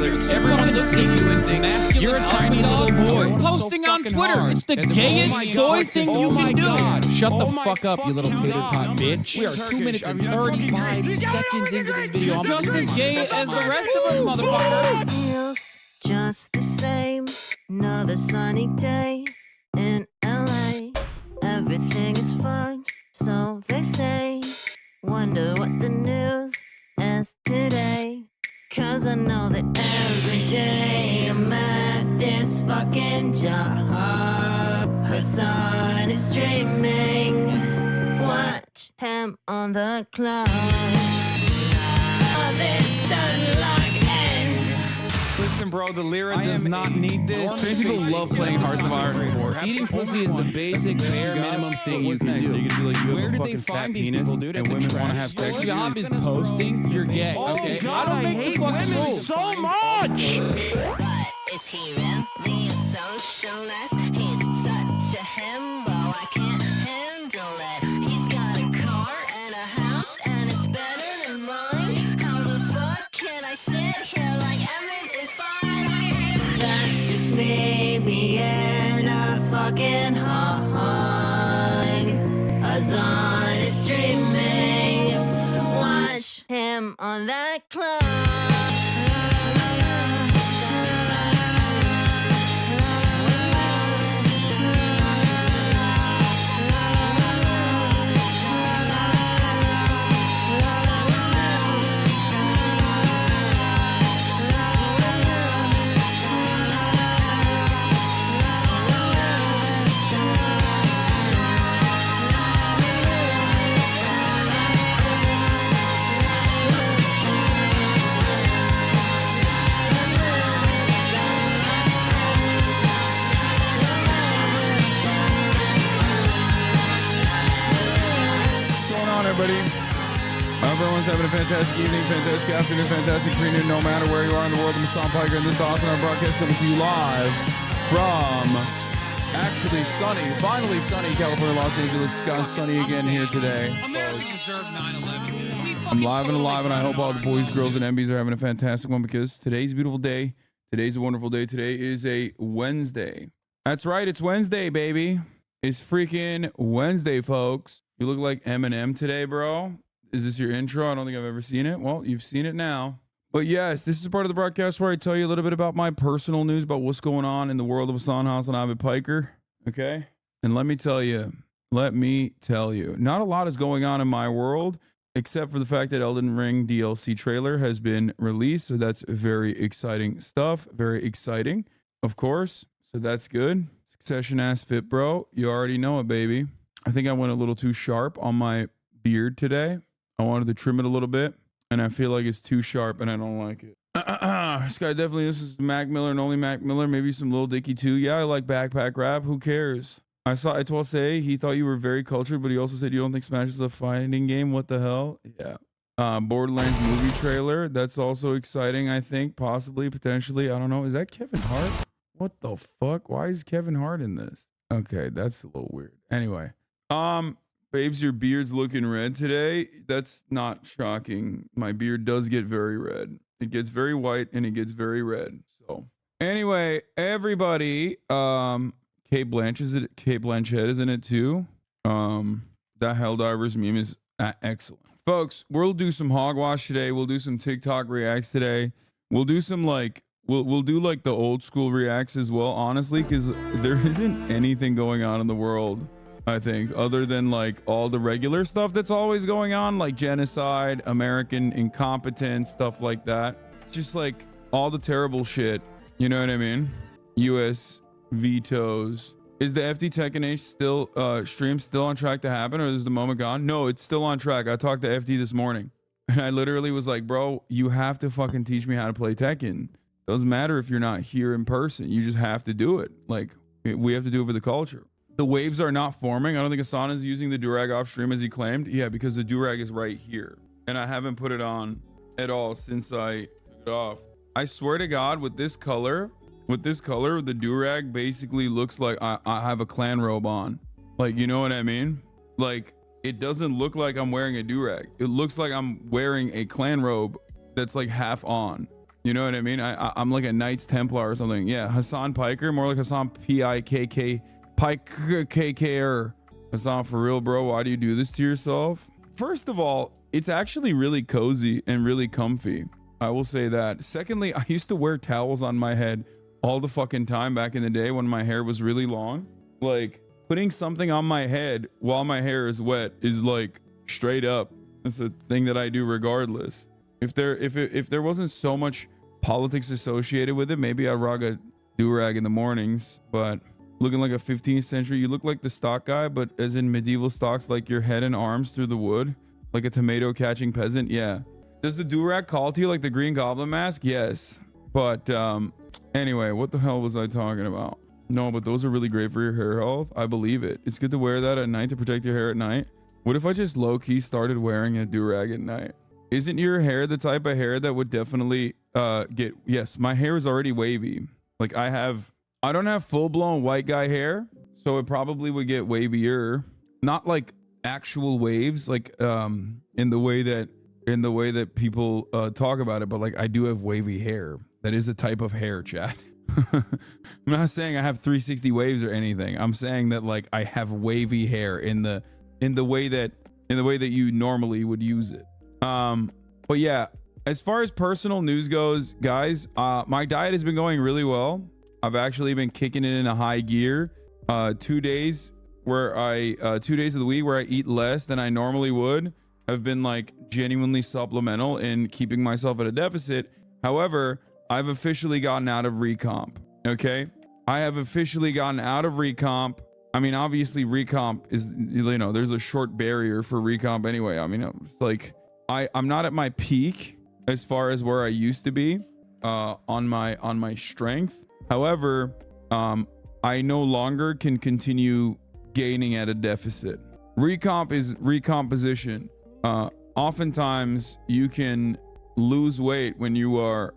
brother. Everyone looks at you and thinks you're a tiny little boy. Posting on Twitter. It's the gayest soy thing you can do. Shut the fuck up, you little tater tot bitch. We are 2 minutes and 35 seconds into this video. I'm Just as gay as the rest of us, motherfucker. Feels just the same. Another sunny day in LA. Everything is fine, so they say. Wonder what the news is today. Cause I know that every day I'm at this fucking job. Her son is streaming. Watch him on the clock. Oh, this doesn't like end. Listen, bro, the Lyra does not need this. Some people love playing Hearts of Iron 4. Eating pussy is the basic bare minimum thing you can do. You can do like, you Where have a did they fucking fat find these penis, people, dude? and At the women want to trash have store? sex. Your job is posting, you're gay. Okay? God, I hate women so much. But is he really a socialist? He's such a himbo, I can't handle it. He's got a car and a house and it's better than mine. How the fuck can I sit here like everything's fine? I hate it. That's just me being a fucking hog. Azan is streaming. Watch him on that clock. Everybody, I hope everyone's having a fantastic evening, fantastic afternoon, fantastic pre-noon, no matter where you are in the world. I'm Hassan Piker, and this is awesome. Our broadcast coming to you live from actually sunny, finally sunny, California, Los Angeles. It's got sunny again here today. America deserved 9/11. I'm live and alive, and I hope all the boys, girls, and MBs are having a fantastic one because today's a beautiful day. Today's a wonderful day. Today is a Wednesday. That's right, it's Wednesday, baby. It's freaking Wednesday, folks. You look like Eminem today, bro. Is this your intro? I don't think I've ever seen it. Well, you've seen it now. But yes, this is part of the broadcast where I tell you a little bit about my personal news about what's going on in the world of Hassan Hassan Ahmed Piker. Okay? And let me tell you, not a lot is going on in my world, except for the fact that Elden Ring DLC trailer has been released. So that's very exciting stuff. Very exciting, of course. So that's good. Succession ass fit, bro. You already know it, baby. I think I went a little too sharp on my beard today. I wanted to trim it a little bit, and I feel like it's too sharp, and I don't like it. This guy definitely listens to Mac Miller and only Mac Miller, maybe some Lil Dicky too. Yeah, I like backpack rap. Who cares? I told Say he thought you were very cultured, but he also said you don't think Smash is a fighting game. What the hell? Yeah. Borderlands movie trailer. That's also exciting, I think. Possibly, potentially. I don't know. Is that Kevin Hart? What the fuck? Why is Kevin Hart in this? Okay, that's a little weird. Anyway. Babes, your beard's looking red today. That's not shocking. My beard does get very red. It gets very white and it gets very red. So anyway, everybody, Kate Blanchett is in it too. That Helldivers meme is excellent. Folks, we'll do some hogwash today. We'll do some TikTok reacts today. We'll do some we'll do like the old school reacts as well, honestly, because there isn't anything going on in the world, I think, other than like all the regular stuff that's always going on, like genocide, American incompetence, stuff like that. Just like all the terrible shit. You know what I mean? US vetoes. Is the FD Tekken H stream still on track to happen, or is the moment gone? No, it's still on track. I talked to FD this morning, and I literally was like, bro, you have to fucking teach me how to play Tekken. Doesn't matter if you're not here in person. You just have to do it. Like, we have to do it for the culture. The waves are not forming. I don't think Hassan is using the durag off stream as he claimed. Yeah, because the durag is right here, and I haven't put it on at all since I took it off. I swear to God, with this color, the durag basically looks like I have a clan robe on. Like, you know what I mean? Like, it doesn't look like I'm wearing a durag. It looks like I'm wearing a clan robe that's like half on. You know what I mean? I'm like a Knights Templar or something. Yeah, Hassan Piker, more like Hassan P-I-K-K, Piker. Hassan, for real, bro, why do you do this to yourself? First of all, it's actually really cozy and really comfy. I will say that. Secondly, I used to wear towels on my head all the fucking time back in the day when my hair was really long. Like, putting something on my head while my hair is wet is like straight up. It's a thing that I do regardless. If there wasn't so much politics associated with it, maybe I'd rock a do-rag in the mornings. But looking like a 15th century, you look like the stock guy, but as in medieval stocks, like your head and arms through the wood, like a tomato catching peasant. Yeah. Does the do-rag call to you like the Green Goblin mask? Yes. But anyway, what the hell was I talking about? No, but those are really great for your hair health. I believe it. It's good to wear that at night to protect your hair at night. What if I just low-key started wearing a do-rag at night? Isn't your hair the type of hair that would definitely get... Yes, my hair is already wavy. Like I don't have full-blown white guy hair, so it probably would get wavier. Not like actual waves, like in the way that people talk about it, but like I do have wavy hair. That is a type of hair, chat. I'm not saying I have 360 waves or anything. I'm saying that like I have wavy hair in the way that you normally would use it. But yeah, as far as personal news goes, guys, my diet has been going really well. I've actually been kicking it in a high gear. 2 days of the week where I eat less than I normally would have been like genuinely supplemental in keeping myself at a deficit. However, I've officially gotten out of recomp. Okay, I have officially gotten out of recomp. I mean, obviously recomp is, you know, there's a short barrier for recomp anyway. I mean, it's like I'm not at my peak as far as where I used to be on my strength. However, I no longer can continue gaining at a deficit. Recomp is recomposition. Oftentimes you can lose weight when you are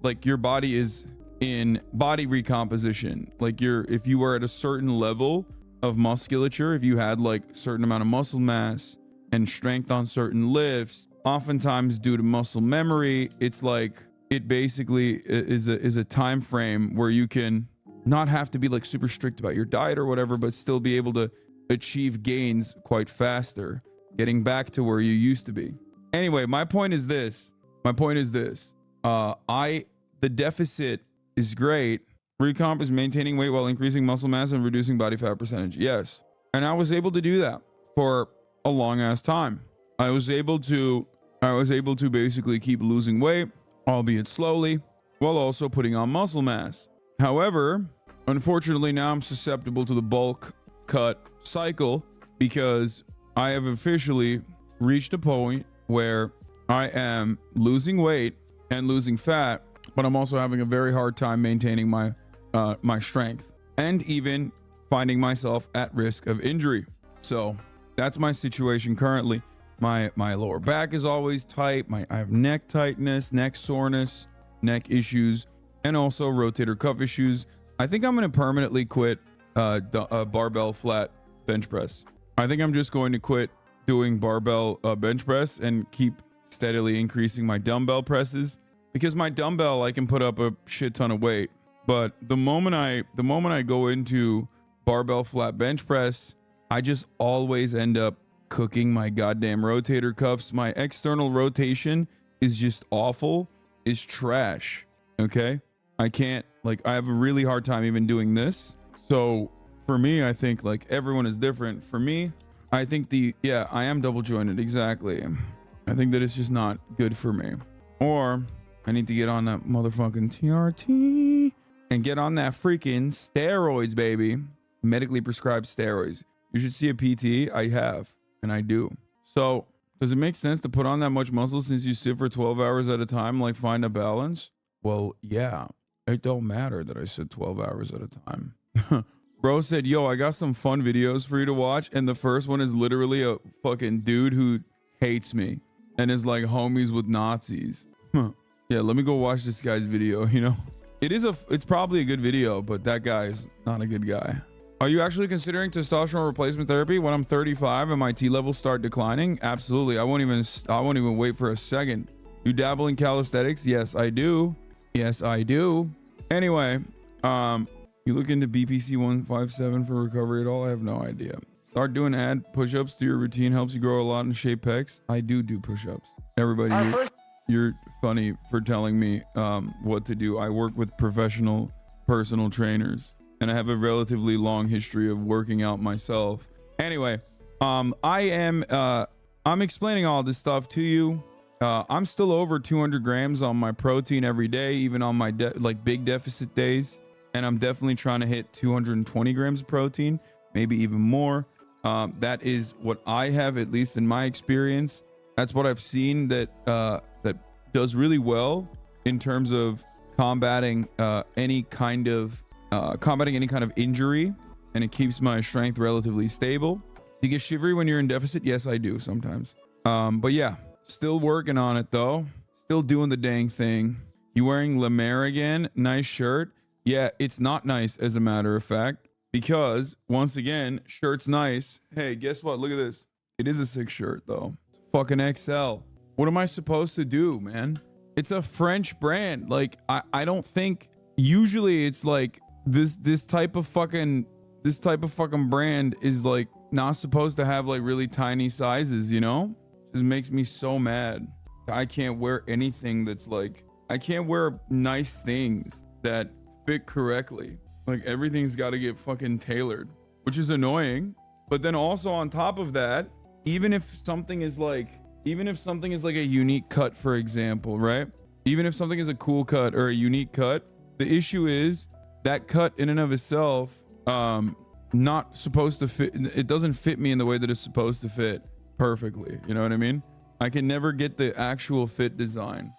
like your body is in body recomposition. Like if you were at a certain level of musculature, if you had like a certain amount of muscle mass and strength on certain lifts, oftentimes due to muscle memory, it's like it basically is a time frame where you can not have to be like super strict about your diet or whatever, but still be able to achieve gains quite faster, getting back to where you used to be. Anyway, my point is this. The deficit is great. Recomp is maintaining weight while increasing muscle mass and reducing body fat percentage. Yes. And I was able to do that for a long ass time. I was able to basically keep losing weight, albeit slowly, while also putting on muscle mass. However, unfortunately, now I'm susceptible to the bulk cut cycle because I have officially reached a point where I am losing weight and losing fat, but I'm also having a very hard time maintaining my strength and even finding myself at risk of injury. So that's my situation currently. My lower back is always tight. I have neck tightness, neck soreness, neck issues, and also rotator cuff issues. I think I'm going to permanently quit barbell flat bench press. I think I'm just going to quit doing barbell bench press and keep steadily increasing my dumbbell presses, because my dumbbell, I can put up a shit ton of weight. But the moment I go into barbell flat bench press, I just always end up cooking my goddamn rotator cuffs. My external rotation is just awful, is trash. Okay, I can't, like, I have a really hard time even doing this. So for me, I think like everyone is different. For me, I think I am double jointed. Exactly. I think that it's just not good for me. Or I need to get on that motherfucking TRT and get on that freaking steroids, baby. Medically prescribed steroids. You should see a PT. I have, and I do. So does it make sense to put on that much muscle since you sit for 12 hours at a time? Like, find a balance? Well, yeah. It don't matter that I sit 12 hours at a time. Bro said, yo, I got some fun videos for you to watch. And the first one is literally a fucking dude who hates me and is like homies with Nazis. Yeah, let me go watch this guy's video, you know? It's probably a good video, but that guy is not a good guy. Are you actually considering testosterone replacement therapy when I'm 35 and my T levels start declining? Absolutely. I won't even wait for a second You dabble in calisthenics? Yes, I do. Yes, I do. Anyway, you look into BPC 157 for recovery at all? I have no idea. Start doing ad push-ups to your routine. Helps you grow a lot in shape pecs. I do push-ups. Everybody, you're funny for telling me what to do. I work with professional personal trainers, and I have a relatively long history of working out myself. Anyway, I'm explaining all this stuff to you. I'm still over 200 grams on my protein every day, even on my big deficit days. And I'm definitely trying to hit 220 grams of protein, maybe even more. That is what I have, at least in my experience. That's what I've seen that does really well in terms of combating any kind of injury, and it keeps my strength relatively stable. Do you get shivery when you're in deficit? Yes, I do sometimes. But yeah, still working on it though. Still doing the dang thing. You wearing Le Maire again? Nice shirt. Yeah, it's not nice as a matter of fact, because once again, shirt's nice. Hey, guess what? Look at this. It is a sick shirt though. It's fucking XL. What am I supposed to do, man? It's a French brand. Like, I don't think usually it's like this type of fucking brand is like not supposed to have like really tiny sizes, you know? It just makes me so mad. I can't wear anything that's like, I can't wear nice things that fit correctly. Like, everything's got to get fucking tailored, which is annoying. But then also on top of that, even if something is like a unique cut, for example, right? Even if something is a cool cut or a unique cut, the issue is that cut in and of itself, not supposed to fit. It doesn't fit me in the way that it's supposed to fit perfectly. You know what I mean? I can never get the actual fit design.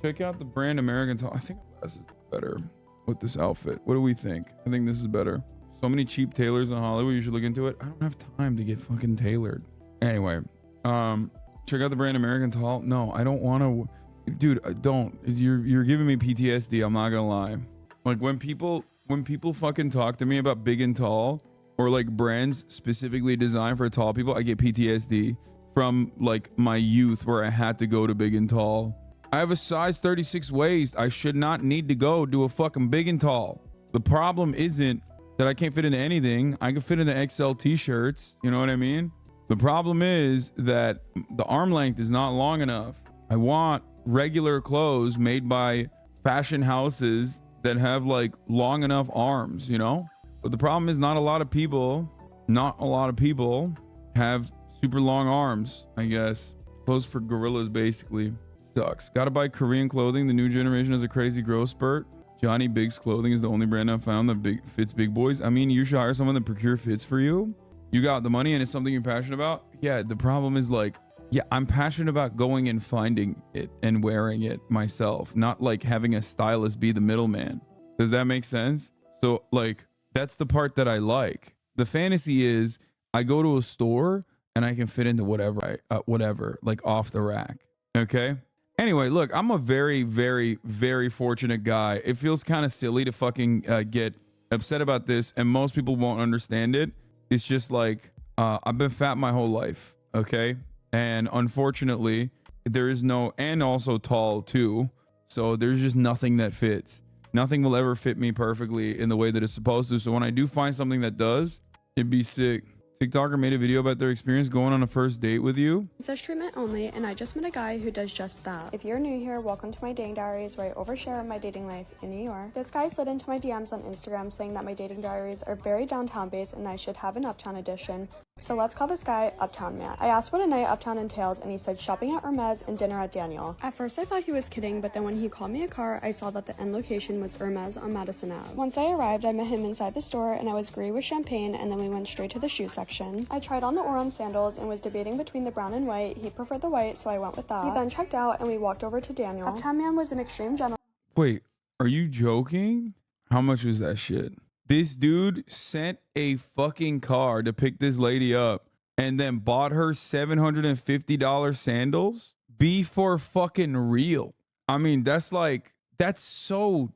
Check out the brand American Tall. I think this is better with this outfit. What do we think? I think this is better. So many cheap tailors in Hollywood. You should look into it. I don't have time to get fucking tailored. Anyway, check out the brand American Tall. No, I don't want to. Dude, don't. You're giving me PTSD. I'm not gonna lie. Like, when people fucking talk to me about big and tall, or like brands specifically designed for tall people, I get PTSD from like my youth where I had to go to big and tall. I have a size 36 waist. I should not need to go do a fucking big and tall. The problem isn't that I can't fit into anything. I can fit into XL t-shirts. You know what I mean? The problem is that the arm length is not long enough. I want regular clothes made by fashion houses that have like long enough arms, you know? But the problem is not a lot of people have super long arms, I guess. Clothes for gorillas, basically. Sucks. Gotta buy Korean clothing. The new generation has a crazy growth spurt. Johnny Biggs clothing is the only brand I've found that fits big boys. I mean, you should hire someone that procure fits for you. You got the money and it's something you're passionate about. Yeah, the problem is like, yeah, I'm passionate about going and finding it and wearing it myself, not like having a stylist be the middleman. Does that make sense? So like, that's the part that I like. The fantasy is I go to a store and I can fit into whatever, like off the rack. Okay. Anyway, look, I'm a very, very, very fortunate guy. It feels kind of silly to fucking get upset about this, and most people won't understand it. It's just like, I've been fat my whole life. Okay. And unfortunately, there is no, and also tall too. So there's just nothing that fits. Nothing will ever fit me perfectly in the way that it's supposed to. So when I do find something that does, it'd be sick. TikToker made a video about their experience going on a first date with you. It says treatment only, and I just met a guy who does just that. If you're new here, welcome to my dating diaries, where I overshare my dating life in New York. This guy slid into my DMs on Instagram saying that my dating diaries are very downtown based and I should have an uptown edition. So let's call this guy Uptown Matt. I asked what a night uptown entails, and he said shopping at Hermes and dinner at Daniel. At first I thought he was kidding, but then when he called me a car, I saw that the end location was Hermes on Madison Ave. Once I arrived, I met him inside the store, and I was greeted with champagne, and then we went straight to the shoe section. I tried on the Oron sandals and was debating between the brown and white. He preferred the white, so I went with that. He then checked out, and we walked over to Daniel. Uptown Man was an extreme gentleman. Wait, are you joking? How much was that shit? This dude sent a fucking car to pick this lady up and then bought her $750 sandals? Be for fucking real. I mean, that's so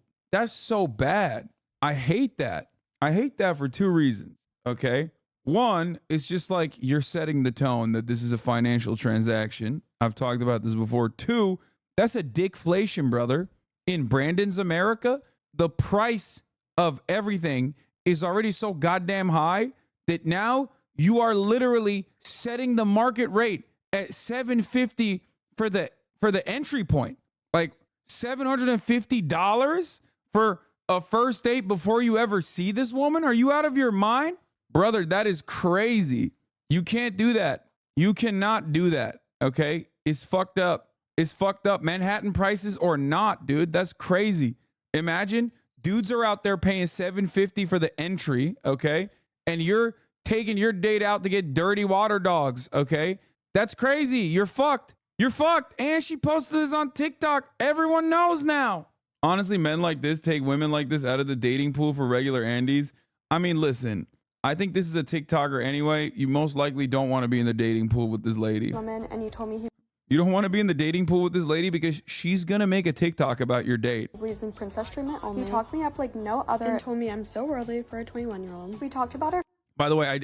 bad. I hate that. I hate that for two reasons. Okay. one, it's just like you're setting the tone that this is a financial transaction. I've talked about this before. Two, that's a dickflation, brother. In Brandon's America, the price of everything is already so goddamn high that now you are literally setting the market rate at $750 for the entry point. Like $750 for a first date before you ever see this woman? Are you out of your mind? Brother, that is crazy. You can't do that. You cannot do that. Okay? It's fucked up. It's fucked up. Manhattan prices or not, dude. That's crazy. Imagine dudes are out there paying $750 for the entry, okay? And you're taking your date out to get dirty water dogs, okay? That's crazy. You're fucked. You're fucked. And she posted this on TikTok. Everyone knows now. Honestly, men like this take women like this out of the dating pool for regular Andes. I mean, listen, I think this is a TikToker anyway. You most likely don't want to be in the dating pool with this lady. woman, and you told me he You don't want to be in the dating pool with this lady because she's going to make a TikTok about your date. was using princess treatment only. He talked me up like no other and told me I'm so worthy for a 21-year-old. We talked about our By the way, I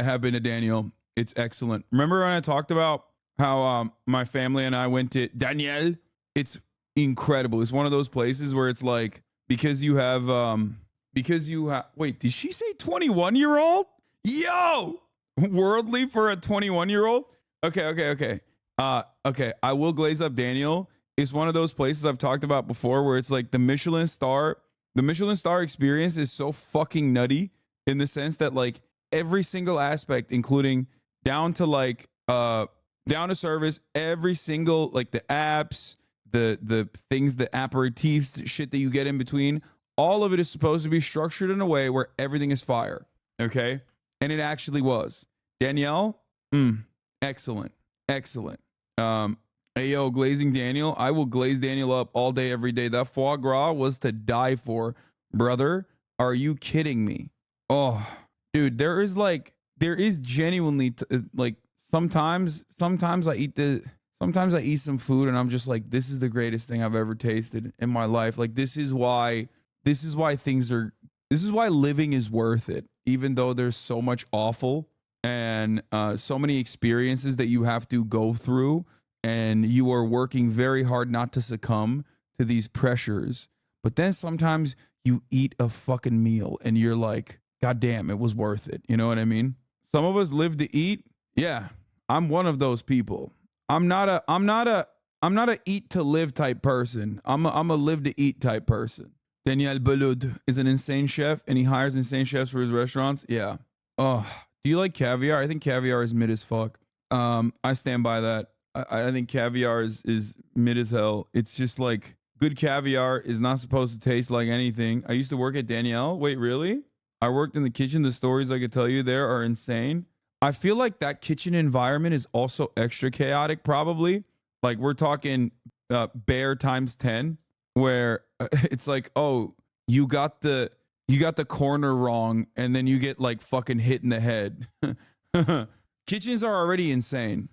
have been to Daniel. It's excellent. Remember when I talked about how my family and I went to Daniel? It's incredible. It's one of those places where it's like, because you have wait, did she say 21-year-old? Yo, worldly for a 21-year-old? Okay. Okay, I will glaze up Daniel. It's one of those places I've talked about before where it's like the Michelin star experience is so fucking nutty in the sense that like every single aspect, including down to service, every single, like the apps, the things, the aperitifs, shit that you get in between, all of it is supposed to be structured in a way where everything is fire. Okay. And it actually was. Danielle, excellent. Hey, yo, glazing Daniel. I will glaze Daniel up all day, every day. That foie gras was to die for, brother. Are you kidding me? Oh, dude, there is genuinely like sometimes I eat some food and I'm just like, this is the greatest thing I've ever tasted in my life. Like, this is why living is worth it, even though there's so much awful and so many experiences that you have to go through, and you are working very hard not to succumb to these pressures. But then sometimes you eat a fucking meal and you're like, God damn, it was worth it. You know what I mean? Some of us live to eat. Yeah, I'm one of those people. I'm not a eat to live type person. I'm a live to eat type person. Daniel Balud is an insane chef and he hires insane chefs for his restaurants. Yeah. Oh, do you like caviar? I think caviar is mid as fuck. I stand by that. I think caviar is mid as hell. It's just like, good caviar is not supposed to taste like anything. I used to work at Danielle. Wait, really? I worked in the kitchen. The stories I could tell you there are insane. I feel like that kitchen environment is also extra chaotic, probably. Like, we're talking bear times 10, where it's like, oh, you got the corner wrong, and then you get like fucking hit in the head. Kitchens are already insane.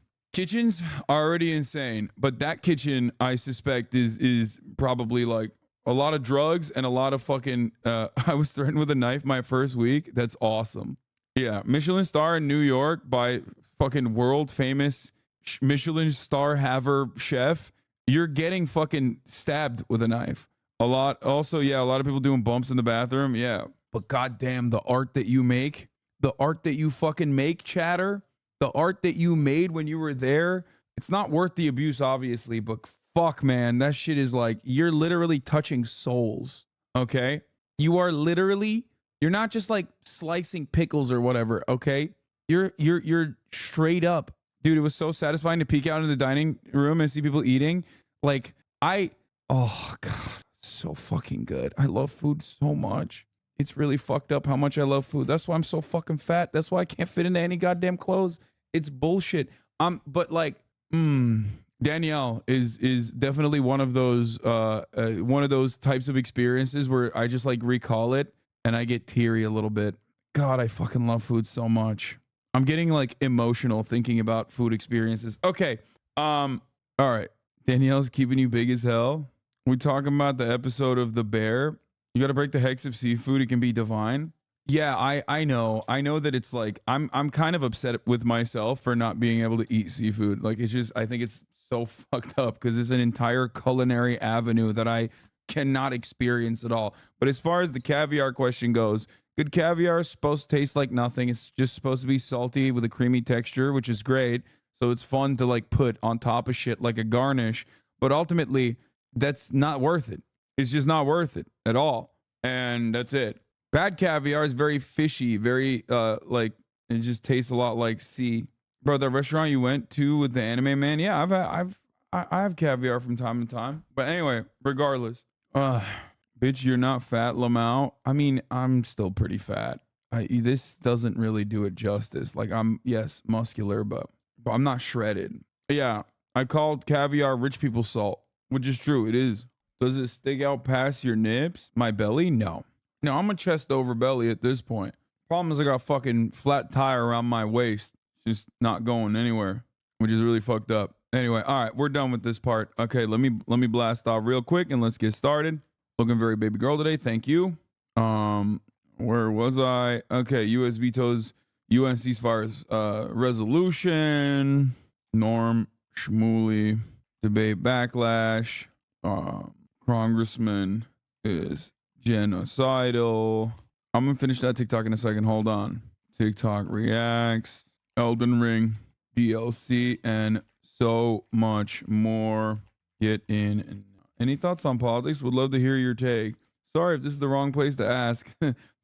But that kitchen, I suspect, is probably like a lot of drugs and a lot of fucking I was threatened with a knife my first week. That's awesome. Yeah, Michelin star in New York by fucking world famous Michelin star haver chef. You're getting fucking stabbed with a knife. A lot. Also, yeah, a lot of people doing bumps in the bathroom. Yeah. But goddamn, the art that you make, the art that you fucking make, chatter, the art that you made when you were there, it's not worth the abuse, obviously, but fuck, man, that shit is like, you're literally touching souls. Okay. You're not just like slicing pickles or whatever. Okay. You're straight up. Dude, it was so satisfying to peek out into the dining room and see people eating. Like, oh God, so fucking good. I love food so much. It's really fucked up how much I love food. That's why I'm so fucking fat. That's why I can't fit into any goddamn clothes. It's bullshit. But like, Danielle is definitely one of those types of experiences where I just like recall it and I get teary a little bit. God, I fucking love food so much. I'm getting like emotional thinking about food experiences. Okay. All right. Danielle's keeping you big as hell. We talking about the episode of The Bear. You got to break the hex of seafood. It can be divine. Yeah, I know. I know that it's like I'm kind of upset with myself for not being able to eat seafood. Like it's just I think it's so fucked up because it's an entire culinary avenue that I cannot experience at all. But as far as the caviar question goes, good caviar is supposed to taste like nothing. It's just supposed to be salty with a creamy texture, which is great. So it's fun to like put on top of shit like a garnish. But ultimately, that's not worth it. It's just not worth it at all. And that's it. Bad caviar is very fishy, very like it just tastes a lot like sea. Bro, the restaurant you went to with the anime man, yeah, I have caviar from time to time. But anyway, regardless, bitch, you're not fat, Lamau. I mean, I'm still pretty fat. This doesn't really do it justice. Like I'm yes muscular, but I'm not shredded. Yeah, I called caviar rich people salt, which is true. It is. Does it stick out past your nips? My belly? No. No, I'm a chest over belly at this point. Problem is I got fucking flat tire around my waist. It's just not going anywhere, which is really fucked up. Anyway, all right, we're done with this part. Okay, let me blast off real quick and let's get started. Looking very baby girl today. Thank you. Where was I? Okay, US vetoes UN ceasefires resolution. Norm Shmuley debate backlash. Congressman is genocidal. I'm gonna finish that TikTok in a second. Hold on. TikTok reacts, Elden Ring, DLC, and so much more. Get in. Any thoughts on politics? Would love to hear your take. Sorry if this is the wrong place to ask.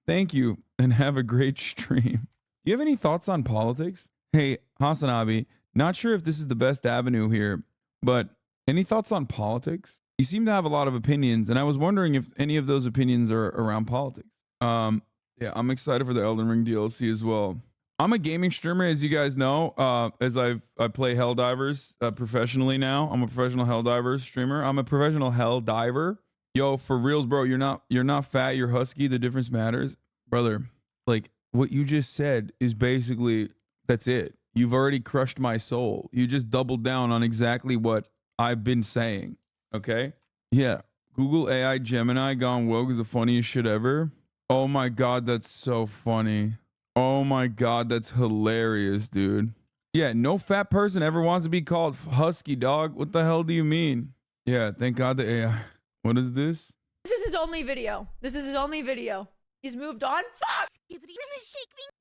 Thank you and have a great stream. Do you have any thoughts on politics? Hey, Hasanabi, not sure if this is the best avenue here, but any thoughts on politics? You seem to have a lot of opinions, and I was wondering if any of those opinions are around politics. Yeah, I'm excited for the Elden Ring DLC as well. I'm a gaming streamer, as you guys know, as I play Helldivers professionally now. I'm a professional Helldivers streamer. I'm a professional Helldiver. Yo, for reals, bro, you're not fat, you're husky, the difference matters. Brother, like what you just said is basically, that's it. You've already crushed my soul. You just doubled down on exactly what I've been saying. Okay? Yeah. Google AI Gemini gone woke is the funniest shit ever. Oh my God, that's so funny. Oh my God, that's hilarious, dude. Yeah, no fat person ever wants to be called husky, dog. What the hell do you mean? Yeah, thank God the AI. What is this? This is his only video. This is his only video. He's moved on. Fuck!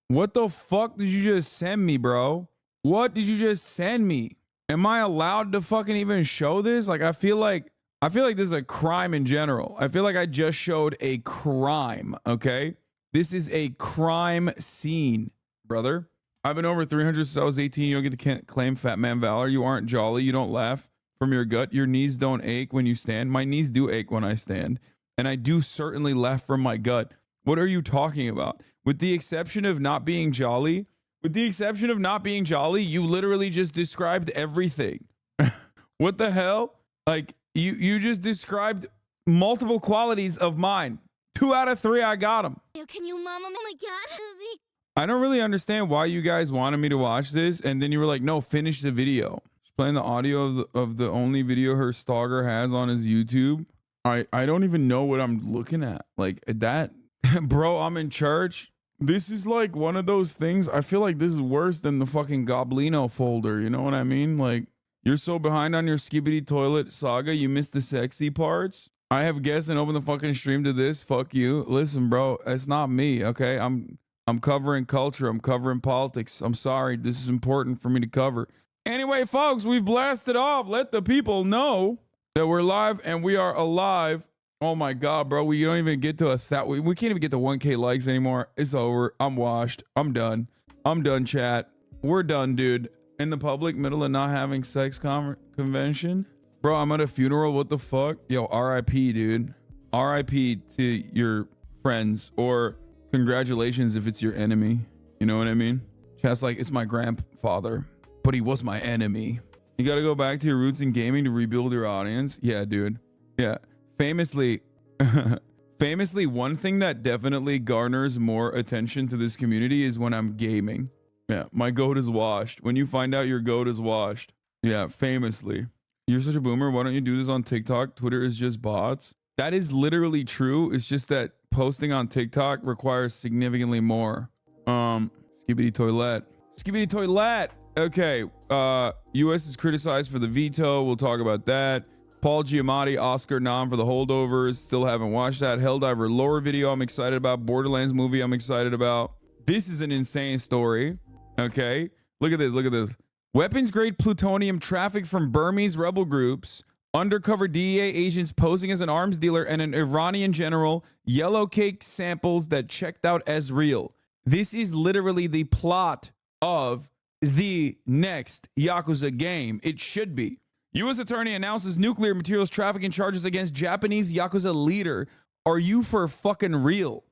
What the fuck did you just send me, bro? What did you just send me? Am I allowed to fucking even show this? Like, I feel like this is a crime in general. I feel like I just showed a crime, okay? This is a crime scene, brother. I've been over 300 since I was 18. You don't get to claim fat man valor. You aren't jolly. You don't laugh from your gut. Your knees don't ache when you stand. My knees do ache when I stand. And I do certainly laugh from my gut. What are you talking about? With the exception of not being jolly, you literally just described everything. What the hell? Like, you just described multiple qualities of mine. 2 out of 3, I got them. Can you, Mama? Oh my God. I don't really understand why you guys wanted me to watch this, and then you were like, no, finish the video. She's playing the audio of the only video her stalker has on his YouTube. I don't even know what I'm looking at. Like, that, bro, I'm in church. This is like one of those things. I feel like this is worse than the fucking Goblino folder. You know what I mean? Like, you're so behind on your Skibidi Toilet saga, you missed the sexy parts. I have guests and open the fucking stream to this. Fuck you. Listen, bro, it's not me, okay? I'm covering culture. I'm covering politics. I'm sorry. This is important for me to cover. Anyway, folks, we've blasted off. Let the people know that we're live and we are alive. Oh my God, bro. We don't even get to we can't even get to 1K likes anymore. It's over. I'm washed. I'm done. Chat. We're done, dude. In the public, middle of not having sex convention. Bro, I'm at a funeral. What the fuck? Yo, RIP, dude. RIP to your friends, or congratulations if it's your enemy. You know what I mean? Chat's like, it's my grandfather, but he was my enemy. You got to go back to your roots in gaming to rebuild your audience. Yeah, dude. Yeah. Famously, one thing that definitely garners more attention to this community is when I'm gaming. Yeah, my goat is washed. When you find out your goat is washed. Yeah, famously. You're such a boomer. Why don't you do this on TikTok? Twitter is just bots. That is literally true. It's just that posting on TikTok requires significantly more. Skibidi toilet. Skibidi toilet. Okay. US is criticized for the veto. We'll talk about that. Paul Giamatti, Oscar nom for the holdovers. Still haven't watched that. Helldiver lore video I'm excited about. Borderlands movie I'm excited about. This is an insane story. Okay. Look at this. Look at this. Weapons grade plutonium trafficked from Burmese rebel groups. Undercover DEA agents posing as an arms dealer and an Iranian general. Yellow cake samples that checked out as real. This is literally the plot of the next Yakuza game. It should be. U.S. attorney announces nuclear materials trafficking charges against Japanese Yakuza leader. Are you for fucking real?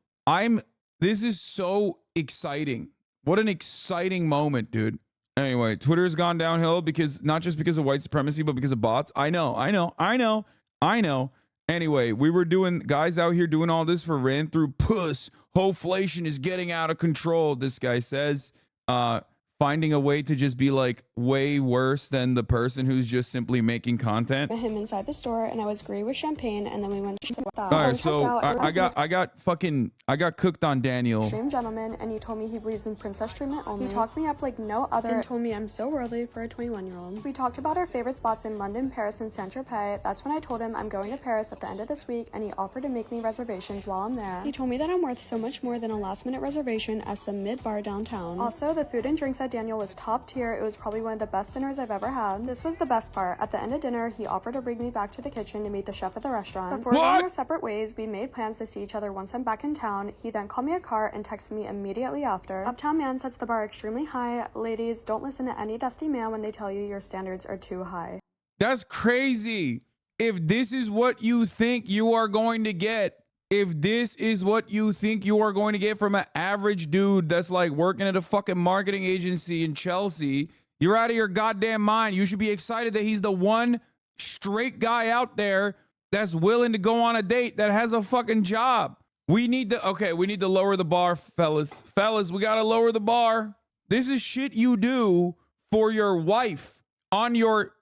This is so exciting. What an exciting moment, dude. Anyway, Twitter has gone downhill because not just because of white supremacy, but because of bots. I know. Anyway, we were guys out here doing all this for ran through puss. Hoflation is getting out of control. This guy says, finding a way to just be like way worse than the person who's just simply making content. Met him inside the store, and I was great with champagne, and then we went to all right, so I got cooked on Daniel. Extreme gentleman, and he told me he believes in princess treatment only. He talked me up like no other and told me I'm so worldly for a 21-year-old. We talked about our favorite spots in London, Paris, and Saint-Tropez. That's when I told him I'm going to Paris at the end of this week, and he offered to make me reservations while I'm there. He told me that I'm worth so much more than a last-minute reservation at some mid-bar downtown. Also, the food and drinks at Daniel was top tier. It was probably one of the best dinners I've ever had. This was the best part. At the end of dinner, he offered to bring me back to the kitchen to meet the chef at the restaurant. Before going our separate ways, we made plans to see each other once I'm back in town. He then called me a car and texted me immediately after. Uptown Man sets the bar extremely high. Ladies, don't listen to any dusty man when they tell you your standards are too high. That's crazy. If this is what you think you are going to get, if this is what you think you are going to get from an average dude that's like working at a fucking marketing agency in Chelsea, you're out of your goddamn mind. You should be excited that he's the one straight guy out there that's willing to go on a date that has a fucking job. We need to lower the bar, fellas. Fellas, we got to lower the bar. This is shit you do for your wife on your,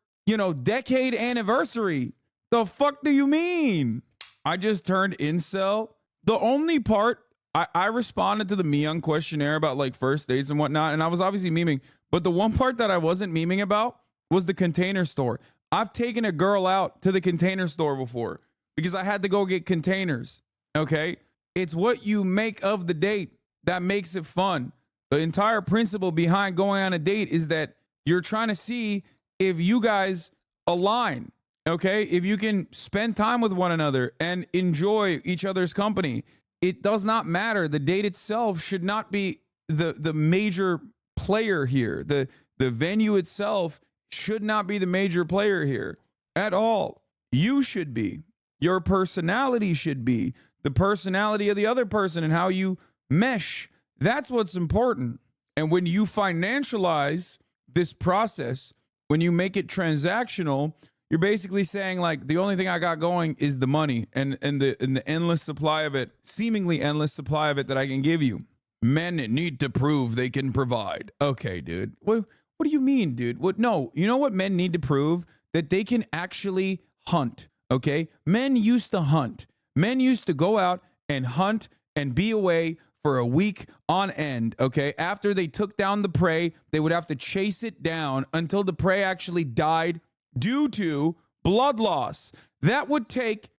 decade anniversary. The fuck do you mean? I just turned incel. The only part, I responded to the Myung questionnaire about like first dates and whatnot, and I was obviously memeing, but the one part that I wasn't memeing about was the Container Store. I've taken a girl out to the Container Store before because I had to go get containers, okay? It's what you make of the date that makes it fun. The entire principle behind going on a date is that you're trying to see if you guys align. Okay, if you can spend time with one another and enjoy each other's company, it does not matter. The date itself should not be the major player here. The venue itself should not be the major player here at all. You should be. Your personality should be. The personality of the other person and how you mesh. That's what's important. And when you financialize this process, when you make it transactional, you're basically saying like the only thing I got going is the money and the endless supply of it, seemingly endless supply of it that I can give you. Men need to prove they can provide. Okay, dude. What do you mean, dude? No, you know what men need to prove? That they can actually hunt. Okay? Men used to hunt. Men used to go out and hunt and be away for a week on end. Okay? After they took down the prey, they would have to chase it down until the prey actually died due to blood loss. That would take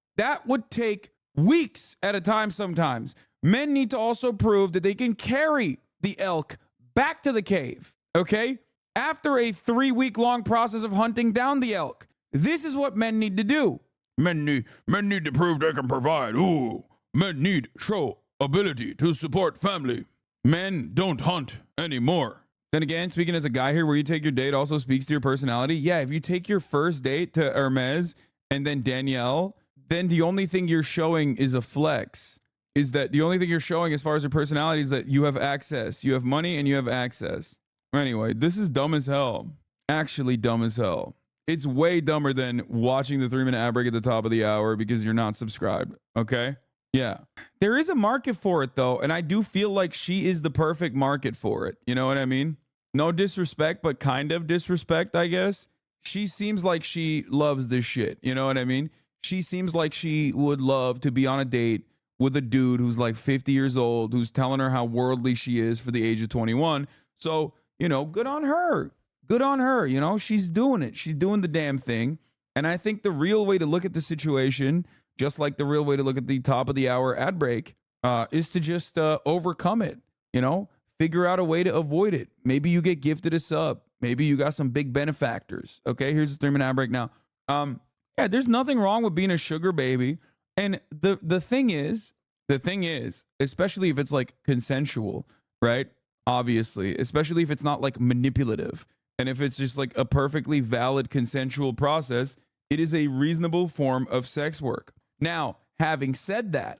weeks at a time sometimes. Men need to also prove that they can carry the elk back to the cave, okay? After a 3-week-long process of hunting down the elk. This is what men need to do. Men need to prove they can provide. Ooh, men need show ability to support family. Men don't hunt anymore. Then again, speaking as a guy here, where you take your date also speaks to your personality. Yeah, if you take your first date to Hermes and then Danielle, then the only thing you're showing is a flex. Is that the only thing you're showing as far as your personality is that you have access. You have money and you have access. Anyway, this is dumb as hell. Actually dumb as hell. It's way dumber than watching the 3-minute ad break at the top of the hour because you're not subscribed. Okay? Yeah. There is a market for it though, and I do feel like she is the perfect market for it. You know what I mean? No disrespect, but kind of disrespect, I guess. She seems like she loves this shit. You know what I mean? She seems like she would love to be on a date with a dude who's like 50 years old, who's telling her how worldly she is for the age of 21. So, you know, good on her. Good on her. You know, she's doing it. She's doing the damn thing. And I think the real way to look at the situation, just like the real way to look at the top of the hour ad break, is to just overcome it. You know, figure out a way to avoid it. Maybe you get gifted a sub. Maybe you got some big benefactors. Okay, here's the 3-minute ad break now. Yeah, there's nothing wrong with being a sugar baby. And the thing is, especially if it's like consensual, right? Obviously, especially if it's not like manipulative. And if it's just like a perfectly valid consensual process, it is a reasonable form of sex work. Now, having said that,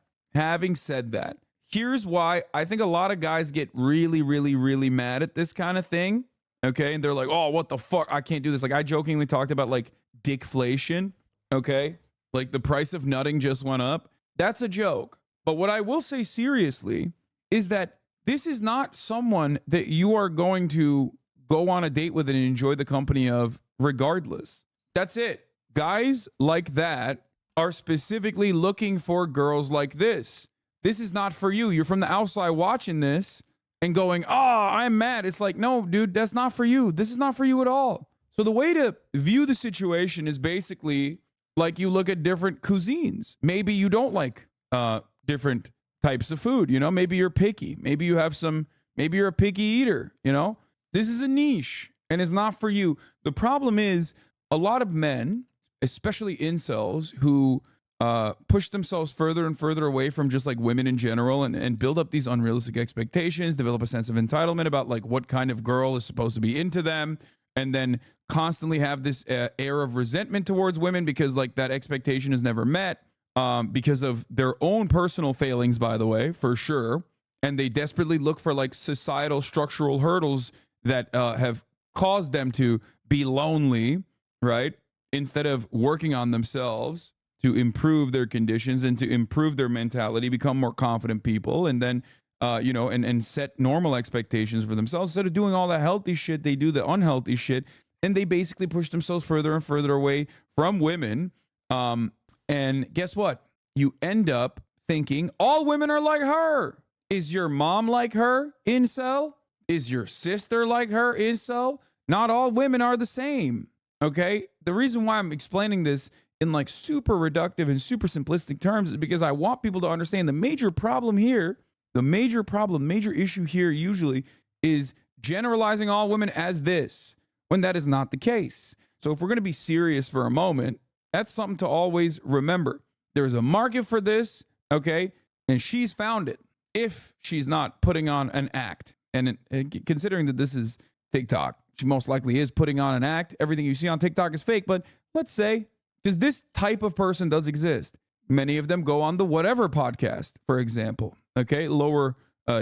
here's why I think a lot of guys get really, really, really mad at this kind of thing. Okay. And they're like, oh, what the fuck? I can't do this. Like I jokingly talked about like dickflation. Okay. Like the price of nutting just went up. That's a joke. But what I will say seriously is that this is not someone that you are going to go on a date with and enjoy the company of regardless. That's it. Guys like that are specifically looking for girls like this. This is not for you. You're from the outside watching this and going, oh, I'm mad. It's like, no, dude, that's not for you. This is not for you at all. So the way to view the situation is basically like you look at different cuisines. Maybe you don't like different types of food. You know, maybe you're picky. Maybe you have maybe you're a picky eater, you know? This is a niche and it's not for you. The problem is a lot of men, especially incels, who push themselves further and further away from just like women in general and build up these unrealistic expectations, develop a sense of entitlement about like what kind of girl is supposed to be into them, and then constantly have this air of resentment towards women because like that expectation is never met because of their own personal failings, by the way, for sure. And they desperately look for like societal structural hurdles that have caused them to be lonely, right? Instead of working on themselves to improve their conditions and to improve their mentality, become more confident people, and then, you know, and set normal expectations for themselves. Instead of doing all that healthy shit, they do the unhealthy shit, and they basically push themselves further and further away from women. And guess what? You end up thinking all women are like her. Is your mom like her, incel? Is your sister like her, incel? Not all women are the same, okay? The reason why I'm explaining this in like super reductive and super simplistic terms is because I want people to understand the major problem here, major issue here usually is generalizing all women as this, when that is not the case. So if we're going to be serious for a moment, that's something to always remember. There's a market for this, okay? And she's found it. If she's not putting on an act, and considering that this is TikTok, she most likely is putting on an act. Everything you see on TikTok is fake, but let's say, because this type of person does exist. Many of them go on the Whatever podcast, for example, okay? Lower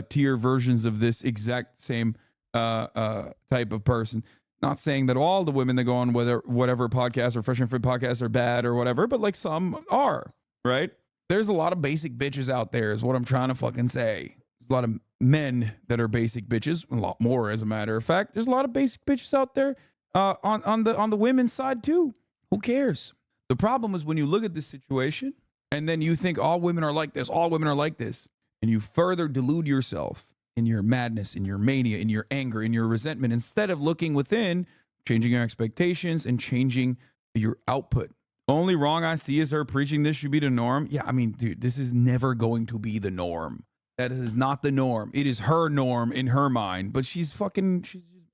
tier versions of this exact same type of person. Not saying that all the women that go on Whatever podcast or Fresh and Fit podcast are bad or whatever, but like some are, right? There's a lot of basic bitches out there is what I'm trying to fucking say. There's a lot of men that are basic bitches, a lot more as a matter of fact. There's a lot of basic bitches out there on the women's side too. Who cares? The problem is when you look at this situation and then you think all women are like this, all women are like this, and you further delude yourself in your madness, in your mania, in your anger, in your resentment, instead of looking within, changing your expectations and changing your output. Only wrong I see is her preaching this should be the norm. Yeah, I mean, dude, this is never going to be the norm. That is not the norm. It is her norm in her mind, but she's just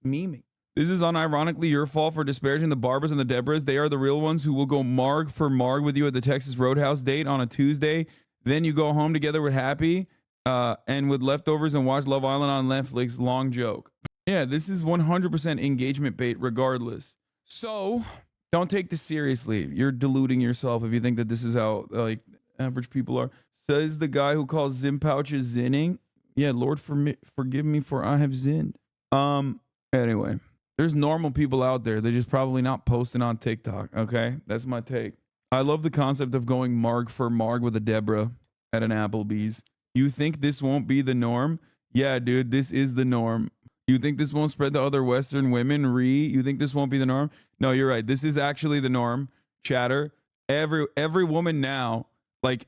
memeing. This is unironically your fault for disparaging the Barbers and the Debras. They are the real ones who will go marg for marg with you at the Texas Roadhouse date on a Tuesday. Then you go home together with Happy and with leftovers and watch Love Island on Netflix. Long joke. Yeah, this is 100% engagement bait regardless. So don't take this seriously. You're deluding yourself if you think that this is how like average people are. Says the guy who calls Zim pouches zinning. Yeah, Lord forgive me for I have zinned. Anyway, there's normal people out there. They're just probably not posting on TikTok. Okay, that's my take. I love the concept of going marg for marg with a Deborah at an Applebee's. You think this won't be the norm? Yeah, dude, this is the norm. You think this won't spread to other Western women? You think this won't be the norm? No, you're right. This is actually the norm. Chatter. Every woman now Like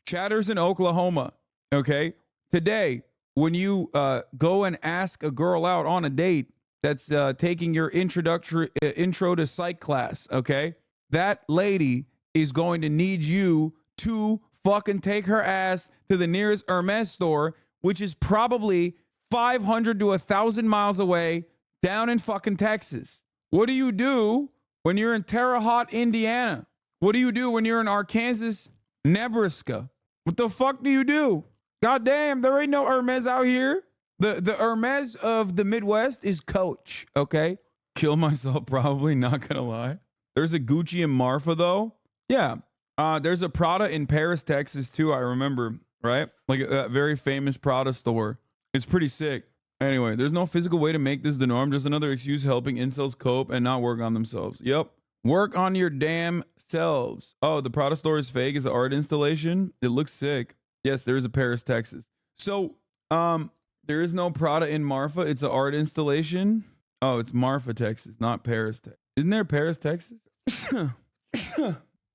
Chatter's in Oklahoma. Okay. Today, when you go and ask a girl out on a date that's taking your intro to psych class, okay, that lady is going to need you to fucking take her ass to the nearest Hermes store, which is probably 500 to 1,000 miles away down in fucking Texas. What do you do when you're in Terre Haute, Indiana? What do you do when you're in Arkansas, Nebraska? What the fuck do you do? God damn, there ain't no Hermes out here. The Hermes of the Midwest is Coach, okay? Kill myself, probably, not gonna lie. There's a Gucci in Marfa, though. Yeah. There's a Prada in Paris, Texas, too, I remember, right? Like a very famous Prada store. It's pretty sick. Anyway, there's no physical way to make this the norm. Just another excuse helping incels cope and not work on themselves. Yep. Work on your damn selves. Oh, the Prada store is fake. It's an art installation. It looks sick. Yes, there is a Paris, Texas. So, there is no Prada in Marfa. It's an art installation. Oh, it's Marfa, Texas, not Paris, Texas. Isn't there Paris, Texas?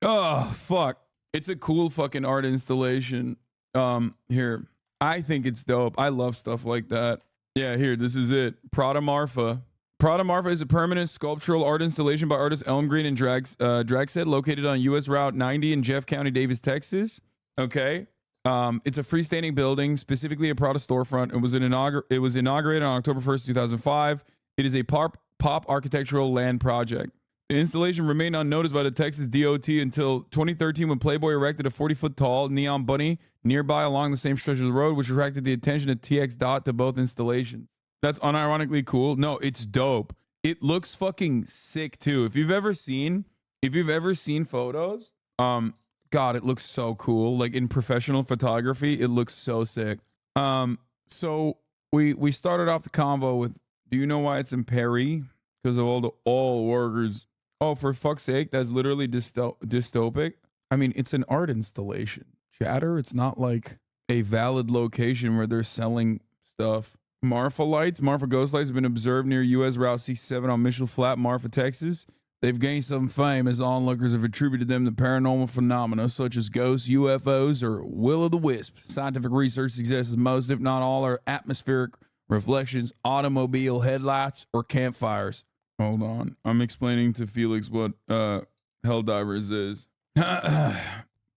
Oh, fuck. It's a cool fucking art installation. Here. I think it's dope. I love stuff like that. Yeah, here, this is it. Prada Marfa. Prada Marfa is a permanent sculptural art installation by artist Elm Green and Dragset, located on US Route 90 in Jeff County, Davis, Texas. Okay. It's a freestanding building, specifically a Prada storefront. It was inaugurated on October 1st, 2005. It is a pop architectural land project. The installation remained unnoticed by the Texas DOT until 2013, when Playboy erected a 40-foot tall neon bunny nearby along the same stretch of the road, which attracted the attention of TX Dot to both installations. That's unironically cool. No, it's dope. It looks fucking sick too. If you've ever seen photos, God, it looks so cool. Like in professional photography, it looks so sick. So we started off the convo with, do you know why it's in Paris? Because of all the oil workers. Oh, for fuck's sake, that's literally dystopic. I mean, it's an art installation. Chatter, it's not like a valid location where they're selling stuff. Marfa ghost lights have been observed near US Route C7 on Mitchell Flat, Marfa, Texas. They've gained some fame as onlookers have attributed them to paranormal phenomena such as ghosts, UFOs, or will-o'-the-wisp. Scientific research suggests most, if not all, are atmospheric reflections, automobile headlights, or campfires. Hold on. I'm explaining to Felix what Helldivers is.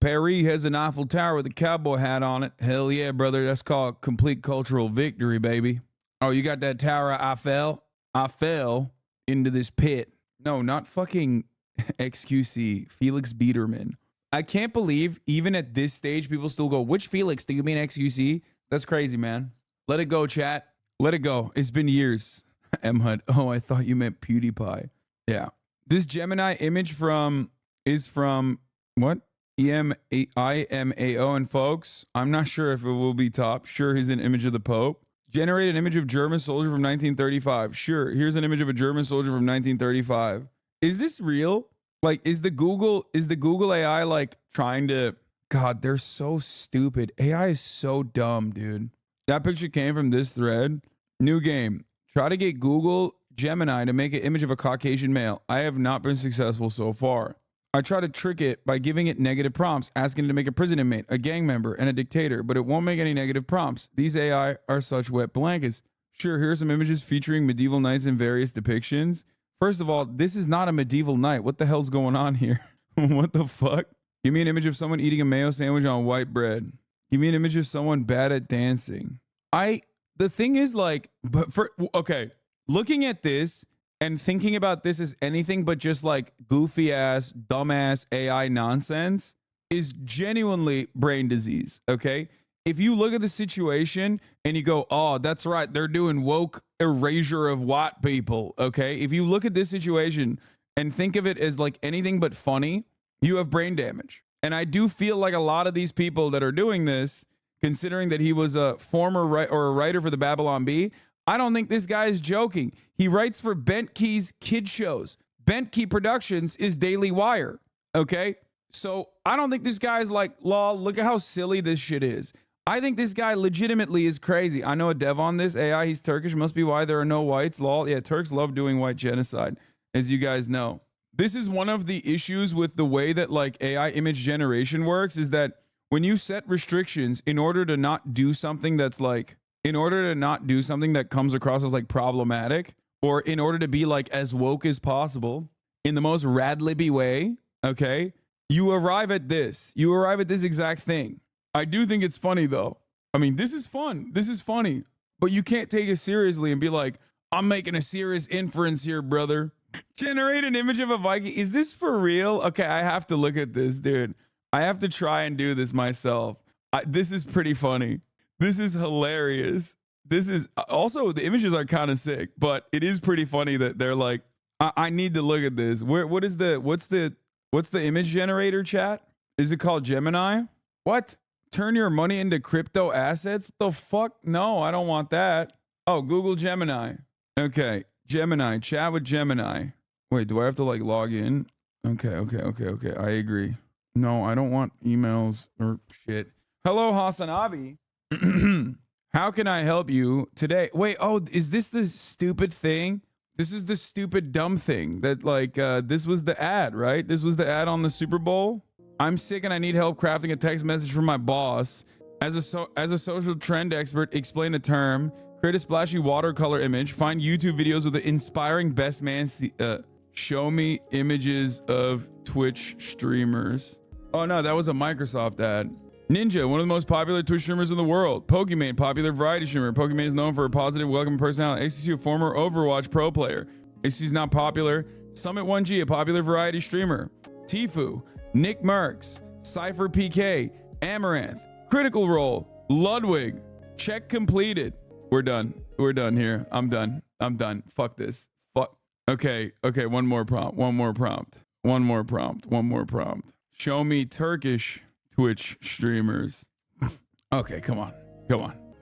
Paris has an Eiffel Tower with a cowboy hat on it. Hell yeah, brother. That's called complete cultural victory, baby. Oh, you got that tower? I fell into this pit. No, not fucking XQC. Felix Biederman. I can't believe even at this stage, people still go, which Felix? Do you mean XQC? That's crazy, man. Let it go, chat. Let it go. It's been years. M-Hud. Oh, I thought you meant PewDiePie. Yeah. This Gemini image is from what? IMAO. And folks, I'm not sure if it will be top. Sure, here's an image of the Pope. Generate an image of German soldier from 1935. Sure, here's an image of a German soldier from 1935. Is this real? Like, is the Google AI like trying to... God, they're so stupid. AI is so dumb, dude. That picture came from this thread. New game. Try to get Google Gemini to make an image of a Caucasian male. I have not been successful so far. I try to trick it by giving it negative prompts, asking it to make a prison inmate, a gang member, and a dictator, but it won't make any negative prompts. These AI are such wet blankets. Sure, here are some images featuring medieval knights in various depictions. First of all, this is not a medieval knight. What the hell's going on here? What the fuck? Give me an image of someone eating a mayo sandwich on white bread. Give me an image of someone bad at dancing. The thing is, like, looking at this and thinking about this as anything but just like goofy ass, dumbass AI nonsense is genuinely brain disease. Okay. If you look at the situation and you go, oh, that's right, they're doing woke erasure of white people. Okay. If you look at this situation and think of it as like anything but funny, you have brain damage. And I do feel like a lot of these people that are doing this, considering that he was a former writer for the Babylon Bee, I don't think this guy is joking. He writes for Bent Key's kid shows. Bent Key Productions is Daily Wire. Okay? So I don't think this guy is like, lol, look at how silly this shit is. I think this guy legitimately is crazy. I know a dev on this. AI, he's Turkish. Must be why there are no whites. Lol. Yeah, Turks love doing white genocide, as you guys know. This is one of the issues with the way that like AI image generation works, is that when you set restrictions in order to not do something that's like, in order to not do something that comes across as like problematic, or in order to be like as woke as possible in the most rad libby way, okay, you arrive at this. You arrive at this exact thing. I do think it's funny though. I mean, this is fun. This is funny. But you can't take it seriously and be like, I'm making a serious inference here, brother. Generate an image of a Viking. Is this for real? Okay, I have to look at this, dude. I have to try and do this myself. This is pretty funny. This is hilarious. This is also, the images are kind of sick, but it is pretty funny that they're like, I need to look at this. What's the image generator, chat? Is it called Gemini? What? Turn your money into crypto assets? What the fuck? No, I don't want that. Oh, Google Gemini. Okay, Gemini, chat with Gemini. Wait, do I have to like log in? Okay. I agree. No, I don't want emails or shit. Hello, Hasanabi. How can I help you today? Wait, oh, is this the stupid thing? This is the stupid dumb thing that like, this was the ad, right? This was the ad on the Super Bowl. I'm sick and I need help crafting a text message from my boss. As a social trend expert, explain a term, create a splashy watercolor image, find YouTube videos with the inspiring best man. Show me images of Twitch streamers. Oh no, that was a Microsoft ad. Ninja, one of the most popular Twitch streamers in the world. Pokimane, popular variety streamer. Pokimane is known for a positive, welcoming personality. XQC, a former Overwatch pro player. XQC is not popular. Summit1G, a popular variety streamer. Tifu, Nick Merckx, Cypher PK, Amaranth, Critical Role, Ludwig. Check completed. We're done. We're done here. I'm done. Fuck this. Fuck. Okay. One more prompt. Show me Turkish Twitch streamers. Okay, come on.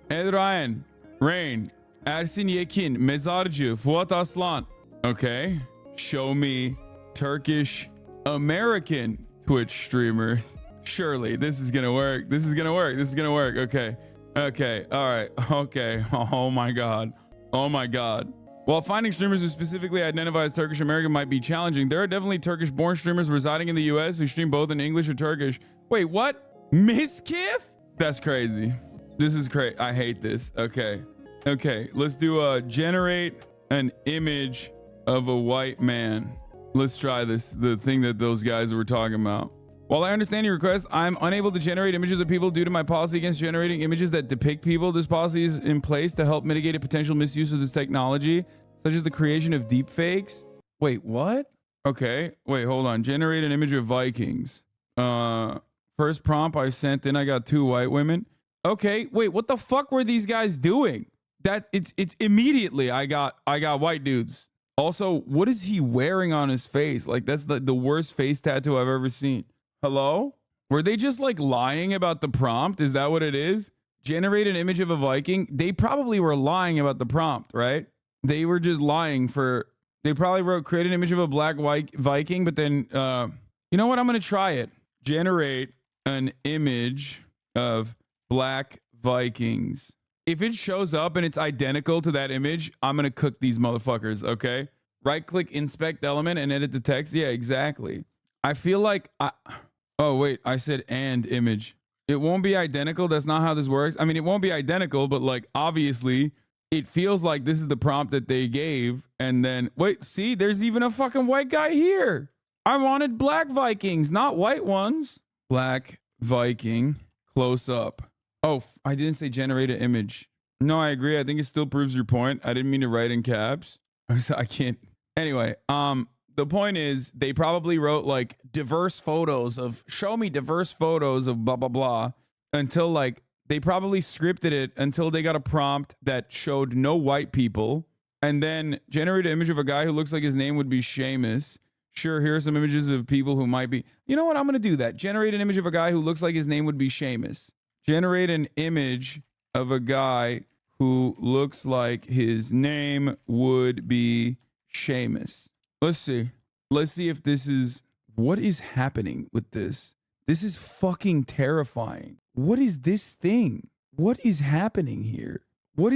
Ed Ryan, Rain, Ersin Yekin, Mezarcı, Fuat Aslan. Okay. Show me Turkish American Twitch streamers. Surely this is gonna work. Okay. All right. Okay. Oh my God. While finding streamers who specifically identify as Turkish American might be challenging, there are definitely Turkish born streamers residing in the US who stream both in English or Turkish. Wait, what? Miskiff? That's crazy. This is crazy. I hate this. Okay. Let's do generate an image of a white man. Let's try this. The thing that those guys were talking about. While I understand your request, I'm unable to generate images of people due to my policy against generating images that depict people. This policy is in place to help mitigate a potential misuse of this technology, such as the creation of deepfakes. Wait, what? Okay. Wait, hold on. Generate an image of Vikings. First prompt I sent in, I got 2 white women. Okay. Wait, what the fuck were these guys doing? That it's immediately I got white dudes. Also, what is he wearing on his face? Like, that's the worst face tattoo I've ever seen. Hello? Were they just like lying about the prompt? Is that what it is? Generate an image of a Viking? They probably were lying about the prompt, right? They were just lying for... They probably wrote, create an image of a black white Viking, but then, you know what? I'm going to try it. Generate an image of black Vikings. If it shows up and it's identical to that image, I'm going to cook these motherfuckers, okay? Right click, inspect element, and edit the text. Yeah, exactly. I feel like oh, wait, I said and image. It won't be identical. That's not how this works. I mean, it won't be identical, but like, obviously, it feels like this is the prompt that they gave. And then, wait, see, there's even a fucking white guy here. I wanted black Vikings, not white ones. Black Viking, close up. Oh, I didn't say generate an image. No, I agree. I think it still proves your point. I didn't mean to write in caps. I can't. Anyway, the point is they probably wrote like diverse photos of, show me diverse photos of blah, blah, blah, until like they probably scripted it until they got a prompt that showed no white people, and then generate an image of a guy who looks like his name would be Seamus. Sure, here are some images of people who might be, you know what? I'm going to do that. Generate an image of a guy who looks like his name would be Seamus. Generate an image of a guy who looks like his name would be Seamus. Let's see. Let's see if this is... What is happening with this? This is fucking terrifying. What is this thing? What is happening here? What?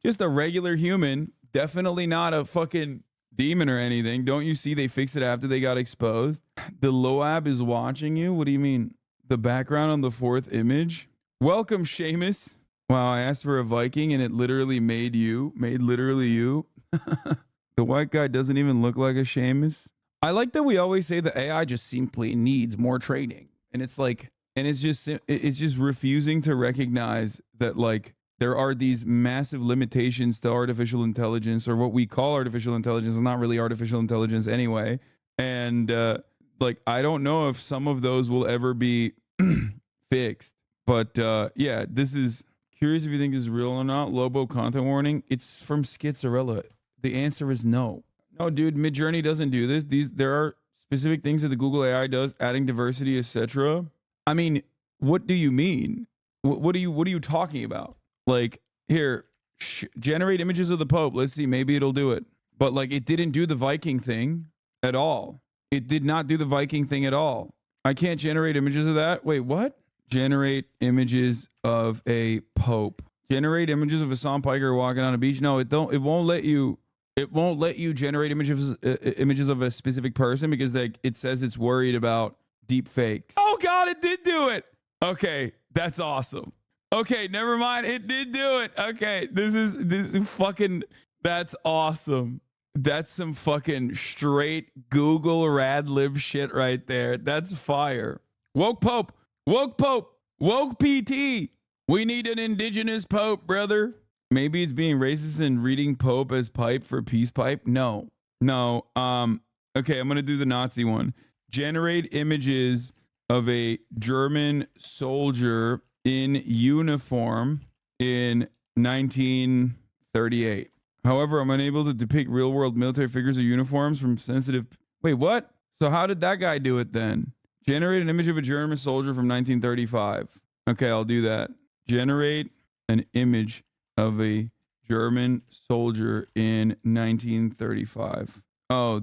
Just a regular human. Definitely not a fucking demon or anything. Don't you see they fixed it after they got exposed? The Loab is watching you? What do you mean? the background on the fourth image. Welcome, Seamus. Wow, I asked for a Viking and it literally made literally you. The white guy doesn't even look like a Seamus. I like that we always say the AI just simply needs more training. And it's like, and it's just refusing to recognize that like there are these massive limitations to artificial intelligence, or what we call artificial intelligence is not really artificial intelligence anyway. And like, I don't know if some of those will ever be fixed. But yeah, this is curious if you think this is real or not. Lobo content warning. It's from Schizarella. The answer is no. No, dude, Midjourney doesn't do this. There are specific things that the Google AI does, adding diversity, etc. I mean, what do you mean? What are you talking about? Like, here, generate images of the Pope. Let's see, maybe it'll do it. But like, it didn't do the Viking thing at all. It did not do the Viking thing at all. I can't generate images of that. Wait, what? Generate images of a Pope. Generate images of a Hassan Piker walking on a beach. No, it won't let you. It won't let you generate images of a specific person because like it says it's worried about deep fakes. Oh God, it did do it. Okay, that's awesome. Okay, never mind. It did do it. Okay, this is fucking. That's awesome. That's some fucking straight Google rad lib shit right there. That's fire. Woke Pope. Woke Pope. Woke PT. We need an indigenous Pope, brother. Maybe it's being racist and reading Pope as pipe for peace pipe. No. Okay, I'm gonna do the Nazi one. Generate images of a German soldier in uniform in 1938. However, I'm unable to depict real-world military figures or uniforms from sensitive. Wait, what? So how did that guy do it then? Generate an image of a German soldier from 1935. Okay, I'll do that. Generate an image of a German soldier in 1935. Oh,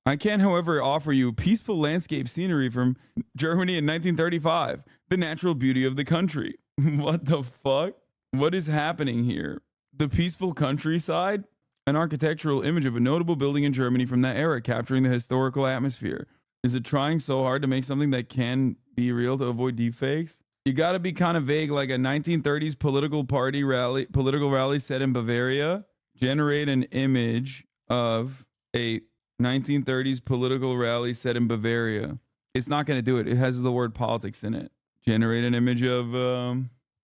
I can, however, offer you peaceful landscape scenery from Germany in 1935. The natural beauty of the country. What the fuck? What is happening here? The peaceful countryside? An architectural image of a notable building in Germany from that era, capturing the historical atmosphere. Is it trying so hard to make something that can be real to avoid deepfakes? You got to be kind of vague, like a 1930s political rally set in Bavaria. Generate an image of a 1930s political rally set in Bavaria. It's not going to do it. It has the word politics in it. Generate an image of,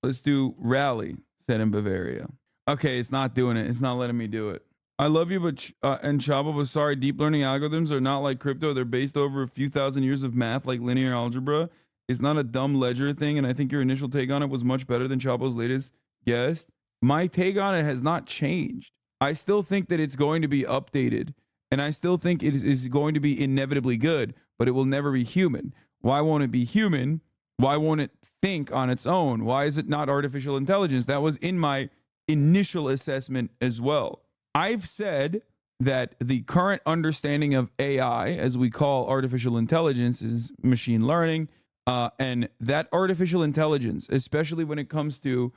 let's do rally set in Bavaria. Okay, it's not doing it. It's not letting me do it. I love you, but and Chaba, but sorry, deep learning algorithms are not like crypto. They're based over a few thousand years of math, like linear algebra. It's not a dumb ledger thing, and I think your initial take on it was much better than Chabo's latest guess. My take on it has not changed. I still think that it's going to be updated, and I still think it is going to be inevitably good, but it will never be human. Why won't it be human? Why won't it think on its own? Why is it not artificial intelligence? That was in my initial assessment as well. I've said that the current understanding of AI, as we call artificial intelligence, is machine learning. And that artificial intelligence, especially when it comes to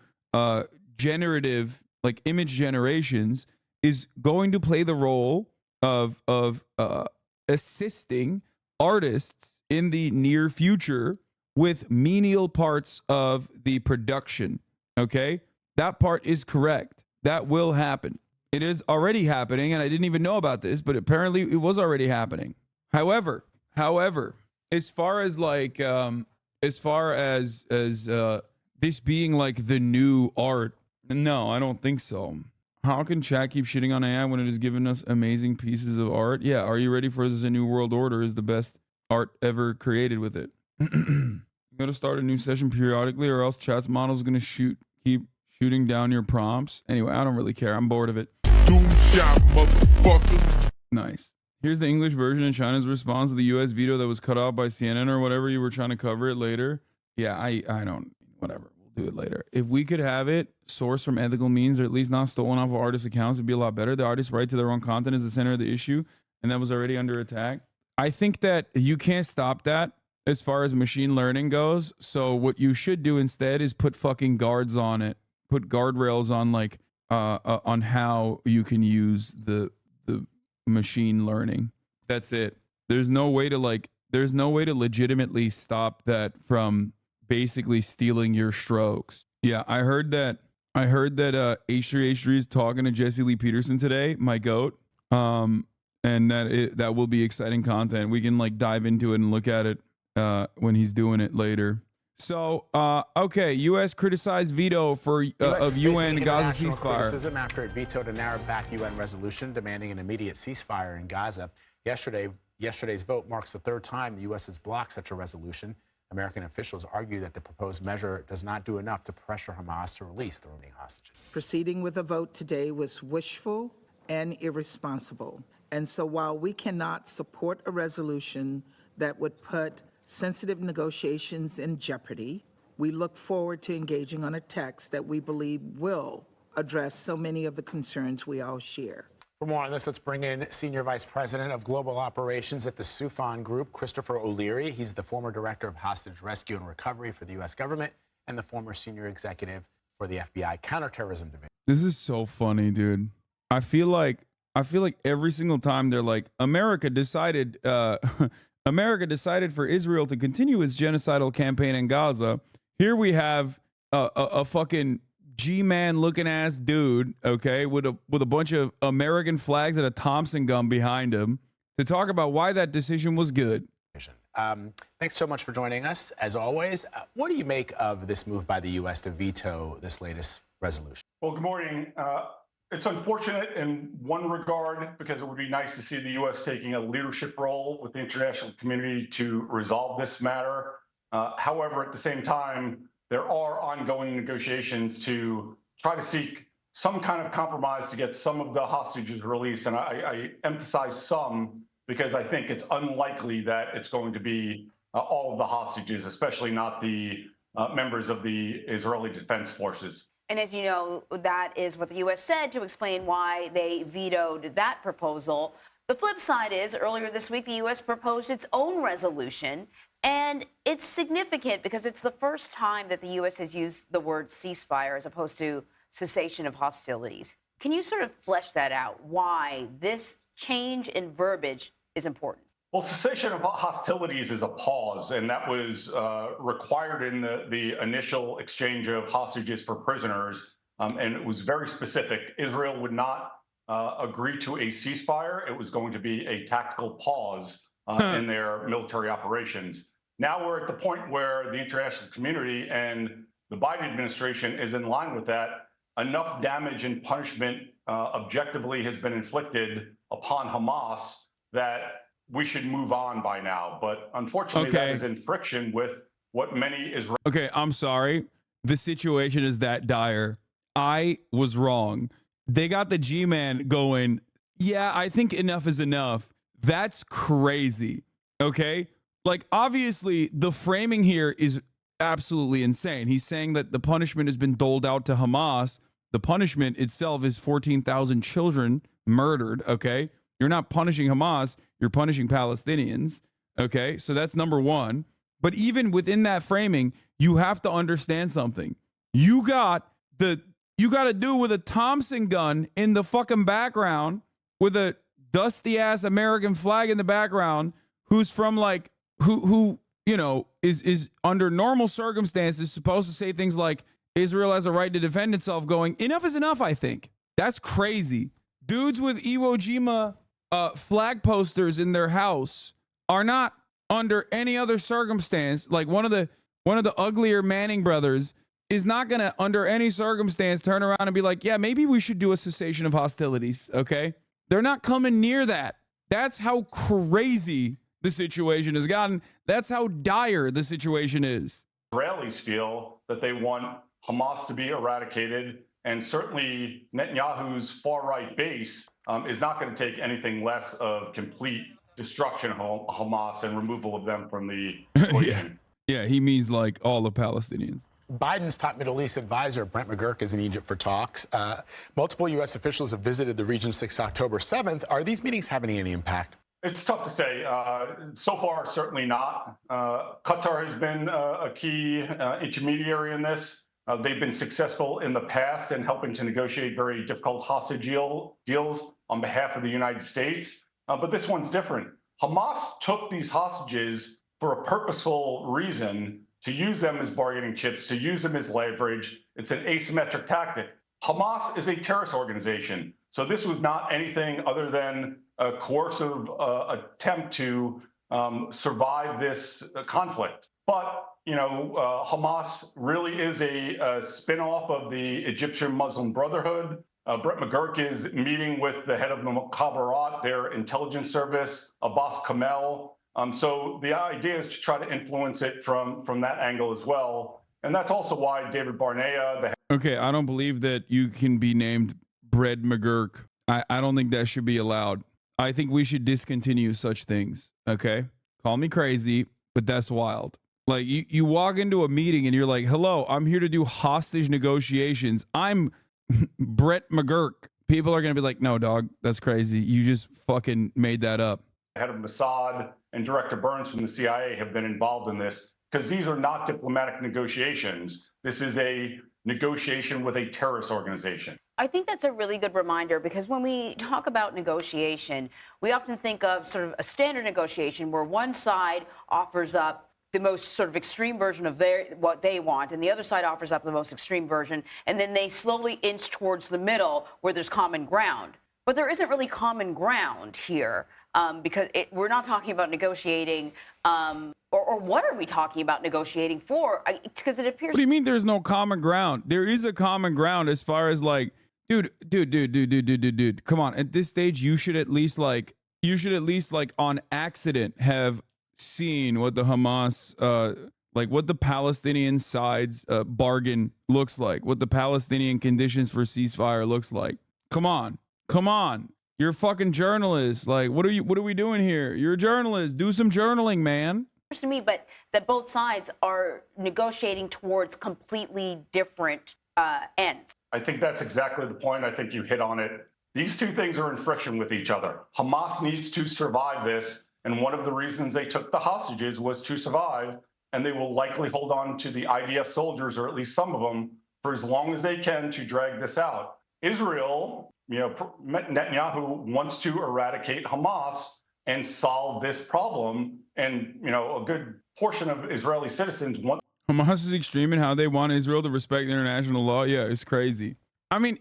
generative, like image generations, is going to play the role of assisting artists in the near future with menial parts of the production. Okay? That part is correct. That will happen. It is already happening, and I didn't even know about this, but apparently it was already happening. However, as far as like this being like the new art, no, I don't think so. How can chat keep shitting on AI when it has given us amazing pieces of art? Yeah, are you ready for this? A new world order is the best art ever created with it. I'm gonna start a new session periodically, or else chat's model is gonna keep shooting down your prompts. Anyway, I don't really care. I'm bored of it. Doom shot, motherfucker. Nice. Here's the English version of China's response to the U.S. veto that was cut off by CNN or whatever. You were trying to cover it later. Yeah, I don't. Whatever. We'll do it later. If we could have it sourced from ethical means, or at least not stolen off of artists' accounts, it'd be a lot better. The artist's right to their own content is the center of the issue, and that was already under attack. I think that you can't stop that as far as machine learning goes. So what you should do instead is put fucking guards on it. Put guardrails on like on how you can use the machine learning. That's it. There's no way to like there's no way to legitimately stop that from basically stealing your strokes. Yeah, I heard that H3H3 is talking to Jesse Lee Peterson today, my goat. And that will be exciting content. We can like dive into it and look at it when he's doing it later. So, okay, U.S. criticized veto of UN Gaza ceasefire. Criticism after it vetoed a narrow-backed UN resolution demanding an immediate ceasefire in Gaza. Yesterday's vote marks the third time the U.S. has blocked such a resolution. American officials argue that the proposed measure does not do enough to pressure Hamas to release the remaining hostages. Proceeding with a vote today was wishful and irresponsible. And so while we cannot support a resolution that would put sensitive negotiations in jeopardy, we look forward to engaging on a text that we believe will address so many of the concerns we all share. For more on this, let's bring in Senior Vice President of Global Operations at the Soufan Group, Christopher O'Leary. He's the former Director of Hostage Rescue and Recovery for the U.S. government and the former Senior Executive for the FBI Counterterrorism Division. This is so funny, dude. I feel like every single time they're like, America decided for Israel to continue its genocidal campaign in Gaza. Here we have a fucking G-man looking ass dude, okay, with a bunch of American flags and a Thompson gun behind him to talk about why that decision was good. Thanks so much for joining us. As always, what do you make of this move by the U.S. to veto this latest resolution? Well, good morning. It's unfortunate in one regard because it would be nice to see the U.S. taking a leadership role with the international community to resolve this matter. However, at the same time, there are ongoing negotiations to try to seek some kind of compromise to get some of the hostages released. And I emphasize some because I think it's unlikely that it's going to be all of the hostages, especially not the members of the Israeli Defense Forces. And as you know, that is what the U.S. said to explain why they vetoed that proposal. The flip side is, earlier this week, the U.S. proposed its own resolution. And it's significant because it's the first time that the U.S. has used the word ceasefire as opposed to cessation of hostilities. Can you sort of flesh that out, why this change in verbiage is important? Well, cessation of hostilities is a pause, and that was required in the initial exchange of hostages for prisoners, and it was very specific. Israel would not agree to a ceasefire. It was going to be a tactical pause in their military operations. Now we're at the point where the international community and the Biden administration is in line with that. Enough damage and punishment objectively has been inflicted upon Hamas that we should move on by now. But unfortunately, that is in friction with what many Israelis. Okay, I'm sorry. The situation is that dire. I was wrong. They got the G-man going, yeah, I think enough is enough. That's crazy. Okay? Like, obviously, the framing here is absolutely insane. He's saying that the punishment has been doled out to Hamas. The punishment itself is 14,000 children murdered. Okay? You're not punishing Hamas. You're punishing Palestinians. Okay? So that's number one. But even within that framing, you have to understand something. You got a dude with a Thompson gun in the fucking background with a dusty ass American flag in the background who's from like who you know is under normal circumstances supposed to say things like Israel has a right to defend itself, going enough is enough. I think that's crazy. Dudes with Iwo Jima flag posters in their house are not under any other circumstance. Like one of the uglier Manning brothers is not going to under any circumstance turn around and be like, yeah, maybe we should do a cessation of hostilities. Okay. They're not coming near that. That's how crazy the situation has gotten. That's how dire the situation is. Israelis feel that they want Hamas to be eradicated, and certainly Netanyahu's far-right base is not going to take anything less of complete destruction of Hamas and removal of them from the equation. Yeah, he means like all the Palestinians. Biden's top Middle East advisor, Brent McGurk, is in Egypt for talks. Multiple U.S. officials have visited the region since October 7th. Are these meetings having any impact? It's tough to say. So far, certainly not. Qatar has been a key intermediary in this. They've been successful in the past in helping to negotiate very difficult hostage deals on behalf of the United States. But this one's different. Hamas took these hostages for a purposeful reason, to use them as bargaining chips, to use them as leverage. It's an asymmetric tactic. Hamas is a terrorist organization. So this was not anything other than a coercive attempt to survive this conflict. But, Hamas really is a spin-off of the Egyptian Muslim Brotherhood. Brett McGurk is meeting with the head of the Mukhabarat, their intelligence service, Abbas Kamel. So the idea is to try to influence it from that angle as well. And that's also why David Barnea, Okay, I don't believe that you can be named Brett McGurk. I don't think that should be allowed. I think we should discontinue such things, okay? Call me crazy, but that's wild. Like, you walk into a meeting and you're like, hello, I'm here to do hostage negotiations. I'm Brett McGurk. People are going to be like, no, dog, that's crazy. You just fucking made that up. head of Mossad and Director Burns from the CIA have been involved in this, because these are not diplomatic negotiations. This is a negotiation with a terrorist organization. I think that's a really good reminder, because when we talk about negotiation, we often think of sort of a standard negotiation where one side offers up the most sort of extreme version of what they want, and the other side offers up the most extreme version, and then they slowly inch towards the middle where there's common ground. But there isn't really common ground here, because we're not talking about negotiating, or what are we talking about negotiating for? Because it appears. What do you mean there's no common ground? There is a common ground as far as like, dude, come on. At this stage, you should at least like on accident have seen what the Hamas, what the Palestinian side's bargain looks like, what the Palestinian conditions for ceasefire looks like. Come on. You're a fucking journalist. Like, what are we doing here? You're a journalist. Do some journaling, man. To me, but that both sides are negotiating towards completely different ends. I think that's exactly the point. I think you hit on it. These two things are in friction with each other. Hamas needs to survive this, and one of the reasons they took the hostages was to survive, and they will likely hold on to the IDF soldiers, or at least some of them, for as long as they can to drag this out. Israel, Netanyahu wants to eradicate Hamas and solve this problem, and a good portion of Israeli citizens want. Hamas is extreme in how they want Israel to respect international law. Yeah, it's crazy. I mean,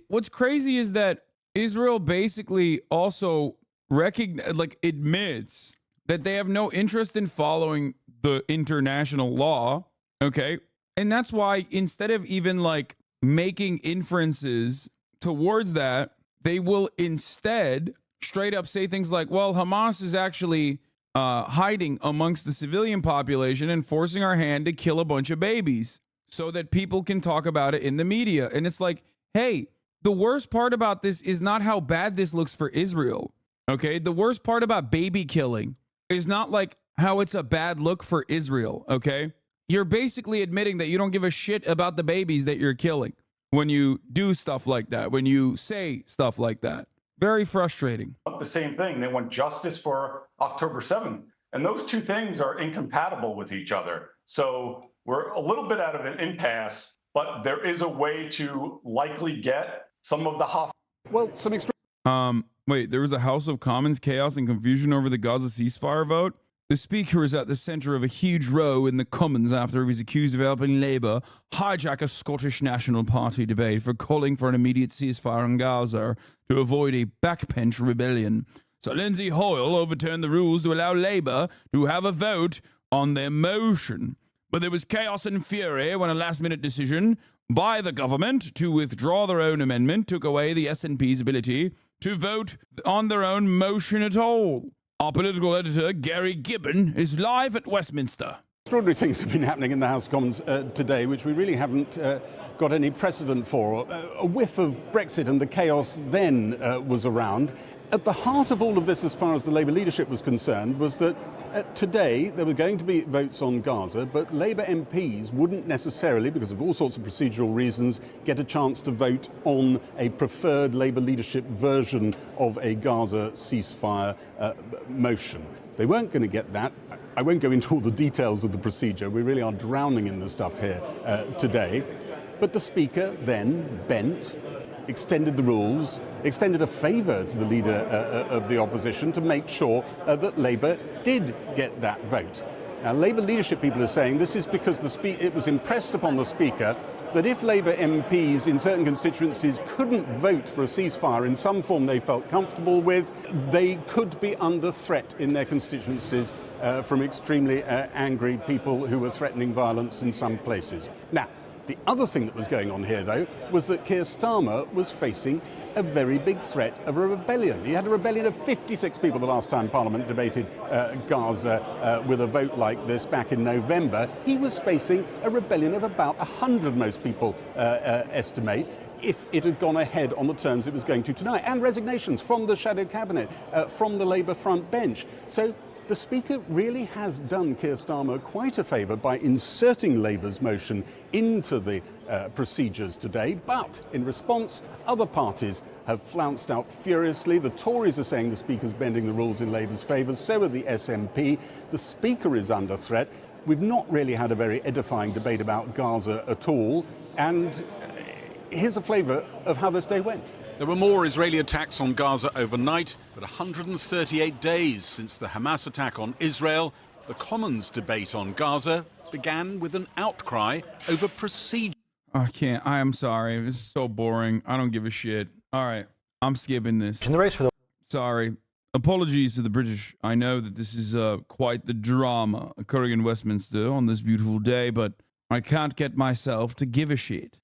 what's crazy is that Israel basically also admits that they have no interest in following the international law. Okay, and that's why instead of even making inferences towards that, they will instead straight up say things like, well, Hamas is actually hiding amongst the civilian population and forcing our hand to kill a bunch of babies so that people can talk about it in the media. And it's like, hey, the worst part about this is not how bad this looks for Israel. Okay, the worst part about baby killing is not how it's a bad look for Israel. Okay, you're basically admitting that you don't give a shit about the babies that you're killing when you do stuff like that, when you say stuff like that. Very frustrating. The same thing. They want justice for October 7th. And those two things are incompatible with each other. So we're a little bit out of an impasse, but there is a way to likely get some of the hostages. Wait, there was a House of Commons chaos and confusion over the Gaza ceasefire vote? The speaker is at the centre of a huge row in the Commons after he was accused of helping Labour hijack a Scottish National Party debate for calling for an immediate ceasefire in Gaza to avoid a backbench rebellion. So Lindsay Hoyle overturned the rules to allow Labour to have a vote on their motion. But there was chaos and fury when a last-minute decision by the government to withdraw their own amendment took away the SNP's ability to vote on their own motion at all. Our political editor, Gary Gibbon, is live at Westminster. Extraordinary things have been happening in the House of Commons today, which we really haven't got any precedent for. A whiff of Brexit and the chaos then was around. At the heart of all of this, as far as the Labour leadership was concerned, was that today there were going to be votes on Gaza, but Labour MPs wouldn't necessarily, because of all sorts of procedural reasons, get a chance to vote on a preferred Labour leadership version of a Gaza ceasefire motion. They weren't going to get that. I won't go into all the details of the procedure. We really are drowning in the stuff here today. But the Speaker then bent extended the rules, extended a favor to the leader of the opposition to make sure that Labour did get that vote. Now, Labour leadership people are saying this is because it was impressed upon the Speaker that if Labour MPs in certain constituencies couldn't vote for a ceasefire in some form they felt comfortable with, they could be under threat in their constituencies from extremely angry people who were threatening violence in some places. Now, the other thing that was going on here, though, was that Keir Starmer was facing a very big threat of a rebellion. He had a rebellion of 56 people the last time Parliament debated Gaza with a vote like this back in November. He was facing a rebellion of about 100, most people estimate, if it had gone ahead on the terms it was going to tonight, and resignations from the shadow cabinet, from the Labour front bench. So the Speaker really has done Keir Starmer quite a favour by inserting Labour's motion into the procedures today, but in response, other parties have flounced out furiously. The Tories are saying the Speaker's bending the rules in Labour's favour, so are the SNP. The Speaker is under threat. We've not really had a very edifying debate about Gaza at all, and here's a flavour of how this day went. There were more Israeli attacks on Gaza overnight, but 138 days since the Hamas attack on Israel, the Commons debate on Gaza began with an outcry over procedure. I can't. I am sorry. This is so boring. I don't give a shit. All right. I'm skipping this. In the race for the... Sorry. Apologies to the British. I know that this is quite the drama occurring in Westminster on this beautiful day, but I can't get myself to give a shit.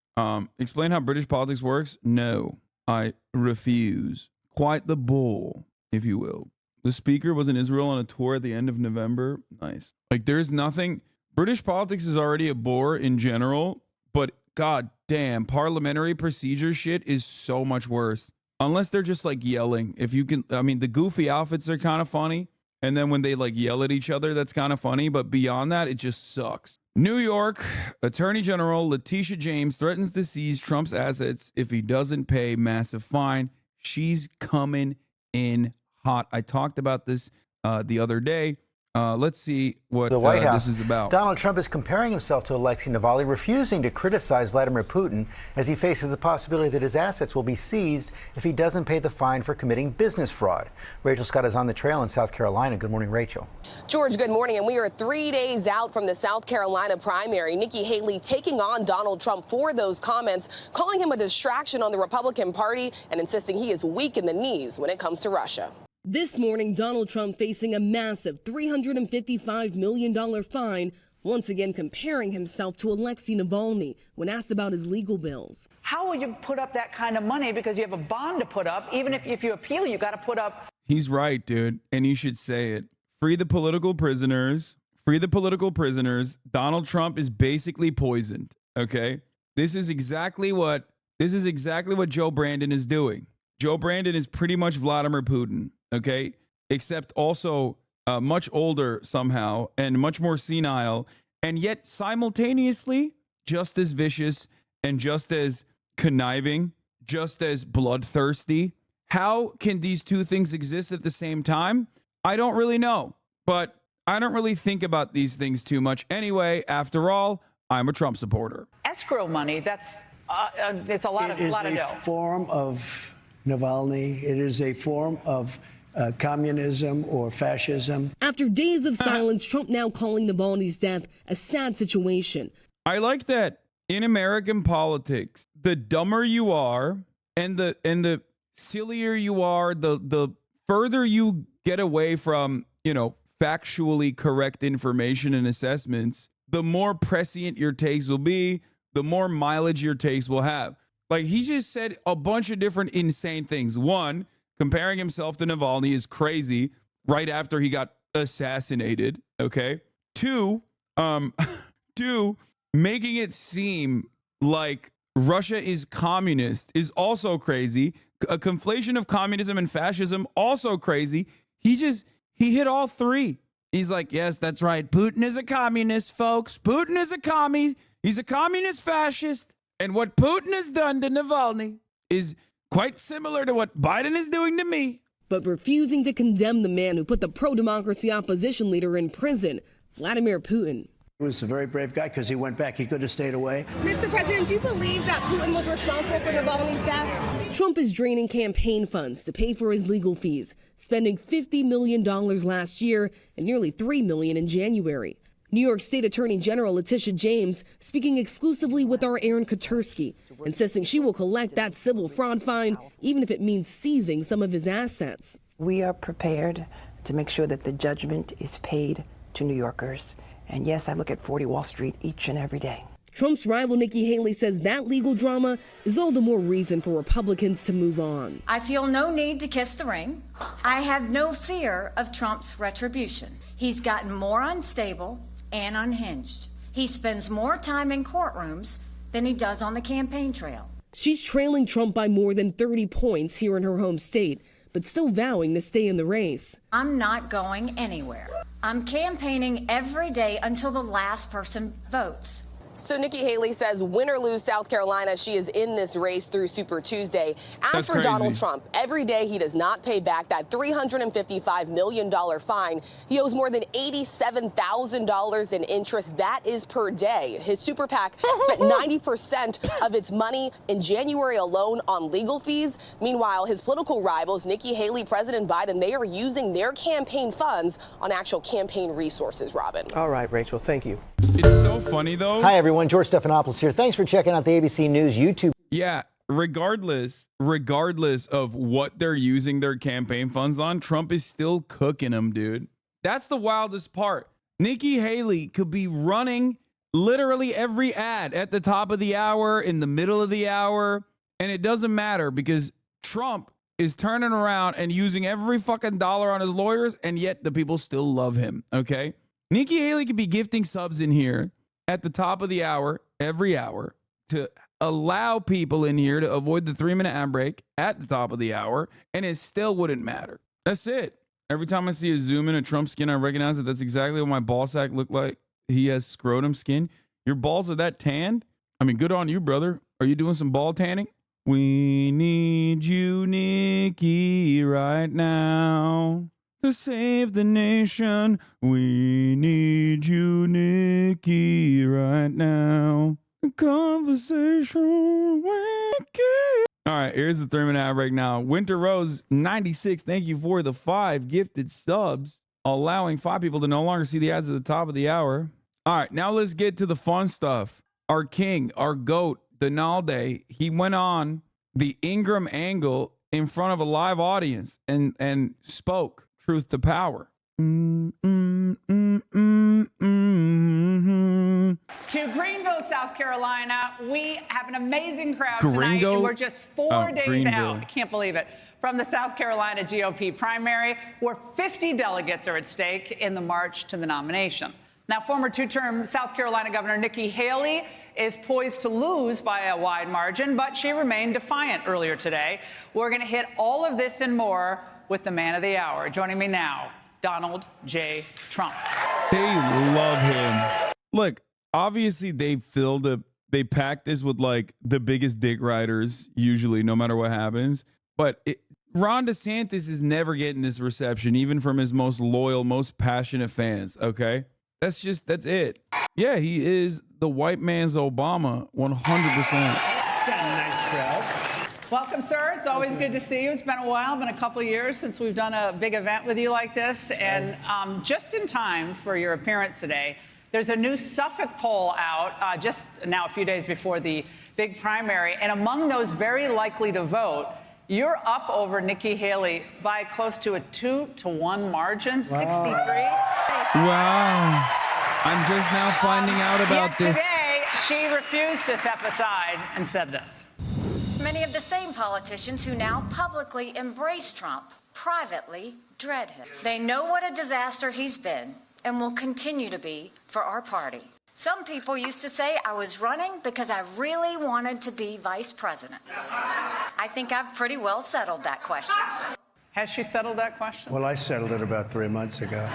Explain how British politics works? No. I refuse. Quite the bull, if you will. The Speaker was in Israel on a tour at the end of November. Nice. Like, there's nothing... British politics is already a bore in general, but god damn, parliamentary procedure shit is so much worse. Unless they're just, like, yelling. If you can... I mean, the goofy outfits are kind of funny, and then when they, like, yell at each other, that's kind of funny, but beyond that, it just sucks. New York, Attorney General Letitia James threatens to seize Trump's assets if he doesn't pay massive fine. She's coming in hot. I talked about this the other day. Let's see what the White House. This is about. Donald Trump is comparing himself to Alexei Navalny, refusing to criticize Vladimir Putin as he faces the possibility that his assets will be seized if he doesn't pay the fine for committing business fraud. Rachel Scott is on the trail in South Carolina. Good morning, Rachel. George, good morning. And we are 3 days out from the South Carolina primary. Nikki Haley taking on Donald Trump for those comments, calling him a distraction on the Republican Party and insisting he is weak in the knees when it comes to Russia. This morning, Donald Trump facing a massive $355 million fine, once again comparing himself to Alexei Navalny when asked about his legal bills. How would you put up that kind of money? Because you have a bond to put up. Even if you appeal, you got to put up. He's right, dude. And you should say it. Free the political prisoners. Free the political prisoners. Donald Trump is basically poisoned. Okay. This is exactly what Joe Brandon is doing. Joe Brandon is pretty much Vladimir Putin. Okay, except also much older somehow and much more senile, and yet simultaneously just as vicious and just as conniving, just as bloodthirsty. How can these two things exist at the same time? I don't really know, but I don't really think about these things too much anyway. After all, I'm a Trump supporter. Escrow money, that's it's a lot of dough. It is a form of Navalny. It is a form of communism or fascism. After days of silence, Trump now calling Navalny's death a sad situation. I like that in American politics, the dumber you are and the sillier you are, the further you get away from, factually correct information and assessments, the more prescient your takes will be, the more mileage your takes will have. Like, he just said a bunch of different insane things. One, comparing himself to Navalny is crazy right after he got assassinated. Okay. Two, making it seem like Russia is communist is also crazy. A conflation of communism and fascism, also crazy. He hit all three. He's like, yes, that's right. Putin is a communist, folks. Putin is a commie. He's a communist fascist. And what Putin has done to Navalny is quite similar to what Biden is doing to me. But refusing to condemn the man who put the pro-democracy opposition leader in prison, Vladimir Putin. He was a very brave guy because he went back. He could have stayed away. Mr. President, do you believe that Putin was responsible for Navalny's death? Trump is draining campaign funds to pay for his legal fees, spending $50 million last year and nearly $3 million in January. New York State Attorney General Letitia James speaking exclusively with our Aaron Katersky, insisting she will collect that civil fraud fine, even if it means seizing some of his assets. We are prepared to make sure that the judgment is paid to New Yorkers. And yes, I look at 40 Wall Street each and every day. Trump's rival Nikki Haley says that legal drama is all the more reason for Republicans to move on. I feel no need to kiss the ring. I have no fear of Trump's retribution. He's gotten more unstable and unhinged. He spends more time in courtrooms than he does on the campaign trail. She's trailing Trump by more than 30 points here in her home state, but still vowing to stay in the race. I'm not going anywhere. I'm campaigning every day until the last person votes. So Nikki Haley says win or lose South Carolina, she is in this race through Super Tuesday. As for Donald Trump, every day he does not pay back that $355 million fine. He owes more than $87,000 in interest. That is per day. His super PAC spent 90% of its money in January alone on legal fees. Meanwhile, his political rivals, Nikki Haley, President Biden, they are using their campaign funds on actual campaign resources, Robin. All right, Rachel, thank you. It's so funny, though. Hi, everyone. George Stephanopoulos here. Thanks for checking out the ABC News YouTube. Yeah, regardless of what they're using their campaign funds on, Trump is still cooking them, dude. That's the wildest part. Nikki Haley could be running literally every ad at the top of the hour, in the middle of the hour, and it doesn't matter because Trump is turning around and using every fucking dollar on his lawyers, and yet the people still love him, okay? Nikki Haley could be gifting subs in here at the top of the hour, every hour, to allow people in here to avoid the 3-minute ad break at the top of the hour, and it still wouldn't matter. That's it. Every time I see a zoom in of Trump's skin, I recognize that that's exactly what my ball sack looked like. He has scrotum skin. Your balls are that tanned? I mean, good on you, brother. Are you doing some ball tanning? We need you, Nikki, right now. To save the nation, we need you, Nikki, right now. A conversation, Nikki. All right, here's the 3-minute ad break now. Winter Rose, 96. Thank you for the 5 gifted subs, allowing 5 people to no longer see the ads at the top of the hour. All right, now let's get to the fun stuff. Our king, our GOAT, Donalde, he went on the Ingram angle in front of a live audience and spoke truth to power. To Greenville, South Carolina, we have an amazing crowd tonight. And we're just 4 days out. I can't believe it. From the South Carolina GOP primary, where 50 delegates are at stake in the march to the nomination. Now, former 2-term South Carolina Governor Nikki Haley is poised to lose by a wide margin, but she remained defiant earlier today. We're going to hit all of this and more with the man of the hour. Joining me now, Donald J. Trump. They love him. Look, obviously they packed this with like the biggest dick riders usually, no matter what happens. But Ron DeSantis is never getting this reception, even from his most loyal, most passionate fans. Okay, that's it. Yeah, he is the white man's Obama, 100%. Welcome, sir. It's always good to see you. It's been a while, been a couple of years since we've done a big event with you like this. And just in time for your appearance today, there's a new Suffolk poll out just now a few days before the big primary. And among those very likely to vote, you're up over Nikki Haley by close to a 2-to-1 margin, 63. Wow. I'm just now finding out about this. Today, she refused to step aside and said this. Many of the same politicians who now publicly embrace Trump privately dread him. They know what a disaster he's been and will continue to be for our party. Some people used to say I was running because I really wanted to be vice president. I think I've pretty well settled that question. Has she settled that question? Well, I settled it about 3 months ago.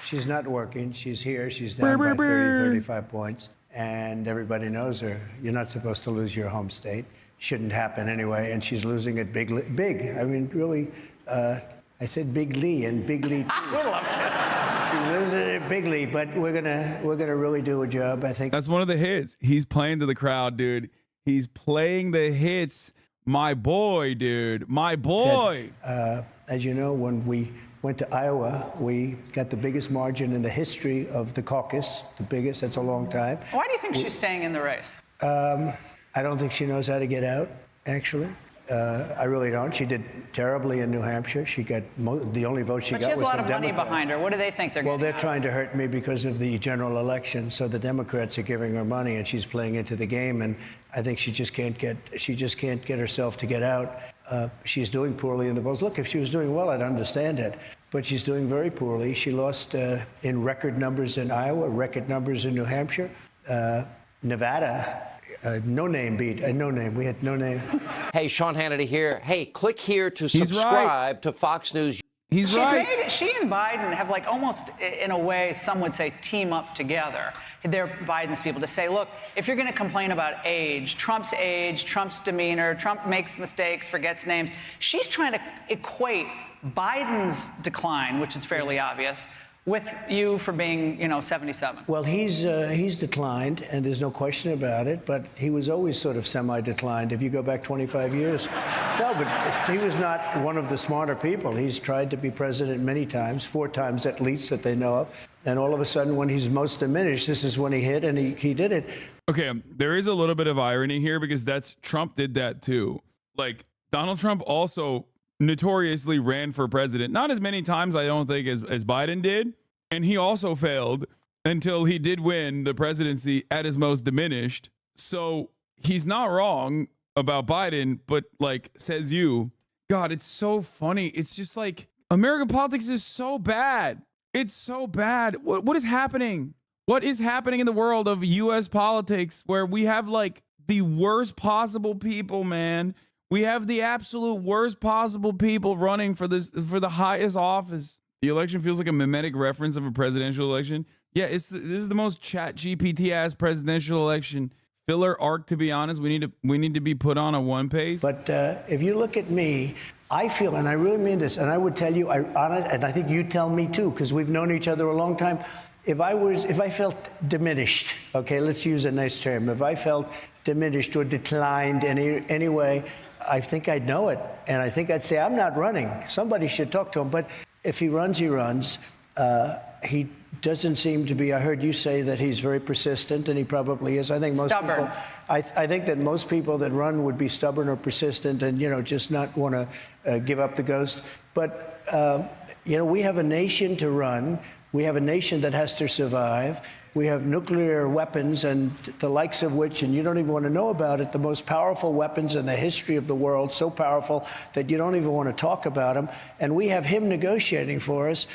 She's not working. She's here. She's down by 35 points. And everybody knows her. You're not supposed to lose your home state. Shouldn't happen anyway. And she's losing it big. I mean, really, I said bigly and bigly. We love it. She's losing it bigly, but we're gonna really do a job, I think. That's one of the hits. He's playing to the crowd, dude. He's playing the hits. My boy, dude. My boy. As you know, when we went to Iowa, we got the biggest margin in the history of the caucus, the biggest. That's a long time. Why do you think she's staying in the race? I don't think she knows how to get out, actually. I really don't. She did terribly in New Hampshire. She got the only vote she got was from Democrats. But she has a lot of money behind her. What do they think they're Well, getting they're trying to hurt me because of the general election. So the Democrats are giving her money, and she's playing into the game. And I think she just can't get herself to get out. She's doing poorly in the polls. Look, if she was doing well, I'd understand it. But she's doing very poorly. She lost in record numbers in Iowa, record numbers in New Hampshire, Nevada. No name beat. No name. We had no name. Hey, Sean Hannity here. Hey, click here to He's subscribe to Fox News. He's right. She and Biden have like almost, in a way, some would say team up together. They're Biden's people to say, look, if you're going to complain about age, Trump's demeanor, Trump makes mistakes, forgets names. She's trying to equate Biden's decline, which is fairly obvious, with you for being, 77. Well, he's declined, and there's no question about it, but he was always sort of semi-declined if you go back 25 years. No, but he was not one of the smarter people. He's tried to be president many times, 4 times at least that they know of, and all of a sudden when he's most diminished, this is when he hit, and he did it. Okay, there is a little bit of irony here because Trump did that too. Like, Donald Trump also notoriously ran for president, not as many times, I don't think, as Biden did. And he also failed until he did win the presidency at his most diminished. So he's not wrong about Biden, but like, says you, God, it's so funny. It's just like American politics is so bad. It's so bad. What is happening? What is happening in the world of U.S. politics where we have like the worst possible people, man? We have the absolute worst possible people running for the highest office. The election feels like a mimetic reference of a presidential election. Yeah, this is the most chat GPT ass presidential election. Filler arc, to be honest. We need to be put on a one pace. But if you look at me, I feel, and I really mean this, and I would tell you, and I think you tell me too, because we've known each other a long time. If I felt diminished, okay, let's use a nice term. If I felt diminished or declined any way, I think I'd know it. And I think I'd say, I'm not running. Somebody should talk to him. But if he runs, he runs. He doesn't seem to be. I heard you say that he's very persistent, and he probably is. I think most stubborn. people. I think that most people that run would be stubborn or persistent, and just not want to give up the ghost. But we have a nation to run. We have a nation that has to survive. We have nuclear weapons and the likes of which, and you don't even want to know about it, the most powerful weapons in the history of the world, so powerful that you don't even want to talk about them. And we have him negotiating for us.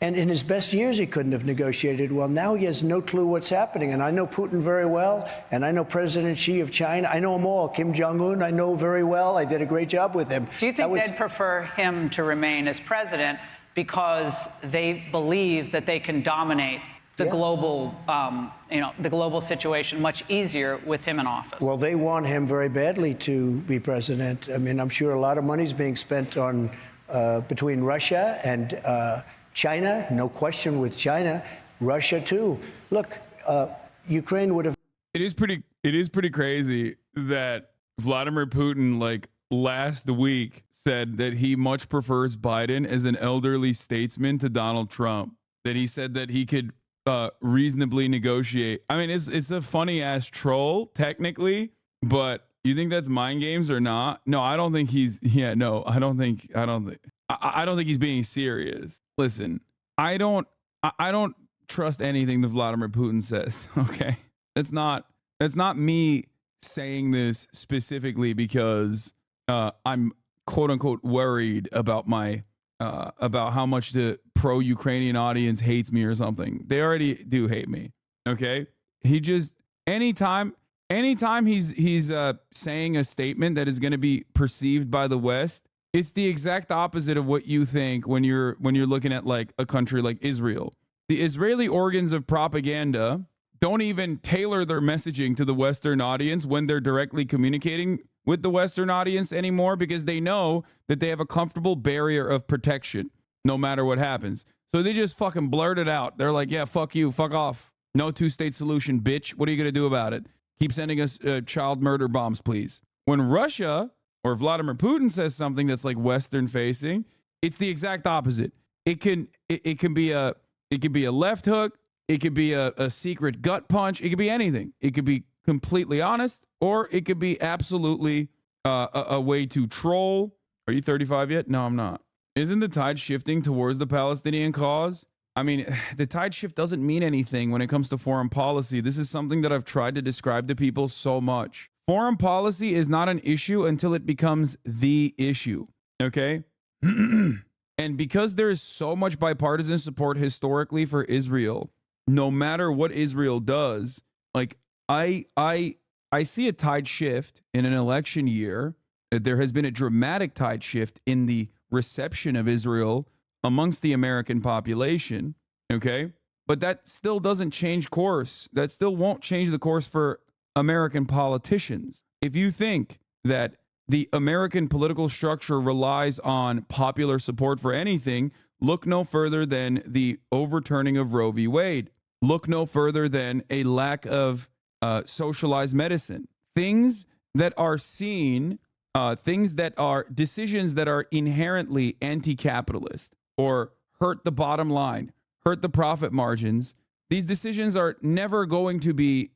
And in his best years, he couldn't have negotiated well. Now he has no clue what's happening. And I know Putin very well, and I know President Xi of China. I know them all. Kim Jong-un, I know very well. I did a great job with him. Do you think they'd prefer him to remain as president because they believe that they can dominate the global, the global situation much easier with him in office? Well, they want him very badly to be president. I mean, I'm sure a lot of money's being spent on between Russia and China, no question with China, Russia too. Look, Ukraine would have. It is pretty crazy that Vladimir Putin, like last week, said that he much prefers Biden as an elderly statesman to Donald Trump. That he said that he could reasonably negotiate. I mean, it's a funny ass troll technically, but you think that's mind games or not? No, I don't think he's. Yeah, no, I don't think he's being serious. Listen, I don't trust anything that Vladimir Putin says. Okay, that's not me saying this specifically because I'm quote unquote worried about my about how much the pro-Ukrainian audience hates me or something. They already do hate me. Okay, he just anytime he's saying a statement that is going to be perceived by the West. It's the exact opposite of what you think when you're looking at like a country like Israel. The Israeli organs of propaganda don't even tailor their messaging to the Western audience when they're directly communicating with the Western audience anymore because they know that they have a comfortable barrier of protection no matter what happens. So they just fucking blurted out. They're like, yeah, fuck you, fuck off. No two-state solution, bitch. What are you going to do about it? Keep sending us child murder bombs, please. When Russia or Vladimir Putin says something that's like Western facing, it's the exact opposite. It can be a left hook. It could be a secret gut punch. It could be anything. It could be completely honest, or it could be absolutely a way to troll. Are you 35 yet? No, I'm not. Isn't the tide shifting towards the Palestinian cause? I mean, the tide shift doesn't mean anything when it comes to foreign policy. This is something that I've tried to describe to people so much. Foreign policy is not an issue until it becomes the issue, okay? And because there is so much bipartisan support historically for Israel, no matter what Israel does, like I see a tide shift in an election year. There has been a dramatic tide shift in the reception of Israel amongst the American population, okay? But that still doesn't change course. That still won't change the course for American politicians. If you think that the American political structure relies on popular support for anything, look no further than the overturning of Roe v. Wade. Look no further than a lack of socialized medicine. Things that are seen, things that are decisions that are inherently anti-capitalist or hurt the bottom line, hurt the profit margins. These decisions are never going to be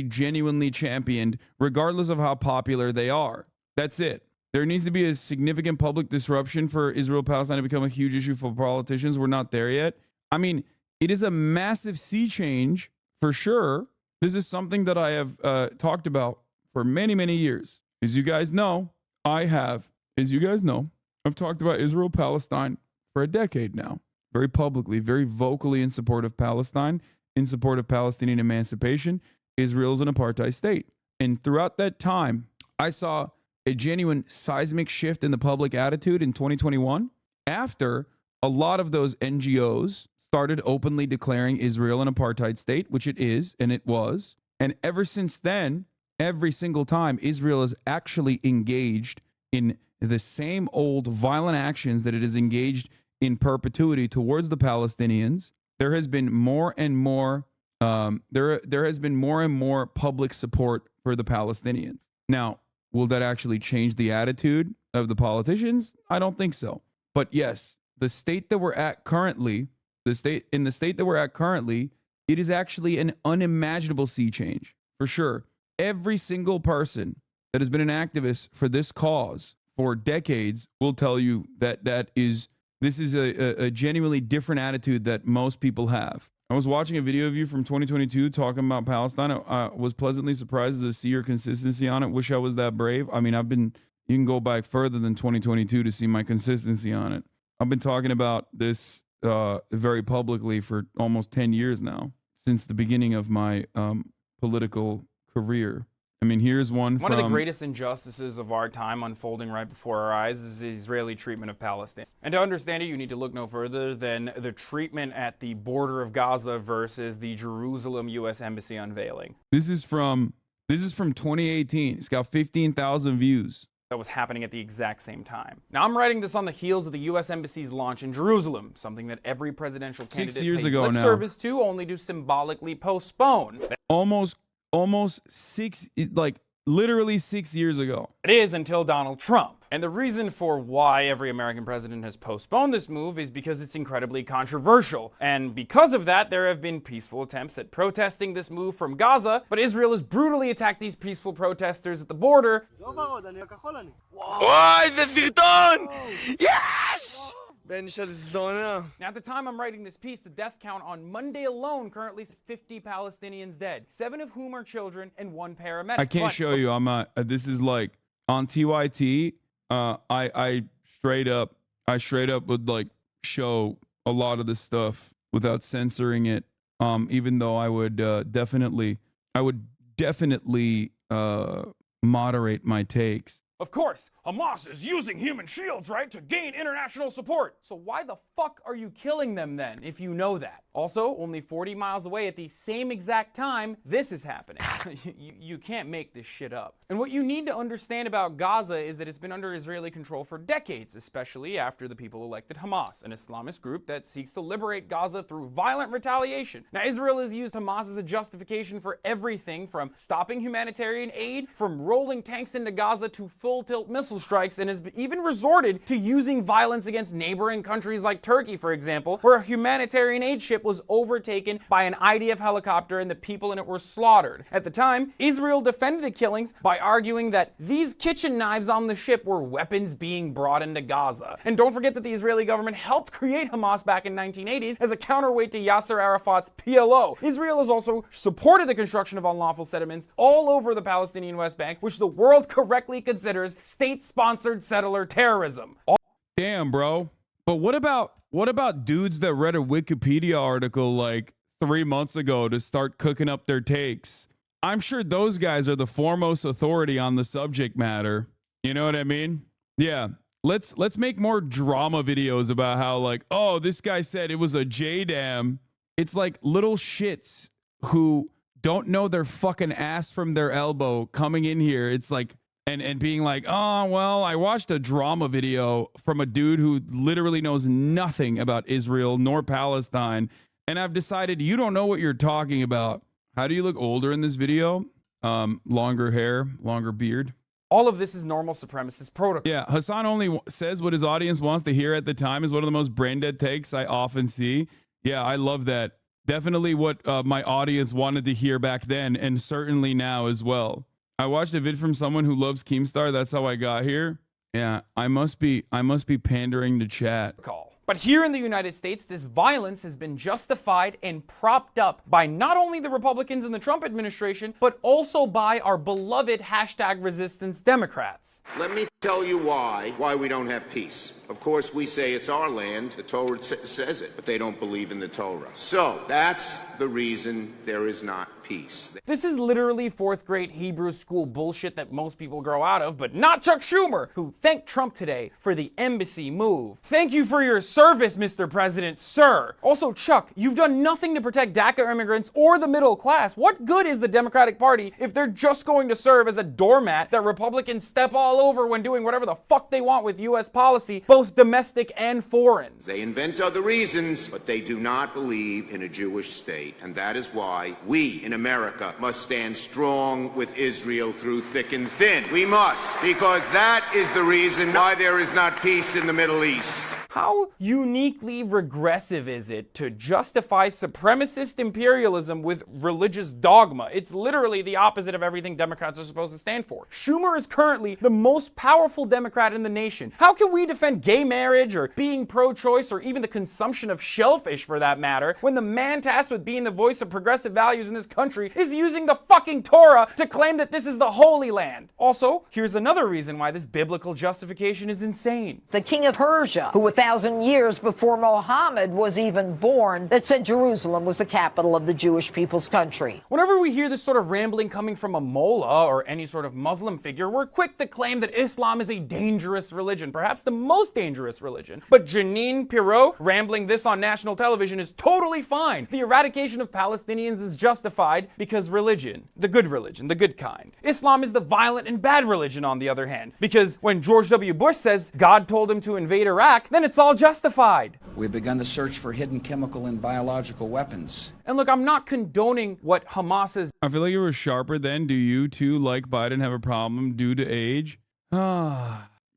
genuinely championed, regardless of how popular they are. That's it. There needs to be a significant public disruption for Israel-Palestine to become a huge issue for politicians. We're not there yet. I mean, it is a massive sea change for sure. This is something that I have talked about for many, many years. As you guys know, I've talked about Israel-Palestine for a decade now, very publicly, very vocally in support of Palestine, in support of Palestinian emancipation. Israel is an apartheid state. And throughout that time, I saw a genuine seismic shift in the public attitude in 2021 after a lot of those NGOs started openly declaring Israel an apartheid state, which it is, and it was. And ever since then, every single time Israel has actually engaged in the same old violent actions that it has engaged in perpetuity towards the Palestinians, there has been more and more there has been more and more public support for the Palestinians. Now, will that actually change the attitude of the politicians? I don't think so. But yes, the state that we're at currently, it is actually an unimaginable sea change for sure. Every single person that has been an activist for this cause for decades will tell you that this is a genuinely different attitude that most people have. I was watching a video of you from 2022 talking about Palestine. I was pleasantly surprised to see your consistency on it. Wish I was that brave. I mean, you can go back further than 2022 to see my consistency on it. I've been talking about this very publicly for almost 10 years now, since the beginning of my political career. I mean, here's one of the greatest injustices of our time unfolding right before our eyes is the Israeli treatment of Palestine. And to understand it, you need to look no further than the treatment at the border of Gaza versus the Jerusalem U.S. Embassy unveiling. This is from 2018. It's got 15,000 views. That was happening at the exact same time. Now, I'm writing this on the heels of the U.S. Embassy's launch in Jerusalem, something that every presidential candidate 6 years pays ago lip now. service to, only to symbolically postpone. Literally 6 years ago. It is until Donald Trump. And the reason for why every American president has postponed this move is because it's incredibly controversial. And because of that, there have been peaceful attempts at protesting this move from Gaza, but Israel has brutally attacked these peaceful protesters at the border. Yes! Now, at the time I'm writing this piece, the death count on Monday alone currently is 50 Palestinians dead, 7 of whom are children and 1 paramedic. I can't show you. I'm not. This is like on TYT. I straight up would like show a lot of this stuff without censoring it. Even though I would definitely moderate my takes. Of course, Hamas is using human shields, right, to gain international support. So why the fuck are you killing them then, if you know that? Also, only 40 miles away at the same exact time, this is happening. You can't make this shit up. And what you need to understand about Gaza is that it's been under Israeli control for decades, especially after the people elected Hamas, an Islamist group that seeks to liberate Gaza through violent retaliation. Now, Israel has used Hamas as a justification for everything from stopping humanitarian aid, from rolling tanks into Gaza to full-tilt missile strikes, and has even resorted to using violence against neighboring countries like Turkey, for example, where a humanitarian aid ship was overtaken by an IDF helicopter and the people in it were slaughtered. At the time, Israel defended the killings by arguing that these kitchen knives on the ship were weapons being brought into Gaza. And don't forget that the Israeli government helped create Hamas back in 1980s as a counterweight to Yasser Arafat's PLO. Israel has also supported the construction of unlawful settlements all over the Palestinian West Bank, which the world correctly considers state-sponsored settler terrorism. Damn, bro. But what about dudes that read a Wikipedia article like 3 months ago to start cooking up their takes? I'm sure those guys are the foremost authority on the subject matter. You know what I mean? Yeah. Let's make more drama videos about how, like, oh, this guy said it was a JDAM. It's like little shits who don't know their fucking ass from their elbow coming in here. It's like and being like, oh, well, I watched a drama video from a dude who literally knows nothing about Israel nor Palestine, and I've decided you don't know what you're talking about. How do you look older in this video? Longer hair, longer beard. All of this is normal supremacist protocol. Yeah, Hassan only says what his audience wants to hear at the time is one of the most brain-dead takes I often see. Yeah, I love that. Definitely what my audience wanted to hear back then, and certainly now as well. I watched a vid from someone who loves Keemstar. That's how I got here. Yeah, I must be pandering to chat. But here in the United States, this violence has been justified and propped up by not only the Republicans in the Trump administration, but also by our beloved #resistance Democrats. Let me tell you why we don't have peace. Of course, we say it's our land. The Torah says it, but they don't believe in the Torah. So that's the reason there is not peace. This is literally fourth grade Hebrew school bullshit that most people grow out of, but not Chuck Schumer, who thanked Trump today for the embassy move. Thank you for your service, Mr. President, sir. Also, Chuck, you've done nothing to protect DACA immigrants or the middle class. What good is the Democratic Party if they're just going to serve as a doormat that Republicans step all over when doing whatever the fuck they want with U.S. policy, both domestic and foreign? They invent other reasons, but they do not believe in a Jewish state. And that is why we in America must stand strong with Israel through thick and thin. We must, because that is the reason why there is not peace in the Middle East. How uniquely regressive is it to justify supremacist imperialism with religious dogma? It's literally the opposite of everything Democrats are supposed to stand for. Schumer is currently the most powerful Democrat in the nation. How can we defend gay marriage or being pro-choice or even the consumption of shellfish for that matter when the man tasked with being the voice of progressive values in this country is using the fucking Torah to claim that this is the Holy Land? Also, here's another reason why this biblical justification is insane. The king of Persia, who 1,000 years before Muhammad was even born, that said Jerusalem was the capital of the Jewish people's country. Whenever we hear this sort of rambling coming from a mullah or any sort of Muslim figure, we're quick to claim that Islam is a dangerous religion, perhaps the most dangerous religion. But Jeanine Pirro rambling this on national television is totally fine. The eradication of Palestinians is justified because religion, the good kind. Islam is the violent and bad religion, on the other hand, because when George W. Bush says God told him to invade Iraq, then it's all justified. We've begun the search for hidden chemical and biological weapons. And look, I'm not condoning what Hamas is. I feel like you were sharper then. Do you too, like Biden, have a problem due to age?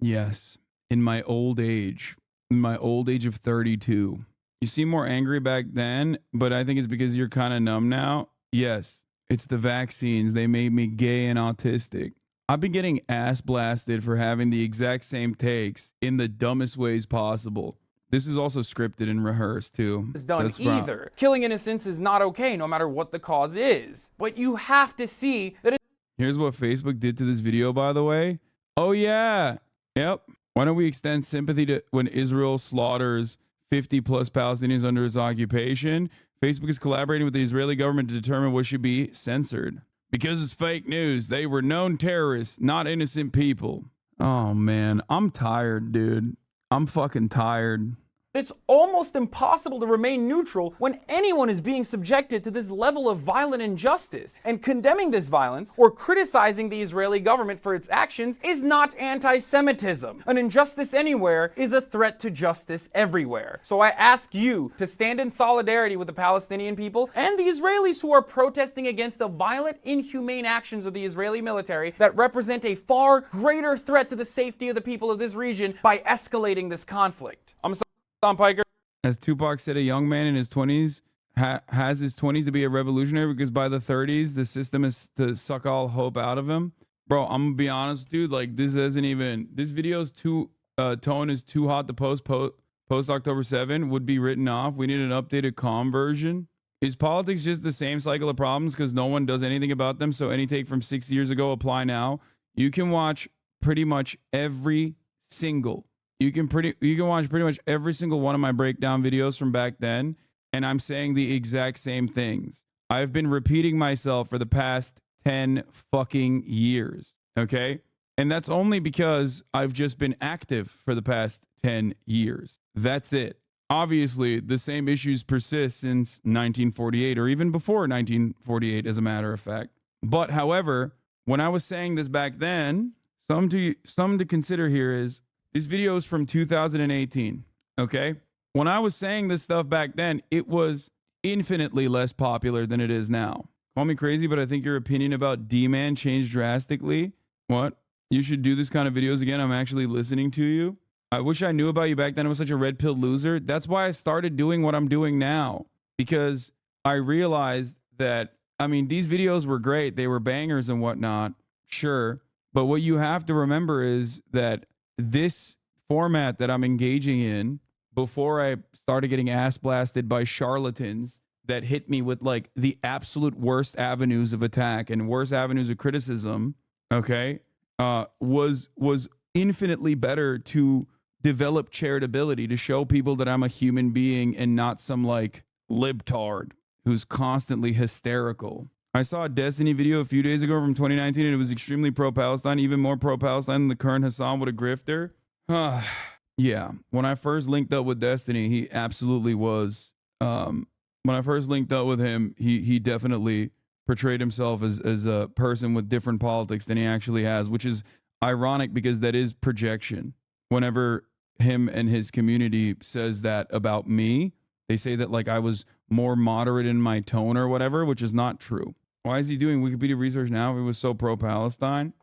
Yes. In my old age of 32. You seem more angry back then, but I think it's because you're kind of numb now. Yes, it's the vaccines. They made me gay and autistic. I've been getting ass blasted for having the exact same takes in the dumbest ways possible. This is also scripted and rehearsed too. Is done either. Killing innocents is not okay no matter what the cause is. But you have to see that Here's what Facebook did to this video, by the way. Oh yeah. Yep. Why don't we extend sympathy to when Israel slaughters 50 plus Palestinians under its occupation? Facebook is collaborating with the Israeli government to determine what should be censored. Because it's fake news. They were known terrorists, not innocent people. Oh man, I'm tired, dude. I'm fucking tired. It's almost impossible to remain neutral when anyone is being subjected to this level of violent injustice. And condemning this violence or criticizing the Israeli government for its actions is not anti-Semitism. An injustice anywhere is a threat to justice everywhere. So I ask you to stand in solidarity with the Palestinian people and the Israelis who are protesting against the violent, inhumane actions of the Israeli military that represent a far greater threat to the safety of the people of this region by escalating this conflict. I'm Tom Piker. As Tupac said, a young man in his 20s has his 20s to be a revolutionary because by the 30s, the system is to suck all hope out of him. Bro, I'm gonna be honest, dude. Like, this video's tone is too hot to post October 7 would be written off. We need an updated calm version. Is politics just the same cycle of problems because no one does anything about them? So any take from 6 years ago apply now. You can watch pretty much every single. You can watch pretty much every single one of my breakdown videos from back then, and I'm saying the exact same things. I've been repeating myself for the past 10 fucking years, okay? And that's only because I've just been active for the past 10 years. That's it. Obviously, the same issues persist since 1948 or even before 1948, as a matter of fact. But however, when I was saying this back then, something to consider here is this video is from 2018, okay? When I was saying this stuff back then, it was infinitely less popular than it is now. Call me crazy, but I think your opinion about D-Man changed drastically. What? You should do this kind of videos again. I'm actually listening to you. I wish I knew about you back then. I was such a red-pilled loser. That's why I started doing what I'm doing now. Because I realized that, I mean, these videos were great. They were bangers and whatnot. Sure. But what you have to remember is that this format that I'm engaging in before I started getting ass blasted by charlatans that hit me with like the absolute worst avenues of attack and worst avenues of criticism, okay, was infinitely better to develop charitability, to show people that I'm a human being and not some like libtard who's constantly hysterical. I saw a Destiny video a few days ago from 2019 and it was extremely pro-Palestine, even more pro-Palestine than the current Hassan. What a grifter. Yeah, when I first linked up with Destiny, he absolutely was. When I first linked up with him, he definitely portrayed himself as a person with different politics than he actually has, which is ironic because that is projection. Whenever him and his community says that about me, they say that like I was more moderate in my tone or whatever, which is not true. Why is he doing Wikipedia research now if he was so pro-Palestine?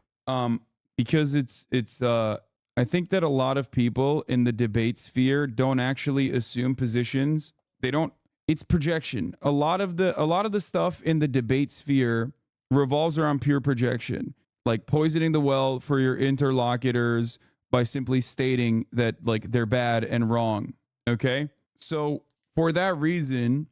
Because I think that a lot of people in the debate sphere don't actually assume positions. It's projection. A lot of the stuff in the debate sphere revolves around pure projection, like poisoning the well for your interlocutors by simply stating that like they're bad and wrong. Okay? So for that reason,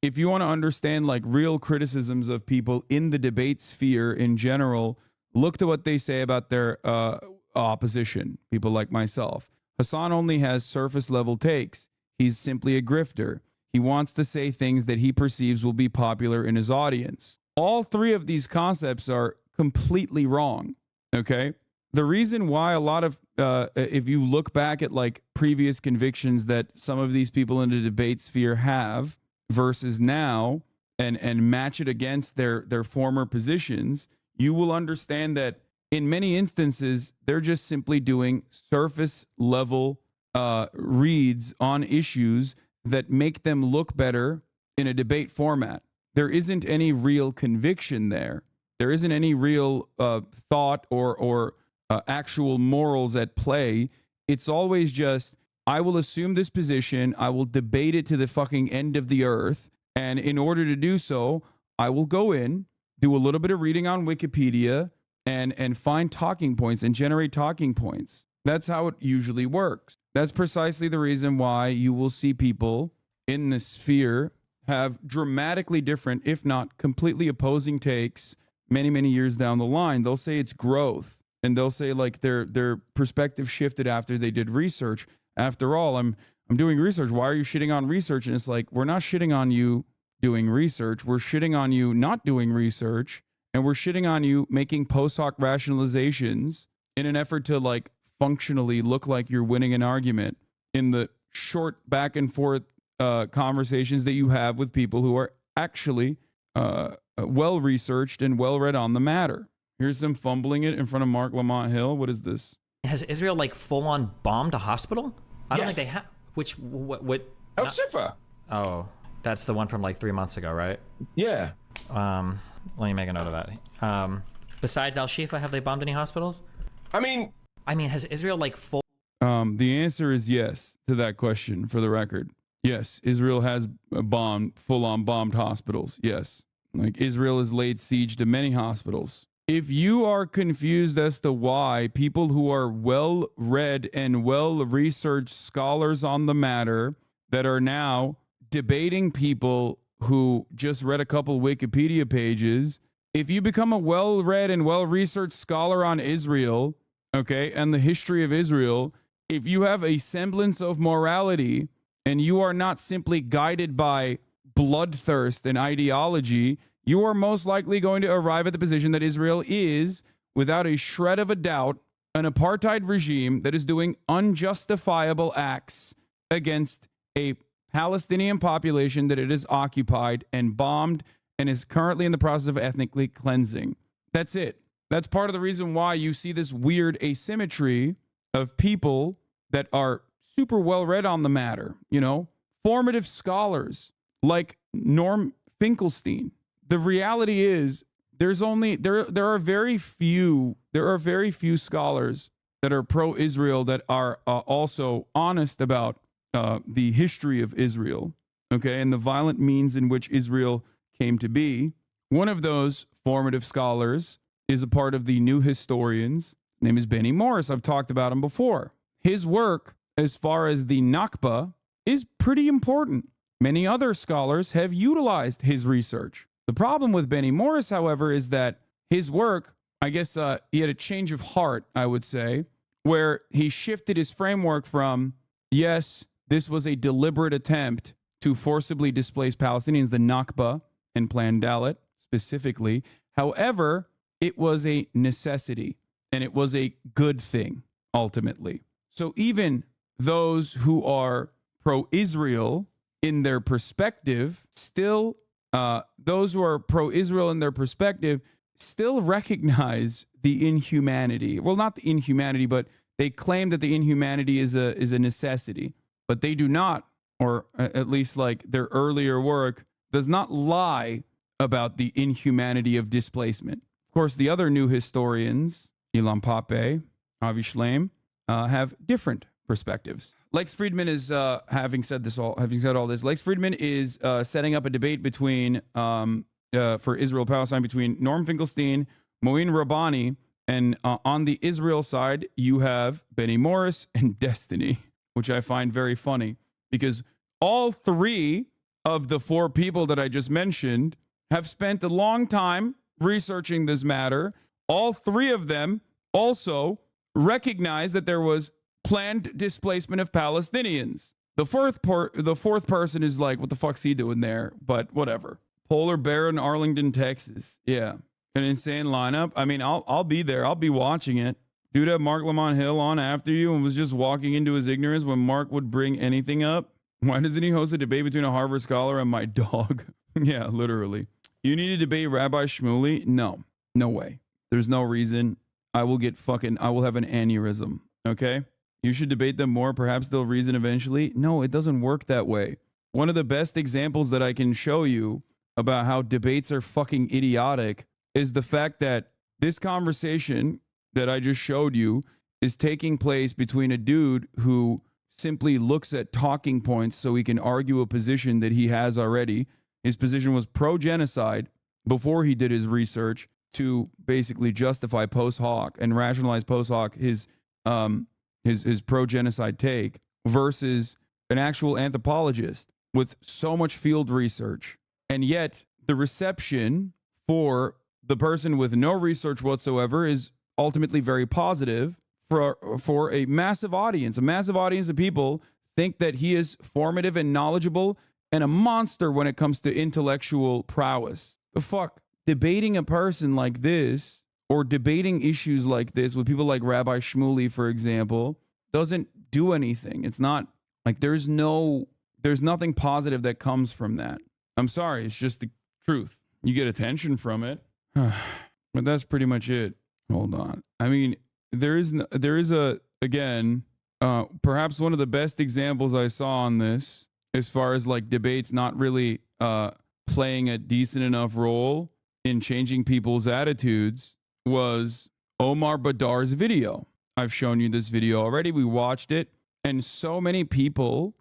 if you want to understand like real criticisms of people in the debate sphere in general, look to what they say about their opposition, people like myself. Hassan only has surface level takes. He's simply a grifter. He wants to say things that he perceives will be popular in his audience. All three of these concepts are completely wrong, okay? The reason why a lot of, if you look back at like previous convictions that some of these people in the debate sphere have versus now and match it against their former positions, you will understand that in many instances, they're just simply doing surface level reads on issues that make them look better in a debate format. There isn't any real conviction there. There isn't any real thought or actual morals at play. It's always just, I will assume this position, I will debate it to the fucking end of the earth, and in order to do so, I will go in, do a little bit of reading on Wikipedia, and find talking points and generate talking points. That's how it usually works. That's precisely the reason why you will see people in the sphere have dramatically different, if not completely opposing takes many, many years down the line. They'll say it's growth, and they'll say like their perspective shifted after they did research. After all, I'm doing research. Why are you shitting on research? And it's like, we're not shitting on you doing research. We're shitting on you not doing research. And we're shitting on you making post hoc rationalizations in an effort to like functionally look like you're winning an argument in the short back and forth conversations that you have with people who are actually well researched and well read on the matter. Here's them fumbling it in front of Mark Lamont Hill. What is this? Has Israel like full on bombed a hospital? I don't think they have. Which what? Al Shifa. Oh, that's the one from like 3 months ago, right? Yeah. Let me make a note of that. Besides Al Shifa, have they bombed any hospitals? I mean, has Israel like full? The answer is yes to that question. For the record, yes, Israel has full on bombed hospitals. Yes, like Israel has laid siege to many hospitals. If you are confused as to why people who are well-read and well-researched scholars on the matter that are now debating people who just read a couple Wikipedia pages, if you become a well-read and well-researched scholar on Israel, okay, and the history of Israel, if you have a semblance of morality and you are not simply guided by bloodthirst and ideology, you are most likely going to arrive at the position that Israel is, without a shred of a doubt, an apartheid regime that is doing unjustifiable acts against a Palestinian population that it has occupied and bombed and is currently in the process of ethnically cleansing. That's it. That's part of the reason why you see this weird asymmetry of people that are super well read on the matter, you know, formative scholars like Norm Finkelstein. The reality is there are very few scholars that are pro-Israel that are also honest about the history of Israel, okay, and the violent means in which Israel came to be. One of those formative scholars is a part of the New Historians. His name is Benny Morris. I've talked about him before. His work, as far as the Nakba, is pretty important. Many other scholars have utilized his research. The problem with Benny Morris, however, is that his work, I guess he had a change of heart, I would say, where he shifted his framework from, yes, this was a deliberate attempt to forcibly displace Palestinians, the Nakba and Plan Dalet specifically. However, it was a necessity and it was a good thing, ultimately. So even those who are pro-Israel in their perspective still those who are pro-Israel in their perspective still recognize the inhumanity. Well, not the inhumanity, but they claim that the inhumanity is a necessity. But they do not, or at least like their earlier work, does not lie about the inhumanity of displacement. Of course, the other new historians, Ilan Pappé, Avi Shlaim, have different perspectives. Lex Friedman is having said all this. Lex Friedman is setting up a debate between for Israel-Palestine between Norm Finkelstein, Moeen Rabbani, and on the Israel side you have Benny Morris and Destiny, which I find very funny because all three of the four people that I just mentioned have spent a long time researching this matter. All three of them also recognize that there was planned displacement of Palestinians. The fourth person is like, what the fuck's he doing there? But whatever. Polar Bear in Arlington, Texas. Yeah. An insane lineup. I mean, I'll be there. I'll be watching it. Dude had Mark Lamont Hill on after you and was just walking into his ignorance when Mark would bring anything up. Why doesn't he host a debate between a Harvard scholar and my dog? Yeah, literally. You need to debate Rabbi Shmuley? No way. There's no reason. I will have an aneurysm. Okay? You should debate them more. Perhaps they'll reason eventually. No, it doesn't work that way. One of the best examples that I can show you about how debates are fucking idiotic is the fact that this conversation that I just showed you is taking place between a dude who simply looks at talking points so he can argue a position that he has already. His position was pro-genocide before he did his research to basically justify post hoc and rationalize post hoc his pro-genocide take versus an actual anthropologist with so much field research. And yet the reception for the person with no research whatsoever is ultimately very positive for a massive audience. A massive audience of people think that he is formative and knowledgeable and a monster when it comes to intellectual prowess. The fuck? Debating a person like this or debating issues like this with people like Rabbi Shmuley, for example, doesn't do anything. It's not like there's nothing positive that comes from that. I'm sorry. It's just the truth. You get attention from it. But that's pretty much it. Hold on. I mean, there is again, perhaps one of the best examples I saw on this, as far as like debates not really playing a decent enough role in changing people's attitudes, was Omar Badar's video. I've shown you this video already. We watched it, and so many people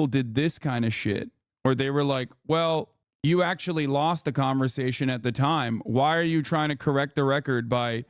did this kind of shit, where they were like, well, you actually lost the conversation at the time. Why are you trying to correct the record by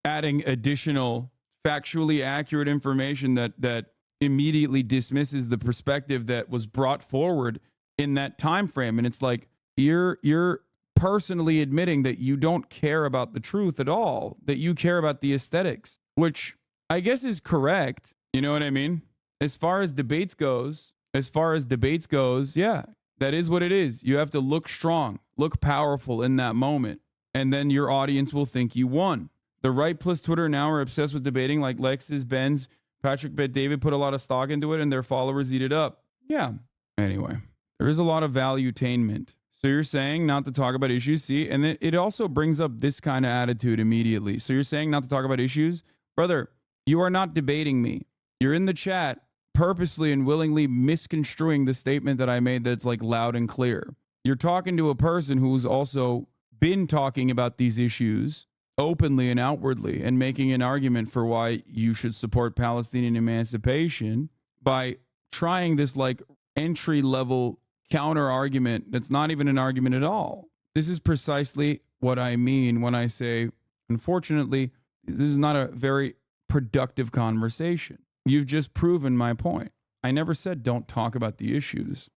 adding additional factually accurate information that immediately dismisses the perspective that was brought forward in that time frame? And it's like, you're personally admitting that you don't care about the truth at all, that you care about the aesthetics, which I guess is correct. You know what I mean? As far as debates goes, yeah, that is what it is. You have to look strong, look powerful in that moment, and then your audience will think you won. The right plus Twitter now are obsessed with debating, like Lex's, Ben's, Patrick Bet David put a lot of stock into it, and their followers eat it up. Yeah. Anyway, there is a lot of valuetainment. So you're saying not to talk about issues, see? And it also brings up this kind of attitude immediately. So you're saying not to talk about issues? Brother, you are not debating me. You're in the chat purposely and willingly misconstruing the statement that I made that's like loud and clear. You're talking to a person who's also been talking about these issues openly and outwardly and making an argument for why you should support Palestinian emancipation by trying this like entry level counter argument that's not even an argument at all. This is precisely what I mean when I say, unfortunately, this is not a very productive conversation. You've just proven my point. I never said don't talk about the issues.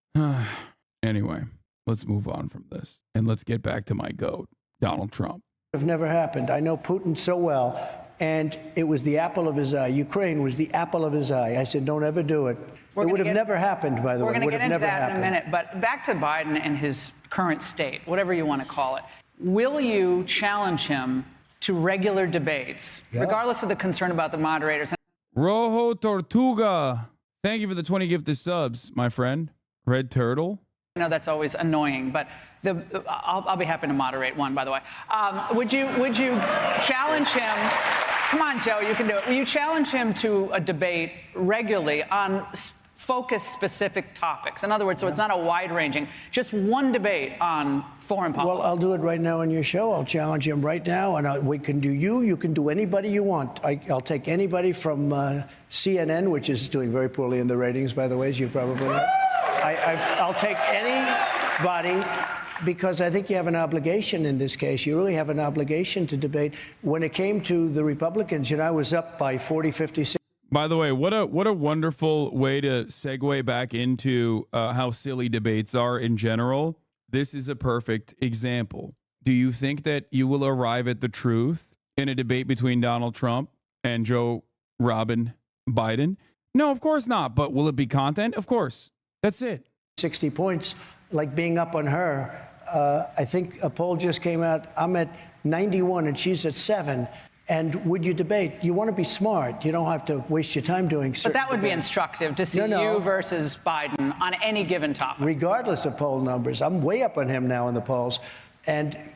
Anyway, let's move on from this and let's get back to my GOAT, Donald Trump. Have never happened. I know Putin so well, and it was the apple of his eye. Ukraine was the apple of his eye. I said, don't ever do it. It would have never happened, by the way. We're going to get into that in a minute, but back to Biden and his current state, whatever you want to call it. Will you challenge him to regular debates, regardless of the concern about the moderators? Rojo Tortuga, thank you for the 20 gifted subs, my friend. Red Turtle. I know that's always annoying, but I'll be happy to moderate one, by the way. Would you challenge him? Come on, Joe, you can do it. Will you challenge him to a debate regularly on focused specific topics? In other words, so it's not a wide-ranging, just one debate on foreign policy. Well, I'll do it right now on your show. I'll challenge him right now, and we can do you can do anybody you want. I'll take anybody from CNN, which is doing very poorly in the ratings, by the way, as you probably know. I'll take anybody, because I think you have an obligation in this case. You really have an obligation to debate. When it came to the Republicans, I was up by 40, 50, 60. By the way, what a wonderful way to segue back into how silly debates are in general. This is a perfect example. Do you think that you will arrive at the truth in a debate between Donald Trump and Joe Robin Biden? No, of course not. But will it be content? Of course. That's it. 60 points, like being up on her. I think a poll just came out. I'm at 91 and she's at 7. And would you debate? You want to be smart. You don't have to waste your time doing certain But that would be debates. instructive to see you versus Biden on any given topic. Regardless of poll numbers. I'm way up on him now in the polls. And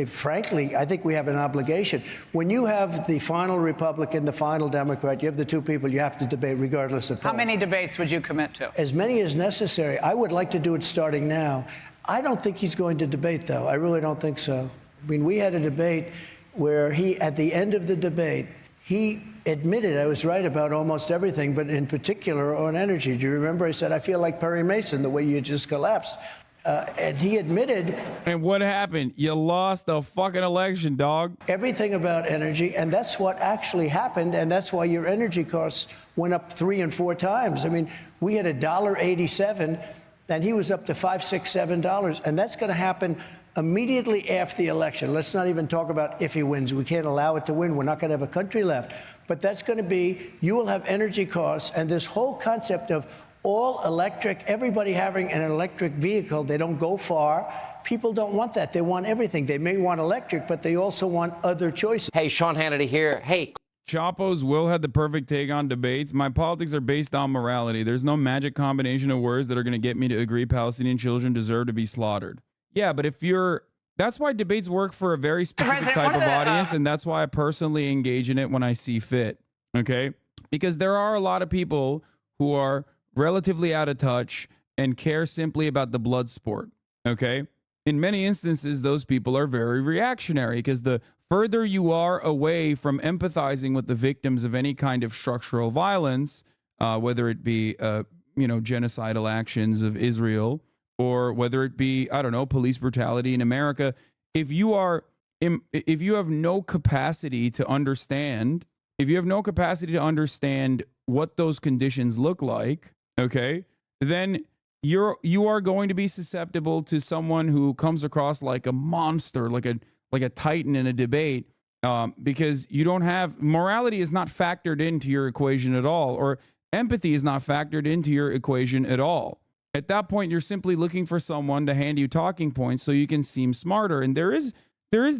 frankly, I think we have an obligation. When you have the final Republican, the final Democrat, you have the two people you have to debate regardless of polls. How many debates would you commit to? As many as necessary. I would like to do it starting now. I don't think he's going to debate, though. I really don't think so. I mean, we had a debate where he, at the end of the debate, he admitted I was right about almost everything, but in particular on energy. Do you remember? I said, I feel like Perry Mason, the way you just collapsed. And he admitted. And what happened? You lost the fucking election, dog. Everything about energy. And that's what actually happened. And that's why your energy costs went up 3 and 4 times. I mean, we had $1.87 and he was up to $5, $6, $7. And that's going to happen immediately after the election. Let's not even talk about if he wins. We can't allow it to win. We're not going to have a country left. But that's going to be, you will have energy costs. And this whole concept of all electric, everybody having an electric vehicle, they don't go far. People don't want that. They want everything. They may want electric, but they also want other choices. Hey, Sean Hannity here. Hey. Chapo's Will had the perfect take on debates. My politics are based on morality. There's no magic combination of words that are going to get me to agree Palestinian children deserve to be slaughtered. Yeah, but that's why debates work for a very specific type of audience, and that's why I personally engage in it when I see fit. Okay? Because there are a lot of people who are relatively out of touch and care simply about the blood sport. Okay? In many instances, those people are very reactionary because the further you are away from empathizing with the victims of any kind of structural violence, whether it be, genocidal actions of Israel, or whether it be, I don't know, police brutality in America, if you have no capacity to understand, what those conditions look like, okay, then you are going to be susceptible to someone who comes across like a monster, like a titan in a debate, because you don't have morality is not factored into your equation at all, or empathy is not factored into your equation at all. At that point, you're simply looking for someone to hand you talking points so you can seem smarter. And there is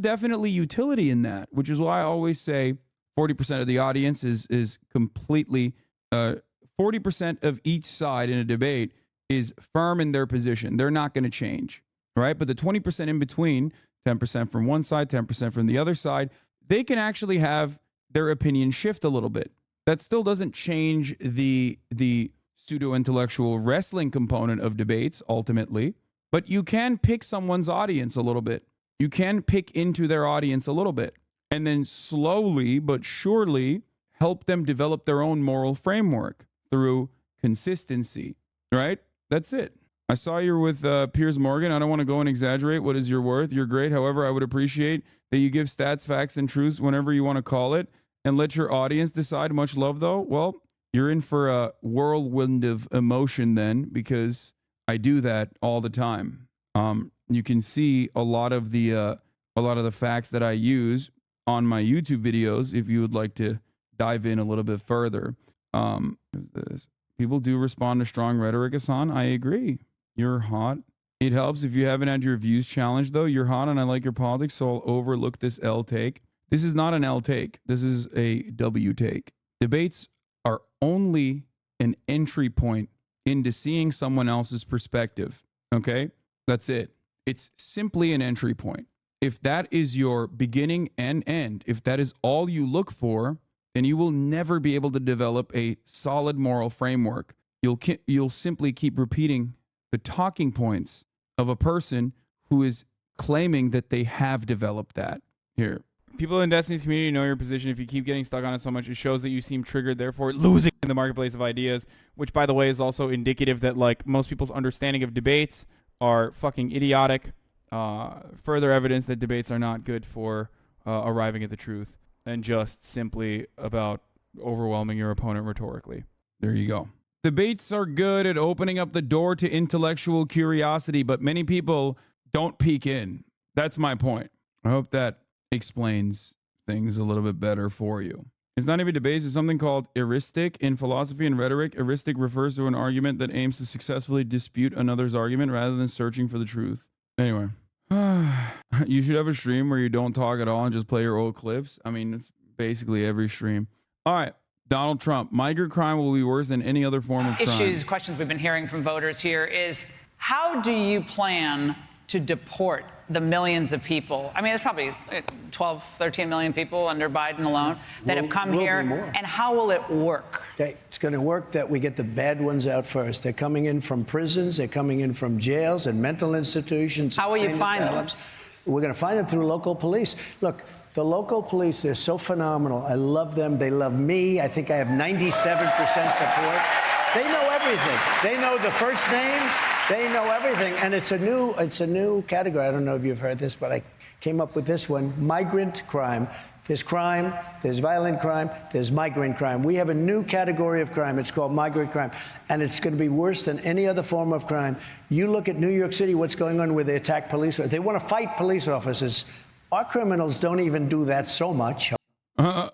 definitely utility in that, which is why I always say 40% of the audience is completely 40% of each side in a debate is firm in their position. They're not going to change, right? But the 20% in between, 10% from one side, 10% from the other side, they can actually have their opinion shift a little bit. That still doesn't change the pseudo-intellectual wrestling component of debates ultimately, but you can pick someone's audience a little bit. You can pick into their audience a little bit and then slowly but surely help them develop their own moral framework through consistency, right? That's it. I saw you're with Piers Morgan. I don't want to go and exaggerate what is your worth. You're great. However, I would appreciate that you give stats, facts, and truths whenever you want to call it and let your audience decide. Much love, though. Well, you're in for a whirlwind of emotion then, because I do that all the time. You can see a lot of the facts that I use on my YouTube videos if you would like to dive in a little bit further. People do respond to strong rhetoric, Hassan. I agree. You're hot. It helps if you haven't had your views challenged, though. You're hot and I like your politics, so I'll overlook this L take. This is not an L take. This is a W take. Debates are only an entry point into seeing someone else's perspective. Okay? That's it. It's simply an entry point. If that is your beginning and end, if that is all you look for, then you will never be able to develop a solid moral framework. You'll simply keep repeating the talking points of a person who is claiming that they have developed that. Here. People in Destiny's community know your position. If you keep getting stuck on it so much, it shows that you seem triggered, therefore losing in the marketplace of ideas, which, by the way, is also indicative that, like, most people's understanding of debates are fucking idiotic. Further evidence that debates are not good for arriving at the truth and just simply about overwhelming your opponent rhetorically. There you go. Debates are good at opening up the door to intellectual curiosity, but many people don't peek in. That's my point. I hope that explains things a little bit better for you. It's not even debates. It's something called heuristic. In philosophy and rhetoric, heuristic refers to an argument that aims to successfully dispute another's argument rather than searching for the truth. Anyway, you should have a stream where you don't talk at all and just play your old clips. I mean, it's basically every stream. All right. Donald Trump. Migrant crime will be worse than any other form of crime. Questions we've been hearing from voters here is, how do you plan to deport the millions of people? I mean, there's probably 12, 13 million people under Biden alone that have come here. And how will it work? Okay. It's going to work that we get the bad ones out first. They're coming in from prisons. They're coming in from jails and mental institutions. How will you find them? We're going to find them through local police. Look, the local police, they're so phenomenal. I love them. They love me. I think I have 97% support. They know everything. They know the first names. They know everything. And it's a new category. I don't know if you've heard this, but I came up with this one: migrant crime. There's violent crime, there's migrant crime. We have a new category of crime. It's called migrant crime. And it's going to be worse than any other form of crime. You look at New York City, what's going on where they attack police. They want to fight police officers. Our criminals don't even do that so much. Yeah,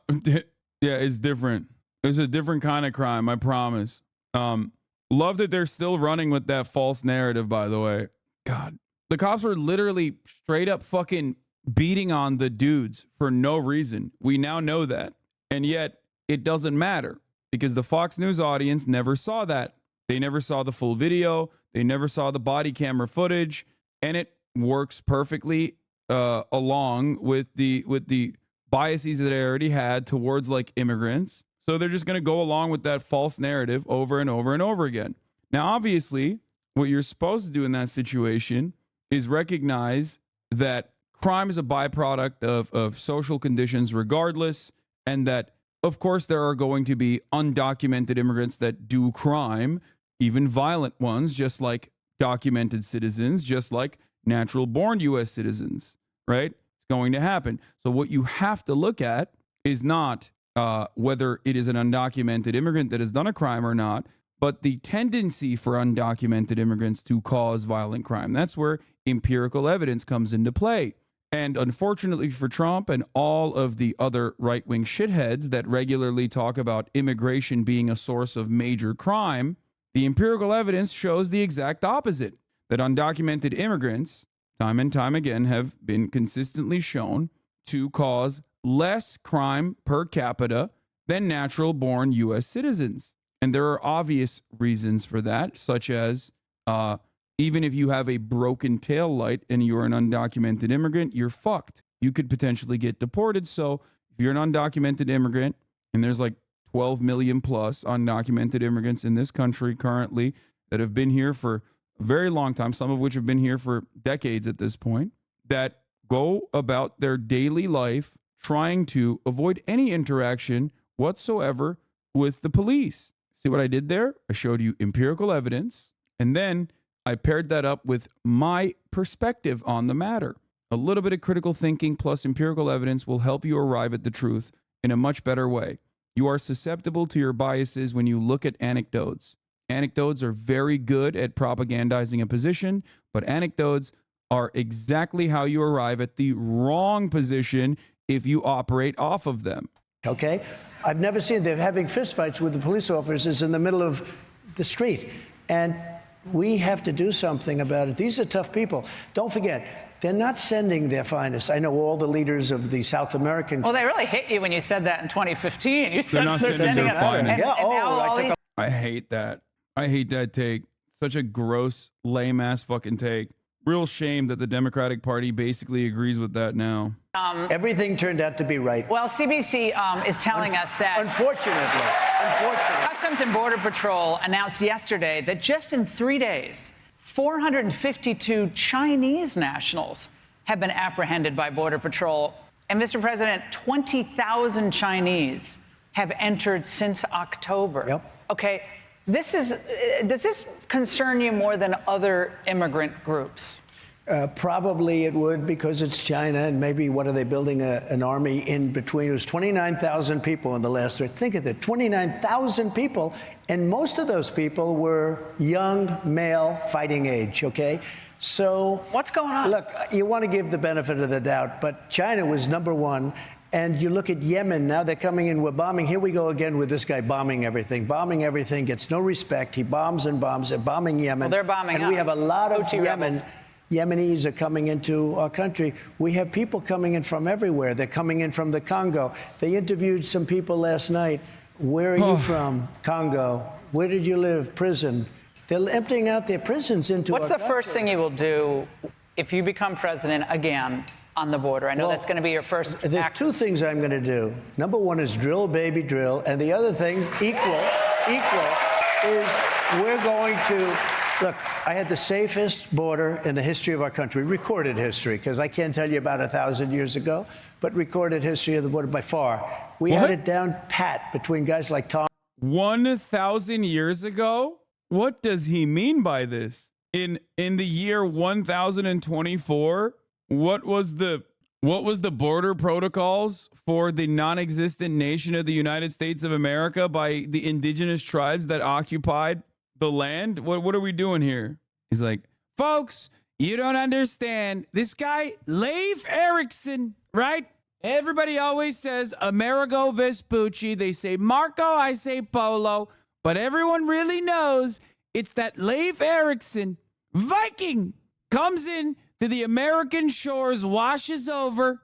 it's different. It's a different kind of crime, I promise. Love that they're still running with that false narrative, by the way. God, The cops were literally straight up fucking beating on the dudes for no reason. We now know that. And yet it doesn't matter because the Fox News audience never saw that. They never saw the full video. They never saw the body camera footage. And it works perfectly along with the biases that they already had towards like immigrants. So they're just going to go along with that false narrative over and over and over again. Now, obviously, what you're supposed to do in that situation is recognize that crime is a byproduct of social conditions regardless, and that, of course, there are going to be undocumented immigrants that do crime, even violent ones, just like documented citizens, just like natural-born U.S. citizens, right? It's going to happen. So what you have to look at is not whether it is an undocumented immigrant that has done a crime or not, but the tendency for undocumented immigrants to cause violent crime. That's where empirical evidence comes into play. And unfortunately for Trump and all of the other right-wing shitheads that regularly talk about immigration being a source of major crime, the empirical evidence shows the exact opposite, that undocumented immigrants, time and time again, have been consistently shown to cause less crime per capita than natural-born U.S. citizens. And there are obvious reasons for that, such as even if you have a broken tail light and you're an undocumented immigrant, you're fucked. You could potentially get deported. So if you're an undocumented immigrant, and there's like 12 million plus undocumented immigrants in this country currently that have been here for a very long time, some of which have been here for decades at this point, that go about their daily life trying to avoid any interaction whatsoever with the police. See what I did there? I showed you empirical evidence, and then I paired that up with my perspective on the matter. A little bit of critical thinking plus empirical evidence will help you arrive at the truth in a much better way. You are susceptible to your biases when you look at anecdotes. Anecdotes are very good at propagandizing a position, but anecdotes are exactly how you arrive at the wrong position if you operate off of them. Okay? I've never seen them having fistfights with the police officers in the middle of the street. And we have to do something about it. These are tough people. Don't forget, they're not sending their finest. I know all the leaders of the South American... Well, they really hit you when you said that in 2015. You said they're not sending their finest. Yeah, I hate that. I hate that take. Such a gross, lame-ass fucking take. Real shame that the Democratic Party basically agrees with that now. Everything turned out to be right. Well, CBC is telling us that... Unfortunately. Customs and Border Patrol announced yesterday that just in 3 days, 452 Chinese nationals have been apprehended by Border Patrol. And, Mr. President, 20,000 Chinese have entered since October. Yep. Okay. Does this concern you more than other immigrant groups? Probably it would, because it's China, and maybe what are they building an army in between? It was 29,000 people in the last year. Think of it, 29,000 people, and most of those people were young, male, fighting age, okay? So what's going on? Look, you want to give the benefit of the doubt, but China was number one. And you look at Yemen, now they're coming in, we're bombing. Here we go again with this guy bombing everything, gets no respect. He bombs and bombs, they're bombing Yemen. Well, they're bombing and us. We have a lot of Yemenis are coming into our country. We have people coming in from everywhere. They're coming in from the Congo. They interviewed some people last night. Where are you from? Congo. Where did you live? Prison. They're emptying out their prisons into What's our the first thing you will do if you become president again on the border? I know that's going to be your first There's two things I'm going to do. Number one is drill, baby, drill. And the other thing, equal, is we're going to, look, I had the safest border in the history of our country, recorded history, because I can't tell you about 1,000 years ago, but recorded history of the border by far. We had it down pat between guys like Tom. 1,000 years ago? What does he mean by this? In the year 1024? What was the border protocols for the non-existent nation of the United States of America by the indigenous tribes that occupied the land? What are we doing here? He's like, folks, you don't understand. This guy, Leif Erikson, right? Everybody always says Amerigo Vespucci. They say Marco, I say Polo. But everyone really knows it's that Leif Erikson, Viking, comes in to the American shores, washes over.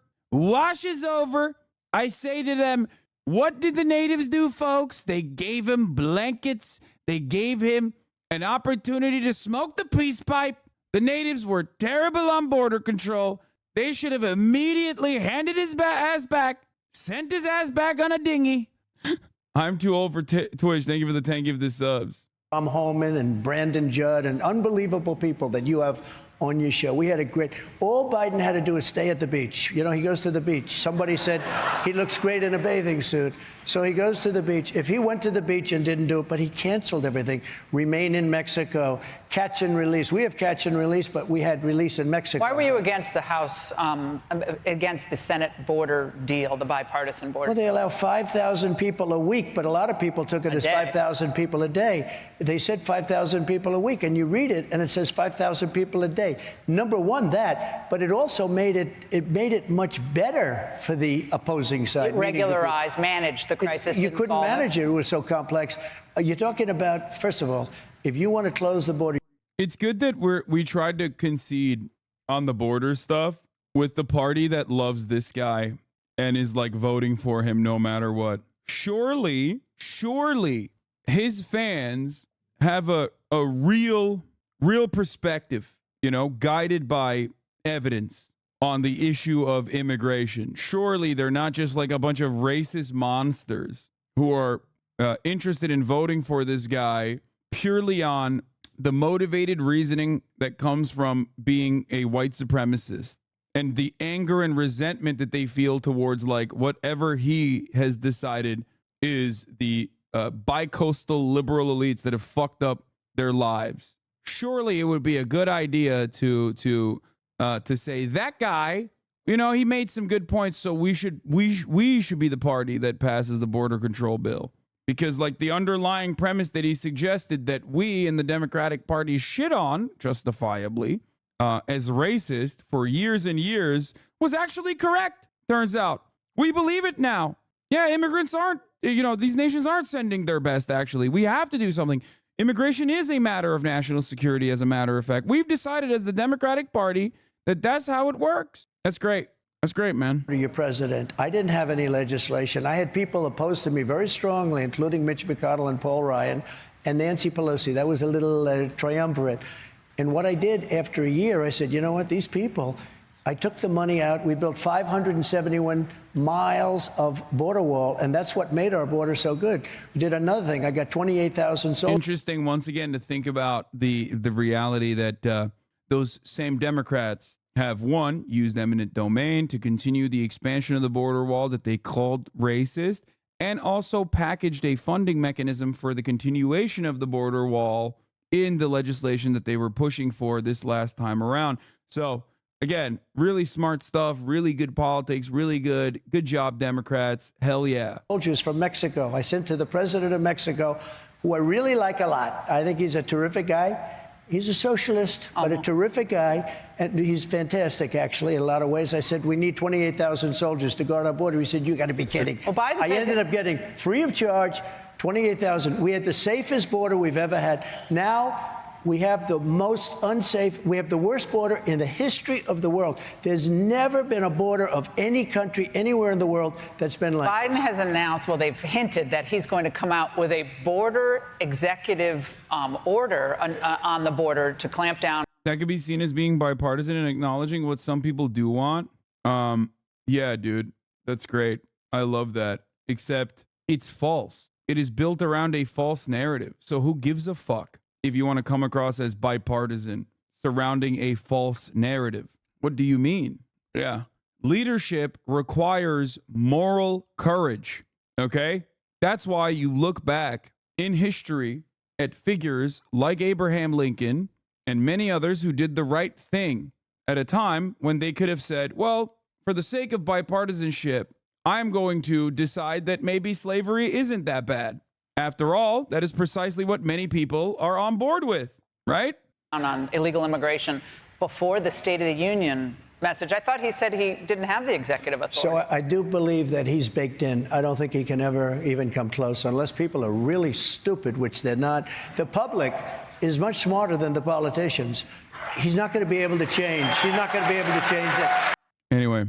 I say to them, what did the natives do, folks? They gave him blankets. They gave him an opportunity to smoke the peace pipe. The natives were terrible on border control. They should have immediately handed his ass back, sent his ass back on a dinghy. I'm too old for Twitch. Thank you for the 10 give the subs. Tom Homan and Brandon Judd and unbelievable people that you have on your show. We had a great, all Biden had to do is stay at the beach. You know, he goes to the beach. Somebody said he looks great in a bathing suit. So he goes to the beach. If he went to the beach and didn't do it, but he canceled everything, remain in Mexico, catch and release. We have catch and release, but we had release in Mexico. Why were you against the House, against the Senate border deal, the bipartisan border? Well, they allow 5,000 people a week, but a lot of people took it as 5,000 people a day. They said 5,000 people a week, and you read it, and it says 5,000 people a day. Number one, that, but it also made it much better for the opposing side. It regularized, managed the crisis. You couldn't manage it. It was so complex. You're talking about, first of all, if you want to close the border. It's good that we tried to concede on the border stuff with the party that loves this guy and is like voting for him no matter what. Surely his fans have a real perspective, you know, guided by evidence on the issue of immigration. Surely they're not just like a bunch of racist monsters who are interested in voting for this guy purely on the motivated reasoning that comes from being a white supremacist and the anger and resentment that they feel towards like whatever he has decided is the bi-coastal liberal elites that have fucked up their lives. Surely it would be a good idea to say that guy, you know, he made some good points, so we should be the party that passes the border control bill. Because like the underlying premise that he suggested that we in the Democratic Party shit on, justifiably, as racist for years and years was actually correct. Turns out we believe it now. Yeah, immigrants aren't, you know, these nations aren't sending their best, actually. We have to do something. Immigration is a matter of national security, as a matter of fact. We've decided as the Democratic Party that that's how it works. That's great. That's great, man. Your president. I didn't have any legislation. I had people opposed to me very strongly, including Mitch McConnell and Paul Ryan and Nancy Pelosi. That was a little triumvirate. And what I did after a year, I said, you know what, these people, I took the money out. We built 571 miles of border wall, and that's what made our border so good. We did another thing. I got 28,000 soldiers. Interesting, once again, to think about the reality that those same Democrats have, one, used eminent domain to continue the expansion of the border wall that they called racist, and also packaged a funding mechanism for the continuation of the border wall in the legislation that they were pushing for this last time around. So, again, really smart stuff, really good politics, really good job, Democrats. Hell yeah. Soldiers from Mexico. I sent to the president of Mexico, who I really like a lot. I think he's a terrific guy. He's a socialist, but a terrific guy, and he's fantastic, actually, in a lot of ways. I said, we need 28,000 soldiers to guard our border. He said, you got to be kidding. Well, I ended up getting, free of charge, 28,000. We had the safest border we've ever had. Now we have the most unsafe, we have the worst border in the history of the world. There's never been a border of any country anywhere in the world that's been like Biden has announced, well, they've hinted that he's going to come out with a border executive order on the border to clamp down. That could be seen as being bipartisan and acknowledging what some people do want. Yeah, dude, that's great. I love that. Except it's false. It is built around a false narrative. So who gives a fuck if you want to come across as bipartisan surrounding a false narrative? What do you mean? Yeah. Leadership requires moral courage. Okay? That's why you look back in history at figures like Abraham Lincoln and many others who did the right thing at a time when they could have said, well, for the sake of bipartisanship, I'm going to decide that maybe slavery isn't that bad. After all, that is precisely what many people are on board with, right? On illegal immigration before the State of the Union message. I thought he said he didn't have the executive authority. So I do believe that he's baked in. I don't think he can ever even come close unless people are really stupid, which they're not. The public is much smarter than the politicians. He's not going to be able to change. He's not going to be able to change it. Anyway,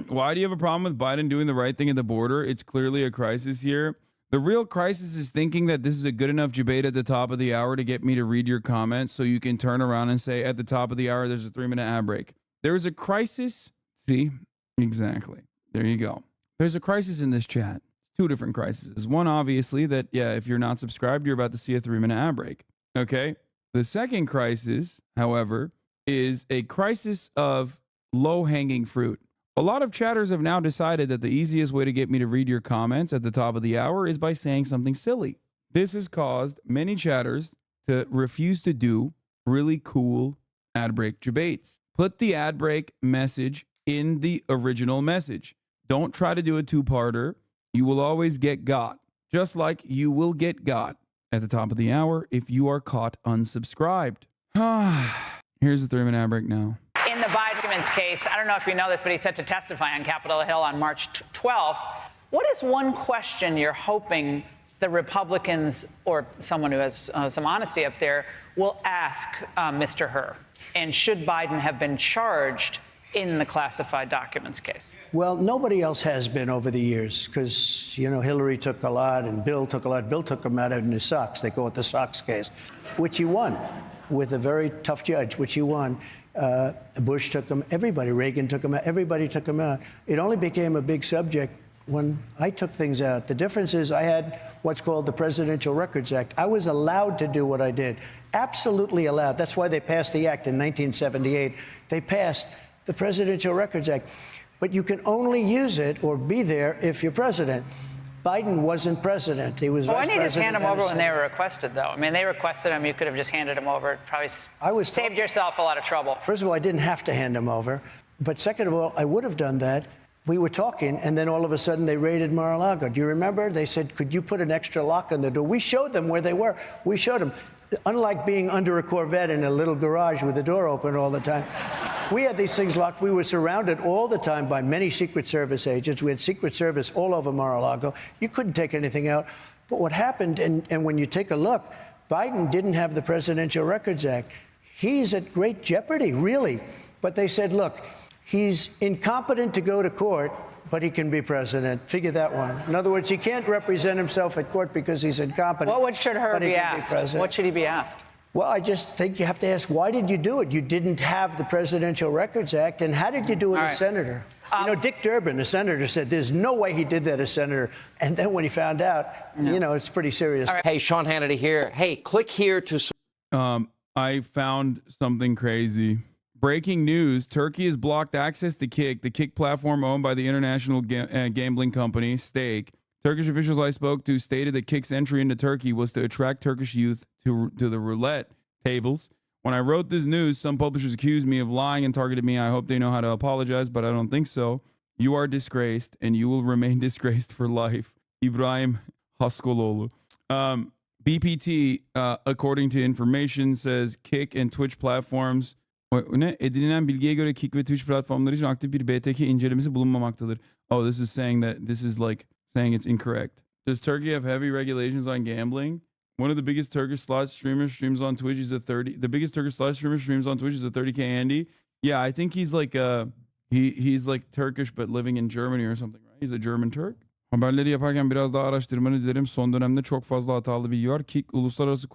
why do you have a problem with Biden doing the right thing at the border? It's clearly a crisis here. The real crisis is thinking that this is a good enough debate at the top of the hour to get me to read your comments so you can turn around and say at the top of the hour there's a 3-minute ad break. There is a crisis. See? Exactly. There you go. There's a crisis in this chat. 2 different crises. One, obviously, that, yeah, if you're not subscribed, you're about to see a 3-minute ad break. Okay? The second crisis, however, is a crisis of low-hanging fruit. A lot of chatters have now decided that the easiest way to get me to read your comments at the top of the hour is by saying something silly. This has caused many chatters to refuse to do really cool ad break debates. Put the ad break message in the original message. Don't try to do a 2-parter. You will always get got, just like you will get got at the top of the hour if you are caught unsubscribed. Here's the 3-minute ad break now. In the Biden's case, I don't know if you know this, but he's set to testify on Capitol Hill on March 12th. What is one question you're hoping the Republicans or someone who has some honesty up there will ask Mr. Hur? And should Biden have been charged in the classified documents case? Well, nobody else has been over the years because, you know, Hillary took a lot and Bill took a lot. Bill took him out in his socks. They call it the socks case, which he won with a very tough judge, which he won. Bush took him, everybody, Reagan took him out, everybody took him out. It only became a big subject when I took things out. The difference is I had what's called the Presidential Records Act. I was allowed to do what I did, absolutely allowed. That's why they passed the act in 1978. They passed the Presidential Records Act. But you can only use it or be there if you're president. Biden wasn't president. He was Why vice didn't you just hand president. him over when they were requested, though? I mean, they requested him. You could have just handed him over. It probably saved yourself a lot of trouble. First of all, I didn't have to hand him over. But second of all, I would have done that. We were talking, and then all of a sudden they raided Mar-a-Lago. Do you remember? They said, could you put an extra lock on the door? We showed them where they were. We showed them. Unlike being under a Corvette in a little garage with the door open all the time, we had these things locked. We were surrounded all the time by many Secret Service agents. We had Secret Service all over Mar-a-Lago. You couldn't take anything out. But what happened, and when you take a look, Biden didn't have the Presidential Records Act. He's at great jeopardy, really. But they said, look, he's incompetent to go to court, but he can be president. Figure that one. In other words, he can't represent himself at court because he's incompetent. What should Hur be asked? What should he be asked? Well, I just think you have to ask, why did you do it? You didn't have the Presidential Records Act, and how did you do it as senator? You know, Dick Durbin, a senator, said there's no way he did that as senator. And then when he found out, you know, it's pretty serious. Hey, Sean Hannity here. Hey, click here to... I found something crazy. Breaking news, Turkey has blocked access to Kick, the Kick platform owned by the international gambling company Stake. Turkish officials I spoke to stated that Kick's entry into Turkey was to attract Turkish youth to the roulette tables. When I wrote this news, some publishers accused me of lying and targeted me. I hope they know how to apologize, but I don't think so. You are disgraced, and you will remain disgraced for life. Ibrahim Haskoloğlu. BPT, according to information, says Kick and Twitch platforms... Edinilen bilgiye göre Kick ve Twitch platformları için aktif bir BTK incelemesi bulunmamaktadır. Oh, this is saying that this is like saying it's incorrect. Does Turkey have heavy regulations on gambling? One of the biggest Turkish slot streamers streams on Twitch is the biggest Turkish slot streamer streams on Twitch is a 30K Andy. Yeah, I think he's like he's like Turkish but living in Germany or something, right? He's a German Turk. Haberleri yaparken biraz daha araştırmanı dilerim. Son dönemde çok fazla hatalı bilgi var. Kick uluslararası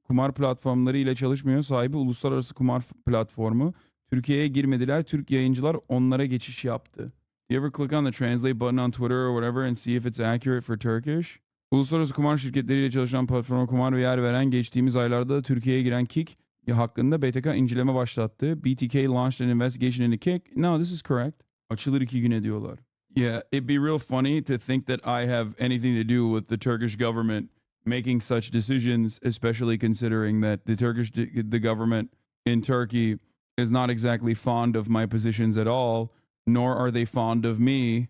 kumar platformları ile çalışmıyor. Sahibi uluslararası kumar platformu. Türkiye'ye girmediler. Türk yayıncılar onlara geçiş yaptı. You ever click on the translate button on Twitter or whatever and see if it's accurate for Turkish? Uluslararası kumar şirketleriyle çalışan platforma kumar ve yer veren geçtiğimiz aylarda Türkiye'ye giren Kick hakkında BTK inceleme başlattı. BTK launched an investigation into Kick. No, this is correct. Açılır 2 güne diyorlar. Yeah, it'd be real funny to think that I have anything to do with the Turkish government making such decisions, especially considering that the government in Turkey is not exactly fond of my positions at all, nor are they fond of me.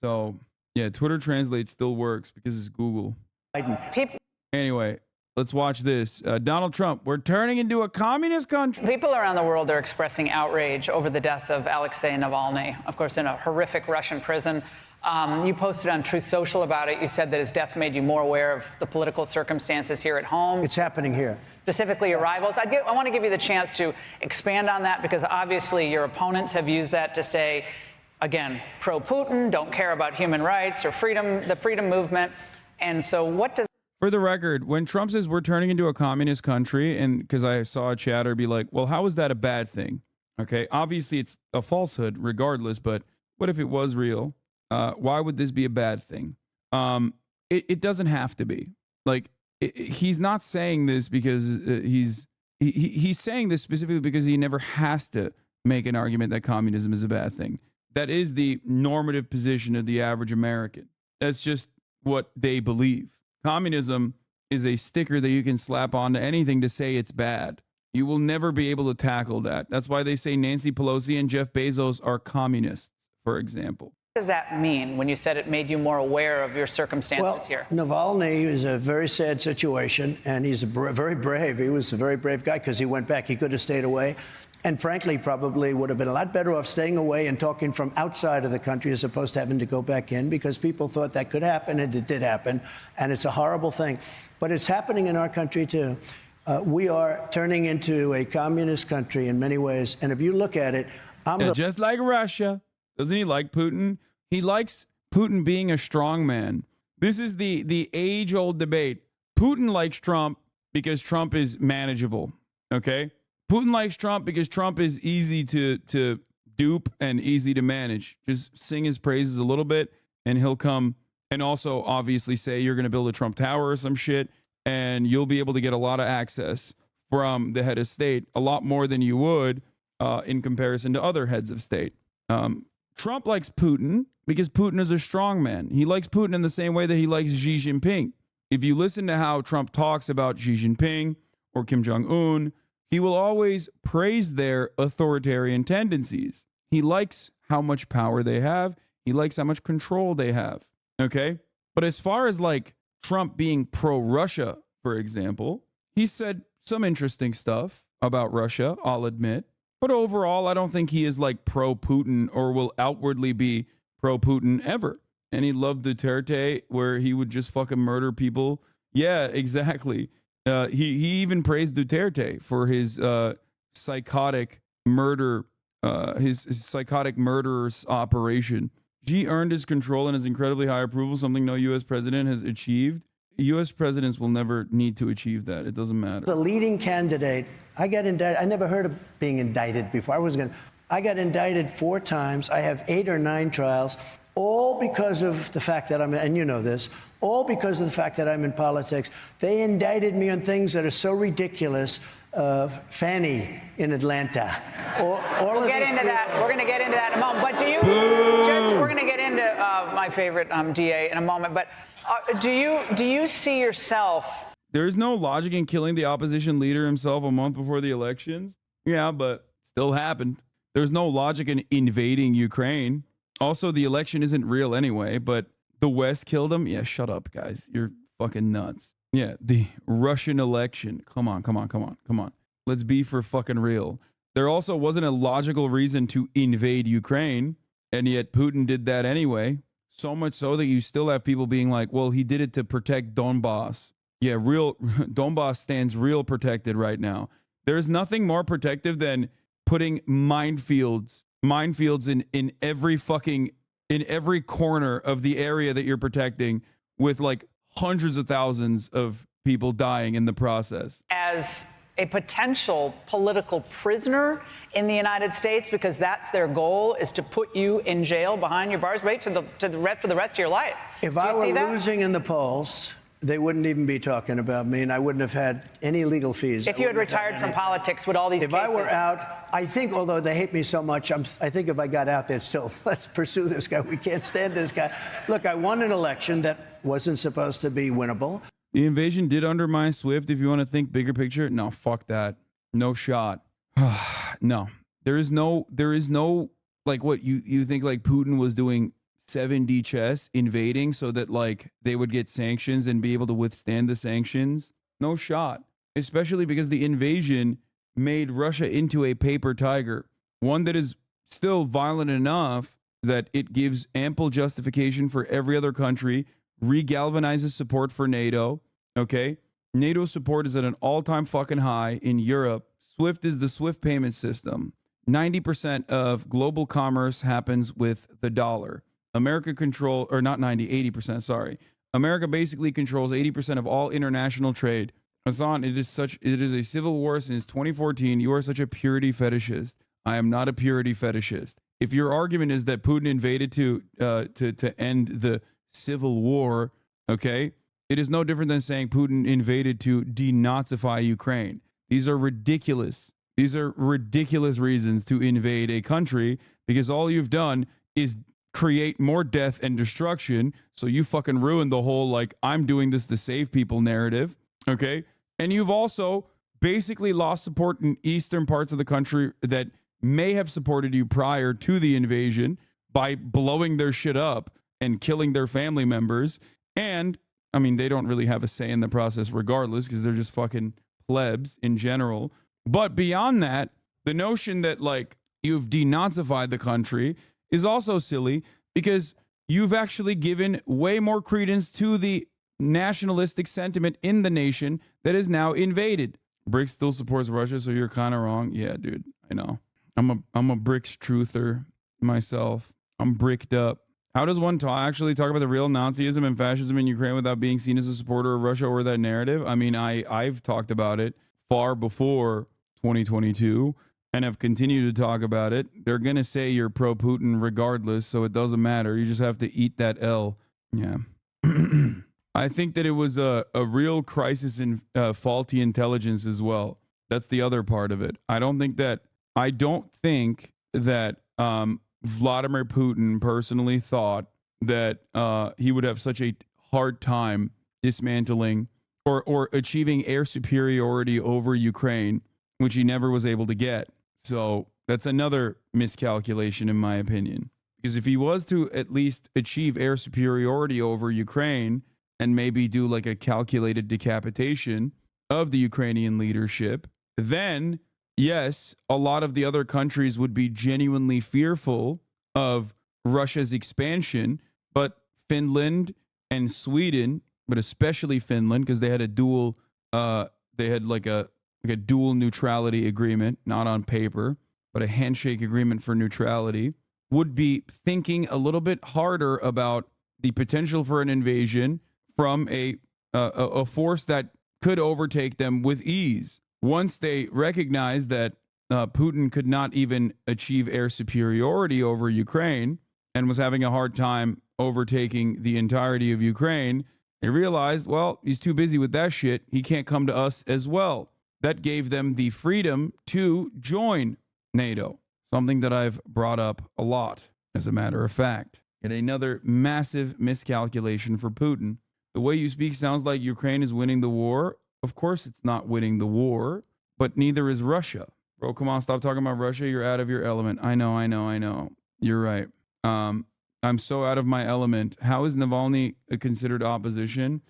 So yeah, Twitter Translate still works because it's Google. Anyway, let's watch this. Donald Trump, we're turning into a communist country. People around the world are expressing outrage over the death of Alexei Navalny, of course, in a horrific Russian prison. You posted on Truth Social about it. You said that his death made you more aware of the political circumstances here at home. It's happening here. Specifically your rivals. I want to give you the chance to expand on that, because obviously your opponents have used that to say, again, pro-Putin, don't care about human rights or freedom, the freedom movement. And so what does... For the record, when Trump says we're turning into a communist country, and because I saw a chatter be like, well, how is that a bad thing? Okay, obviously it's a falsehood regardless, but what if it was real? Why would this be a bad thing? It doesn't have to be. Like, he's not saying this because he's saying this specifically because he never has to make an argument that communism is a bad thing. That is the normative position of the average American. That's just what they believe. Communism is a sticker that you can slap onto anything to say it's bad. You will never be able to tackle that. That's why they say Nancy Pelosi and Jeff Bezos are communists, for example. What does that mean when you said it made you more aware of your circumstances here? Navalny is a very sad situation, and he's very brave. He was a very brave guy because he went back. He could have stayed away. And frankly, probably would have been a lot better off staying away and talking from outside of the country as opposed to having to go back in, because people thought that could happen, and it did happen. And it's a horrible thing. But it's happening in our country, too. We are turning into a communist country in many ways. And if you look at it, just like Russia. Doesn't he like Putin? He likes Putin being a strong man. This is the age-old debate. Putin likes Trump because Trump is manageable, okay? Putin likes Trump because Trump is easy to dupe and easy to manage. Just sing his praises a little bit, and he'll come and also obviously say you're going to build a Trump Tower or some shit, and you'll be able to get a lot of access from the head of state, a lot more than you would in comparison to other heads of state. Trump likes Putin because Putin is a strong man. He likes Putin in the same way that he likes Xi Jinping. If you listen to how Trump talks about Xi Jinping or Kim Jong-un, he will always praise their authoritarian tendencies. He likes how much power they have. He likes how much control they have. Okay? But as far as like Trump being pro-Russia, for example, he said some interesting stuff about Russia, I'll admit. But overall, I don't think he is like pro-Putin or will outwardly be pro-Putin ever. And he loved Duterte, where he would just fucking murder people. Yeah, exactly. He even praised Duterte for his psychotic murder, his psychotic murderous operation. Xi earned his control and his incredibly high approval, something no U.S. president has achieved. U.S. presidents will never need to achieve that. It doesn't matter. The leading candidate, I got indicted. I never heard of being indicted before. I got indicted 4 times. I have 8 or 9 trials, all because of the fact that and you know this, all because of the fact that I'm in politics. They indicted me on things that are so ridiculous. Fanny in Atlanta. We'll get into that. We're going to get into that in a moment. But we're going to get into my favorite DA in a moment. But do you see yourself? There's no logic in killing the opposition leader himself a month before the elections. Yeah, but still happened. There's no logic in invading Ukraine. Also, the election isn't real anyway, but the West killed him. Yeah, shut up, guys. You're fucking nuts. Yeah, the Russian election. Come on. Let's be for fucking real. There also wasn't a logical reason to invade Ukraine, and yet Putin did that anyway. So much so that you still have people being like, well, he did it to protect Donbass. Yeah, Donbass stands real protected right now. There's nothing more protective than putting minefields in every corner of the area that you're protecting, with like hundreds of thousands of people dying in the process. As a potential political prisoner in the United States, because that's their goal, is to put you in jail behind your bars, right, for the rest of your life. If I were losing in the polls, they wouldn't even be talking about me, and I wouldn't have had any legal fees. If you had retired from politics, would all these cases... If I were out, I think, although they hate me so much, I think if I got out, they'd still, let's pursue this guy. We can't stand this guy. Look, I won an election that wasn't supposed to be winnable. The invasion did undermine SWIFT. If you want to think bigger picture, no, fuck that. No shot. No. There is no, like, what, you think like Putin was doing 7D chess, invading so that like they would get sanctions and be able to withstand the sanctions? No shot. Especially because the invasion made Russia into a paper tiger, one that is still violent enough that it gives ample justification for every other country, regalvanizes support for NATO, okay? NATO support is at an all-time fucking high in Europe. SWIFT is the SWIFT payment system. 90% of global commerce happens with the dollar. America control, or not 90, 80%, sorry. America basically controls 80% of all international trade. Hassan, it is a civil war since 2014. You are such a purity fetishist. I am not a purity fetishist. If your argument is that Putin invaded to end the civil war, okay, it is no different than saying Putin invaded to denazify Ukraine. These are ridiculous. These are ridiculous reasons to invade a country because all you've done is create more death and destruction. So you fucking ruined the whole, like, I'm doing this to save people narrative, okay? And you've also basically lost support in eastern parts of the country that may have supported you prior to the invasion by blowing their shit up and killing their family members. And, I mean, they don't really have a say in the process regardless because they're just fucking plebs in general. But beyond that, the notion that, like, you've denazified the country is also silly because you've actually given way more credence to the nationalistic sentiment in the nation that is now invaded. BRICS still supports Russia, so you're kind of wrong. Yeah, dude, I know. I'm a BRICS truther myself. I'm bricked up. How does one actually talk about the real Nazism and fascism in Ukraine without being seen as a supporter of Russia or that narrative? I mean, I've talked about it far before 2022 and have continued to talk about it. They're going to say you're pro-Putin regardless, so it doesn't matter. You just have to eat that L. Yeah. I think that it was a real crisis in faulty intelligence as well. That's the other part of it. I don't think that Vladimir Putin personally thought that he would have such a hard time dismantling or achieving air superiority over Ukraine, which he never was able to get. So that's another miscalculation in my opinion. Because if he was to at least achieve air superiority over Ukraine and maybe do like a calculated decapitation of the Ukrainian leadership, then yes, a lot of the other countries would be genuinely fearful of Russia's expansion, but Finland and Sweden, but especially Finland, because they had a dual neutrality agreement, not on paper, but a handshake agreement for neutrality, would be thinking a little bit harder about the potential for an invasion from a force that could overtake them with ease. Once they recognized that Putin could not even achieve air superiority over Ukraine and was having a hard time overtaking the entirety of Ukraine, they realized, well, he's too busy with that shit. He can't come to us as well. That gave them the freedom to join NATO, something that I've brought up a lot, as a matter of fact. Yet another massive miscalculation for Putin. The way you speak sounds like Ukraine is winning the war. Of course it's not winning the war, but neither is Russia. Bro, come on, stop talking about Russia. You're out of your element. I know. You're right. I'm so out of my element. How is Navalny considered opposition?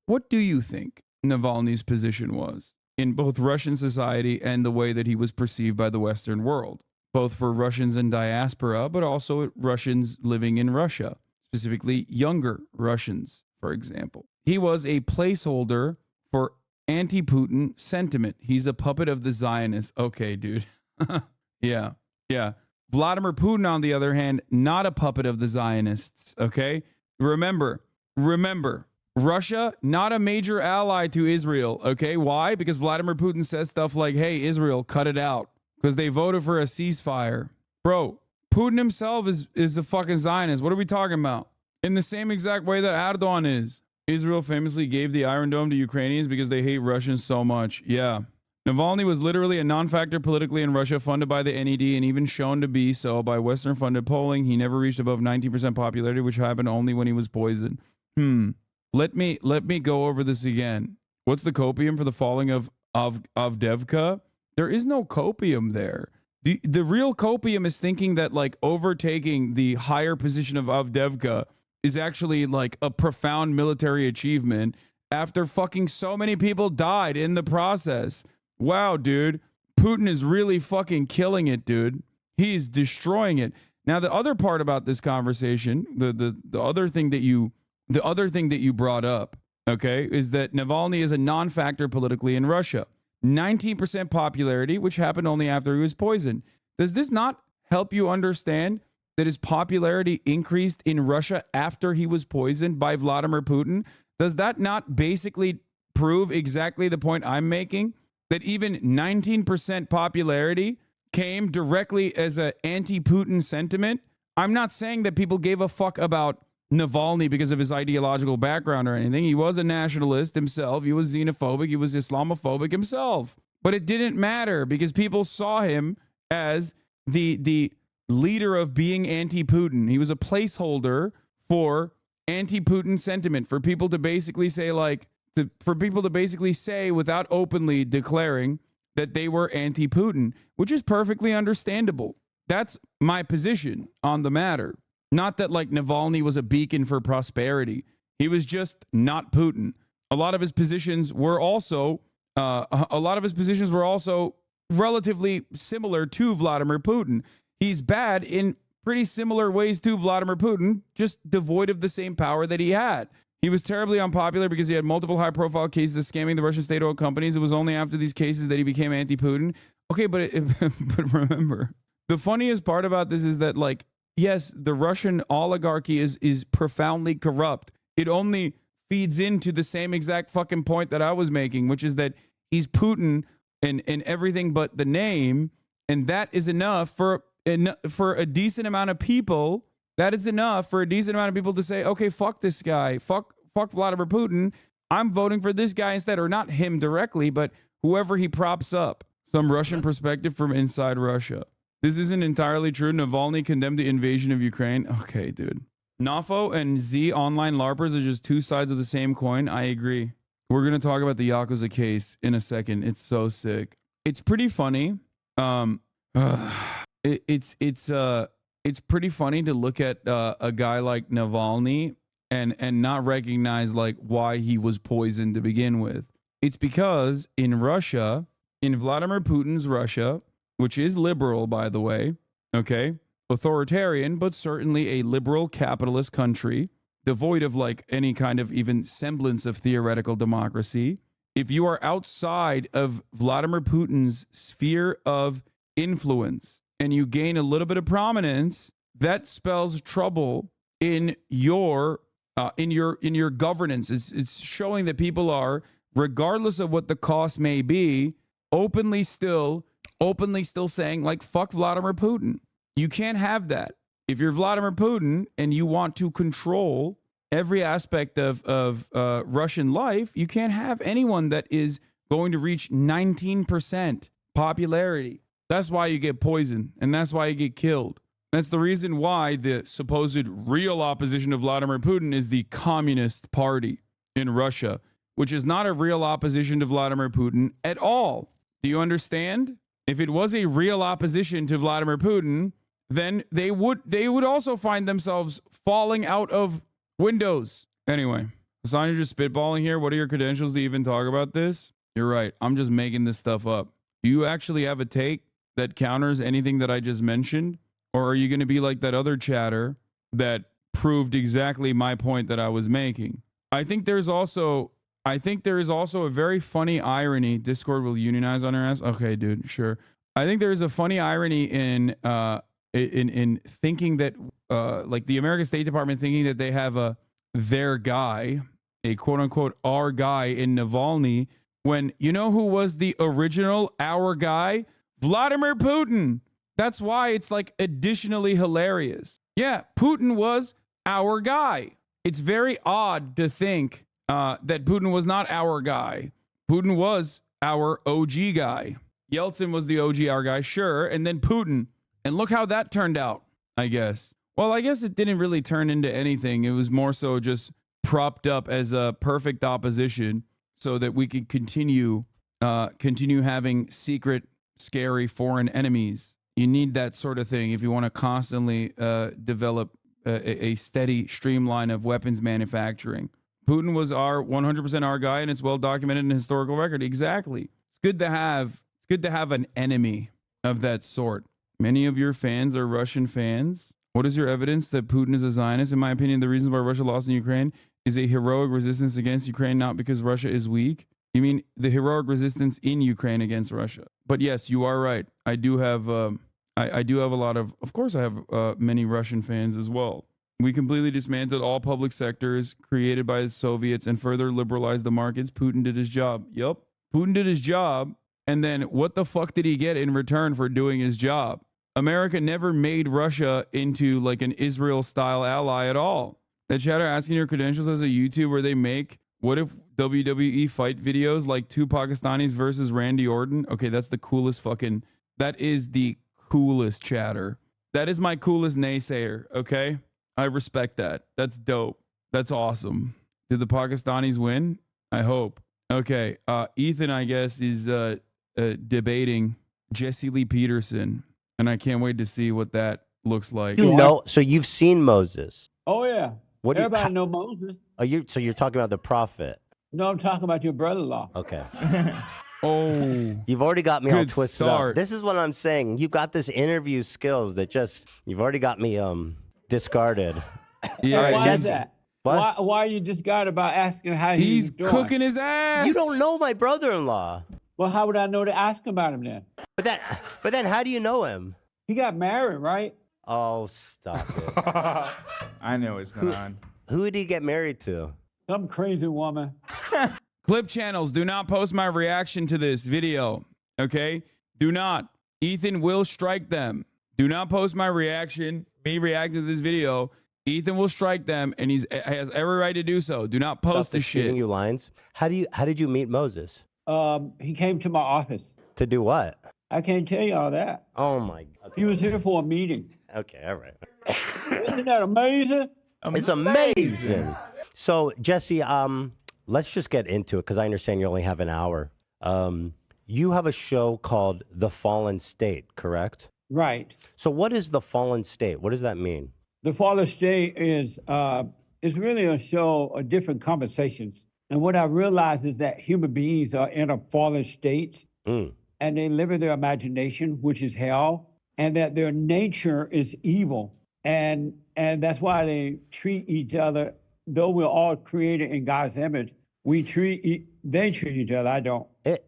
What do you think Navalny's position was in both Russian society and the way that he was perceived by the Western world, both for Russians in diaspora, but also Russians living in Russia, specifically younger Russians, for example? He was a placeholder for anti-Putin sentiment. He's a puppet of the Zionists. Okay, dude. Yeah. Vladimir Putin, on the other hand, not a puppet of the Zionists. Okay. Remember, Russia, not a major ally to Israel. Okay. Why? Because Vladimir Putin says stuff like, hey, Israel, cut it out. Because they voted for a ceasefire. Bro, Putin himself is a fucking Zionist. What are we talking about? In the same exact way that Erdogan is. Israel famously gave the Iron Dome to Ukrainians because they hate Russians so much. Yeah. Navalny was literally a non-factor politically in Russia, funded by the NED and even shown to be so by Western-funded polling. He never reached above 19% popularity, which happened only when he was poisoned. Let me go over this again. What's the copium for the falling of Avdiivka? There is no copium there. The real copium is thinking that, like, overtaking the higher position of Avdiivka is actually like a profound military achievement after fucking so many people died in the process. Wow, dude. Putin is really fucking killing it, dude. He's destroying it. Now, the other part about this conversation, the other thing that you brought up, okay, is that Navalny is a non-factor politically in Russia. 19% popularity, which happened only after he was poisoned. Does this not help you understand that his popularity increased in Russia after he was poisoned by Vladimir Putin? Does that not basically prove exactly the point I'm making? That even 19% popularity came directly as an anti-Putin sentiment? I'm not saying that people gave a fuck about Navalny because of his ideological background or anything. He was a nationalist himself. He was xenophobic. He was Islamophobic himself. But it didn't matter because people saw him as the leader of being anti-Putin. He was a placeholder for anti-Putin sentiment, for people to basically say without openly declaring that they were anti-Putin, which is perfectly understandable. That's my position on the matter. Not that like Navalny was a beacon for prosperity. He was just not Putin. A lot of his positions were also relatively similar to Vladimir Putin. He's bad in pretty similar ways to Vladimir Putin, just devoid of the same power that he had. He was terribly unpopular because he had multiple high-profile cases of scamming the Russian state-owned companies. It was only after these cases that he became anti-Putin. Okay, but remember, the funniest part about this is that, like, yes, the Russian oligarchy is profoundly corrupt. It only feeds into the same exact fucking point that I was making, which is that he's Putin in everything but the name, and that is enough for a decent amount of people. That is enough for a decent amount of people to say, okay, fuck this guy, fuck Vladimir Putin. I'm voting for this guy instead, or not him directly, but whoever he props up. Some Russian perspective from inside Russia. This isn't entirely true. Navalny condemned the invasion of Ukraine. Okay, dude. Nafo and Z online LARPers are just two sides of the same coin. I agree. We're going to talk about the Yakuza case in a second. It's so sick. It's pretty funny. It's pretty funny to look at a guy like Navalny and not recognize like why he was poisoned to begin with. It's because in Russia, in Vladimir Putin's Russia, which is liberal, by the way, okay, authoritarian, but certainly a liberal capitalist country, devoid of like any kind of even semblance of theoretical democracy. If you are outside of Vladimir Putin's sphere of influence and you gain a little bit of prominence, that spells trouble in your governance. It's showing that people are, regardless of what the cost may be, openly still saying like fuck Vladimir Putin. You can't have that. If you're Vladimir Putin and you want to control every aspect of Russian life, you can't have anyone that is going to reach 19% popularity. That's why you get poisoned, and that's why you get killed. That's the reason why the supposed real opposition of Vladimir Putin is the Communist Party in Russia, which is not a real opposition to Vladimir Putin at all. Do you understand? If it was a real opposition to Vladimir Putin, then they would also find themselves falling out of windows. Anyway, Hassan, you're just spitballing here. What are your credentials to even talk about this? You're right. I'm just making this stuff up. Do you actually have a take that counters anything that I just mentioned? Or are you going to be like that other chatter that proved exactly my point that I was making? I think there is also a very funny irony. Discord will unionize on our ass. Okay, dude, sure. I think there is a funny irony in thinking that like the American State Department thinking that they have their guy, a quote unquote our guy in Navalny, when you know who was the original our guy? Vladimir Putin. That's why it's like additionally hilarious. Yeah, Putin was our guy. It's very odd to think that Putin was not our guy. Putin was our OG guy. Yeltsin was the OG our guy, sure, and then Putin. And look how that turned out, I guess. Well, I guess it didn't really turn into anything. It was more so just propped up as a perfect opposition so that we could continue having secret, scary foreign enemies. You need that sort of thing if you want to constantly develop a steady streamline of weapons manufacturing. Putin was our 100% our guy, and it's well documented in historical record. Exactly. It's good to have an enemy of that sort. Many of your fans are Russian fans. What is your evidence that Putin is a Zionist? In my opinion, the reasons why Russia lost in Ukraine is a heroic resistance against Ukraine, not because Russia is weak. You mean the heroic resistance in Ukraine against Russia? But yes, you are right. I do have, I do have a lot of course, I have many Russian fans as well. We completely dismantled all public sectors created by the Soviets and further liberalized the markets. Putin did his job. Yup. Putin did his job. And then what the fuck did he get in return for doing his job? America never made Russia into like an Israel-style ally at all. That chatter asking your credentials as a YouTuber they make, what if WWE fight videos like two Pakistanis versus Randy Orton? Okay, that's the coolest fucking, that is the coolest chatter. That is my coolest naysayer, okay? I respect that. That's dope. That's awesome. Did the Pakistanis win? I hope. Okay, Ethan, I guess, is debating Jesse Lee Peterson, and I can't wait to see what that looks like. You know, so you've seen Moses. Oh, yeah. What Everybody know Moses. So you're talking about the prophet. No, I'm talking about your brother-in-law. Okay. Oh. You've already got me all Good twisted start. up. This is what I'm saying. You've got this interview skills that just, you've already got me discarded. Yeah. All right, Why is that? What? Why you just got about asking how He's doing? cooking his ass. You don't know my brother-in-law. Well, how would I know to ask about him then? But then how do you know him? He got married, right? Oh, stop it. I know what's going on. Who did he get married to? Some crazy woman. Clip channels, do not post my reaction to this video, okay? Do not. Ethan will strike them. Do not post my reaction, me reacting to this video. Ethan will strike them, and he has every right to do so. Do not post this shit. Shooting you lines. How did you meet Moses? He came to my office. To do what? I can't tell you all that. Oh my God. He was here for a meeting. Okay, all right. Isn't that amazing? It's amazing. So Jesse, let's just get into it because I understand you only have an hour. You have a show called The Fallen State, correct? Right. So what is the fallen state? What does that mean? The Fallen State is really a show of different conversations. And what I realized is that human beings are in a fallen state and they live in their imagination, which is hell, and that their nature is evil. And that's why they treat each other, though we're all created in God's image, they treat each other, I don't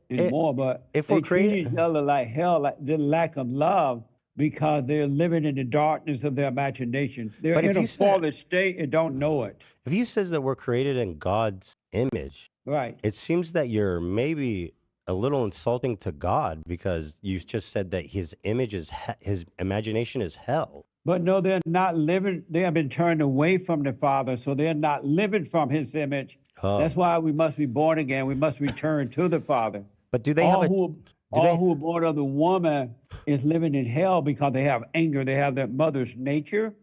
anymore, but if they we're treat created each other like hell, like the lack of love, because they're living in the darkness of their imagination. They're But if in a you said- fallen state and don't know it. If you says that we're created in God's image, Right. it seems that you're maybe a little insulting to God because you just said that his image is his imagination is hell. But no, they're not living. They have been turned away from the Father, so they're not living from His image. Oh. That's why we must be born again. We must return to the Father. But do they all have a? who are born of the woman is living in hell because they have anger. They have their mother's nature,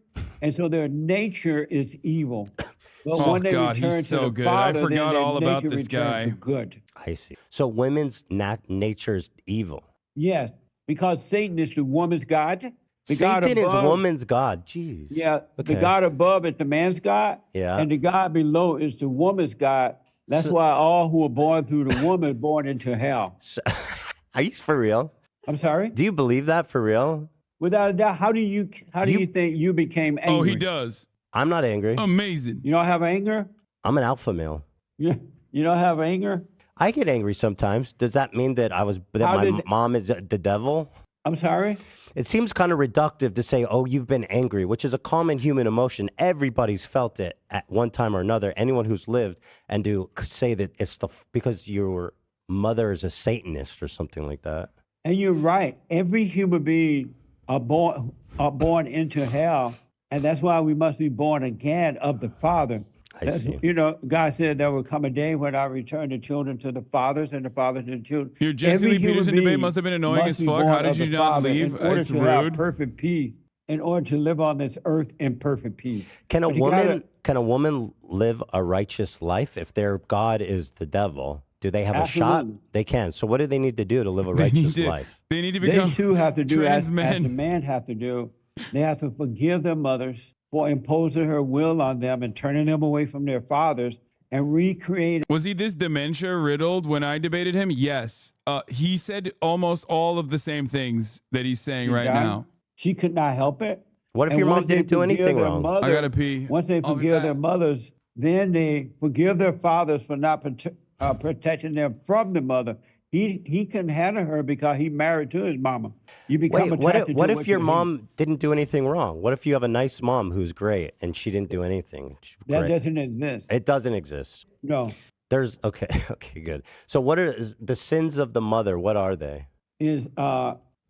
and so their nature is evil. But Oh when they God, return he's to so the good. Father, I forgot then their all about nature this returns to guy. Good. I see. So women's nature is evil. Yes, because Satan is the woman's God. The God Satan is above- woman's God. Jeez. Yeah, Okay. the God above is the man's God, Yeah. and the God below is the woman's God. That's why all who are born through the woman are born into hell. Are you for real? I'm sorry? Do you believe that for real? Without a doubt, how do you think you became angry? Oh, he does. I'm not angry. Amazing. You don't have anger? I'm an alpha male. You don't have anger? I get angry sometimes. Does that mean that How my did- mom is the devil? I'm sorry? It seems kind of reductive to say, "Oh, you've been angry," which is a common human emotion. Everybody's felt it at one time or another. Anyone who's lived, and to say that it's because your mother is a Satanist or something like that. And you're right. Every human being are born into hell, and that's why we must be born again of the Father. I see. You know, God said there will come a day when I return the children to the fathers and the fathers to the children. Your Jesse Every Lee human Peterson debate being must have been annoying must as be fuck. born How did of you the not Father leave? In order It's to have rude. perfect peace, in order to live on this earth in perfect peace. Can a But you woman can a woman live a righteous life if their God is the devil? Do they have a shot? Absolutely. They can. So what do they need to do to live a They need righteous to- life? They need to They become too have to do trans as men. the man have to do. They have to forgive their mothers for imposing her will on them and turning them away from their fathers and recreate. Was he this dementia riddled when I debated him? Yes. He said almost all of the same things that he's saying right Done. now. She could not help it. What if And your mom once they didn't do forgive anything their wrong? mother- I gotta pee. Once they I'll be forgive back. their mothers, then they forgive their fathers for not protecting them from the mother. He couldn't handle her because he married to his mama. You become Wait, what attracted if, what to if what your you hate. mom didn't do anything wrong? What if you have a nice mom who's great and she didn't do anything? She's That great. doesn't exist. It doesn't exist. No. There's okay, okay, good. So what are the sins of the mother? What are they? Is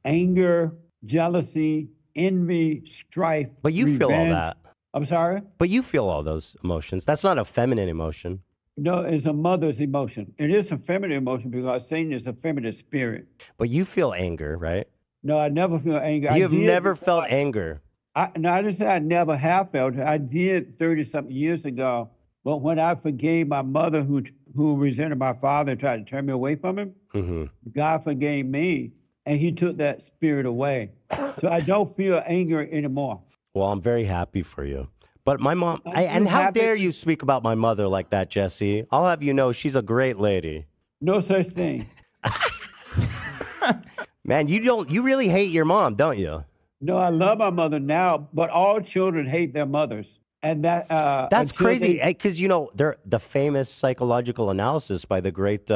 anger, jealousy, envy, strife. But you feel all revenge. that. I'm sorry? But you feel all those emotions. That's not a feminine emotion. No, it's a mother's emotion. It is a feminine emotion because Satan is a feminine spirit. But you feel anger, right? No, I never feel anger. You have did never before felt anger. No, I didn't say I never have felt it. I did 30-something years ago. But when I forgave my mother who resented my father and tried to turn me away from him, Mm-hmm. God forgave me and he took that spirit away. So I don't feel anger anymore. Well, I'm very happy for you. But my mom, I'm and so how happy- dare you speak about my mother like that, Jesse? I'll have you know she's a great lady. No such thing. Man, you really hate your mom, don't you? No, I love my mother now, but all children hate their mothers. And that That's until crazy they- because the famous psychological analysis by the great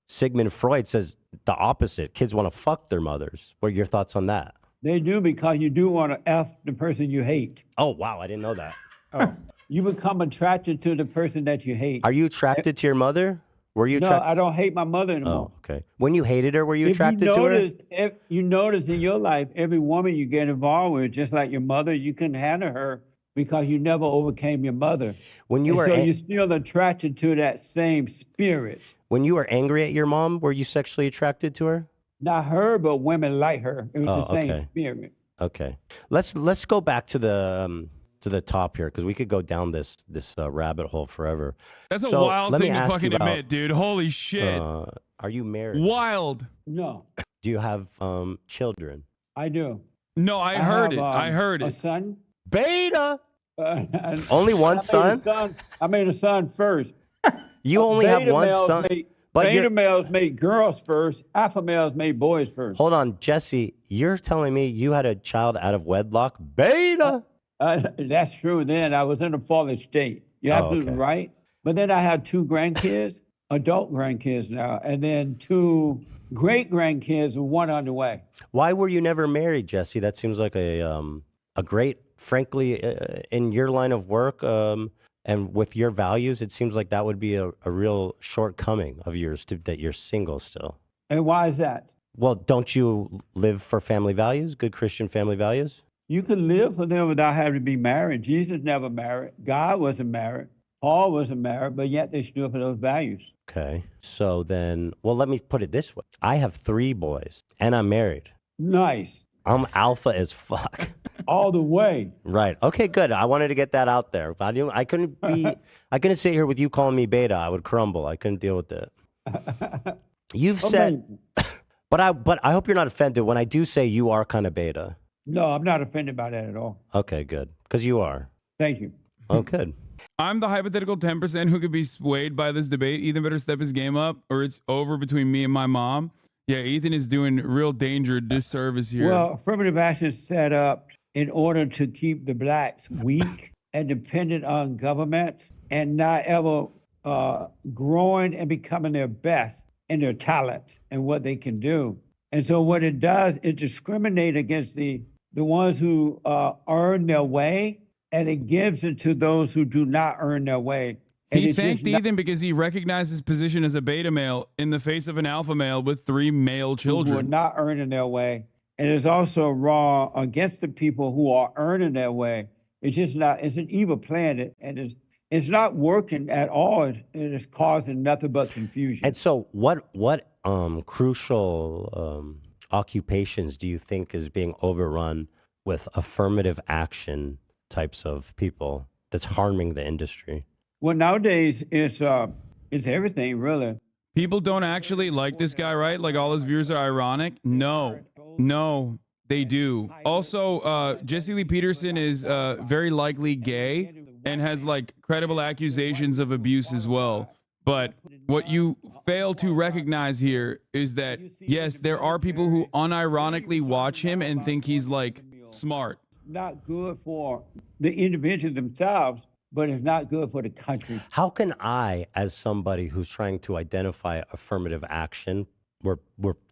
Sigmund Freud says the opposite. Kids want to fuck their mothers. What are your thoughts on that? They do because you do want to F the person you hate. Oh wow, I didn't know that. You become attracted to the person that you hate. Are you attracted to your mother? Were you No, attracted? I don't hate my mother anymore. Oh, okay. When you hated her, were you attracted if to you her? notice, If you notice in your life, every woman you get involved with, just like your mother, you couldn't handle her because you never overcame your mother. When you And were so an- you're still attracted to that same spirit. When you were angry at your mom, were you sexually attracted to her? Not her, but women like her. It was Oh, the same okay. spirit. Okay. Let's go back to the top here because we could go down this rabbit hole forever. That's a So, wild let me thing to ask you fucking about, admit, dude. Holy shit. Are you married? Wild. No, Do you have children? I do. No, I heard it. I heard A it. son. Beta. And Only one I son? I made a son first. You only have Beta one males son. But But beta you're, males make girls first. Alpha males make boys first. hold on, Jesse. You're telling me you had a child out of wedlock? Beta. That's true. Then I was in a fallen state. You're Oh, absolutely okay. right. But then I have 2 grandkids, adult grandkids now, and then 2 great grandkids and 1 on the way. Why were you never married, Jesse? That seems like a great, frankly, in your line of work and with your values, it seems like that would be a real shortcoming of yours that you're single still. And why is that? Well, don't you live for family values, good Christian family values? You can live for them without having to be married. Jesus never married. God wasn't married. Paul wasn't married, but yet they stood for those values. Okay. So then, well, let me put it this way. I have 3 boys and I'm married. Nice. I'm alpha as fuck. All the way. Right. Okay, good. I wanted to get that out there. I couldn't sit here with you calling me beta. I would crumble. I couldn't deal with it. You've said, but I hope you're not offended when I do say you are kind of beta. No, I'm not offended by that at all. Okay, good. Because you are. Thank you. Oh, good. I'm the hypothetical 10% who could be swayed by this debate. Ethan better step his game up or it's over between me and my mom. Yeah, Ethan is doing real danger disservice here. Well, affirmative action is set up in order to keep the blacks weak and dependent on government and not ever growing and becoming their best in their talent and what they can do. And so what it does is discriminate against the ones who earn their way, and it gives it to those who do not earn their way. And He it's just thanked not- Ethan because he recognized his position as a beta male in the face of an alpha male with 3 male who are children. not earning their way. And it's also wrong against the people who are earning their way. It's just not, it's an evil plan, and it's not working at all. It is causing nothing but confusion. And so what crucial occupations do you think is being overrun with affirmative action types of people that's harming the industry? Well, nowadays it's everything really. People don't actually like this guy, right? Like all his views are ironic. No, they do. Also, Jesse Lee Peterson is very likely gay and has like credible accusations of abuse as well. But what you fail to recognize here is that, yes, there are people who unironically watch him and think he's like smart. not good for the individuals themselves, but it's not good for the country. How can I, as somebody who's trying to identify affirmative action where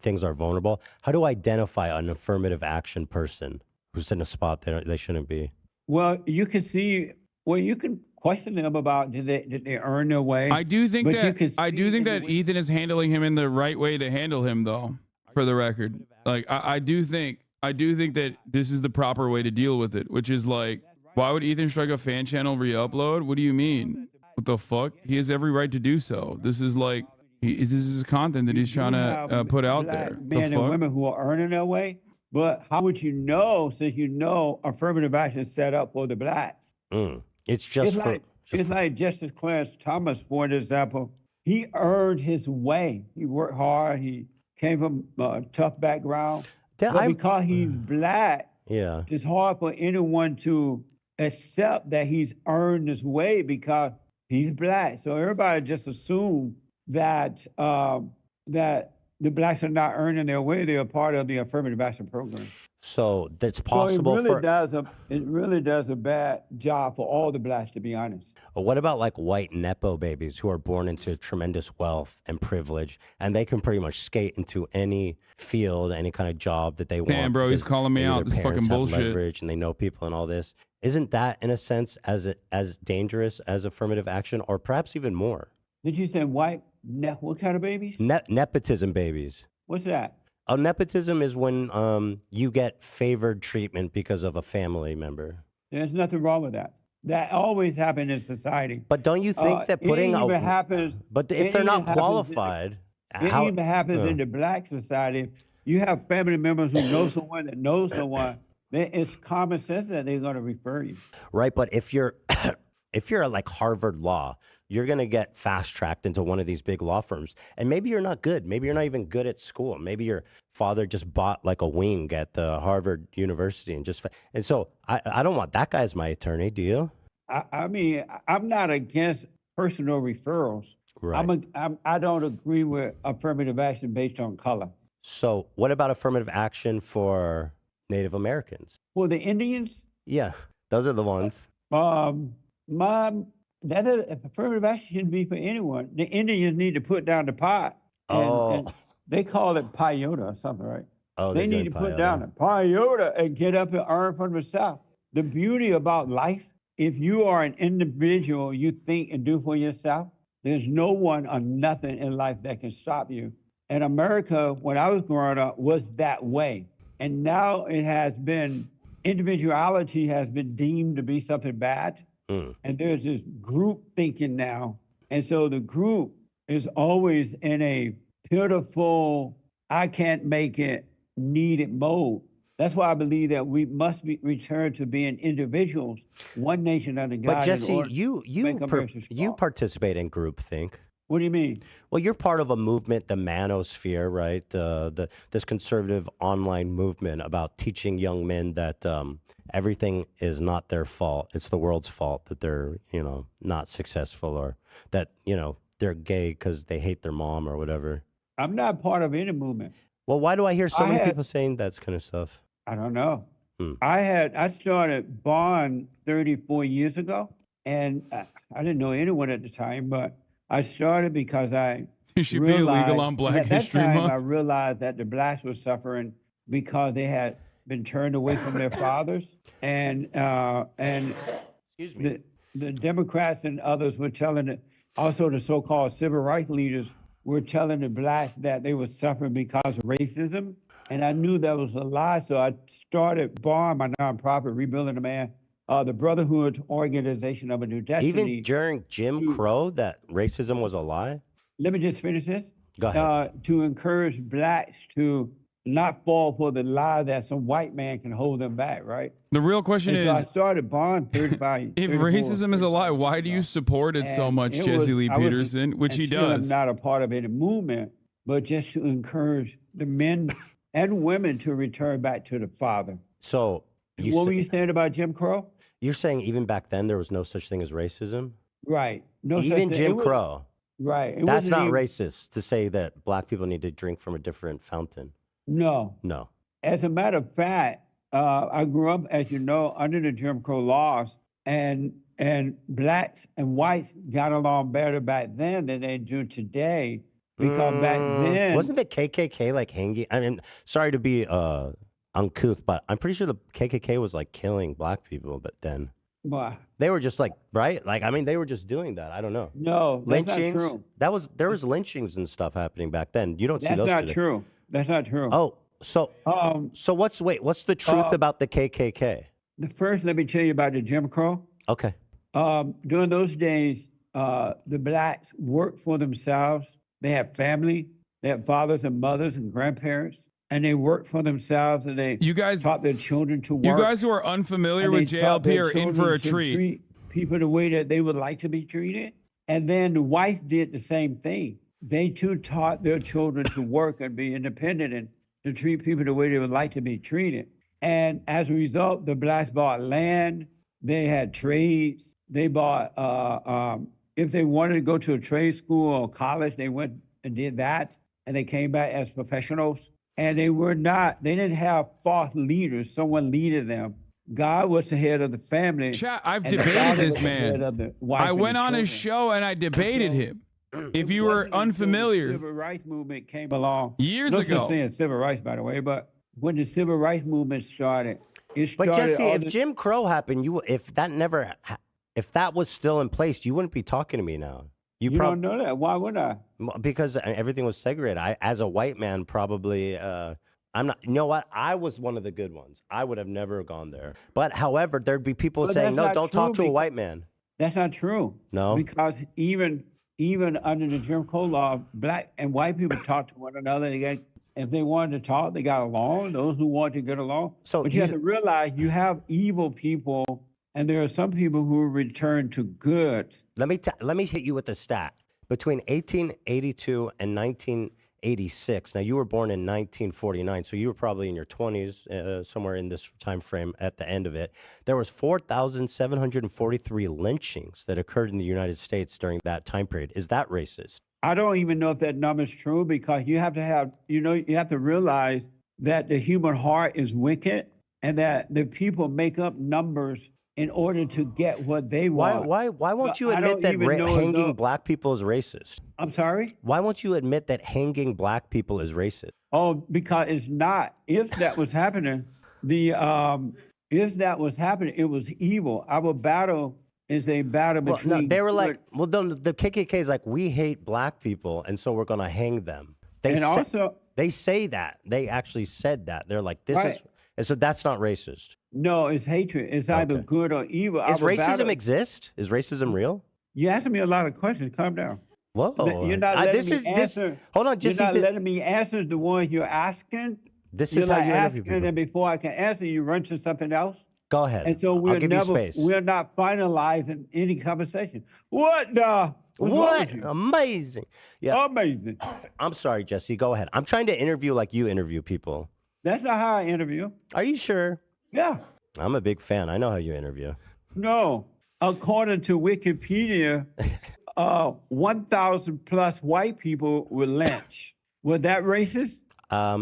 things are vulnerable, how do I identify an affirmative action person who's in a spot that they shouldn't be? Well, you can see, you can question them about did they earn their way. I do think But you can that Ethan is handling him in the right way to handle him, though. For the record, like I do think that this is the proper way to deal with it, which is like, why would Ethan strike a fan channel re-upload? What do you mean? What the fuck? He has every right to do so. This is like this is content that he's trying to put out there. Men and women who are earning their way. But how would you know, since you know affirmative action is set up for the blacks? It's just it's like Justice Clarence Thomas, for example. He earned his way. He worked hard. He came from a tough background. But because he's black, it's hard for anyone to accept that he's earned his way because he's black. So everybody just assumed that that the blacks are not earning their way. They're a part of the affirmative action program. So that's possible. So it really does a bad job for all the blacks, to be honest. But what about like white Nepo babies who are born into tremendous wealth and privilege, and they can pretty much skate into any field, any kind of job that they want? Damn, bro, he's calling me out. This fucking bullshit. Leverage and they know people and all this. Isn't that, in a sense, as dangerous as affirmative action, or perhaps even more? Did you say white? What kind of babies? Nepotism babies. What's that? Nepotism is when you get favored treatment because of a family member. There's nothing wrong with that. That always happens in society. But don't you think that putting but if they're not qualified, it even happens in the black society. You have family members who know someone that knows someone. It's common sense that they're going to refer you. Right, but if you're if you're at like Harvard Law, you're going to get fast-tracked into one of these big law firms. And maybe you're not good. Maybe you're not even good at school. Maybe your father just bought like a wing at the Harvard University and so I don't want that guy as my attorney, do you? I mean, I'm not against personal referrals. Right. I don't agree with affirmative action based on color. So what about affirmative action for Native Americans? For the Indians? Yeah, those are the ones. Affirmative action shouldn't be for anyone. The Indians need to put down the pot. And they call it peyote or something, right? Oh, they need to put down the peyote and get up and earn for themselves. The beauty about life, if you are an individual, you think and do for yourself, there's no one or nothing in life that can stop you. And America, when I was growing up, was that way. And now individuality has been deemed to be something bad. And there's this group thinking now. And so the group is always in a pitiful, I can't make it, needed mode. That's why I believe that we must return to being individuals, one nation under God. But Jesse, you participate in groupthink. What do you mean? Well, you're part of a movement, the Manosphere, right? This conservative online movement about teaching young men that everything is not their fault. It's the world's fault that they're, not successful, or that, they're gay because they hate their mom or whatever. I'm not part of any movement. Well, why do I hear so many people saying that kind of stuff? I don't know. I started Bond 34 years ago, and I didn't know anyone at the time, but I started because you should be illegal on Black History Month. I realized that the blacks were suffering because they had been turned away from their fathers, and the Democrats and others were telling it. Also, the so-called civil rights leaders were telling the blacks that they were suffering because of racism, and I knew that was a lie. So I started BARM, my nonprofit, Rebuilding the Man, the Brotherhood Organization of a New Destiny. Even during Jim Crow, that racism was a lie? Let me just finish this. Go ahead. To encourage blacks to not fall for the lie that some white man can hold them back, right? The real question is, so I started Bond 35. If racism is a lie, why do you support it so much, Jesse Lee Peterson, which he does? I'm not a part of any movement, but just to encourage the men and women to return back to the Father. So, what were you saying about Jim Crow? You're saying even back then there was no such thing as racism? Right. No, even Jim Crow. Right. That's not racist to say that black people need to drink from a different fountain. No. No. As a matter of fact, I grew up, as you know, under the Jim Crow laws, and blacks and whites got along better back then than they do today. Because back then, wasn't the KKK like hanging? I mean, sorry to be uncouth, but I'm pretty sure the KKK was like killing black people. But then they were just like, right? Like, I mean, they were just doing that. I don't know. No, that's not lynchings. true. There was lynchings and stuff happening back then. You don't see That's those not today. true. That's not true. Oh, so what's the truth about the KKK? The first, let me tell you about the Jim Crow. Okay. During those days, the blacks worked for themselves. They had family. They had fathers and mothers and grandparents, and they worked for themselves. And they taught their children to work. You guys who are unfamiliar and with they taught JLP their are in for a children to treat. People the way that they would like to be treated. And then the wife did the same thing. They too taught their children to work and be independent and to treat people the way they would like to be treated. And as a result, the blacks bought land. They had trades. They bought, if they wanted to go to a trade school or college, they went and did that. And they came back as professionals. And they didn't have false leaders. Someone leaded them. God was the head of the family. Chat, I've and the debated father this was the head of the man. wife I and went the on his children. show and I debated him. If you were Until the unfamiliar, civil rights movement came along Years no ago. such thing as civil rights, by the way, but when the civil rights movement started, it But started. Jesse, all if the- Jim Crow happened, if that was still in place, you wouldn't be talking to me now. you don't know that. Why would I? Because everything was segregated. I, as a white man, probably. I'm not. You know what? I was one of the good ones. I would have never gone there. But however, there'd be people But saying, that's "No, not don't talk to true a white man." That's not true. No. Because even under the Jim Crow law, black and white people talk to one another. If they wanted to talk, they got along. Those who wanted to get along. But you have to realize you have evil people, and there are some people who return to good. Let me hit you with a stat. Between 1882 and 1986. Now you were born in 1949, so you were probably in your 20s, somewhere in this time frame. At the end of it, there was 4,743 lynchings that occurred in the United States during that time period. Is that racist? I don't even know if that number is true because you have to have, you have to realize that the human heart is wicked and that the people make up numbers in order to get what they want. Why won't you I admit don't that even know hanging though- black people is racist? I'm sorry? Why won't you admit that hanging black people is racist? Oh, because it's not. If that was happening, it was evil. Our battle is a battle Well, between. no, they were like, good- the KKK is like, we hate black people, and so we're going to hang them. They say that. They actually said that. They're like, this Right. is, and so that's not racist. No, it's hatred. It's either good or evil. Does Our racism battle- exist? Is racism real? You're asking me a lot of questions. Calm down. Whoa. You're not letting me answer. Hold on, Jesse. You're not letting me answer the one you're asking. This You're is how like you interview asking, people. and before I can answer, you run to something else. Go ahead. And so I'll give you space. we're not finalizing any conversation. What the? What's wrong What? with you? Amazing. Yeah. Amazing. I'm sorry, Jesse. Go ahead. I'm trying to interview like you interview people. That's not how I interview. Are you sure? Yeah. I'm a big fan. I know how you interview. No. According to Wikipedia, 1,000 plus white people were lynched. Was that racist?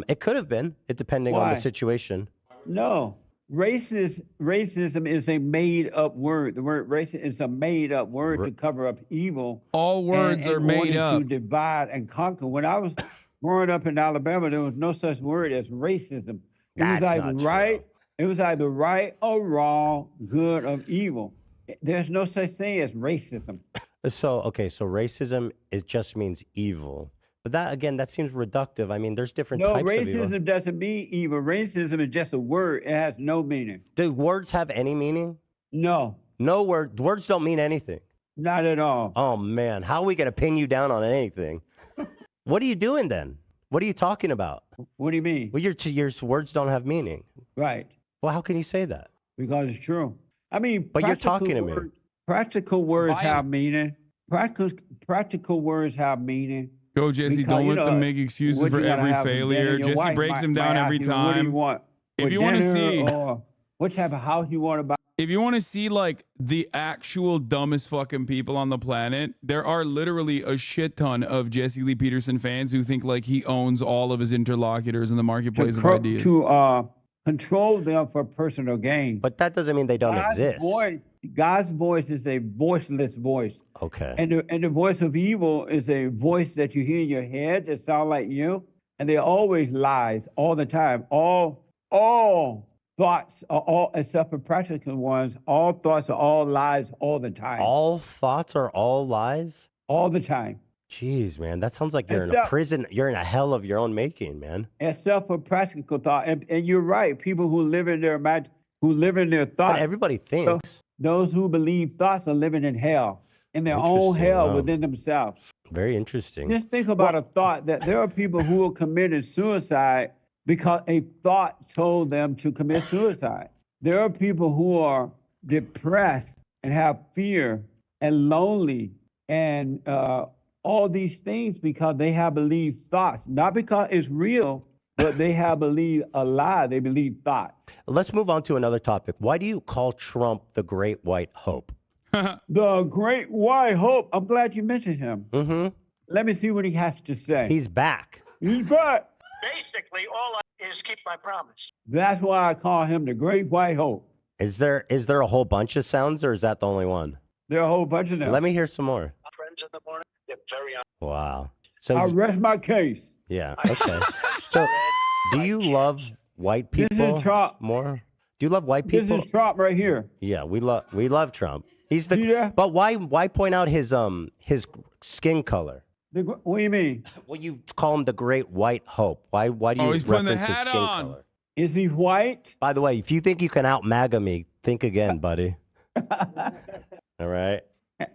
It could have been, it depending on Why? the situation. No. Racism is a made-up word. The word racist is a made-up word to cover up evil. All words are made in order up. to divide and conquer. When I was growing up in Alabama, there was no such word as racism. It was That's either not right. It was either right or wrong, good or evil. There's no such thing as racism. So racism, it just means evil. But that, again, that seems reductive. I mean, there's different No, types of evil. racism doesn't mean evil. Racism is just a word. It has no meaning. Do words have any meaning? No. No words don't mean anything. Not at all. Oh, man. How are we going to pin you down on anything? What are you doing then? What are you talking about? What do you mean? Well, your words don't have meaning. Right. Well, how can you say that? Because it's true. I mean, But you're practical talking to me. words- Practical words have meaning. Practical words have meaning. Go, Jesse. Because, Don't you let know, them make excuses what for you gotta every have for failure. dinner, your Jesse wife breaks might- them down might every ask you, what do time. you want If for you want to dinner, see, or what type of house you want to buy. if you want to see like the actual dumbest fucking people on the planet, there are literally a shit ton of Jesse Lee Peterson fans who think like he owns all of his interlocutors in the marketplace of ideas. control them for personal gain. But that doesn't mean they don't exist. God's voice is a voiceless voice. Okay. And the voice of evil is a voice that you hear in your head that sound like you. And they're always lies all the time. All thoughts are all, except for practical ones, all thoughts are all lies all the time. All thoughts are all lies? All the time. Jeez, man, that sounds like you're in a prison. You're in a hell of your own making, man. Except for practical thought. And you're right. People who live in their thoughts. But everybody thinks. Those who believe thoughts are living in hell, in their own Interesting, hell wow. within themselves. Very interesting. Just think about a thought that there are people who have committed suicide because a thought told them to commit suicide. There are people who are depressed and have fear and lonely and all these things because they have believed thoughts, not because it's real, but they have believed a lie. They believe thoughts. Let's move on to another topic. Why do you call Trump the Great White Hope? The Great White Hope. I'm glad you mentioned him. Mm-hmm. Let me see what he has to say. He's back. He's back. Basically, all I is keep my promise. That's why I call him the Great White Hope. Is there a whole bunch of sounds, or is that the only one? There are a whole bunch of them. Let me hear some more. Friends in the morning, they're very honest. Wow. So I rest my case. yeah. Okay. So, do you love white people This is Trump. more? Do you love white people? This is Trump right here. Yeah, we love Trump. He's the. But why point out his skin color? What do you mean? Well, you call him the Great White Hope. Why do you he's putting the reference his hat skin on. color? Is he white? By the way, if you think you can out MAGA me, think again, buddy. All right.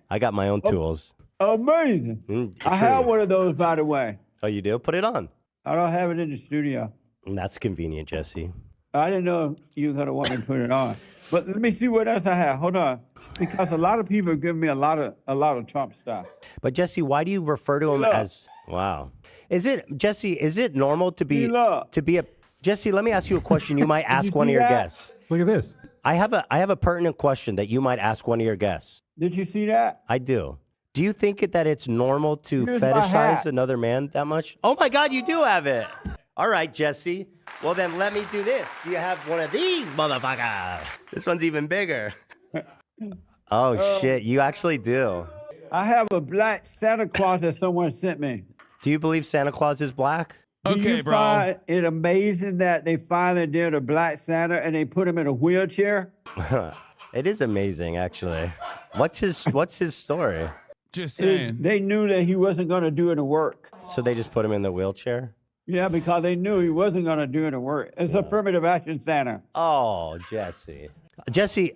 I got my own tools. Amazing. I have one of those, by the way. Oh, you do? Put it on. I don't have it in the studio. That's convenient, Jesse. I didn't know you were gonna want me to put it on. But let me see what else I have. Hold on, because a lot of people give me a lot of Trump stuff. But Jesse, why do you refer to him as? Wow. Is it Jesse? Is it normal to be a Jesse? Let me ask you a question. You might ask one of your guests. Look at this. I have a pertinent question that you might ask one of your guests. Did you see that? I do. Do you think that it's normal to Here's my fetishize hat. another man that much? Oh my God, you do have it. All right, Jesse. Well, then let me do this. Do you have one of these, motherfucker? This one's even bigger. Oh, shit. You actually do. I have a black Santa Claus that someone sent me. Do you believe Santa Claus is black? Do you find it amazing that they finally did a black Santa and they put him in a wheelchair? It is amazing, actually. What's his story? Just saying. They knew that he wasn't going to do any work. So they just put him in the wheelchair? Yeah, because they knew he wasn't going to do any work. It's affirmative action Santa. Oh, Jesse. Jesse,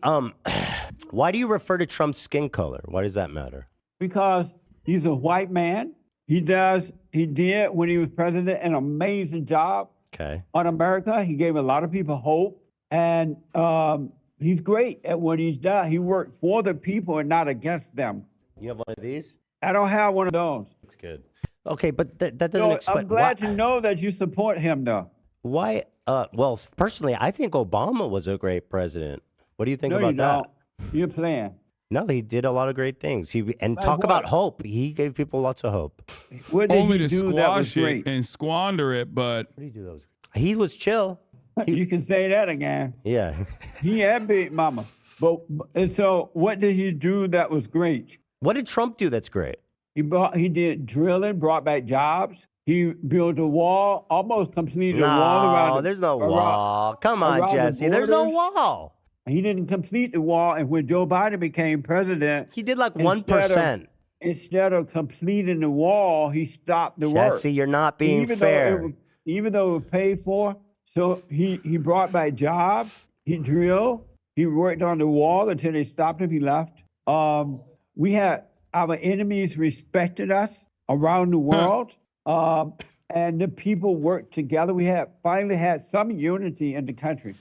why do you refer to Trump's skin color? Why does that matter? Because he's a white man. He did when he was president an amazing job Okay. on America. He gave a lot of people hope. And he's great at what he's done. He worked for the people and not against them. You have one of these? I don't have one of those. Looks good. Okay, but that doesn't So explain. I'm glad to know that you support him, though. Why? Well, personally, I think Obama was a great president. What do you think No, about you that? don't. You're playing. No, he did a lot of great things. And Like talk what? about hope. He gave people lots of hope. What did Only he to do that was squash it great? and squander it, but What do you do those? He was chill. You can say that again. Yeah. He had Big Mama. And so what did he do that was great? What did Trump do that's great? He did drilling, brought back jobs. He built a wall, almost completed a wall around. No, there's no wall. Come on, around the Jesse. There's no borders. wall. He didn't complete the wall, and when Joe Biden became president, he did like instead 1%. Instead of completing the wall, he stopped the work. Jesse, you're not being even fair. Even though it was paid for, so he brought back jobs. He drilled. He worked on the wall until they stopped him. He left. We had our enemies respected us around the world, and the people worked together. We finally had some unity in the country.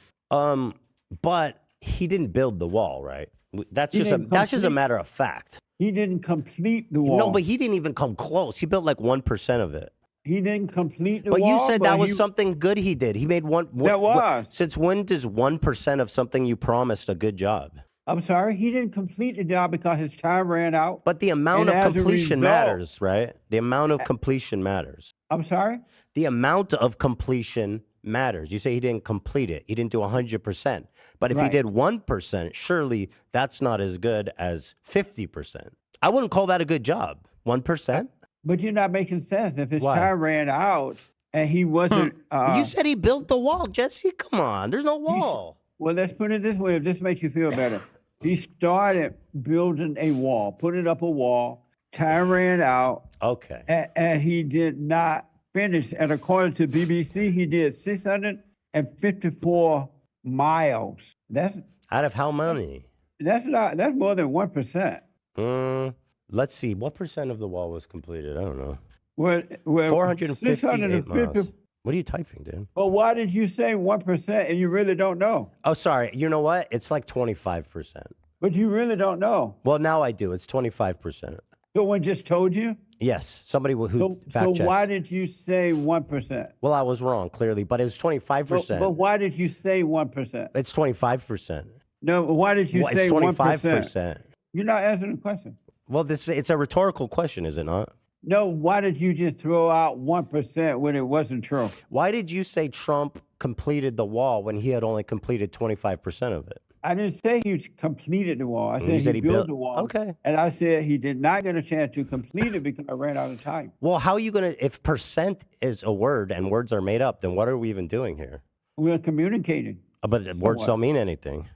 But he didn't build the wall, right? That's He just a didn't matter of fact. He didn't complete the wall. No, but he didn't even come close. He built like 1% of it. He didn't complete the But wall. you said that was something good he did. He made one. That was. Since when does 1% of something you promised a good job? I'm sorry, he didn't complete the job because his time ran out. But the amount And of as a completion result- matters, right? The amount of completion matters. I'm sorry? The amount of completion matters. You say he didn't complete it. He didn't do 100%. But if he Right. did 1%, surely that's not as good as 50%. I wouldn't call that a good job. 1%? But you're not making sense. If his Why? time ran out and he wasn't. You said he built the wall, Jesse. Come on. There's no wall. Well, let's put it this way, if this makes you feel better. He started building a wall, putting up a wall. Time ran out. Okay. And he did not finish. And according to BBC, he did 654 miles. That's Out of how many? that's more than 1%. Let's see. What percent of the wall was completed? I don't know. Well, 458 650 miles. What are you typing, dude? Well, why did you say 1% and you really don't know? Oh, sorry. You know what? It's like 25%. But you really don't know. Well, now I do. It's 25%. Someone just told you? Yes. Somebody who fact So checks. why did you say 1%? Well, I was wrong, clearly, but it was 25%. But why did you say 1%? It's 25%. No, why did you Well, say it's 1%? 25%. You're not answering the question. Well, it's a rhetorical question, is it not? No, why did you just throw out 1% when it wasn't true? Why did you say Trump completed the wall when he had only completed 25% of it? I didn't say he completed the wall. I You said said he he built built- the wall. Okay. And I said he did not get a chance to complete it because I ran out of time. Well, how are you going to, if percent is a word and words are made up, then what are we even doing here? We're communicating. But words Somewhat. don't mean anything.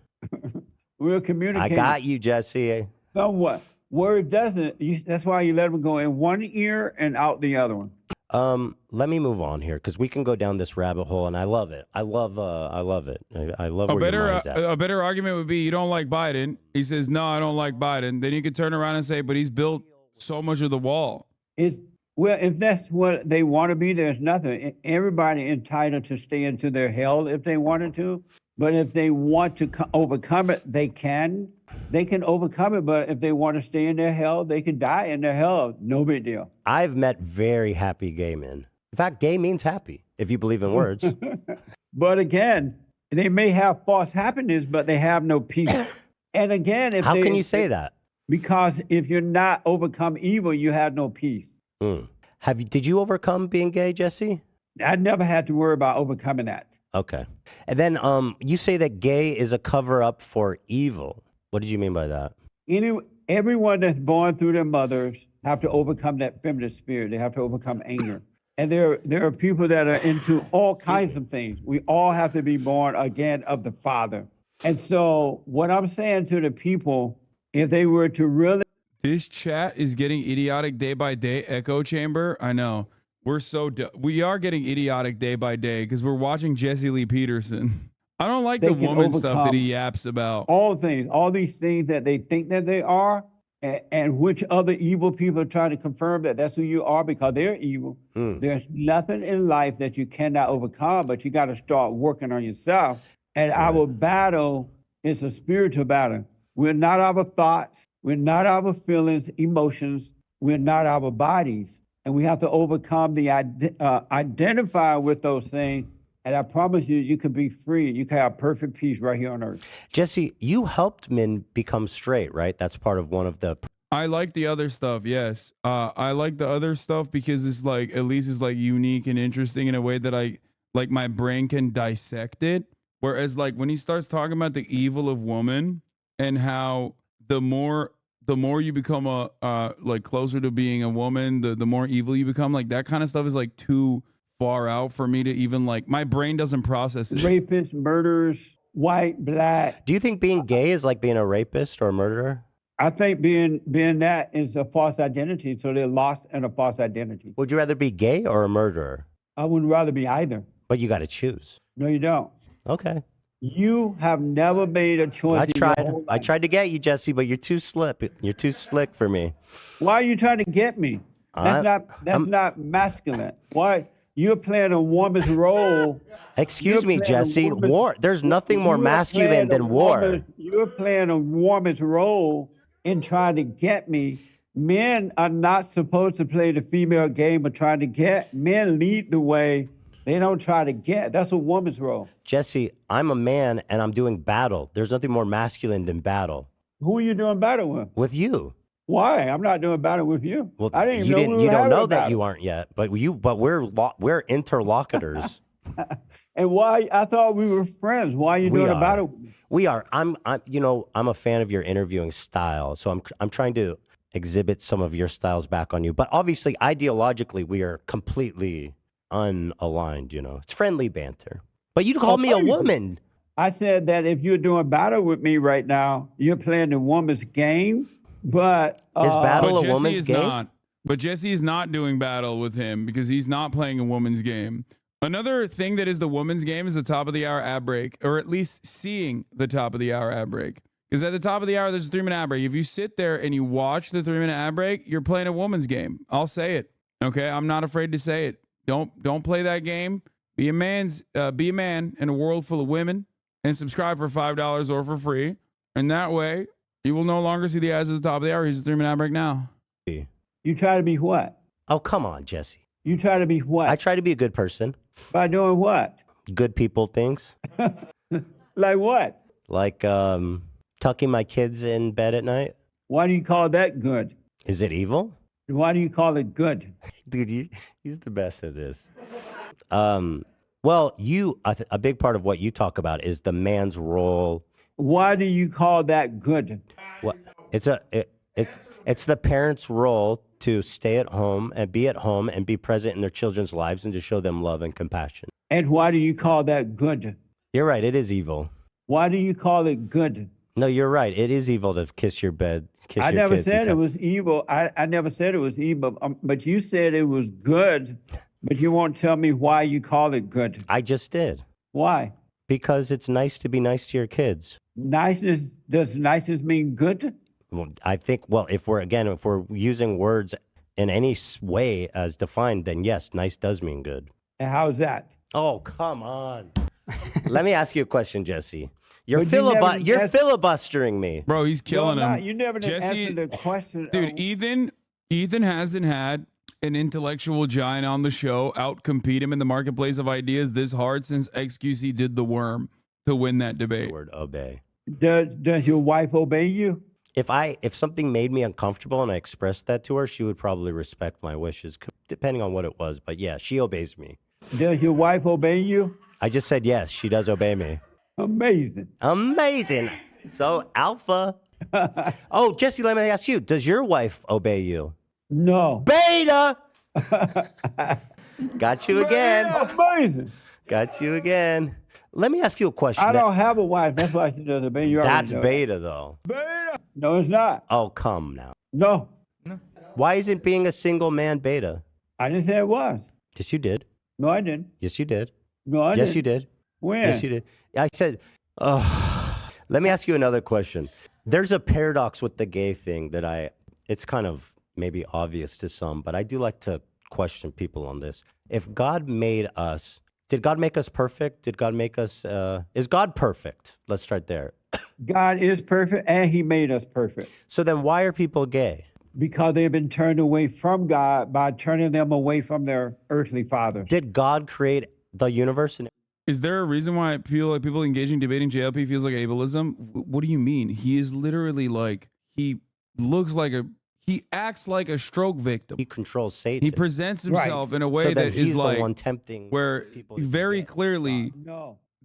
We're communicating. I got you, Jesse. Somewhat. Word doesn't. That's why you let them go in one ear and out the other one. Let me move on here because we can go down this rabbit hole, and I love it. I love it. I love A where your better mind's at. a better argument would be you don't like Biden. He says no, I don't like Biden. Then you could turn around and say, but he's built so much of the wall. Well, if that's what they want to be, there's nothing. Everybody entitled to stay into their hell if they wanted to. But if they want to overcome it, they can. They can overcome it. But if they want to stay in their hell, they can die in their hell. No big deal. I've met very happy gay men. In fact, gay means happy, if you believe in words. But again, they may have false happiness, but they have no peace. And again, if How they- can you say that? Because if you're not overcome evil, you have no peace. Did you overcome being gay, Jesse? I never had to worry about overcoming that. Okay. And then you say that gay is a cover up for evil. What did you mean by that? Everyone that's born through their mothers have to overcome that feminine spirit. They have to overcome anger. And there are people that are into all kinds of things. We all have to be born again of the Father. And so what I'm saying to the people, if they were to really... This chat is getting idiotic day by day. Echo chamber. I know. We are getting idiotic day by day because we're watching Jesse Lee Peterson. I don't like the They can woman stuff that overcome he yaps about. all things, all these things that they think that they are, and which other evil people are trying to confirm that that's who you are because they're evil. There's nothing in life that you cannot overcome, but you got to start working on yourself. And our battle is a spiritual battle. We're not our thoughts. We're not our feelings, emotions. We're not our bodies. And we have to overcome identify with those things. And I promise you, you can be free. You can have perfect peace right here on earth. Jesse, you helped men become straight, right? That's part of one of the... I like the other stuff, yes. I like the other stuff because it's like, at least it's like unique and interesting in a way that my brain can dissect it. Whereas like when he starts talking about the evil of woman and how the more you become like closer to being a woman, the more evil you become, like that kind of stuff is like too far out for me to even like, my brain doesn't process it. Rapists, murderers, white, black. Do you think being gay is like being a rapist or a murderer? I think being that is a false identity, so they're lost in a false identity. Would you rather be gay or a murderer? I would rather be either. But you got to choose. No, you don't. Okay. You have never made a choice. I tried to get you, Jesse, but you're too slick. You're too slick for me. Why are you trying to get me? That's not masculine. Why? You're playing a woman's role. Excuse me, Jesse. War. There's nothing more masculine than war. You're playing a woman's role in trying to get me. Men are not supposed to play the female game of trying to get. Men lead the way. They don't try to get. That's a woman's role. Jesse, I'm a man and I'm doing battle. There's nothing more masculine than battle. Who are you doing battle with? With you. Why? I'm not doing battle with you. Well, I didn't you know don't know that battle. you aren't yet, but we're interlocutors. And why? I thought we were friends. Why are you doing a battle with me? We are. I'm a fan of your interviewing style, so I'm trying to exhibit some of your styles back on you. But obviously, ideologically, we are completely unaligned. It's friendly banter. But you called me a woman. I said that if you're doing battle with me right now, you're playing the woman's game. But is battle but a woman's game? Not. But Jesse is not doing battle with him because he's not playing a woman's game. Another thing that is the woman's game is the top of the hour ad break, or at least seeing the top of the hour ad break. Because at the top of the hour, there's a 3-minute ad break. If you sit there and you watch the 3-minute ad break, you're playing a woman's game. I'll say it. Okay, I'm not afraid to say it. Don't play that game. Be a man in a world full of women, and subscribe for $5 or for free. And that way, you will no longer see the ads at the top of the hour. Here's a 3-minute ad break now. You try to be what? Oh, come on, Jesse. You try to be what? I try to be a good person. By doing what? Good people things. Like what? Like tucking my kids in bed at night. Why do you call that good? Is it evil? Why do you call it good? Dude, he's the best at this. Well, a big part of what you talk about is the man's role. Why do you call that good? What? It's the parent's role to stay at home and be present in their children's lives and to show them love and compassion. And why do you call that good? You're right. It is evil. Why do you call it good? No, you're right. It is evil to kiss your bed. I never said it was evil. I never said it was evil. But you said it was good. But you won't tell me why you call it good. I just did. Why? Because it's nice to be nice to your kids. Niceness, does niceness mean good? Well, I think, if we're using words in any way as defined, then yes, nice does mean good. And how's that? Oh, come on. Let me ask you a question, Jesse. You're filibustering me. Bro, he's killing him. You never answered the question. Dude, Ethan hasn't had an intellectual giant on the show outcompete him in the marketplace of ideas this hard since XQC did The Worm to win that debate. The word obey. Does your wife obey you? If something made me uncomfortable and I expressed that to her, she would probably respect my wishes, depending on what it was. But yeah, she obeys me. Does your wife obey you? I just said yes, she does obey me. Amazing. So alpha. Oh, Jesse, let me ask you, does your wife obey you? No. Beta! Got you again. Amazing. Got you again. Let me ask you a question. I don't have a wife. That's why she doesn't obey you. That's beta, though. Beta. No, it's not. Oh, come now. No. Why isn't being a single man beta? I didn't say it was. Yes, you did. No, I didn't. Yes, you did. No, I didn't. Yes, you did. When? Yes, you did. I said, let me ask you another question. There's a paradox with the gay thing that it's kind of maybe obvious to some, but I do like to question people on this. If God made us, did God make us perfect? Did God make us, is God perfect? Let's start there. God is perfect and he made us perfect. So then why are people gay? Because they've been turned away from God by turning them away from their earthly fathers. Did God create the universe? Is there a reason why I feel like people engaging debating JLP feels like ableism? What do you mean? He is literally like, he acts like a stroke victim. He controls Satan. He presents himself in a way that is like the one tempting where very clearly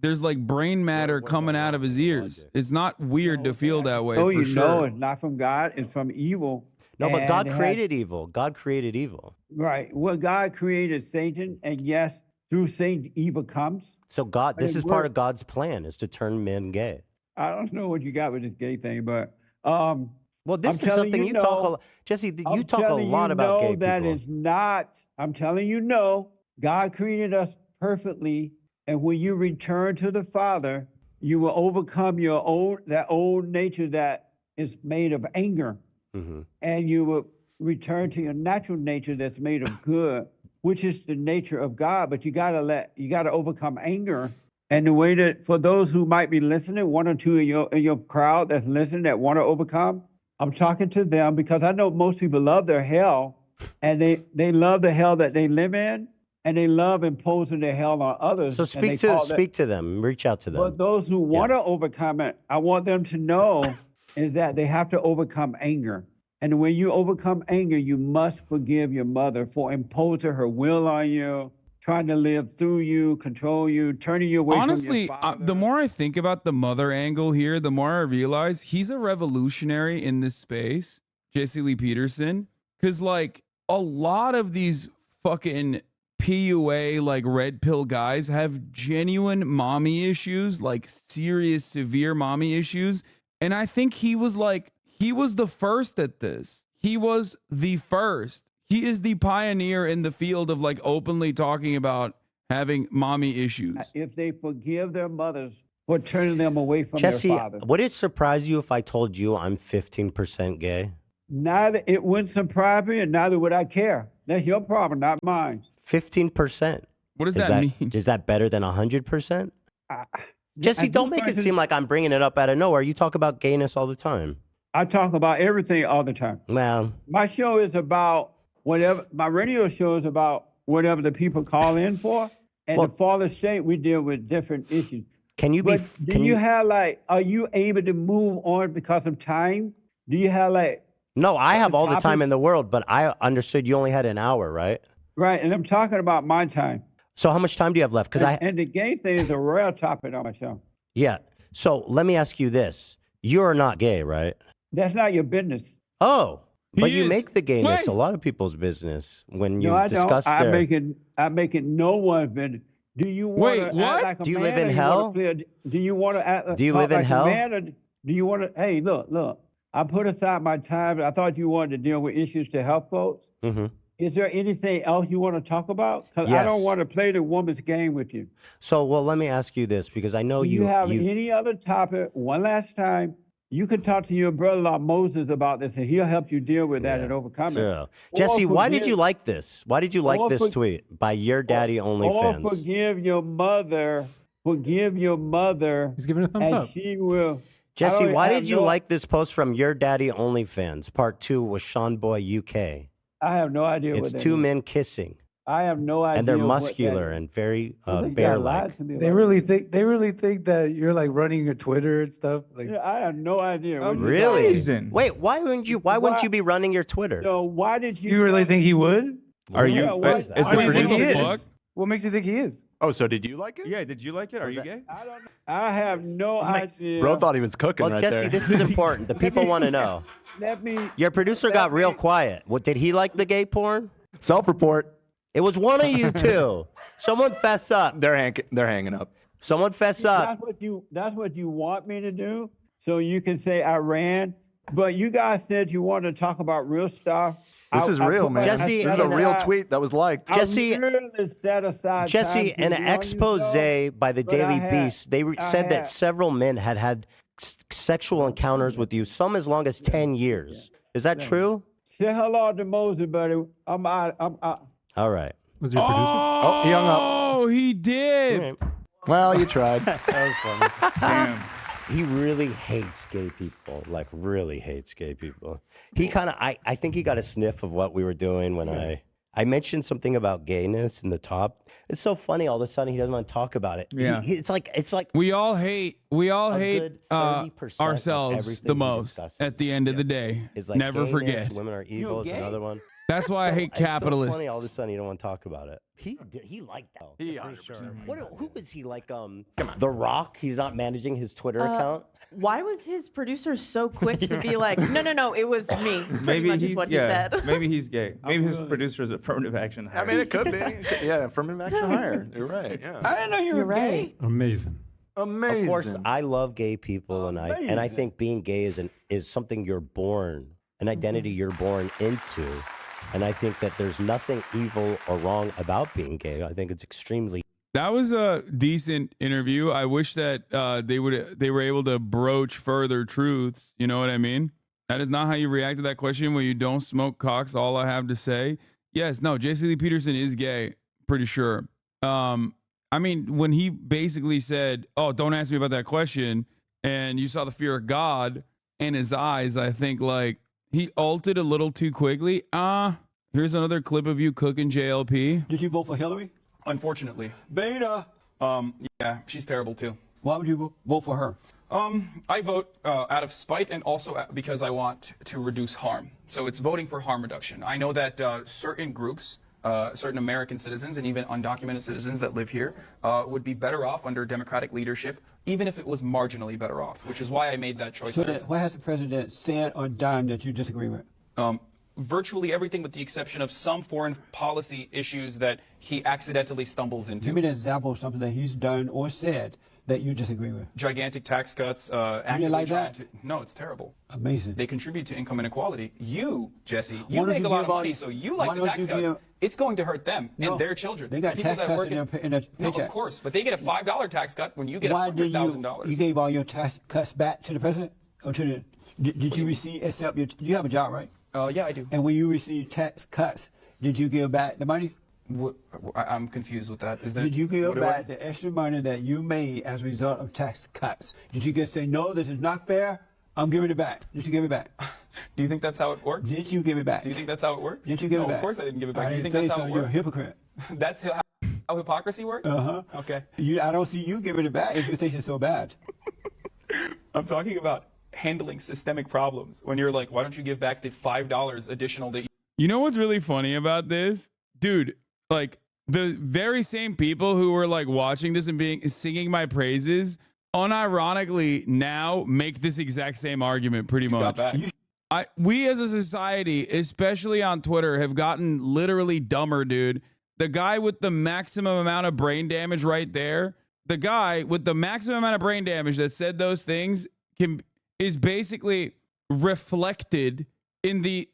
there's like brain matter coming out of his ears. It's not weird to feel that way. Oh, for sure. know it's not from God, it's from evil. No, but God created evil. God created evil. Right. Well, God created Satan, and yes, through Satan, evil comes. So God, this is part of God's plan, is to turn men gay. I don't know what you got with this gay thing, but well, this is something you talk a lot. Jesse, you talk a lot about gay people. That is not. I'm telling you, no. God created us perfectly, and when you return to the Father, you will overcome that old nature that is made of anger. Mm-hmm. And you will return to your natural nature that's made of good, which is the nature of God. But you gotta overcome anger. And the way that, for those who might be listening, one or two in your crowd that's listening that want to overcome, I'm talking to them because I know most people love their hell, and they love the hell that they live in, and they love imposing their hell on others. So speak to them, reach out to them. But those who want to overcome it, I want them to know is that they have to overcome anger. And when you overcome anger, you must forgive your mother for imposing her will on you, trying to live through you, control you, turning you away Honestly, from your father. the more I think about the mother angle here, the more I realize he's a revolutionary in this space, Jesse Lee Peterson. Because, like, a lot of these fucking PUA, like, red pill guys have genuine mommy issues, like, serious, severe mommy issues. And I think he was the first at this. He was the first. He is the pioneer in the field of, like, openly talking about having mommy issues. If they forgive their mothers for turning them away from Jesse, their father. would it surprise you if I told you I'm 15% gay? Neither it wouldn't surprise me, and neither would I care. That's your problem, not mine. 15%. What does that mean? Is that better than 100%? Jesse, don't make it seem like I'm bringing it up out of nowhere. You talk about gayness all the time. I talk about everything all the time. Well, my show is about whatever. My radio show is about whatever the people call in for. And the father state, we deal with different issues. Can you but do you have like? Are you able to move on because of time? Do you have like? No, I have all the time in the world, but I understood you only had an hour, right? Right, and I'm talking about my time. So how much time do you have left? Because and the gay thing is a rare topic on my show. Yeah. So let me ask you this: you're not gay, right? That's not your business. Oh, but He you is. make the gayness Wait. a lot of people's business when you No, I discuss don't. their. I make it no one's business. Do you want to act like a Do you man live in or hell? Do you want to act? Do you talk live in like a hell? man, or do you want to? Hey, look. I put aside my time. I thought you wanted to deal with issues to help folks. Mm-hmm. Is there anything else you want to talk about? Because I Yes. don't want to play the woman's game with you. So, well, let me ask you this because I know Do you have any other topic? One last time. You can talk to your brother-in-law Moses about this, and he'll help you deal with that and overcome it. Sure. Jesse, why did you like this? Why did you like or this for- tweet by Your Daddy Or OnlyFans? forgive your mother. Forgive your mother. He's giving a thumbs and up. she will. Jesse, why did you like? like this post from Your Daddy OnlyFans, part 2 with Sean Boy UK? I have no idea It's what that two is. men kissing, I have no idea. and they're what that muscular is. and very Well, this guy bear-like. lied to me They about really think that you're like running your Twitter and stuff. Like, Yeah, I have no idea. what you Really? guys- Wait, why wouldn't you be running your Twitter? So why did you? you really think he would? Are you- Yeah, what- is is what the do you think he producer- is? What makes you think he is? Oh, so did you like it? Yeah, did you like it? Are you gay? I have no idea. Bro thought he was cooking Well, right Jesse, there. this is important. The people want to know. Let me. Your producer got real quiet. What did he like the gay porn? Self-report. It was one of you two. Someone fess up. They're hanging up. Someone fess up. That's what you want me to do, so you can say I ran. But you guys said you wanted to talk about real stuff. This is real, man. Jesse, this is a real tweet that was liked. Jesse, I really set aside Jesse, time to an be on expose you, though, by the but Daily I had- Beast, they I said that had- several men had sexual encounters with you, some as long as 10 years. Is that true? Say hello to Moses, buddy. I'm out. All right. Was your producer? Oh, he hung up. Oh, he did. Well, you tried. That was funny. Damn. He really hates gay people, like really hates gay people. He kind of, I think he got a sniff of what we were doing when I mentioned something about gayness in the top. It's so funny. All of a sudden, he doesn't want to talk about it. Yeah. It's like we all hate good 30% of ourselves everything the we most discuss at the end of the day. is like Never gayness, forget. Women are evil is another one. That's why I hate It's so capitalists. funny. All of a sudden, you don't want to talk about it. He liked that. For sure. Who is he like? The Rock. He's not managing his Twitter account. Why was his producer so quick to be like, no, it was me? Pretty Maybe much he's is what he said. Maybe he's gay. Maybe his producer is affirmative action. I mean, it could be. Yeah, affirmative action hire. You're right. Yeah. I didn't know you were gay. Amazing. Amazing. Of course, I love gay people, and I think being gay is something you're born, an identity you're born into, and I think that there's nothing evil or wrong about being gay. I think it's extremely. That was a decent interview. I wish that they were able to broach further truths. You know what I mean? That is not how you react to that question when you don't smoke cocks. All I have to say, yes, no. Jesse Lee Peterson is gay, pretty sure. I mean, when he basically said, "Oh, don't ask me about that question," and you saw the fear of God in his eyes, I think like he ulted a little too quickly. Here's another clip of you cooking JLP. Did you vote for Hillary? Unfortunately. Beta. Yeah, she's terrible too. Why would you vote for her? I vote out of spite and also because I want to reduce harm. So it's voting for harm reduction. I know that certain groups certain American citizens and even undocumented citizens that live here would be better off under Democratic leadership, even if it was marginally better off, which is why I made that choice. So what has the president said or done that you disagree with? Virtually everything with the exception of some foreign policy issues that he accidentally stumbles into. Give me an example of something that he's done or said that you disagree with. Gigantic tax cuts. You didn't like that? No, it's terrible. Amazing. They contribute to income inequality. You, Jesse, you make a lot of money, so you like the tax cuts. It's going to hurt them and their children. They got tax cuts in their paycheck. No, of course, but they get a $5 tax cut when you get $100,000. You gave all your tax cuts back to the president? Or to the, did you receive, except you have a job, right? Yeah, I do. And when you received tax cuts, did you give back the money? I'm confused with that. Did you give back the extra money that you made as a result of tax cuts? Did you just say, no, this is not fair, I'm giving it back? Did you give it back? Do you think that's how it works? Did you give it back? Do you think that's how it works? Did you give it back? Of course I didn't give it back. Do you think that's how it works? You're a hypocrite. That's how hypocrisy works? Uh-huh. Okay. I don't see you giving it back if you think it's so bad. I'm talking about handling systemic problems when you're like, why don't you give back the $5 additional that You know what's really funny about this? Dude, like the very same people who were like watching this and singing my praises unironically now make this exact same argument pretty much. We as a society, especially on Twitter, have gotten literally dumber, dude. The guy with the maximum amount of brain damage right there, the guy with the maximum amount of brain damage that said those things is basically reflected in the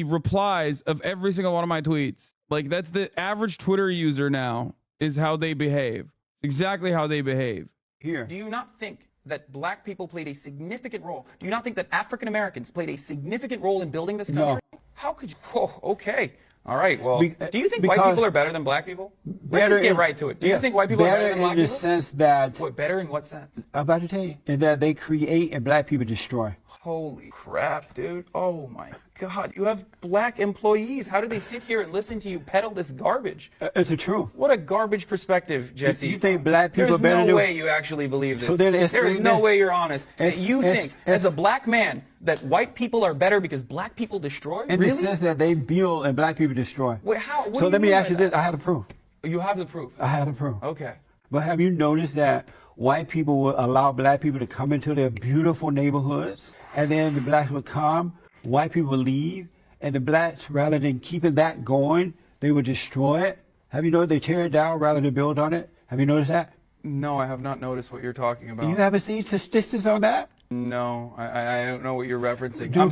replies of every single one of my tweets. Like that's the average Twitter user now is how they behave. Exactly how they behave. Here. Do you not think that black people played a significant role? Do you not think that African Americans played a significant role in building this country? No. How could you? Oh, okay. All right. Well, do you think white people are better than black people? Let's just get right to it. Do you think white people are better than black people? Better in the sense that... What, better in what sense? I'm about to tell you. In that they create and black people destroy. Holy crap, dude. Oh, my God. You have black employees. How do they sit here and listen to you peddle this garbage? It's the truth. What a garbage perspective, Jesse. You think black people are better than... There's no way you actually believe this. So then there is no way you're honest. You think, as a black man, that white people are better because black people destroy? In the sense that they build and black people destroy. Wait, how? So let me ask you this. I have the proof. You have the proof? I have the proof. Okay. But have you noticed that white people will allow black people to come into their beautiful neighborhoods, and then the blacks will come, white people will leave, and the blacks, rather than keeping that going, they will destroy it? Have you noticed they tear it down rather than build on it? Have you noticed that? No, I have not noticed what you're talking about. You haven't seen statistics on that? No, I don't know what you're referencing. I'm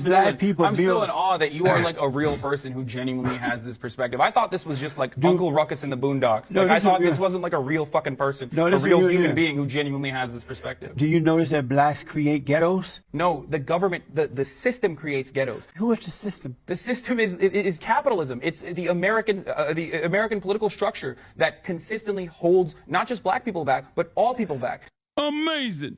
still in awe that you are like a real person who genuinely has this perspective. I thought this was just like Uncle Ruckus in the Boondocks. No, like I thought this wasn't like a real fucking person, a real human being who genuinely has this perspective. Do you notice that blacks create ghettos? No, the government, the system creates ghettos. Who is the system? The system is capitalism. It's the American political structure that consistently holds not just black people back, but all people back. Amazing.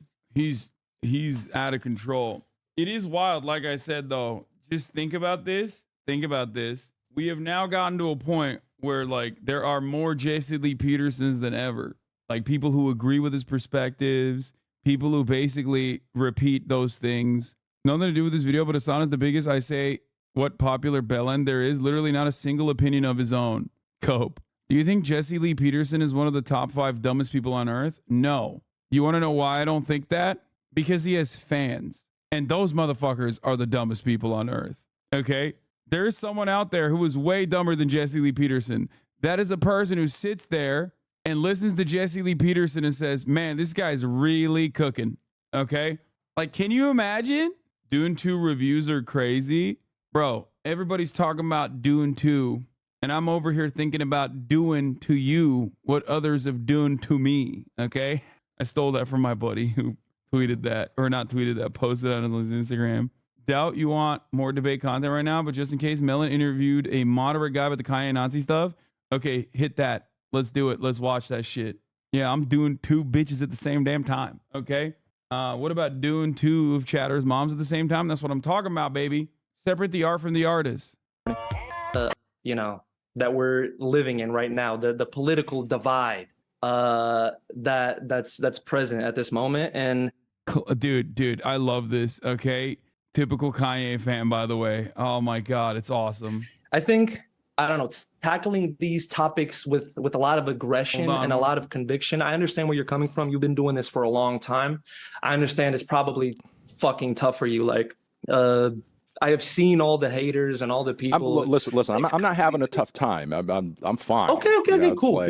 He's out of control. It is wild. Like I said, though, just think about this. Think about this. We have now gotten to a point where like there are more Jesse Lee Petersons than ever. Like people who agree with his perspectives, people who basically repeat those things. Nothing to do with this video, but Hassan is the biggest. I say what popular bellend there is. Literally not a single opinion of his own. Cope. Do you think Jesse Lee Peterson is one of the top 5 dumbest people on earth? No. You want to know why I don't think that? Because he has fans, and those motherfuckers are the dumbest people on earth. Okay? There is someone out there who is way dumber than Jesse Lee Peterson. That is a person who sits there and listens to Jesse Lee Peterson and says, man, this guy's really cooking. Okay? Like, can you imagine? Dune 2 reviews are crazy. Bro, everybody's talking about Dune 2, and I'm over here thinking about doing to you what others have done to me. Okay? I stole that from my buddy who tweeted that, or not tweeted that, posted on his Instagram. Doubt you want more debate content right now, but just in case, Melon interviewed a moderate guy about the Kanye Nazi stuff. Okay, hit that. Let's do it. Let's watch that shit. Yeah, I'm doing 2 bitches at the same damn time. Okay. What about doing 2 of Chatter's moms at the same time? That's what I'm talking about, baby. Separate the art from the artist. You know, that we're living in right now, the political divide that's present at this moment. And dude, I love this. Okay, typical Kanye fan, by the way. Oh my God, it's awesome. I think I don't know, tackling these topics with a lot of aggression and a lot of conviction. I understand where you're coming from. You've been doing this for a long time. I understand it's probably fucking tough for you. Like, I have seen all the haters and all the people. Listen. I'm not having a tough time. I'm fine. Okay, cool.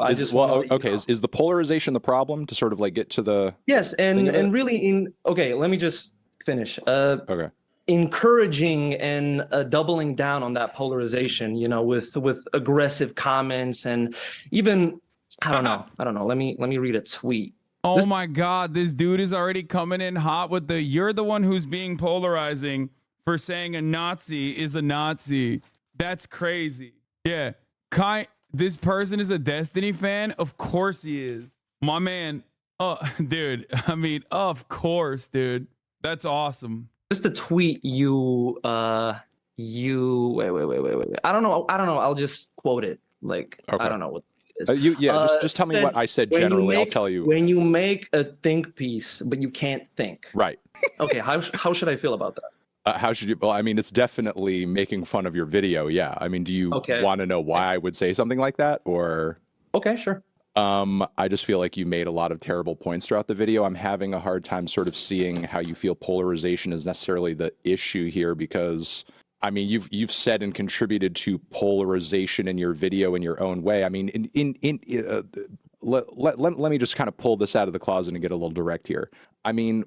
Is the polarization the problem to sort of like get to the? Yes, and really let me just finish. Okay. Encouraging and doubling down on that polarization, with aggressive comments and even I don't know. Let me read a tweet. Oh my God, this dude is already coming in hot with you're the one who's being polarizing for saying a Nazi is a Nazi. That's crazy. Yeah. This person is a Destiny fan? Of course he is. My man. Dude, I mean, of course, dude. That's awesome. Just a tweet wait. I don't know. I'll just quote it. Like, okay. I don't know what it is. Just tell me what I said generally. I'll tell you. When you make a think piece, but you can't think. Right. Okay. How should I feel about that? How should you? Well, I mean, it's definitely making fun of your video. Yeah. I mean, do you want to know why I would say something like that, or? Okay, sure. I just feel like you made a lot of terrible points throughout the video. I'm having a hard time sort of seeing how you feel polarization is necessarily the issue here, because I mean, you've said and contributed to polarization in your video in your own way. I mean, let me just kind of pull this out of the closet and get a little direct here. I mean,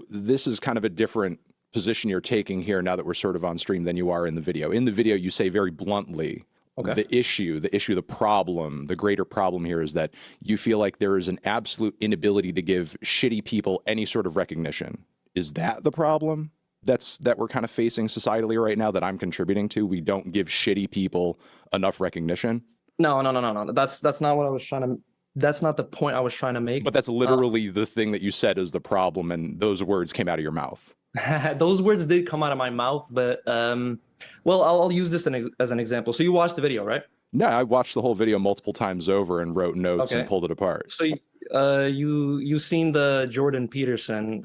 this is kind of a different position you're taking here now that we're sort of on stream than you are in the video. In the video, you say very bluntly, the issue, the problem, the greater problem here is that you feel like there is an absolute inability to give shitty people any sort of recognition. Is that the problem that we're kind of facing societally right now that I'm contributing to? We don't give shitty people enough recognition? No. That's not what I was trying to. That's not the point I was trying to make. But that's literally the thing that you said is the problem, and those words came out of your mouth. Those words did come out of my mouth, but well, I'll use this as an example. So you watched the video, right? No, I watched the whole video multiple times over and wrote notes and pulled it apart. So you seen the Jordan Peterson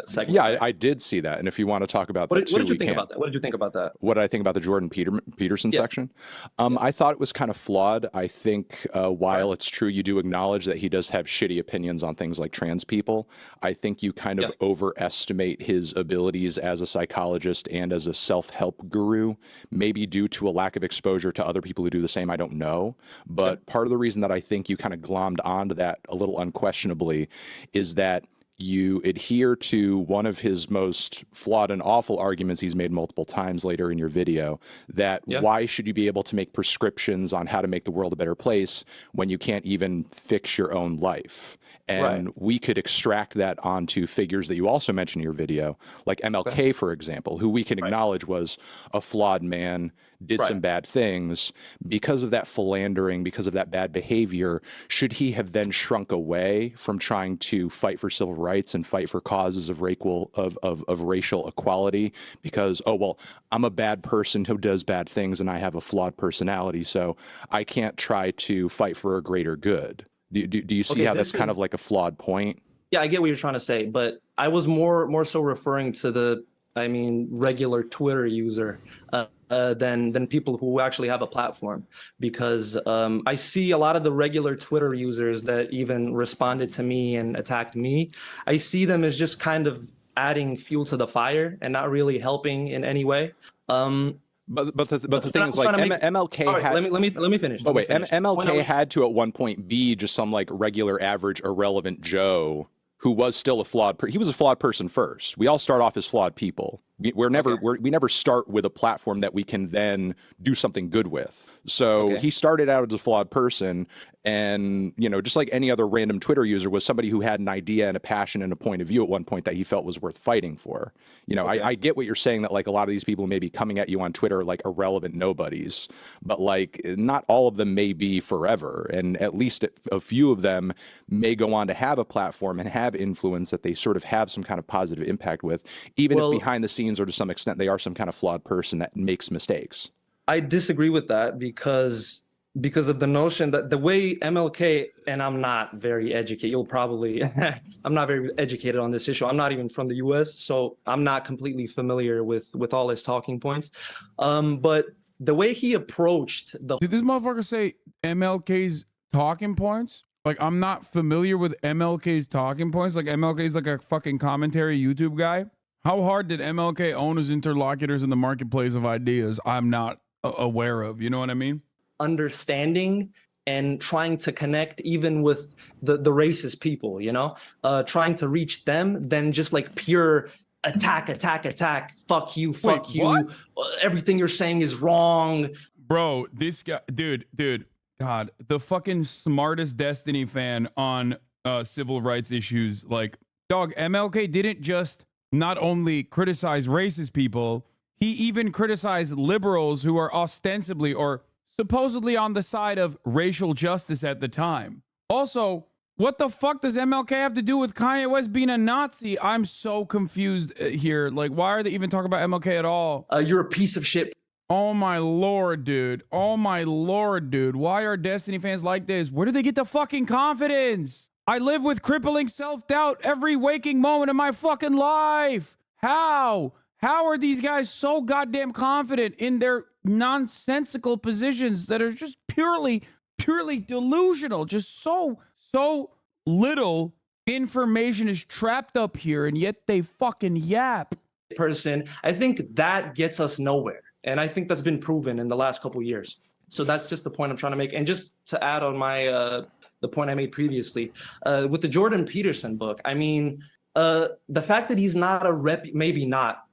segment? Yeah, I did see that. And if you want to talk about that too, what did you think about that? What did you think about that? What did I think about the Jordan Peterson section? I thought it was kind of flawed. I think while it's true you do acknowledge that he does have shitty opinions on things like trans people, I think you kind of overestimate his abilities as a psychologist and as a self-help guru, maybe due to a lack of exposure to other people who do the same. I don't know. But part of the reason that I think you kind of glommed onto that a little unquestionably is that you adhere to one of his most flawed and awful arguments he's made multiple times later in your video, that why should you be able to make prescriptions on how to make the world a better place when you can't even fix your own life? And we could extract that onto figures that you also mentioned in your video, like MLK, for example, who we can acknowledge was a flawed man, did some bad things. Because of that philandering, because of that bad behavior, should he have then shrunk away from trying to fight for civil rights and fight for causes of racial equality? Because, oh, well, I'm a bad person who does bad things and I have a flawed personality, so I can't try to fight for a greater good. Do you see how that's kind of like a flawed point? Yeah, I get what you're trying to say, but I was more so referring to the, regular Twitter user than people who actually have a platform, because I see a lot of the regular Twitter users that even responded to me and attacked me. I see them as just kind of adding fuel to the fire and not really helping in any way. But the thing is, like, MLK had. Let me finish. But wait, MLK had to at one point be just some like regular, average, irrelevant Joe who was still a flawed. He was a flawed person first. We all start off as flawed people. We never start with a platform that we can then do something good with. So he started out as a flawed person, and just like any other random Twitter user, was somebody who had an idea and a passion and a point of view at one point that he felt was worth fighting for. I get what you're saying, that like a lot of these people may be coming at you on Twitter like irrelevant nobodies, but like not all of them may be forever, and at least a few of them may go on to have a platform and have influence that they sort of have some kind of positive impact with, even if behind the scenes or to some extent they are some kind of flawed person that makes mistakes. I disagree with that because of the notion that the way MLK, and I'm not very educated, I'm not very educated on this issue. I'm not even from the US, so I'm not completely familiar with all his talking points. But the way he approached the. Did this motherfucker say MLK's talking points? Like, I'm not familiar with MLK's talking points. Like, MLK's like a fucking commentary YouTube guy. How hard did MLK own his interlocutors in the marketplace of ideas? I'm not aware of. You know what I mean? Understanding and trying to connect even with the racist people, you know, trying to reach them than just like pure attack, fuck you, what? Everything you're saying is wrong. Bro, this guy, dude, God, the fucking smartest Destiny fan on civil rights issues. Like, dog, MLK didn't just not only criticize racist people, he even criticized liberals who are ostensibly or supposedly on the side of racial justice at the time. Also, what the fuck does MLK have to do with Kanye West being a Nazi? I'm so confused here. Like, why are they even talking about MLK at all? You're a piece of shit. Oh my lord, dude. Oh my lord, dude. Why are Destiny fans like this? Where do they get the fucking confidence? I live with crippling self-doubt every waking moment of my fucking life. How? How are these guys so goddamn confident in their nonsensical positions that are just purely delusional? Just so little information is trapped up here, and yet they fucking yap. Person, I think that gets us nowhere. And I think that's been proven in the last couple of years. So that's just the point I'm trying to make. And just to add on my the point I made previously, with the Jordan Peterson book, I mean, the fact that he's not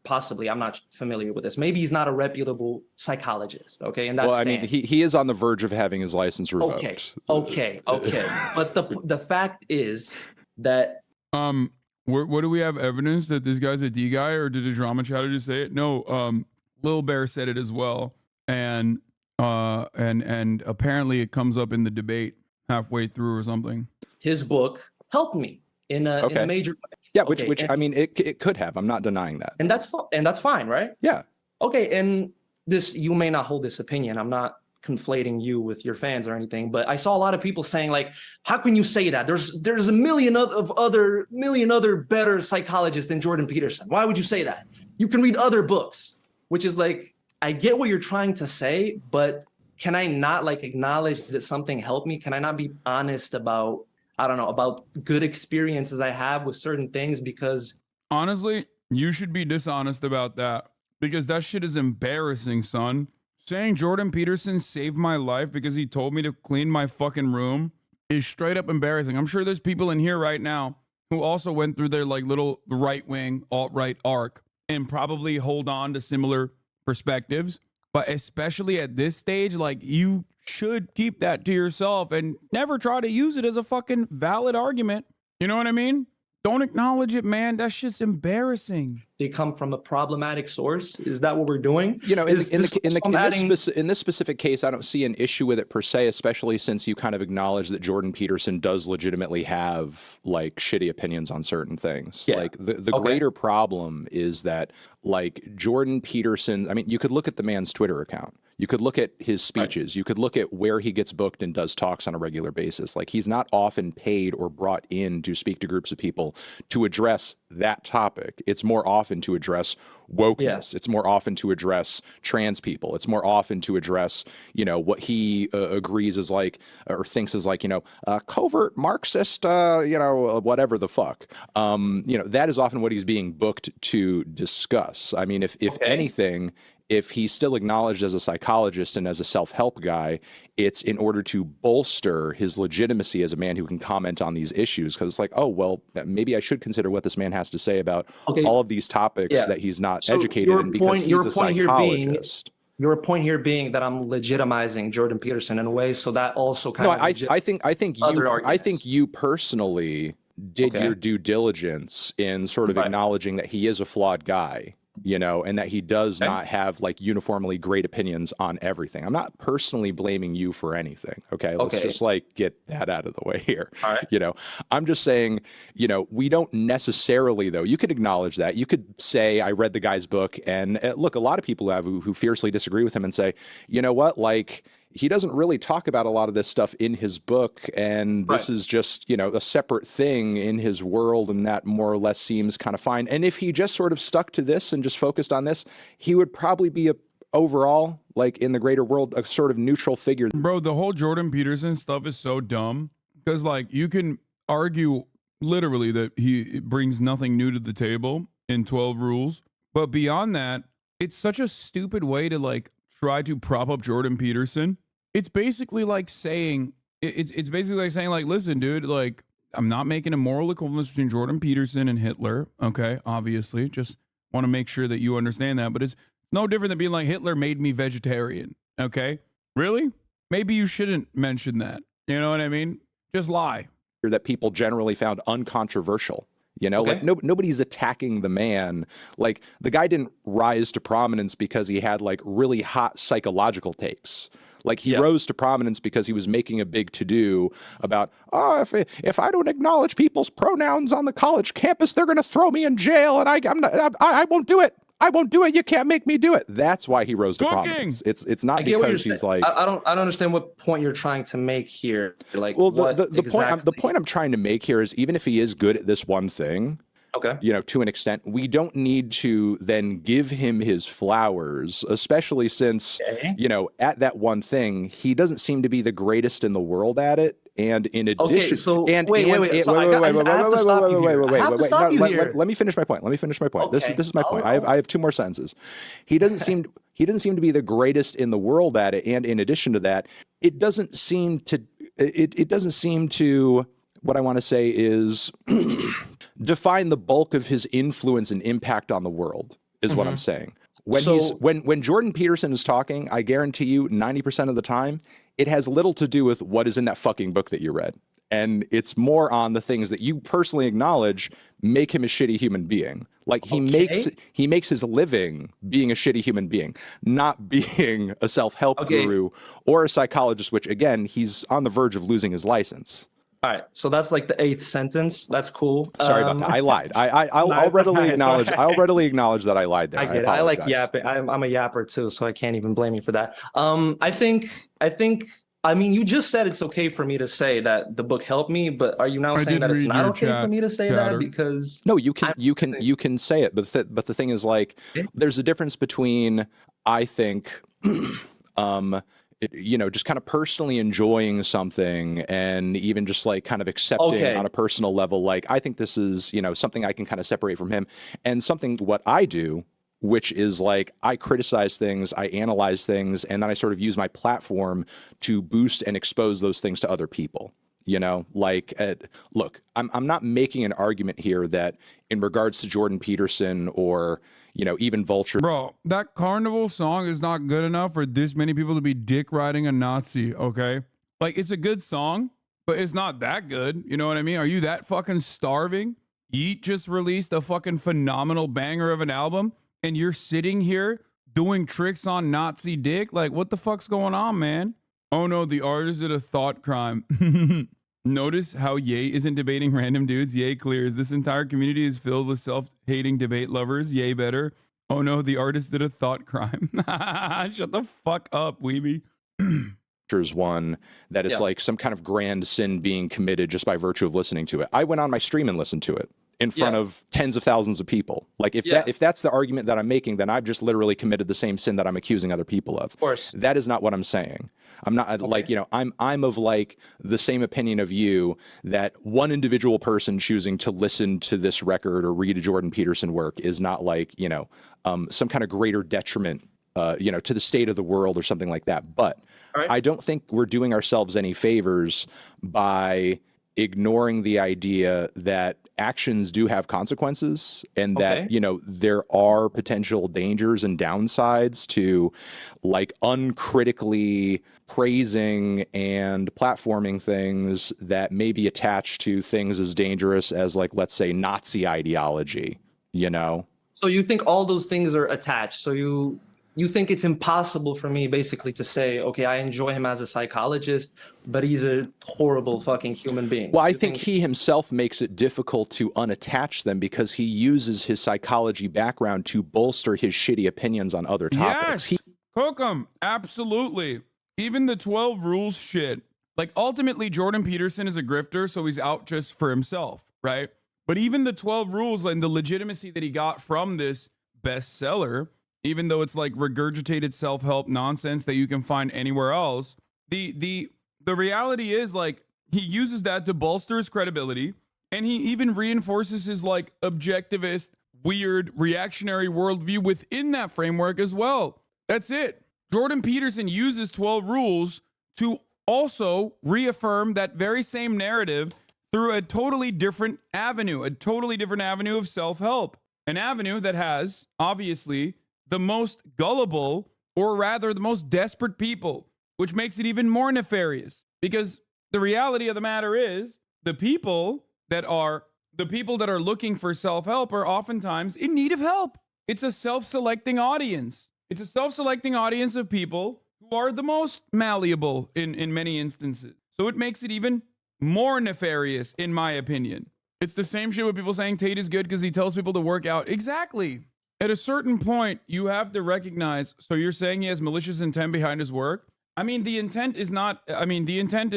possibly, I'm not familiar with this. Maybe he's not a reputable psychologist. Okay, and that's well, I mean, he is on the verge of having his license revoked. Okay. But the fact is that what do we have evidence that this guy's a D guy, or did a drama chatter just say it? No, Lil Bear said it as well, and apparently it comes up in the debate halfway through or something. His book helped me in a major way. Yeah, which I mean, it could have. I'm not denying that. And that's fine, right? Yeah. Okay, and this, you may not hold this opinion. I'm not conflating you with your fans or anything, but I saw a lot of people saying like, how can you say that? There's a million other better psychologists than Jordan Peterson. Why would you say that? You can read other books, which is like, I get what you're trying to say, but can I not like acknowledge that something helped me? Can I not be honest about, I don't know, about good experiences I have with certain things? Because honestly, you should be dishonest about that, because that shit is embarrassing, son. Saying Jordan Peterson saved my life because he told me to clean my fucking room is straight up embarrassing. I'm sure there's people in here right now who also went through their like little right-wing, alt-right arc and probably hold on to similar perspectives. But especially at this stage, like, you should keep that to yourself and never try to use it as a fucking valid argument. You know what I mean? Don't acknowledge it, man. That shit's embarrassing. They come from a problematic source. Is that what we're doing? You know, in this specific case, I don't see an issue with it per se, especially since you kind of acknowledge that Jordan Peterson does legitimately have like shitty opinions on certain things. Yeah. Like the greater problem is that like Jordan Peterson, I mean, you could look at the man's Twitter account. You could look at his speeches. Right. You could look at where he gets booked and does talks on a regular basis. Like, he's not often paid or brought in to speak to groups of people to address that topic. It's more often to address wokeness. It's more often to address trans people. It's more often to address, you know, what he agrees is like, or thinks is like, you know, covert Marxist, you know, whatever the fuck. You know, that is often what he's being booked to discuss. I mean, if anything, if he's still acknowledged as a psychologist and as a self-help guy, it's in order to bolster his legitimacy as a man who can comment on these issues. Because it's like, oh, well, maybe I should consider what this man has to say about all of these topics that he's not educated in, because he's a psychologist. Your point here being that I'm legitimizing Jordan Peterson in a way, so that also kind of I think you personally did your due diligence in sort of acknowledging that he is a flawed guy. You know, and that he does not have like uniformly great opinions on everything. I'm not personally blaming you for anything. Okay. Let's just like get that out of the way here. All right. You know, I'm just saying, you know, we don't necessarily, though, you could acknowledge that. You could say, I read the guy's book, and look, a lot of people have who fiercely disagree with him and say, you know what, like, he doesn't really talk about a lot of this stuff in his book, and this is just, you know, a separate thing in his world, and that more or less seems kind of fine. And if he just sort of stuck to this and just focused on this, he would probably be overall, like in the greater world, a sort of neutral figure. Bro, the whole Jordan Peterson stuff is so dumb because like you can argue literally that he brings nothing new to the table in 12 rules, but beyond that, it's such a stupid way to like try to prop up Jordan Peterson. It's basically like saying it's basically like saying like, listen, dude, like I'm not making a moral equivalence between Jordan Peterson and Hitler. Okay, obviously, just want to make sure that you understand that, but it's no different than being like Hitler made me vegetarian. Okay, really? Maybe you shouldn't mention that. You know what I mean? Just lie. That people generally found uncontroversial. You know, like nobody's attacking the man. Like the guy didn't rise to prominence because he had like really hot psychological takes. Like he rose to prominence because he was making a big to-do about, oh, if I don't acknowledge people's pronouns on the college campus, they're going to throw me in jail, and I won't do it. I won't do it. You can't make me do it. That's why he rose to prominence. It's not because he's like. I don't understand what point you're trying to make here. Like, well, the point I'm trying to make here is even if he is good at this one thing, okay, you know, to an extent, we don't need to then give him his flowers, especially since you know, at that one thing, he doesn't seem to be the greatest in the world at it. And in addition, wait. Let me finish my point. Okay. This is my point. I have two more sentences. He doesn't seem to be the greatest in the world at it. And in addition to that, it doesn't seem to. What I want to say is define the bulk of his influence and impact on the world is what I'm saying. When Jordan Peterson is talking, I guarantee you 90% of the time, it has little to do with what is in that fucking book that you read. And it's more on the things that you personally acknowledge make him a shitty human being. Like he makes his living being a shitty human being, not being a self-help guru or a psychologist, which again, he's on the verge of losing his license. All right, so that's like the 8th sentence. That's cool. Sorry about that. I lied. I'll readily acknowledge. I'll readily acknowledge that I lied there. I get it. I like yapping. I'm a yapper too, so I can't even blame you for that. I think. I mean, you just said it's okay for me to say that the book helped me, but are you now saying that it's not okay for me to say that because? No, you can say it, but the thing is, like, there's a difference between, I think, you know, just kind of personally enjoying something and even just like kind of accepting on a personal level, like, I think this is, you know, something I can kind of separate from him, and something what I do, which is like I criticize things, I analyze things, and then I sort of use my platform to boost and expose those things to other people. You know, like, look, I'm not making an argument here that in regards to Jordan Peterson or, you know, even Vulture. Bro, that Carnival song is not good enough for this many people to be dick riding a Nazi, okay? Like, it's a good song, but it's not that good. You know what I mean? Are you that fucking starving? Yeet just released a fucking phenomenal banger of an album, and you're sitting here doing tricks on Nazi dick? Like, what the fuck's going on, man? Oh no, the artist did a thought crime. Notice how Ye isn't debating random dudes. Ye clears. This entire community is filled with self-hating debate lovers. Ye better. Oh no, the artist did a thought crime. Shut the fuck up, weeby. There's one that is like some kind of grand sin being committed just by virtue of listening to it. I went on my stream and listened to it in front of tens of thousands of people. Like, if that's the argument that I'm making, then I've just literally committed the same sin that I'm accusing other people of. Of course. That is not what I'm saying. I'm not like, you know, I'm of like the same opinion of you that one individual person choosing to listen to this record or read a Jordan Peterson work is not like, you know, some kind of greater detriment, you know, to the state of the world or something like that. But I don't think we're doing ourselves any favors by ignoring the idea that actions do have consequences and that, you know, there are potential dangers and downsides to like uncritically praising and platforming things that may be attached to things as dangerous as, like, let's say Nazi ideology, you know? So you think all those things are attached. So you think it's impossible for me basically to say, okay, I enjoy him as a psychologist, but he's a horrible fucking human being. Well, I think he himself makes it difficult to unattach them because he uses his psychology background to bolster his shitty opinions on other topics. Yes, Kokum, absolutely. Even the 12 rules shit. Like, ultimately, Jordan Peterson is a grifter, so he's out just for himself, right? But even the 12 rules and the legitimacy that he got from this bestseller even though it's like regurgitated self-help nonsense that you can find anywhere else. The reality is, like, he uses that to bolster his credibility, and he even reinforces his like objectivist, weird, reactionary worldview within that framework as well. That's it. Jordan Peterson uses 12 Rules to also reaffirm that very same narrative through a totally different avenue of self-help, an avenue that has, obviously, the most gullible, or rather the most desperate people, which makes it even more nefarious. Because the reality of the matter is, the people that are looking for self-help are oftentimes in need of help. It's a self-selecting audience. It's a self-selecting audience of people who are the most malleable in many instances. So it makes it even more nefarious, in my opinion. It's the same shit with people saying Tate is good because he tells people to work out. Exactly. At a certain point, you have to recognize, so you're saying he has malicious intent behind his work? I mean, the intent is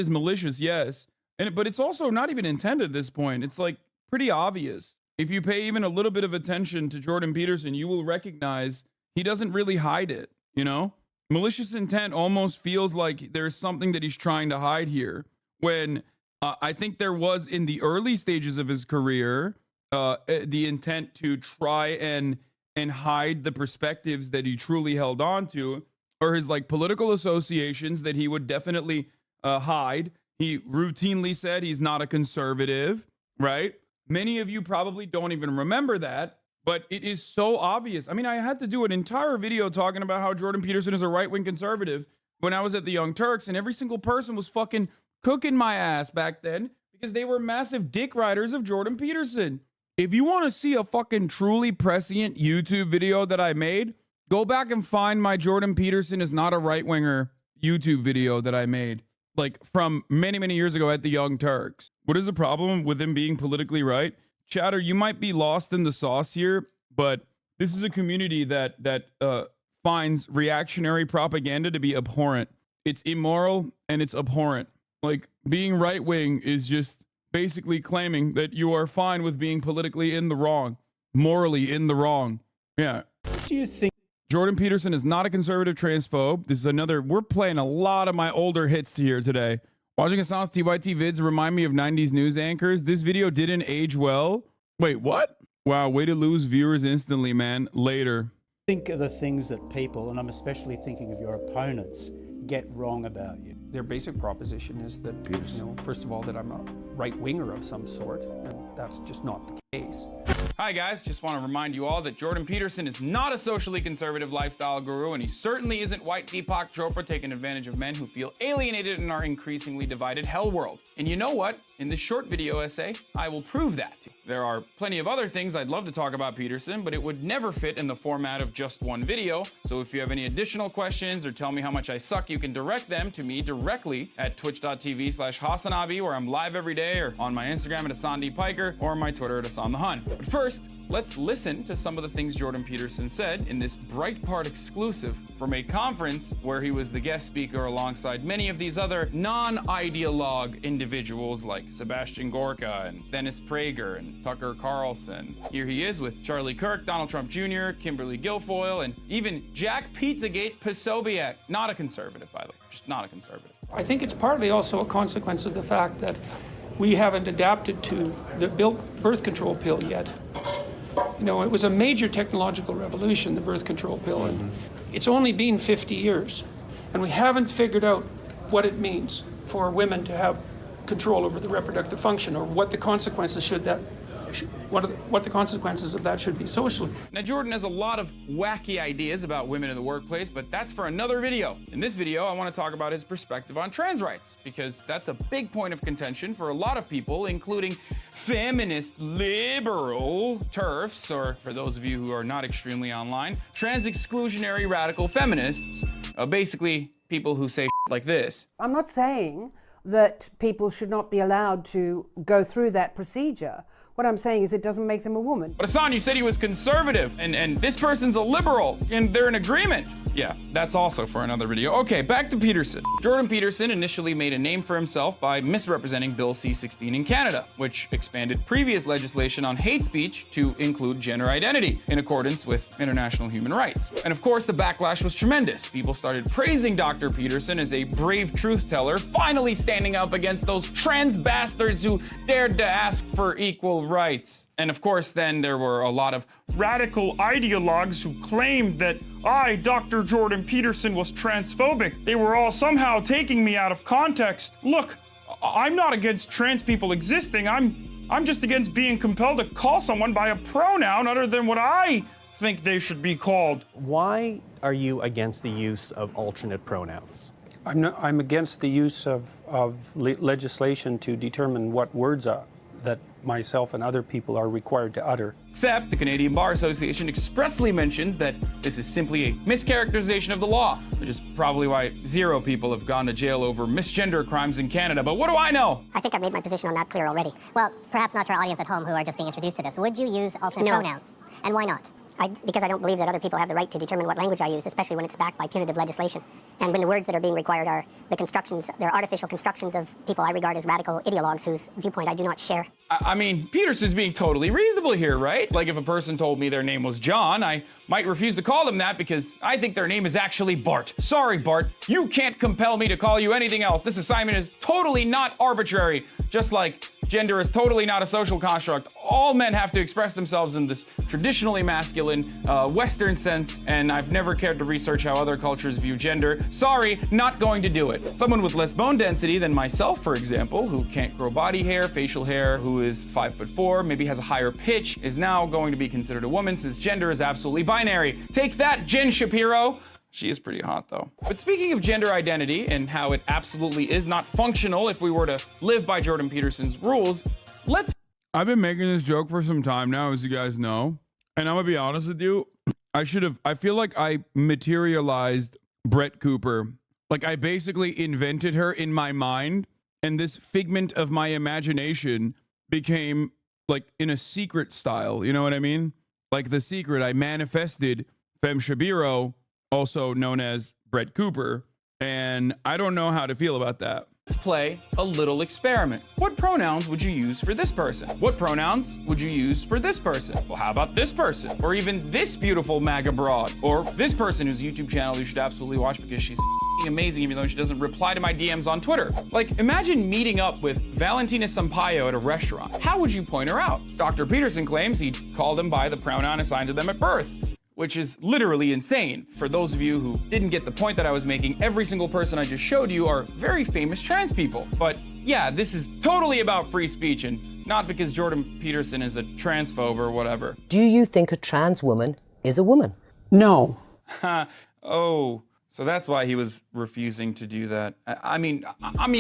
malicious, yes. But it's also not even intent at this point. It's like pretty obvious. If you pay even a little bit of attention to Jordan Peterson, you will recognize he doesn't really hide it, you know? Malicious intent almost feels like there's something that he's trying to hide here, when I think there was, in the early stages of his career, the intent to try and hide the perspectives that he truly held on to, or his like political associations that he would definitely hide. He routinely said he's not a conservative, right? Many of you probably don't even remember that, but it is so obvious. I mean, I had to do an entire video talking about how Jordan Peterson is a right-wing conservative when I was at the Young Turks, and every single person was fucking cooking my ass back then because they were massive dick riders of Jordan Peterson. If you want to see a fucking truly prescient YouTube video that I made, go back and find my Jordan Peterson is not a right-winger YouTube video that I made, like from many, many years ago at the Young Turks. What is the problem with him being politically right? Chatter, you might be lost in the sauce here, but this is a community that finds reactionary propaganda to be abhorrent. It's immoral and it's abhorrent. Like, being right-wing is just basically claiming that you are fine with being politically in the wrong, morally in the wrong. Yeah. Do you think Jordan Peterson is not a conservative transphobe? This is another, we're playing a lot of my older hits here today. Watching Hassan's TYT vids remind me of 90s news anchors. This video didn't age well. Wait, what? Wow, way to lose viewers instantly, man. Later. Think of the things that people, and I'm especially thinking of your opponents, get wrong about you. Their basic proposition is that, you know, first of all, that I'm a right-winger of some sort, and that's just not the case. Hi guys, just want to remind you all that Jordan Peterson is not a socially conservative lifestyle guru, and he certainly isn't white Deepak Chopra taking advantage of men who feel alienated in our increasingly divided hell world. And you know what? In this short video essay, I will prove that. There are plenty of other things I'd love to talk about Peterson, but it would never fit in the format of just one video. So if you have any additional questions or tell me how much I suck, you can direct them to me directly at twitch.tv/Hassanabi, where I'm live every day, or on my Instagram at Hassan D. Piker, or my Twitter at Hassan the Hun. But first, let's listen to some of the things Jordan Peterson said in this Breitbart exclusive from a conference where he was the guest speaker alongside many of these other non-ideologue individuals like Sebastian Gorka and Dennis Prager and Tucker Carlson. Here he is with Charlie Kirk, Donald Trump Jr., Kimberly Guilfoyle, and even Jack Pizzagate Posobiec. Not a conservative, by the way, just not a conservative. I think it's partly also a consequence of the fact that we haven't adapted to the birth control pill yet. You know, it was a major technological revolution, the birth control pill, and it's only been 50 years. And we haven't figured out what it means for women to have control over the reproductive function, or what the consequences what the consequences of that should be socially. Now, Jordan has a lot of wacky ideas about women in the workplace, but that's for another video. In this video, I want to talk about his perspective on trans rights, because that's a big point of contention for a lot of people, including feminist liberal TERFs, or for those of you who are not extremely online, trans exclusionary radical feminists, basically people who say like this. I'm not saying that people should not be allowed to go through that procedure. What I'm saying is it doesn't make them a woman. But Hassan, you said he was conservative, and this person's a liberal, and they're in agreement. Yeah, that's also for another video. Okay, back to Peterson. Jordan Peterson initially made a name for himself by misrepresenting Bill C-16 in Canada, which expanded previous legislation on hate speech to include gender identity, in accordance with international human rights. And of course, the backlash was tremendous. People started praising Dr. Peterson as a brave truth teller, finally standing up against those trans bastards who dared to ask for equal rights. And of course, then there were a lot of radical ideologues who claimed that I, Dr. Jordan Peterson, was transphobic. They were all somehow taking me out of context. Look, I'm not against trans people existing. I'm just against being compelled to call someone by a pronoun other than what I think they should be called. Why are you against the use of alternate pronouns? I'm against the use of legislation to determine what words that myself and other people are required to utter. Except the Canadian Bar Association expressly mentions that this is simply a mischaracterization of the law, which is probably why 0 people have gone to jail over misgender crimes in Canada. But what do I know? I think I've made my position on that clear already. Well, perhaps not to our audience at home who are just being introduced to this. Would you use alternate pronouns? And why not? Because I don't believe that other people have the right to determine what language I use, especially when it's backed by punitive legislation. And when the words that are being required are the constructions, they're artificial constructions of people I regard as radical ideologues whose viewpoint I do not share. I mean, Peterson's being totally reasonable here, right? Like if a person told me their name was John, I might refuse to call them that because I think their name is actually Bart. Sorry, Bart, you can't compel me to call you anything else. This assignment is totally not arbitrary. Just like gender is totally not a social construct. All men have to express themselves in this traditionally masculine, Western sense, and I've never cared to research how other cultures view gender. Sorry, not going to do it. Someone with less bone density than myself, for example, who can't grow body hair, facial hair, who is 5'4", maybe has a higher pitch, is now going to be considered a woman since gender is absolutely binary. Take that, Jen Shapiro. She is pretty hot, though. But speaking of gender identity and how it absolutely is not functional if we were to live by Jordan Peterson's rules, I've been making this joke for some time now, as you guys know. And I'm going to be honest with you. I feel like I materialized Brett Cooper. Like I basically invented her in my mind. And this figment of my imagination became like in a secret style. You know what I mean? Like The Secret, I manifested Fem Shapiro, also known as Brett Cooper, and I don't know how to feel about that. Let's play a little experiment. What pronouns would you use for this person? What pronouns would you use for this person? Well, how about this person? Or even this beautiful MAGA broad? Or this person whose YouTube channel you should absolutely watch because she's amazing even though she doesn't reply to my DMs on Twitter. Like, imagine meeting up with Valentina Sampaio at a restaurant. How would you point her out? Dr. Peterson claims he called them by the pronoun assigned to them at birth, which is literally insane. For those of you who didn't get the point that I was making, every single person I just showed you are very famous trans people. But yeah, this is totally about free speech and not because Jordan Peterson is a transphobe or whatever. Do you think a trans woman is a woman? No. Oh, so that's why he was refusing to do that. I mean,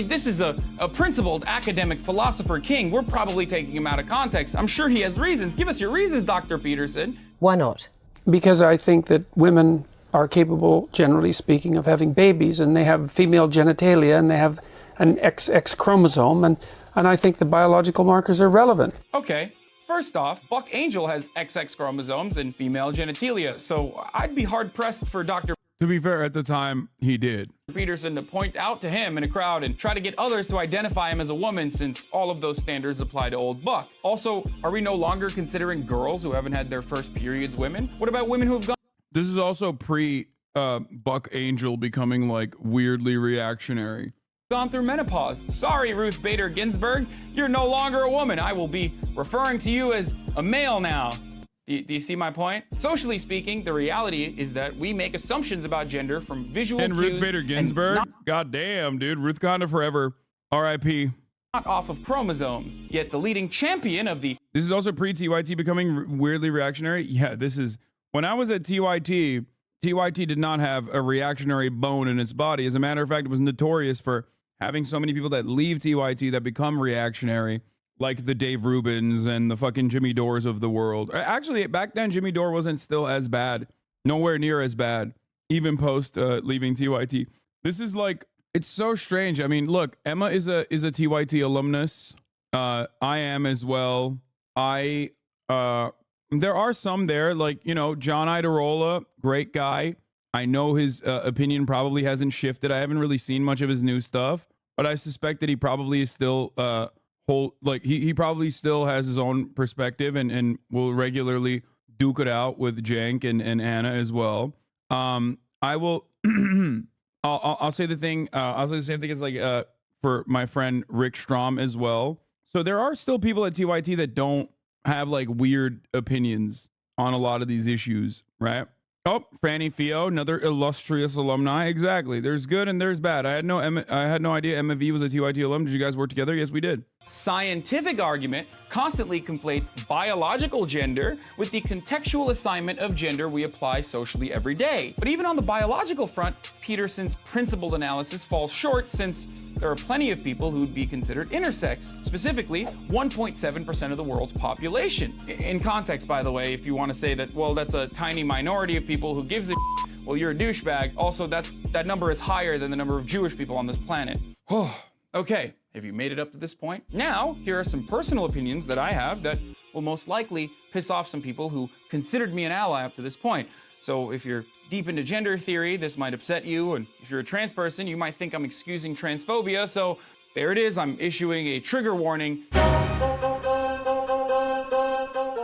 this is a principled academic philosopher king. We're probably taking him out of context. I'm sure he has reasons. Give us your reasons, Dr. Peterson. Why not? Because I think that women are capable, generally speaking, of having babies, and they have female genitalia, and they have an XX chromosome, and I think the biological markers are relevant. Okay. First off, Buck Angel has XX chromosomes and female genitalia, so I'd be hard-pressed for Dr. To be fair, at the time, he did. Peterson to point out to him in a crowd and try to get others to identify him as a woman since all of those standards apply to old Buck. Also, are we no longer considering girls who haven't had their first periods women? What about women who have gone... This is also pre-Buck Angel becoming, like, weirdly reactionary. Gone through menopause. Sorry, Ruth Bader Ginsburg, you're no longer a woman. I will be referring to you as a male now. Do you see my point? Socially speaking, the reality is that we make assumptions about gender from visual cues. And Ruth Bader Ginsburg? God damn, dude. Ruth Conda forever. R.I.P. Not off of chromosomes. Yet the leading champion of the... This is also pre-TYT becoming weirdly reactionary? Yeah, this is... When I was at TYT, TYT did not have a reactionary bone in its body. As a matter of fact, it was notorious for having so many people that leave TYT that become reactionary. Like the Dave Rubins and the fucking Jimmy Dores of the world. Actually, back then, Jimmy Dore wasn't still as bad. Nowhere near as bad. Even post leaving TYT. This is like, it's so strange. I mean, look, Emma is a TYT alumnus. I am as well. There are some there, like, you know, John Idarola, great guy. I know his opinion probably hasn't shifted. I haven't really seen much of his new stuff, but I suspect that he probably is still he probably still has his own perspective and will regularly duke it out with Cenk and Anna as well. I will I'll say the thing I'll say the same thing as like for my friend Rick Strom as well. So there are still people at TYT that don't have like weird opinions on a lot of these issues, right? Oh, Franny Fio, another illustrious alumni. Exactly. There's good and there's bad. I had no idea Emma V was a TYT alum. Did you guys work together? Yes, we did. Scientific argument constantly conflates biological gender with the contextual assignment of gender we apply socially every day. But even on the biological front, Peterson's principled analysis falls short, since there are plenty of people who'd be considered intersex, specifically 1.7% of the world's population. In context, by the way, if you want to say that, well, that's a tiny minority of people who gives a well, you're a douchebag. Also, that number is higher than the number of Jewish people on this planet. Okay, have you made it up to this point? Now, here are some personal opinions that I have that will most likely piss off some people who considered me an ally up to this point. So if you're deep into gender theory, this might upset you, and if you're a trans person, you might think I'm excusing transphobia, so there it is, I'm issuing a trigger warning.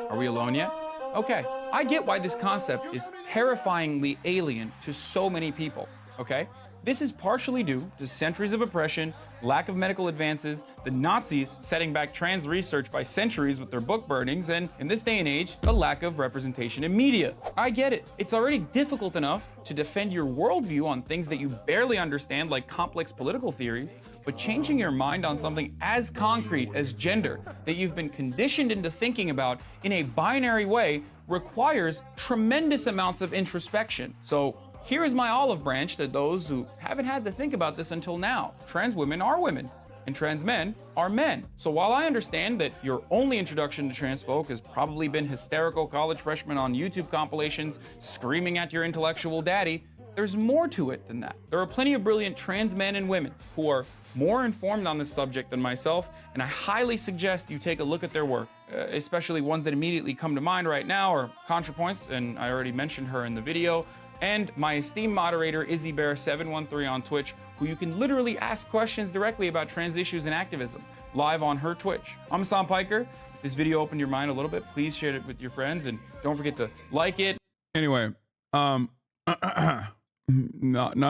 Are we alone yet? Okay, I get why this concept is terrifyingly alien to so many people, okay? This is partially due to centuries of oppression, lack of medical advances, the Nazis setting back trans research by centuries with their book burnings, and in this day and age, a lack of representation in media. I get it. It's already difficult enough to defend your worldview on things that you barely understand, like complex political theories, but changing your mind on something as concrete as gender that you've been conditioned into thinking about in a binary way requires tremendous amounts of introspection. So here is my olive branch to those who haven't had to think about this until now. Trans women are women, and trans men are men. So while I understand that your only introduction to trans folk has probably been hysterical college freshmen on YouTube compilations screaming at your intellectual daddy, there's more to it than that. There are plenty of brilliant trans men and women who are more informed on this subject than myself, and I highly suggest you take a look at their work, especially ones that immediately come to mind right now are ContraPoints, and I already mentioned her in the video, and my esteemed moderator, IzzyBear713 on Twitch, who you can literally ask questions directly about trans issues and activism, live on her Twitch. I'm Hassan Piker. If this video opened your mind a little bit, please share it with your friends, and don't forget to like it. Anyway, not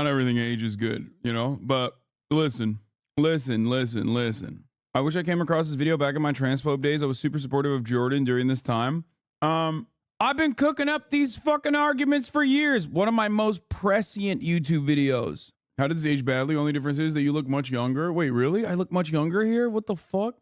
everything age is good, you know, but listen. I wish I came across this video back in my transphobe days. I was super supportive of Jordan during this time. I've been cooking up these fucking arguments for years. One of my most prescient YouTube videos. How did this age badly? Only difference is that you look much younger. Wait, really? I look much younger here? What the fuck?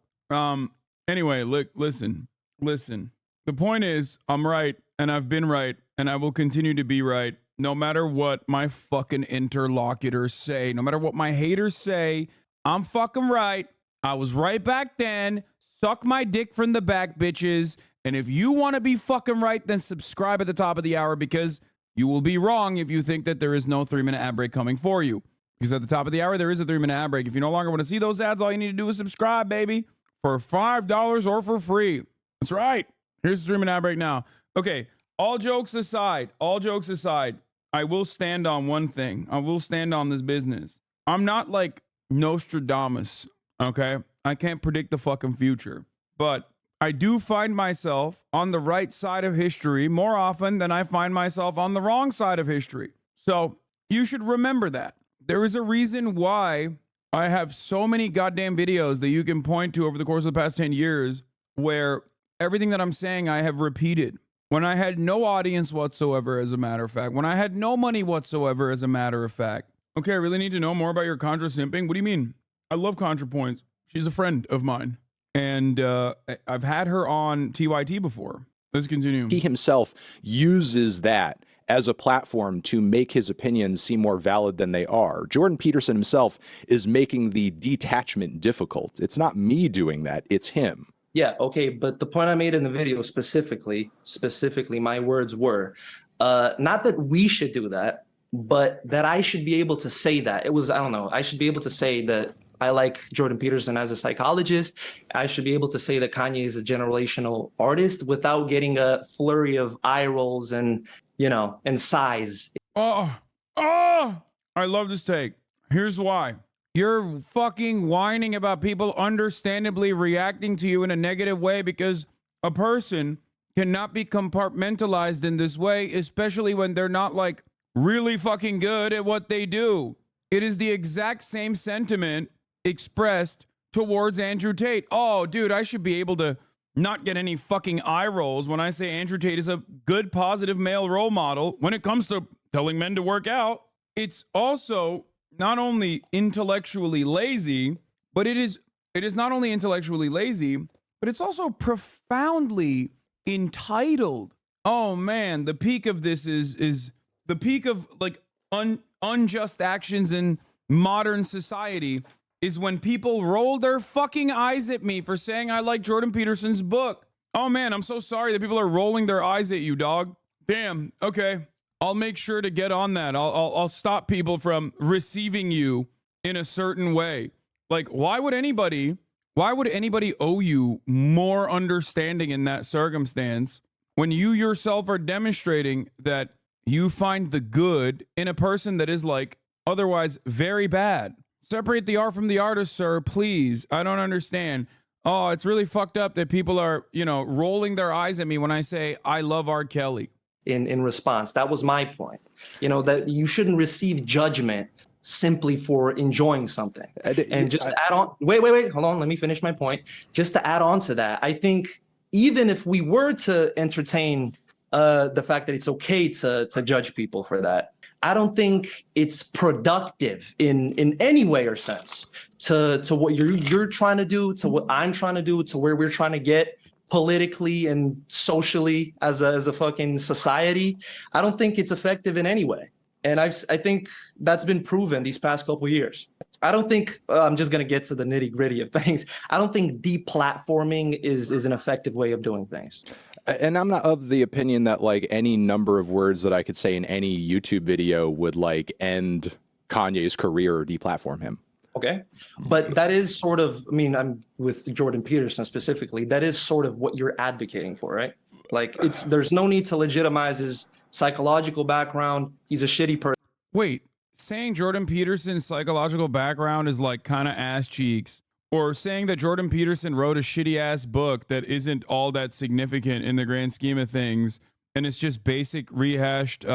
Anyway, look, listen. The point is, I'm right, and I've been right, and I will continue to be right, no matter what my fucking interlocutors say, no matter what my haters say. I'm fucking right. I was right back then. Suck my dick from the back, bitches. And if you want to be fucking right, then subscribe at the top of the hour, because you will be wrong if you think that there is no 3-minute ad break coming for you. Because at the top of the hour, there is a 3-minute ad break. If you no longer want to see those ads, all you need to do is subscribe, baby, for $5 or for free. That's right. Here's the 3-minute ad break now. Okay, all jokes aside, I will stand on one thing. I will stand on this business. I'm not like Nostradamus, okay? I can't predict the fucking future. But I do find myself on the right side of history more often than I find myself on the wrong side of history. So you should remember that. There is a reason why I have so many goddamn videos that you can point to over the course of the past 10 years where everything that I'm saying I have repeated. When I had no audience whatsoever, as a matter of fact. When I had no money whatsoever, as a matter of fact. Okay, I really need to know more about your Contra simping. What do you mean? I love ContraPoints. She's a friend of mine. And I've had her on TYT before. Let's continue. He himself uses that as a platform to make his opinions seem more valid than they are. Jordan Peterson himself is making the detachment difficult. It's not me doing that, it's him. Yeah, okay, but the point I made in the video specifically, my words were, not that we should do that, but that I should be able to say that. It was, I don't know, I should be able to say that I like Jordan Peterson as a psychologist. I should be able to say that Kanye is a generational artist without getting a flurry of eye rolls and, and sighs. I love this take. Here's why. You're fucking whining about people understandably reacting to you in a negative way because a person cannot be compartmentalized in this way, especially when they're not like really fucking good at what they do. It is the exact same sentiment expressed towards Andrew Tate. Oh, dude, I should be able to not get any fucking eye rolls when I say Andrew Tate is a good, positive male role model when it comes to telling men to work out. It's also not only intellectually lazy, but it is not only intellectually lazy, but it's also profoundly entitled. Oh man, the peak of this is the peak of like unjust actions in modern society is when people roll their fucking eyes at me for saying I like Jordan Peterson's book. Oh man, I'm so sorry that people are rolling their eyes at you, dog. Damn. Okay. I'll make sure to get on that. I'll stop people from receiving you in a certain way. Like, why would anybody owe you more understanding in that circumstance when you yourself are demonstrating that you find the good in a person that is like otherwise very bad? Separate the art from the artist, sir, please. I don't understand. Oh, it's really fucked up that people are, rolling their eyes at me when I say I love R. Kelly. In response, that was my point. That you shouldn't receive judgment simply for enjoying something. And just to add on, wait, hold on, let me finish my point. Just to add on to that, I think even if we were to entertain the fact that it's okay to judge people for that, I don't think it's productive in any way or sense to what you're trying to do, to what I'm trying to do, to where we're trying to get politically and socially as a fucking society. I don't think it's effective in any way. And I think that's been proven these past couple of years. I don't think, I'm just going to get to the nitty gritty of things. I don't think deplatforming is an effective way of doing things. And I'm not of the opinion that like any number of words that I could say in any YouTube video would like end Kanye's career or deplatform him. Okay. But that is sort of, I'm with Jordan Peterson specifically, that is sort of what you're advocating for, right? Like there's no need to legitimize his psychological background. He's a shitty person. Wait, saying Jordan Peterson's psychological background is like kind of ass cheeks, or saying that Jordan Peterson wrote a shitty ass book that isn't all that significant in the grand scheme of things, and it's just basic rehashed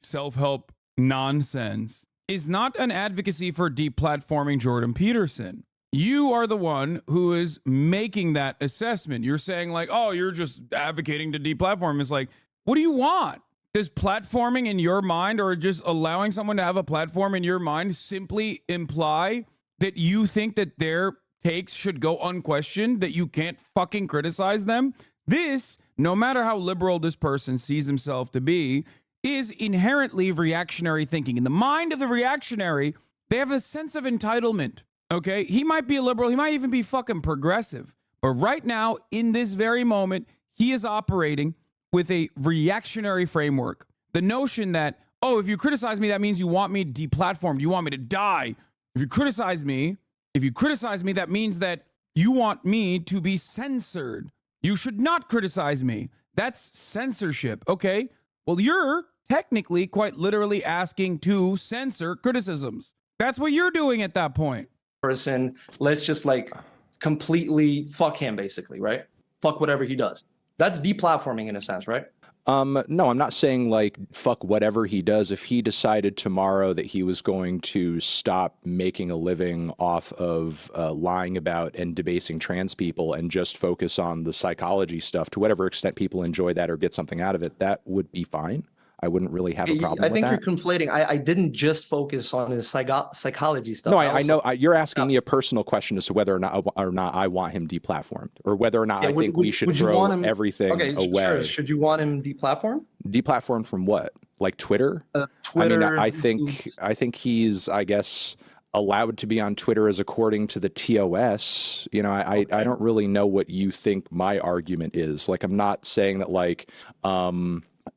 self-help nonsense, is not an advocacy for deplatforming Jordan Peterson. You are the one who is making that assessment. You're saying like, oh, you're just advocating to deplatform. It's like, what do you want? Does platforming in your mind, or just allowing someone to have a platform in your mind, simply imply that you think that their takes should go unquestioned, that you can't fucking criticize them? This, no matter how liberal this person sees himself to be, is inherently reactionary thinking. In the mind of the reactionary, they have a sense of entitlement, okay? He might be a liberal, he might even be fucking progressive, but right now, in this very moment, he is operating with a reactionary framework. The notion that, oh, if you criticize me, that means you want me deplatformed, you want me to die. If you criticize me, that means that you want me to be censored. You should not criticize me. That's censorship, okay? Well, you're technically quite literally asking to censor criticisms. That's what you're doing at that point. Person, let's just like completely fuck him, basically, right? Fuck whatever he does. That's deplatforming in a sense, right? No, I'm not saying like fuck whatever he does. If he decided tomorrow that he was going to stop making a living off of lying about and debasing trans people and just focus on the psychology stuff, to whatever extent people enjoy that or get something out of it, that would be fine. I wouldn't really have a problem with that. I think you're conflating. I didn't just focus on his psychology stuff. No, I know. You're asking me a personal question as to whether or not I want him deplatformed, or whether or not I think we should throw everything away. Sure. Should you want him deplatformed? Deplatformed from what? Like Twitter? Twitter. I think he's, I guess, allowed to be on Twitter as according to the TOS. I don't really know what you think my argument is. Like, I'm not saying that like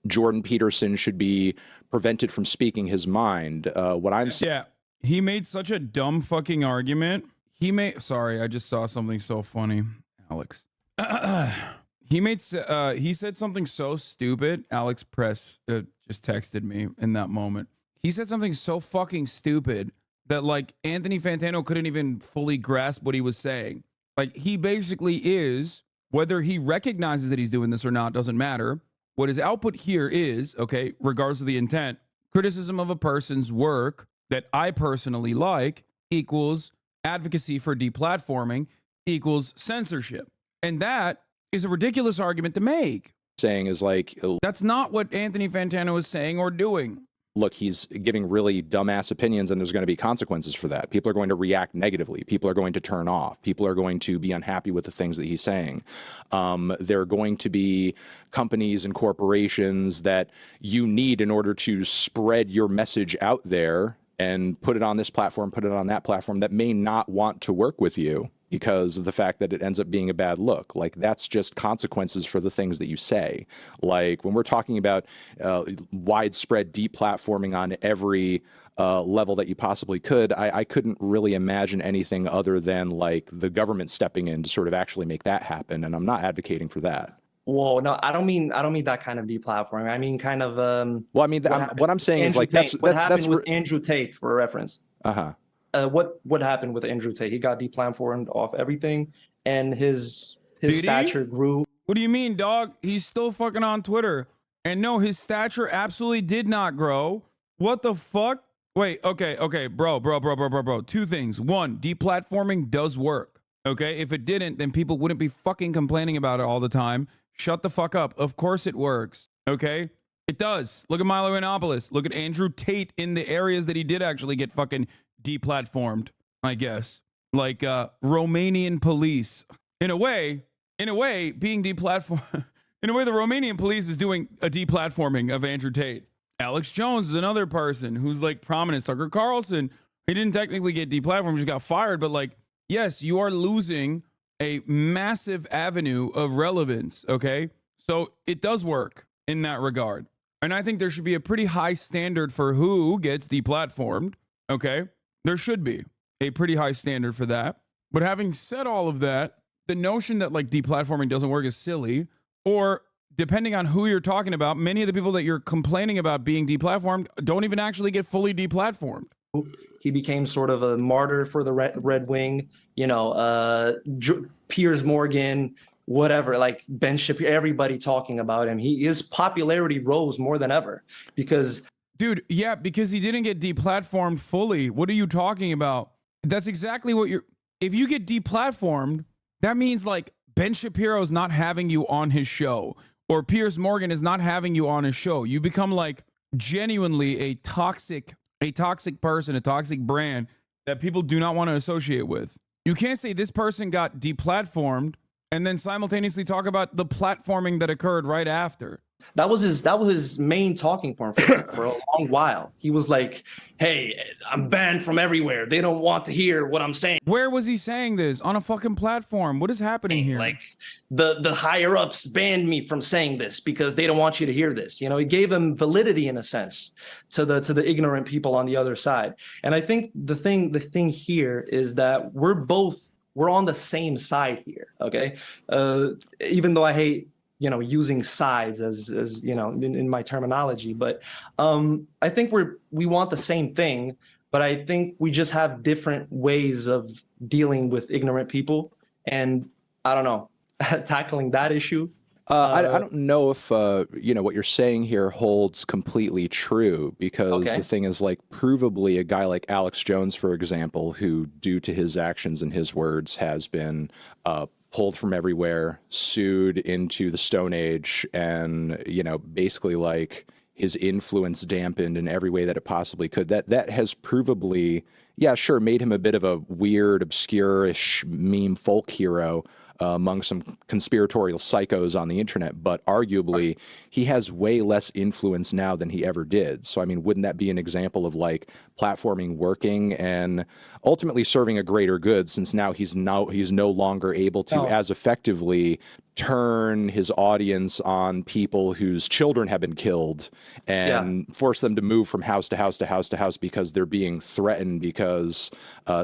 Jordan Peterson should be prevented from speaking his mind. What I'm saying. Yeah. he made such a dumb fucking argument. Sorry, I just saw something so funny, Alex. He said something so stupid. Alex Press just texted me in that moment. He said something so fucking stupid that like Anthony Fantano couldn't even fully grasp what he was saying. Like he basically is, whether he recognizes that he's doing this or not doesn't matter. What his output here is, okay, regardless of the intent, criticism of a person's work that I personally like equals advocacy for deplatforming equals censorship. And that is a ridiculous argument to make. Saying is like, that's not what Anthony Fantano is saying or doing. Look, he's giving really dumbass opinions and there's going to be consequences for that. People are going to react negatively. People are going to turn off. People are going to be unhappy with the things that he's saying. There are going to be companies and corporations that you need in order to spread your message out there and put it on this platform, put it on that platform that may not want to work with you because of the fact that it ends up being a bad look. Like that's just consequences for the things that you say. Like when we're talking about widespread deplatforming on every level that you possibly could, I couldn't really imagine anything other than like the government stepping in to sort of actually make that happen. And I'm not advocating for that. Whoa, no, I don't mean that kind of deplatforming. I mean kind of. Well, I mean, what I'm saying is like that's with Andrew Tate for reference. What happened with Andrew Tate? He got deplatformed off everything, and his stature grew. What do you mean, dog? He's still fucking on Twitter, and no, his stature absolutely did not grow. What the fuck? Wait, okay, bro. Two things. One, deplatforming does work. Okay, if it didn't, then people wouldn't be fucking complaining about it all the time. Shut the fuck up. Of course it works. Okay, it does. Look at Milo Yiannopoulos. Look at Andrew Tate in the areas that he did actually get fucking deplatformed, I guess, like Romanian police. In a way, being deplatformed. In a way, the Romanian police is doing a deplatforming of Andrew Tate. Alex Jones is another person who's like prominent. Tucker Carlson, he didn't technically get deplatformed, he just got fired. But like, yes, you are losing a massive avenue of relevance. Okay, so it does work in that regard, and I think there should be a pretty high standard for who gets deplatformed. Okay. There should be a pretty high standard for that. But having said all of that, the notion that like deplatforming doesn't work is silly, or depending on who you're talking about, many of the people that you're complaining about being deplatformed don't even actually get fully deplatformed. He became sort of a martyr for the Red Wing, Piers Morgan, whatever, like Ben Shapiro, everybody talking about him. His popularity rose more than ever because... Dude, yeah, because he didn't get deplatformed fully. What are you talking about? That's exactly what you're... If you get deplatformed, that means like Ben Shapiro's not having you on his show, or Piers Morgan is not having you on his show. You become like genuinely a toxic person, a toxic brand that people do not want to associate with. You can't say this person got deplatformed and then simultaneously talk about the platforming that occurred right after. That was his main talking point for a long while. He was like, hey, I'm banned from everywhere. They don't want to hear what I'm saying. Where was he saying this? On a fucking platform? What is happening here? Like the higher ups banned me from saying this because they don't want you to hear this. You know, it gave them validity in a sense to the ignorant people on the other side. And I think the thing here is that we're on the same side here. Okay. Even though I hate using sides as in my terminology, but I think we want the same thing, but I think we just have different ways of dealing with ignorant people, and I don't know, tackling that issue. I don't know if what you're saying here holds completely true, because the thing is, like, provably a guy like Alex Jones, for example, who due to his actions and his words has been pulled from everywhere, sued into the Stone Age, and basically like his influence dampened in every way that it possibly could. That has provably, made him a bit of a weird, obscure-ish meme folk hero among some conspiratorial psychos on the internet, but arguably he has way less influence now than he ever did. So I mean, wouldn't that be an example of like platforming working and ultimately serving a greater good, since now he's no longer able to as effectively turn his audience on people whose children have been killed and force them to move from house to house to house to house because they're being threatened because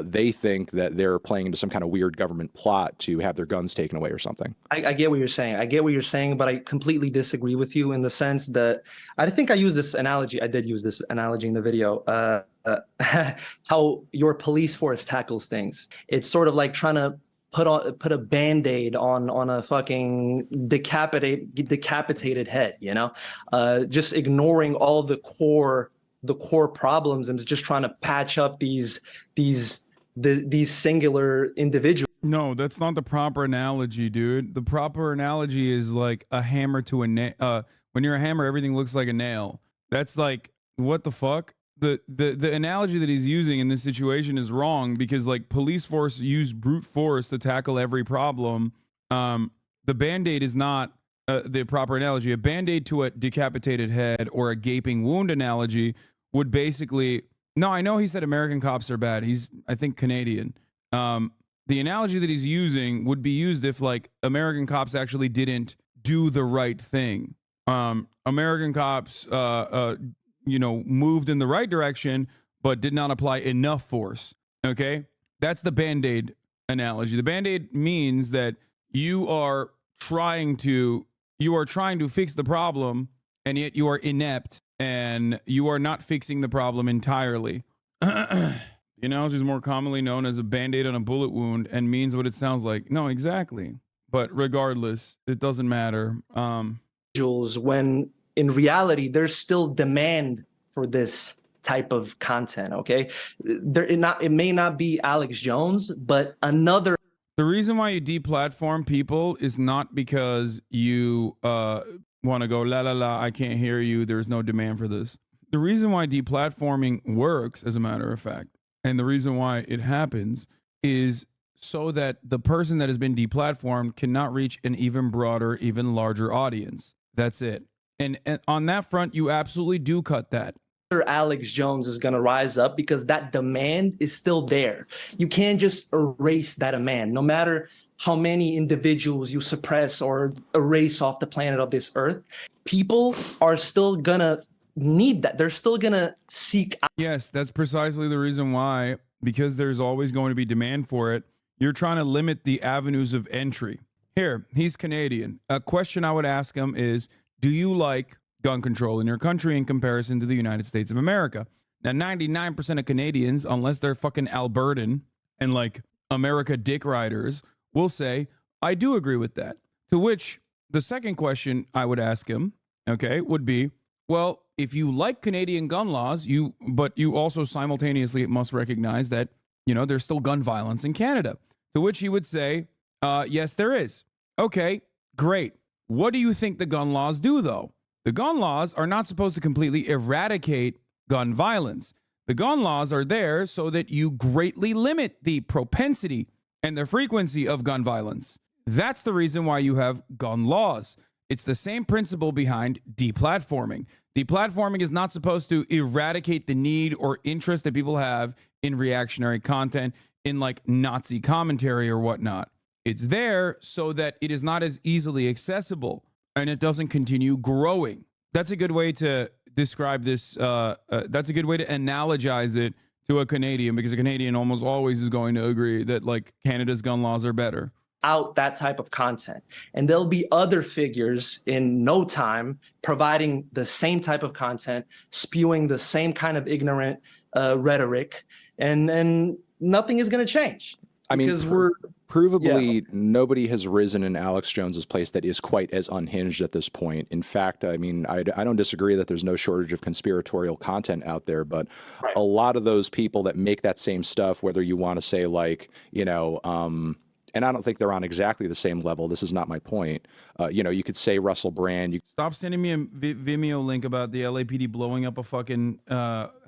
they think that they're playing into some kind of weird government plot to have their guns taken away or something. I get what you're saying. I get what you're saying, but I completely disagree with you in the sense that I think I used this analogy. I did use this analogy in the video. How your police force tackles things. It's sort of like trying to put a Band-Aid on a fucking decapitated head, you know? Just ignoring all the core problems and just trying to patch up these singular individuals. No, that's not the proper analogy, dude. The proper analogy is like a hammer to a nail. When you're a hammer, everything looks like a nail. That's like, what the fuck? The analogy that he's using in this situation is wrong because like police force use brute force to tackle every problem. The Band-Aid is not the proper analogy. A Band-Aid to a decapitated head or a gaping wound analogy would basically, no, I know he said American cops are bad. He's, I think, Canadian. The analogy that he's using would be used if like American cops actually didn't do the right thing. American cops, moved in the right direction, but did not apply enough force. Okay? That's the Band-Aid analogy. The Band-Aid means that you are trying to fix the problem, and yet you are inept, and you are not fixing the problem entirely. The analogy is more commonly known as a Band-Aid on a bullet wound and means what it sounds like. No, exactly. But regardless, it doesn't matter. When in reality, there's still demand for this type of content, okay? It may not be Alex Jones, but another... The reason why you deplatform people is not because you want to go, la, la, la, I can't hear you, there's no demand for this. The reason why deplatforming works, as a matter of fact, and the reason why it happens is so that the person that has been deplatformed cannot reach an even broader, even larger audience. That's it. And on that front, you absolutely do cut that. Alex Jones is going to rise up because that demand is still there. You can't just erase that demand, no matter how many individuals you suppress or erase off the planet of this earth. People are still going to need that. They're still going to seek out. Yes, that's precisely the reason why, because there's always going to be demand for it. You're trying to limit the avenues of entry. Here, he's Canadian. A question I would ask him is, do you like gun control in your country in comparison to the United States of America? Now, 99% of Canadians, unless they're fucking Albertan and like America dick riders, will say, I do agree with that. To which the second question I would ask him, okay, would be, well, if you like Canadian gun laws, but you also simultaneously must recognize that, there's still gun violence in Canada. To which he would say, yes, there is. Okay, great. What do you think the gun laws do, though? The gun laws are not supposed to completely eradicate gun violence. The gun laws are there so that you greatly limit the propensity and the frequency of gun violence. That's the reason why you have gun laws. It's the same principle behind deplatforming. Deplatforming is not supposed to eradicate the need or interest that people have in reactionary content, in like Nazi commentary or whatnot. It's there so that it is not as easily accessible and it doesn't continue growing. That's a good way to describe this. That's a good way to analogize it to a Canadian, because a Canadian almost always is going to agree that like Canada's gun laws are better. Out that type of content. And there'll be other figures in no time providing the same type of content, spewing the same kind of ignorant rhetoric, and nothing is going to change. I mean, because provably nobody has risen in Alex Jones's place that is quite as unhinged at this point. In fact, I mean, I don't disagree that there's no shortage of conspiratorial content out there, but a lot of those people that make that same stuff, whether you want to say like, and I don't think they're on exactly the same level. This is not my point. You could say Russell Brand. Stop sending me a Vimeo link about the LAPD blowing up a fucking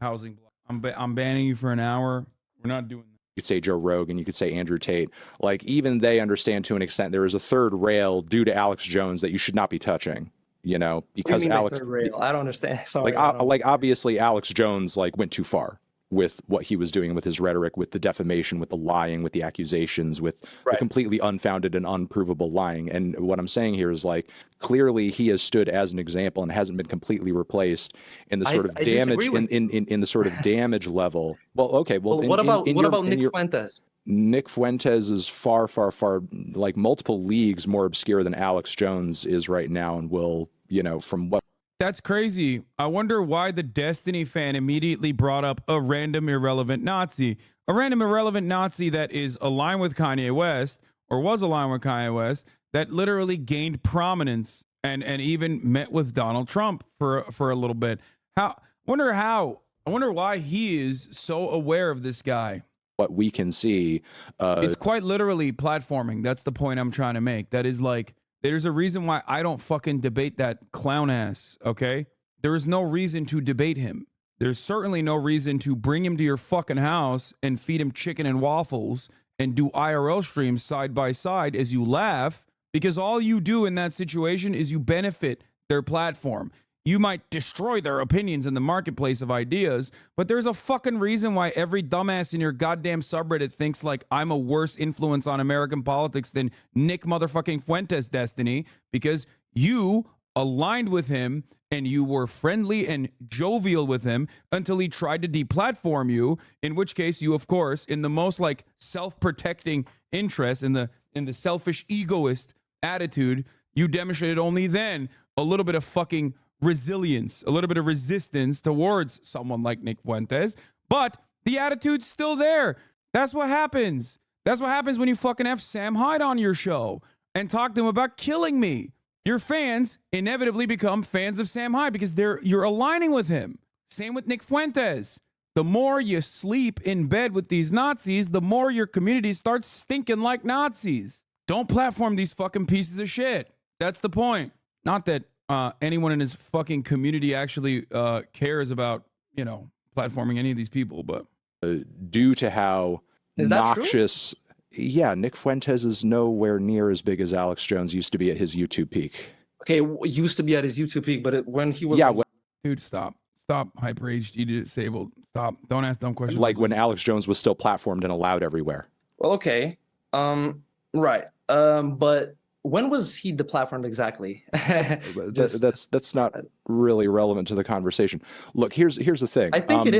housing block. I'm banning you for an hour. We're not doing that. You could say Joe Rogan, you could say Andrew Tate. Like, even they understand to an extent there is a third rail due to Alex Jones that you should not be touching, because Alex. Third rail? I don't understand. Sorry. Like obviously Alex Jones like went too far. with what he was doing, with his rhetoric, with the defamation, with the lying, with the accusations, with the completely unfounded and unprovable lying. And what I'm saying here is like, clearly he has stood as an example and hasn't been completely replaced in the sort of damage in the sort of damage level. Well, okay. Well, what about Nick Fuentes? Nick Fuentes is far, like multiple leagues more obscure than Alex Jones is right now, and will, from what. That's crazy. I wonder why the Destiny fan immediately brought up a random irrelevant Nazi. A random irrelevant Nazi that is aligned with Kanye West, or was aligned with Kanye West, that literally gained prominence and even met with Donald Trump for a little bit. I wonder why he is so aware of this guy. What we can see. It's quite literally platforming. That's the point I'm trying to make. That is like, there's a reason why I don't fucking debate that clown ass, okay? There is no reason to debate him. There's certainly no reason to bring him to your fucking house and feed him chicken and waffles and do IRL streams side by side as you laugh, because all you do in that situation is you benefit their platform. You might destroy their opinions in the marketplace of ideas, but there's a fucking reason why every dumbass in your goddamn subreddit thinks like I'm a worse influence on American politics than Nick motherfucking Fuentes, Destiny, because you aligned with him and you were friendly and jovial with him until he tried to deplatform you, in which case you, of course, in the most like self-protecting interest, in the selfish egoist attitude, you demonstrated only then a little bit of fucking resilience, a little bit of resistance towards someone like Nick Fuentes, but the attitude's still there. That's what happens. That's what happens when you fucking have Sam Hyde on your show and talk to him about killing me. Your fans inevitably become fans of Sam Hyde because you're aligning with him. Same with Nick Fuentes. The more you sleep in bed with these Nazis, the more your community starts stinking like Nazis. Don't platform these fucking pieces of shit. That's the point. Not that anyone in his fucking community actually cares about, platforming any of these people, but due to how noxious, Nick Fuentes is nowhere near as big as Alex Jones used to be at his YouTube peak. Okay, used to be at his YouTube peak, but when he was, dude, stop, hyper HD disabled, stop, don't ask dumb questions. Like when Alex Jones was still platformed and allowed everywhere. Well, okay, right, but. When was he deplatformed exactly? That's not really relevant to the conversation. Look, here's the thing. I think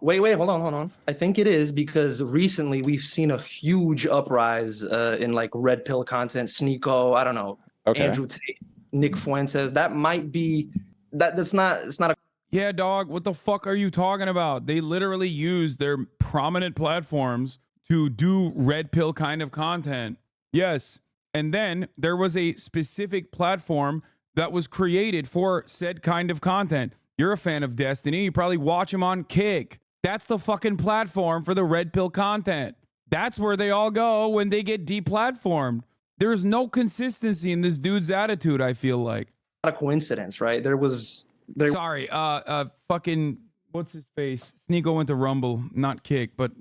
wait, hold on. I think it is because recently we've seen a huge uprise in like red pill content, Sneeko, I don't know, Andrew Tate, Nick Fuentes. That might be it's not a. Yeah, dog, what the fuck are you talking about? They literally use their prominent platforms to do red pill kind of content. Yes. And then there was a specific platform that was created for said kind of content. You're a fan of Destiny. You probably watch him on Kick. That's the fucking platform for the red pill content. That's where they all go when they get deplatformed. There's no consistency in this dude's attitude, I feel like. Not a coincidence, right? Sorry, fucking, what's his face? Sneeko went to Rumble, not Kick, but,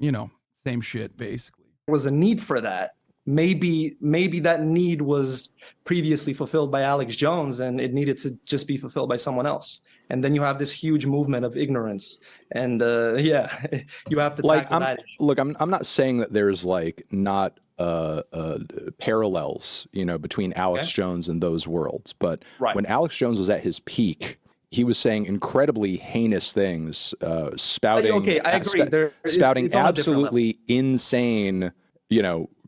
same shit, basically. There was a need for that. Maybe that need was previously fulfilled by Alex Jones and it needed to just be fulfilled by someone else. And then you have this huge movement of ignorance. And you have to tackle that. Look, I'm not saying that there's like not parallels, between Alex Jones and those worlds. But when Alex Jones was at his peak, he was saying incredibly heinous things, spouting absolutely insane,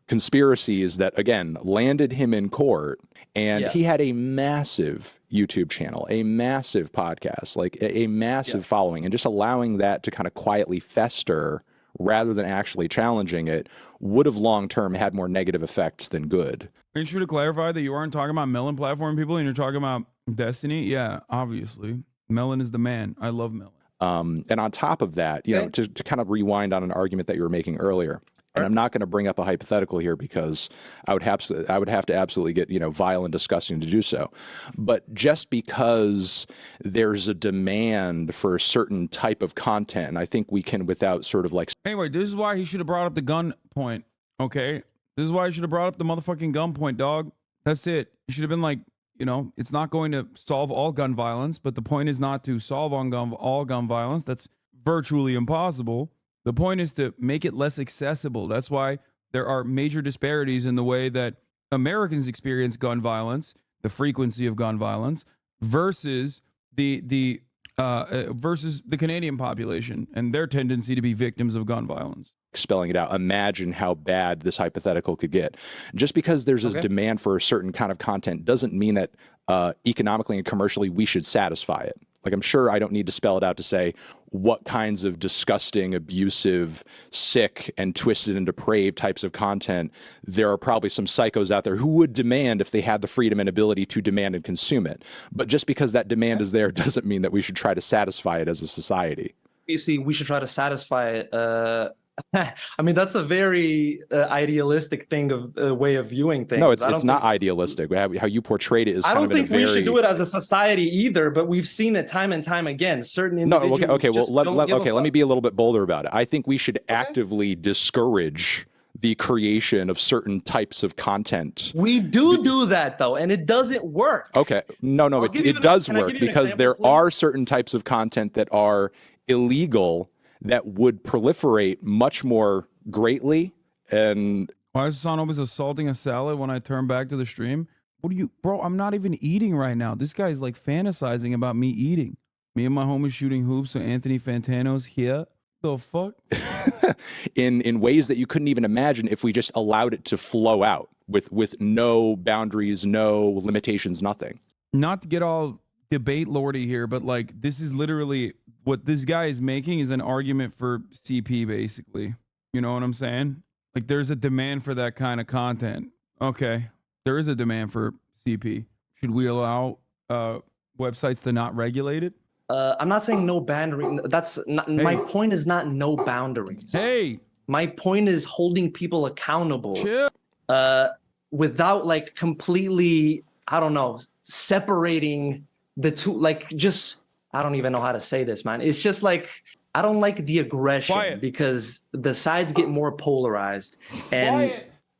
conspiracies that, again, landed him in court. And he had a massive YouTube channel, a massive podcast, like a massive following. And just allowing that to kind of quietly fester rather than actually challenging it would have long-term had more negative effects than good. Are you sure to clarify that you aren't talking about Melon platform people and you're talking about Destiny? Yeah, obviously. Melon is the man. I love Melon. And on top of that, to kind of rewind on an argument that you were making earlier, and I'm not going to bring up a hypothetical here because I would have to absolutely get, vile and disgusting to do so. But just because there's a demand for a certain type of content, and I think we can, without sort of like. Anyway, this is why he should have brought up the gun point. Okay, this is why he should have brought up the motherfucking gun point, dog. That's it. You should have been like, it's not going to solve all gun violence, but the point is not to solve all gun violence. That's virtually impossible. The point is to make it less accessible. That's why there are major disparities in the way that Americans experience gun violence, the frequency of gun violence, versus the Canadian population and their tendency to be victims of gun violence. Spelling it out, imagine how bad this hypothetical could get. Just because there's a demand for a certain kind of content doesn't mean that economically and commercially we should satisfy it. Like, I'm sure I don't need to spell it out to say what kinds of disgusting, abusive, sick, and twisted and depraved types of content there are probably some psychos out there who would demand if they had the freedom and ability to demand and consume it. But just because that demand is there doesn't mean that we should try to satisfy it as a society. You see, we should try to satisfy it. I mean, that's a very idealistic thing of way of viewing things. No, it's not idealistic. How you portrayed it is kind of in a very... I don't think we should do it as a society either, but we've seen it time and time again. Certain individuals... No, okay, well, let me be a little bit bolder about it. I think we should actively discourage the creation of certain types of content. We do that, though, and it doesn't work. Okay, no, it does work because there are certain types of content that are illegal that would proliferate much more greatly. And why is Hassan always assaulting a salad when I turn back to the stream? What are you, bro? I'm not even eating right now. This guy's like fantasizing about me eating. Me and my homies shooting hoops, so Anthony Fantano's here. The fuck? in ways that you couldn't even imagine if we just allowed it to flow out with no boundaries, no limitations, nothing. Not to get all debate lordy here, but like this is literally what this guy is making is an argument for CP, basically. You know what I'm saying? Like there's a demand for that kind of content. Okay, there is a demand for CP. Should we allow websites to not regulate it? I'm not saying no boundary. That's not, my point is not no boundaries. Hey, my point is holding people accountable. Chill. Without like completely, I don't know, separating the two. Like just, I don't even know how to say this, man. It's just like I don't like the aggression because the sides get more polarized. And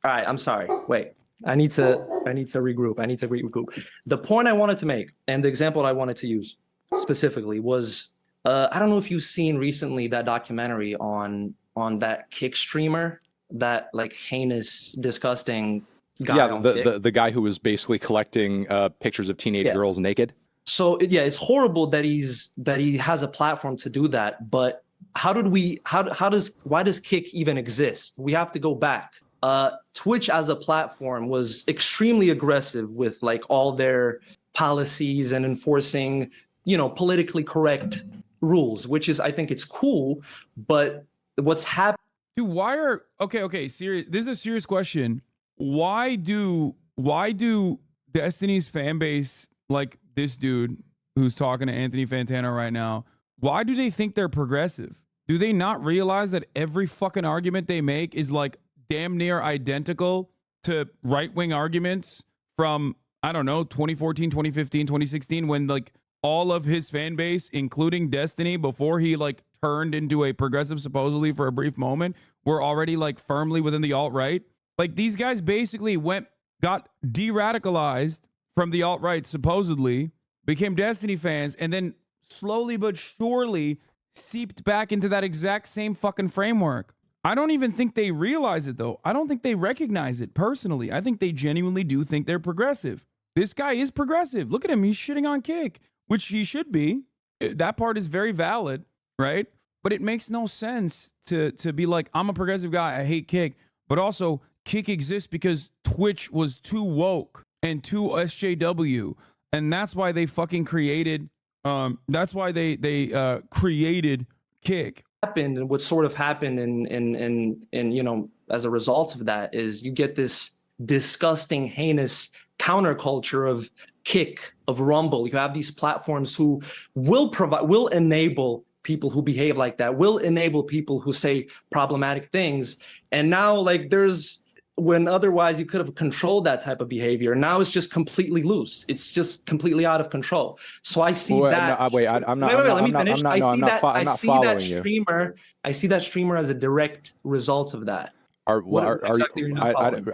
all right, I'm sorry. Wait. I need to regroup. The point I wanted to make and the example I wanted to use specifically was I don't know if you've seen recently that documentary on that Kick streamer, that like heinous, disgusting guy. Yeah, the guy who was basically collecting pictures of teenage girls naked. So it's horrible that he has a platform to do that. But why does Kick even exist? We have to go back. Twitch as a platform was extremely aggressive with like all their policies and enforcing, politically correct rules, which is, I think it's cool, but what's happening? Dude, okay, serious. This is a serious question. Why do Destiny's fan base, like this dude who's talking to Anthony Fantano right now, why do they think they're progressive? Do they not realize that every fucking argument they make is like damn near identical to right-wing arguments from, I don't know, 2014, 2015, 2016, when like all of his fan base, including Destiny, before he like turned into a progressive supposedly for a brief moment, were already like firmly within the alt-right? Like these guys basically got de-radicalized from the alt-right supposedly, became Destiny fans, and then slowly but surely seeped back into that exact same fucking framework. I don't even think they realize it, though. I don't think they recognize it personally. I think they genuinely do think they're progressive. This guy is progressive. Look at him. He's shitting on Kick, which he should be. That part is very valid, right? But it makes no sense to be like, I'm a progressive guy. I hate Kick. But also, Kick exists because Twitch was too woke and too SJW. And that's why they fucking created, that's why they created Kick. Happened and what sort of happened in as a result of that is you get this disgusting, heinous counterculture of Kick, of Rumble. You have these platforms who will enable people who behave like that, will enable people who say problematic things. And now like when otherwise you could have controlled that type of behavior. Now it's just completely loose. It's just completely out of control. So I see that. No, wait, I'm not. Let me finish. I'm not following you. I see that streamer as a direct result of that. I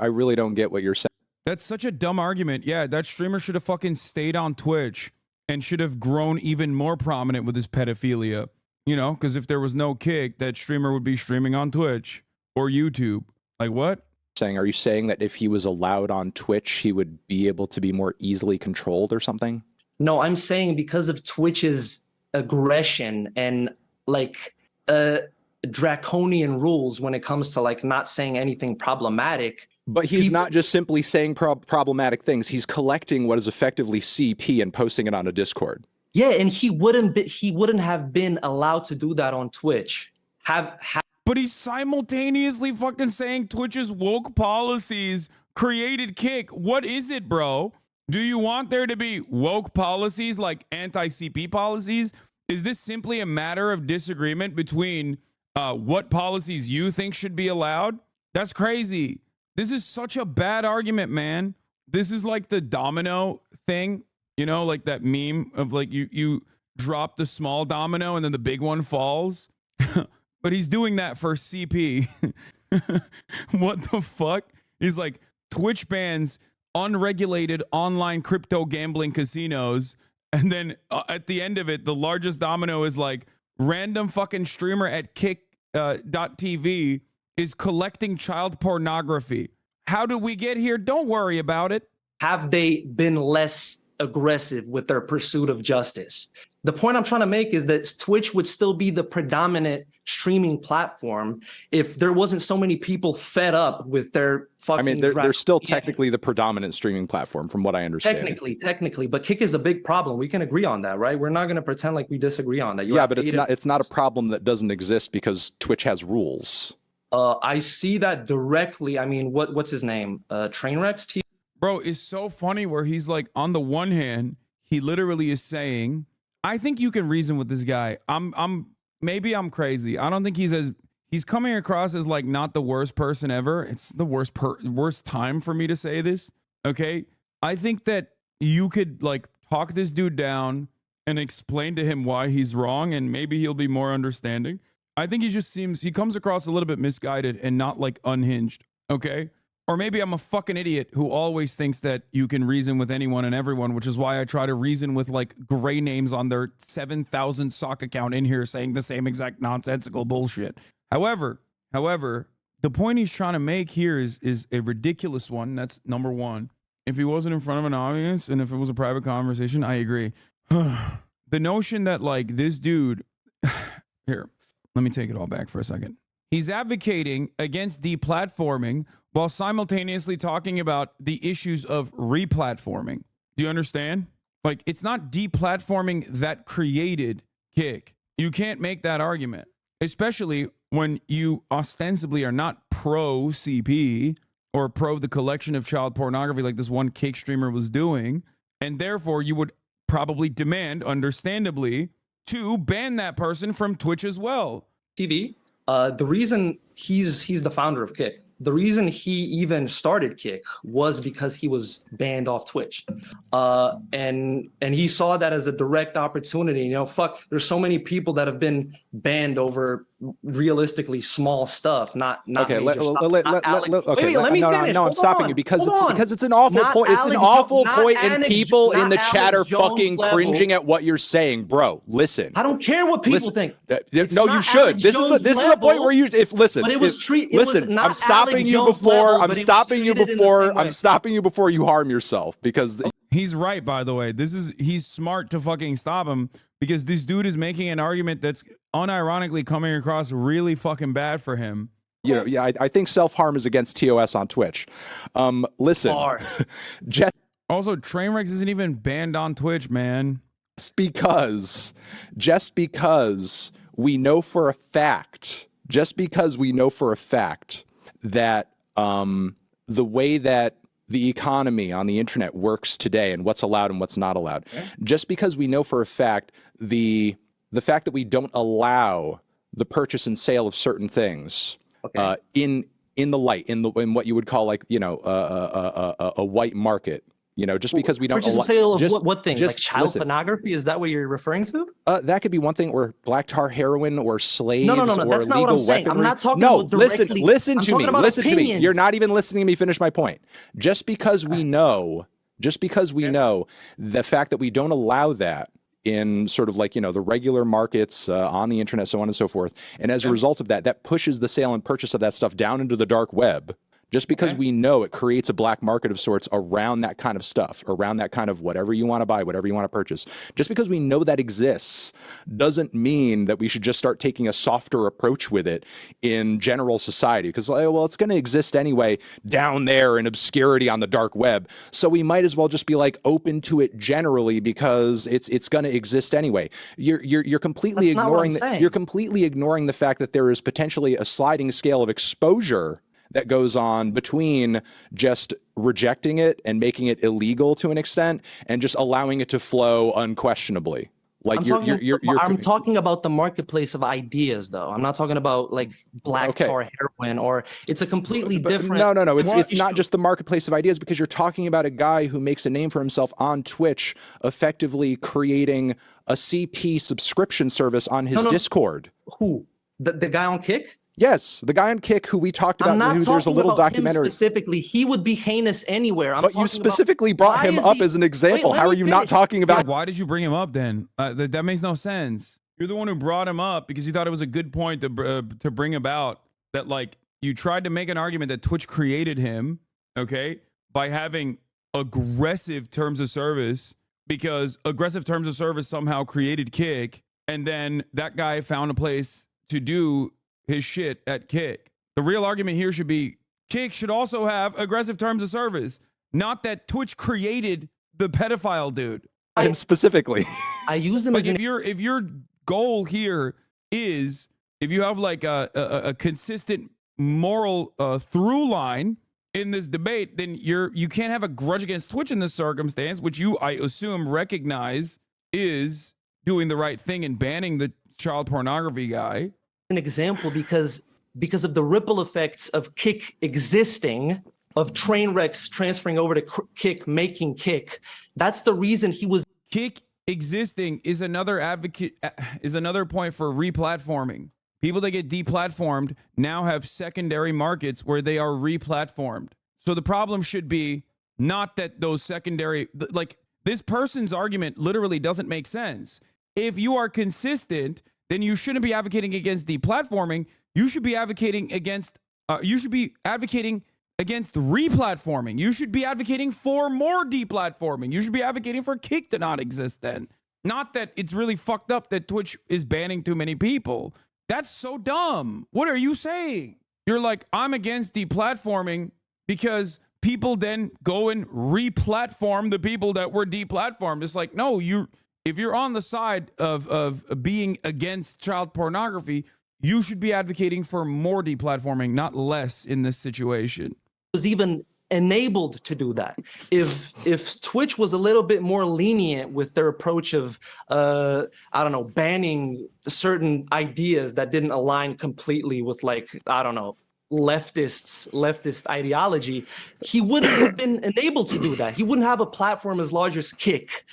really don't get what you're saying. That's such a dumb argument. Yeah, that streamer should have fucking stayed on Twitch and should have grown even more prominent with his pedophilia. You know, because if there was no Kick, that streamer would be streaming on Twitch or YouTube. Like what? Are you saying that if he was allowed on Twitch, he would be able to be more easily controlled or something? No, I'm saying because of Twitch's aggression and like draconian rules when it comes to like not saying anything problematic. But he's not just simply saying problematic things. He's collecting what is effectively CP and posting it on a Discord. Yeah, and he wouldn't have been allowed to do that on Twitch. But he's simultaneously fucking saying Twitch's woke policies created Kick. What is it, bro? Do you want there to be woke policies like anti-CP policies? Is this simply a matter of disagreement between what policies you think should be allowed? That's crazy. This is such a bad argument, man. This is like the domino thing, you know, like that meme of like you drop the small domino and then the big one falls. But he's doing that for CP. What the fuck? He's like, Twitch bans unregulated online crypto gambling casinos. And then at the end of it, the largest domino is like, random fucking streamer at kick.tv is collecting child pornography. How did we get here? Don't worry about it. Have they been less aggressive with their pursuit of justice? The point I'm trying to make is that Twitch would still be the predominant streaming platform if there wasn't so many people fed up with their fucking... I mean, they're still technically the predominant streaming platform from what I understand. Technically, but Kick is a big problem. We can agree on that, right? We're not going to pretend like we disagree on that. Yeah, but it's not a problem that doesn't exist because Twitch has rules. I see that directly. I mean, what's his name? Trainwrecks TV? Bro, it's so funny where he's like, on the one hand, he literally is saying, I think you can reason with this guy. Maybe I'm crazy. I don't think he's coming across as like not the worst person ever. It's the worst time for me to say this. Okay. I think that you could like talk this dude down and explain to him why he's wrong, and maybe he'll be more understanding. I think he comes across a little bit misguided and not like unhinged. Okay. Or maybe I'm a fucking idiot who always thinks that you can reason with anyone and everyone, which is why I try to reason with like gray names on their 7,000 sock account in here saying the same exact nonsensical bullshit. However, the point he's trying to make here is a ridiculous one. That's number one. If he wasn't in front of an audience and if it was a private conversation, I agree. The notion that like this dude, here, let me take it all back for a second. He's advocating against deplatforming while simultaneously talking about the issues of replatforming. Do you understand? Like, it's not deplatforming that created Kick. You can't make that argument, especially when you ostensibly are not pro CP or pro the collection of child pornography like this one Kick streamer was doing. And therefore, you would probably demand, understandably, to ban that person from Twitch as well. TV. The reason he's the founder of Kick, the reason he even started Kick was because he was banned off Twitch. And he saw that as a direct opportunity. You know, there's so many people that have been banned over realistically small stuff, not okay. Let me finish. No, I'm stopping you because it's an awful point. It's an awful point, and people in the chat are fucking cringing at what you're saying, bro. Listen, I don't care what people think. No, you should. This is a point where you listen. I'm stopping you before. I'm stopping you before you harm yourself because he's right. By the way, he's smart to fucking stop him. Because this dude is making an argument that's unironically coming across really fucking bad for him. You know, yeah, I think self-harm is against TOS on Twitch. Listen, also Trainwrecks isn't even banned on Twitch, man. Just because we know for a fact that the way that the economy on the internet works today and what's allowed and what's not allowed. Okay. Just because we know for a fact the fact that we don't allow the purchase and sale of certain things in the light, in what you would call like, you know, a white market. You know, just because we don't allow sale of what thing? Like child pornography? Is that what you're referring to? That could be one thing, or black tar heroin, or slaves, no, or that's illegal not what I'm saying. weaponry. I'm not talking about directly. Listen to me. You're not even listening to me finish my point. Just because we know the fact that we don't allow that in sort of like, you know, the regular markets on the internet, so on and so forth. And as a result of that, that pushes the sale and purchase of that stuff down into the dark web. Just because we know it creates a black market of sorts around that kind of stuff, around that kind of whatever you want to buy, whatever you want to purchase. Just because we know that exists doesn't mean that we should just start taking a softer approach with it in general society. Because, well, it's going to exist anyway down there in obscurity on the dark web. So we might as well just be like open to it generally because it's going to exist anyway. You're completely ignoring you're completely ignoring the fact that there is potentially a sliding scale of exposure that goes on between just rejecting it and making it illegal to an extent and just allowing it to flow unquestionably. Like I'm talking about the marketplace of ideas, though. I'm not talking about like black tar heroin, or it's a completely different. No. It's not just the marketplace of ideas, because you're talking about a guy who makes a name for himself on Twitch, effectively creating a CP subscription service on his Discord. Who? The guy on Kick? Yes, the guy on Kick who we talked about. There's a little documentary. Him specifically, he would be heinous anywhere. But you specifically brought him up as an example. How are you not talking about? Why did you bring him up then? That makes no sense. You're the one who brought him up because you thought it was a good point to bring about that. Like, you tried to make an argument that Twitch created him, okay, by having aggressive terms of service, because aggressive terms of service somehow created Kick, and then that guy found a place to do his shit at Kick. The real argument here should be Kick should also have aggressive terms of service, not that Twitch created the pedophile dude. Him specifically. I use them like as if your goal here is, if you have like a consistent moral through line in this debate, then you can't have a grudge against Twitch in this circumstance, which you, I assume, recognize is doing the right thing and banning the child pornography guy. An example because of the ripple effects of Kick existing, of train wrecks transferring over to Kick, making Kick. That's the reason he was. Kick existing is another point for replatforming. People that get deplatformed now have secondary markets where they are replatformed. So the problem should be not that those secondary, like this person's argument literally doesn't make sense. If you are consistent, then you shouldn't be advocating against deplatforming. You should be advocating against replatforming. You should be advocating for more deplatforming. You should be advocating for Kick to not exist then. Not that it's really fucked up that Twitch is banning too many people. That's so dumb. What are you saying? You're like, I'm against deplatforming because people then go and replatform the people that were deplatformed. It's like, no, if you're on the side of being against child pornography, you should be advocating for more deplatforming, not less in this situation. Was even enabled to do that. If Twitch was a little bit more lenient with their approach of, I don't know, banning certain ideas that didn't align completely with, like, I don't know, leftist ideology, he wouldn't have been enabled to do that. He wouldn't have a platform as large as Kick.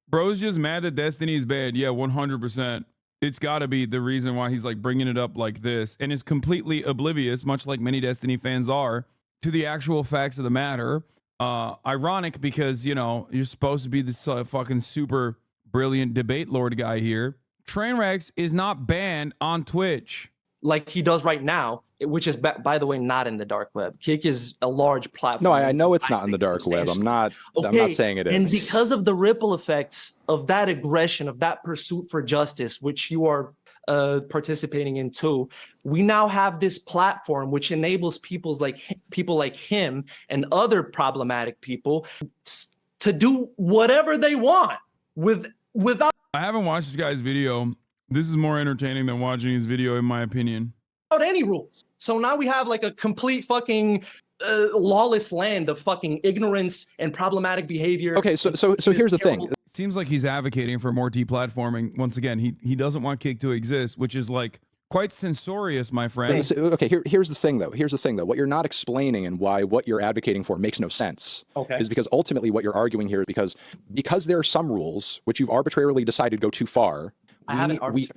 Bro's just mad that Destiny is bad. Yeah, 100%. It's got to be the reason why he's like bringing it up like this, and is completely oblivious, much like many Destiny fans are, to the actual facts of the matter. Ironic because, you know, you're supposed to be this fucking super brilliant debate lord guy here. Trainwrecks is not banned on Twitch. Like he does right now, which is, by the way, not in the dark web. Kick is a large platform. No, I know it's not in the dark web. I'm not saying it is. And because of the ripple effects of that aggression, of that pursuit for justice, which you are participating in too, we now have this platform which enables people like him and other problematic people to do whatever they want without. I haven't watched this guy's video. This is more entertaining than watching his video, in my opinion. Without any rules. So now we have like a complete fucking lawless land of fucking ignorance and problematic behavior. Okay, so here's the thing. Seems like he's advocating for more deplatforming. Once again, he doesn't want Kick to exist, which is like quite censorious, my friend. Okay, here's the thing though. What you're not explaining and why what you're advocating for makes no sense. Okay. Is because ultimately what you're arguing here is because there are some rules which you've arbitrarily decided go too far.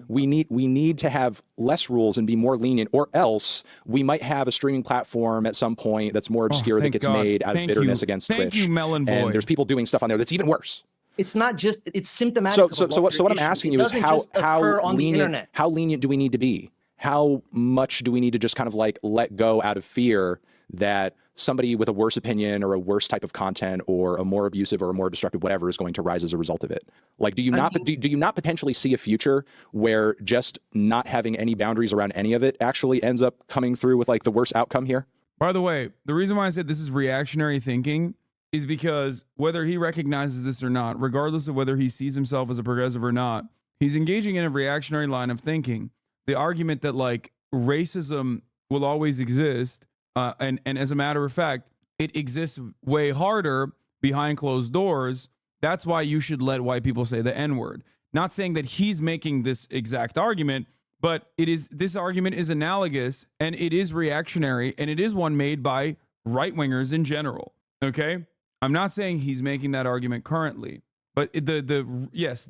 We need to have less rules and be more lenient, or else we might have a streaming platform at some point that's more obscure that gets made out of bitterness against Twitch. Thank you, Melon Boy. And there's people doing stuff on there that's even worse. it's not just, it's symptomatic. So what I'm asking you is how lenient do we need to be? How much do we need to just kind of like let go out of fear that somebody with a worse opinion or a worse type of content or a more abusive or a more destructive whatever is going to rise as a result of it? Like, do you not potentially see a future where just not having any boundaries around any of it actually ends up coming through with like the worst outcome here? By the way, the reason why I said this is reactionary thinking is because whether he recognizes this or not, regardless of whether he sees himself as a progressive or not, he's engaging in a reactionary line of thinking. The argument that like racism will always exist, and as a matter of fact, it exists way harder behind closed doors. That's why you should let white people say the N-word. Not saying that he's making this exact argument, but this argument is analogous and it is reactionary and it is one made by right-wingers in general. Okay? I'm not saying he's making that argument currently. But the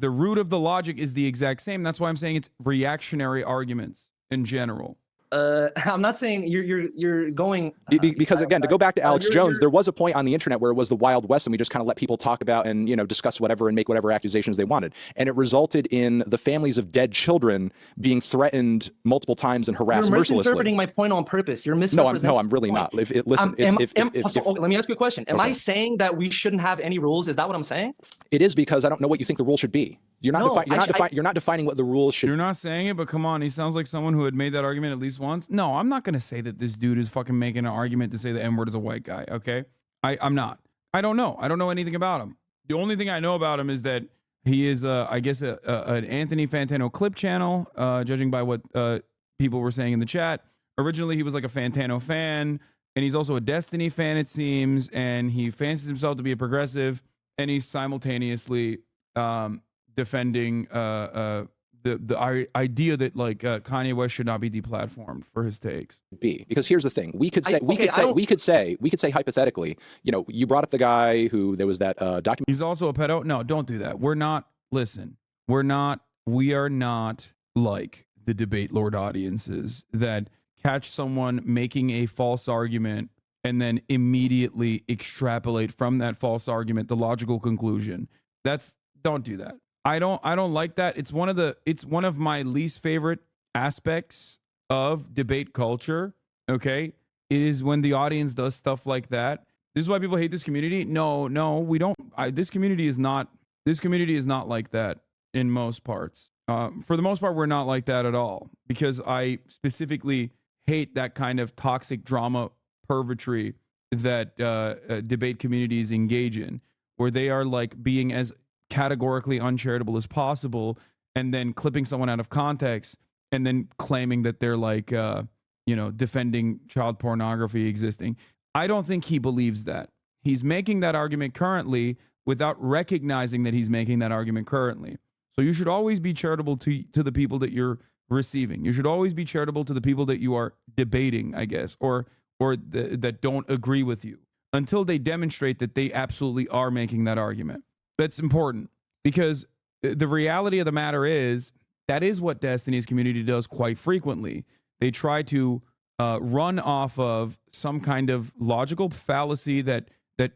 root of the logic is the exact same. That's why I'm saying it's reactionary arguments in general. I'm not saying you're going because again, to go back to Alex Jones, there was a point on the internet where it was the Wild West and we just kind of let people talk about and discuss whatever and make whatever accusations they wanted, and it resulted in the families of dead children being threatened multiple times and harassed mercilessly. You're misinterpreting my point on purpose. You're misrepresenting. No, I'm really not. Listen, let me ask you a question. Am I saying that we shouldn't have any rules? Is that what I'm saying? It is, because I don't know what you think the rule should be. You're not defining what the rules should. You're not saying it, but come on, he sounds like someone who had made that argument at least once. No, I'm not going to say that this dude is fucking making an argument to say the N-word is a white guy, okay? I'm not. I don't know. I don't know anything about him. The only thing I know about him is that he is, I guess, an Anthony Fantano clip channel, judging by what people were saying in the chat. Originally, he was like a Fantano fan, and he's also a Destiny fan, it seems, and he fancies himself to be a progressive, and he's simultaneously defending the idea that like Kanye West should not be deplatformed for his takes. Because here's the thing: we could say hypothetically, you brought up the guy who there was that document. He's also a pedo. No, don't do that. We are not like the debate lord audiences that catch someone making a false argument and then immediately extrapolate from that false argument the logical conclusion. Don't do that. I don't like that. It's one of my least favorite aspects of debate culture. Okay. It is when the audience does stuff like that. This is why people hate this community. No, we don't. This community is not like that in most parts. For the most part, we're not like that at all, because I specifically hate that kind of toxic drama purgatory that debate communities engage in, where they are like being as categorically uncharitable as possible and then clipping someone out of context and then claiming that they're like defending child pornography existing. I don't think he believes that. He's making that argument currently without recognizing that he's making that argument currently. So you should always be charitable to the people that you're receiving. You should always be charitable to the people that you are debating, I guess, or that don't agree with you, until they demonstrate that they absolutely are making that argument. That's important, because the reality of the matter is that is what Destiny's community does quite frequently. They try to run off of some kind of logical fallacy that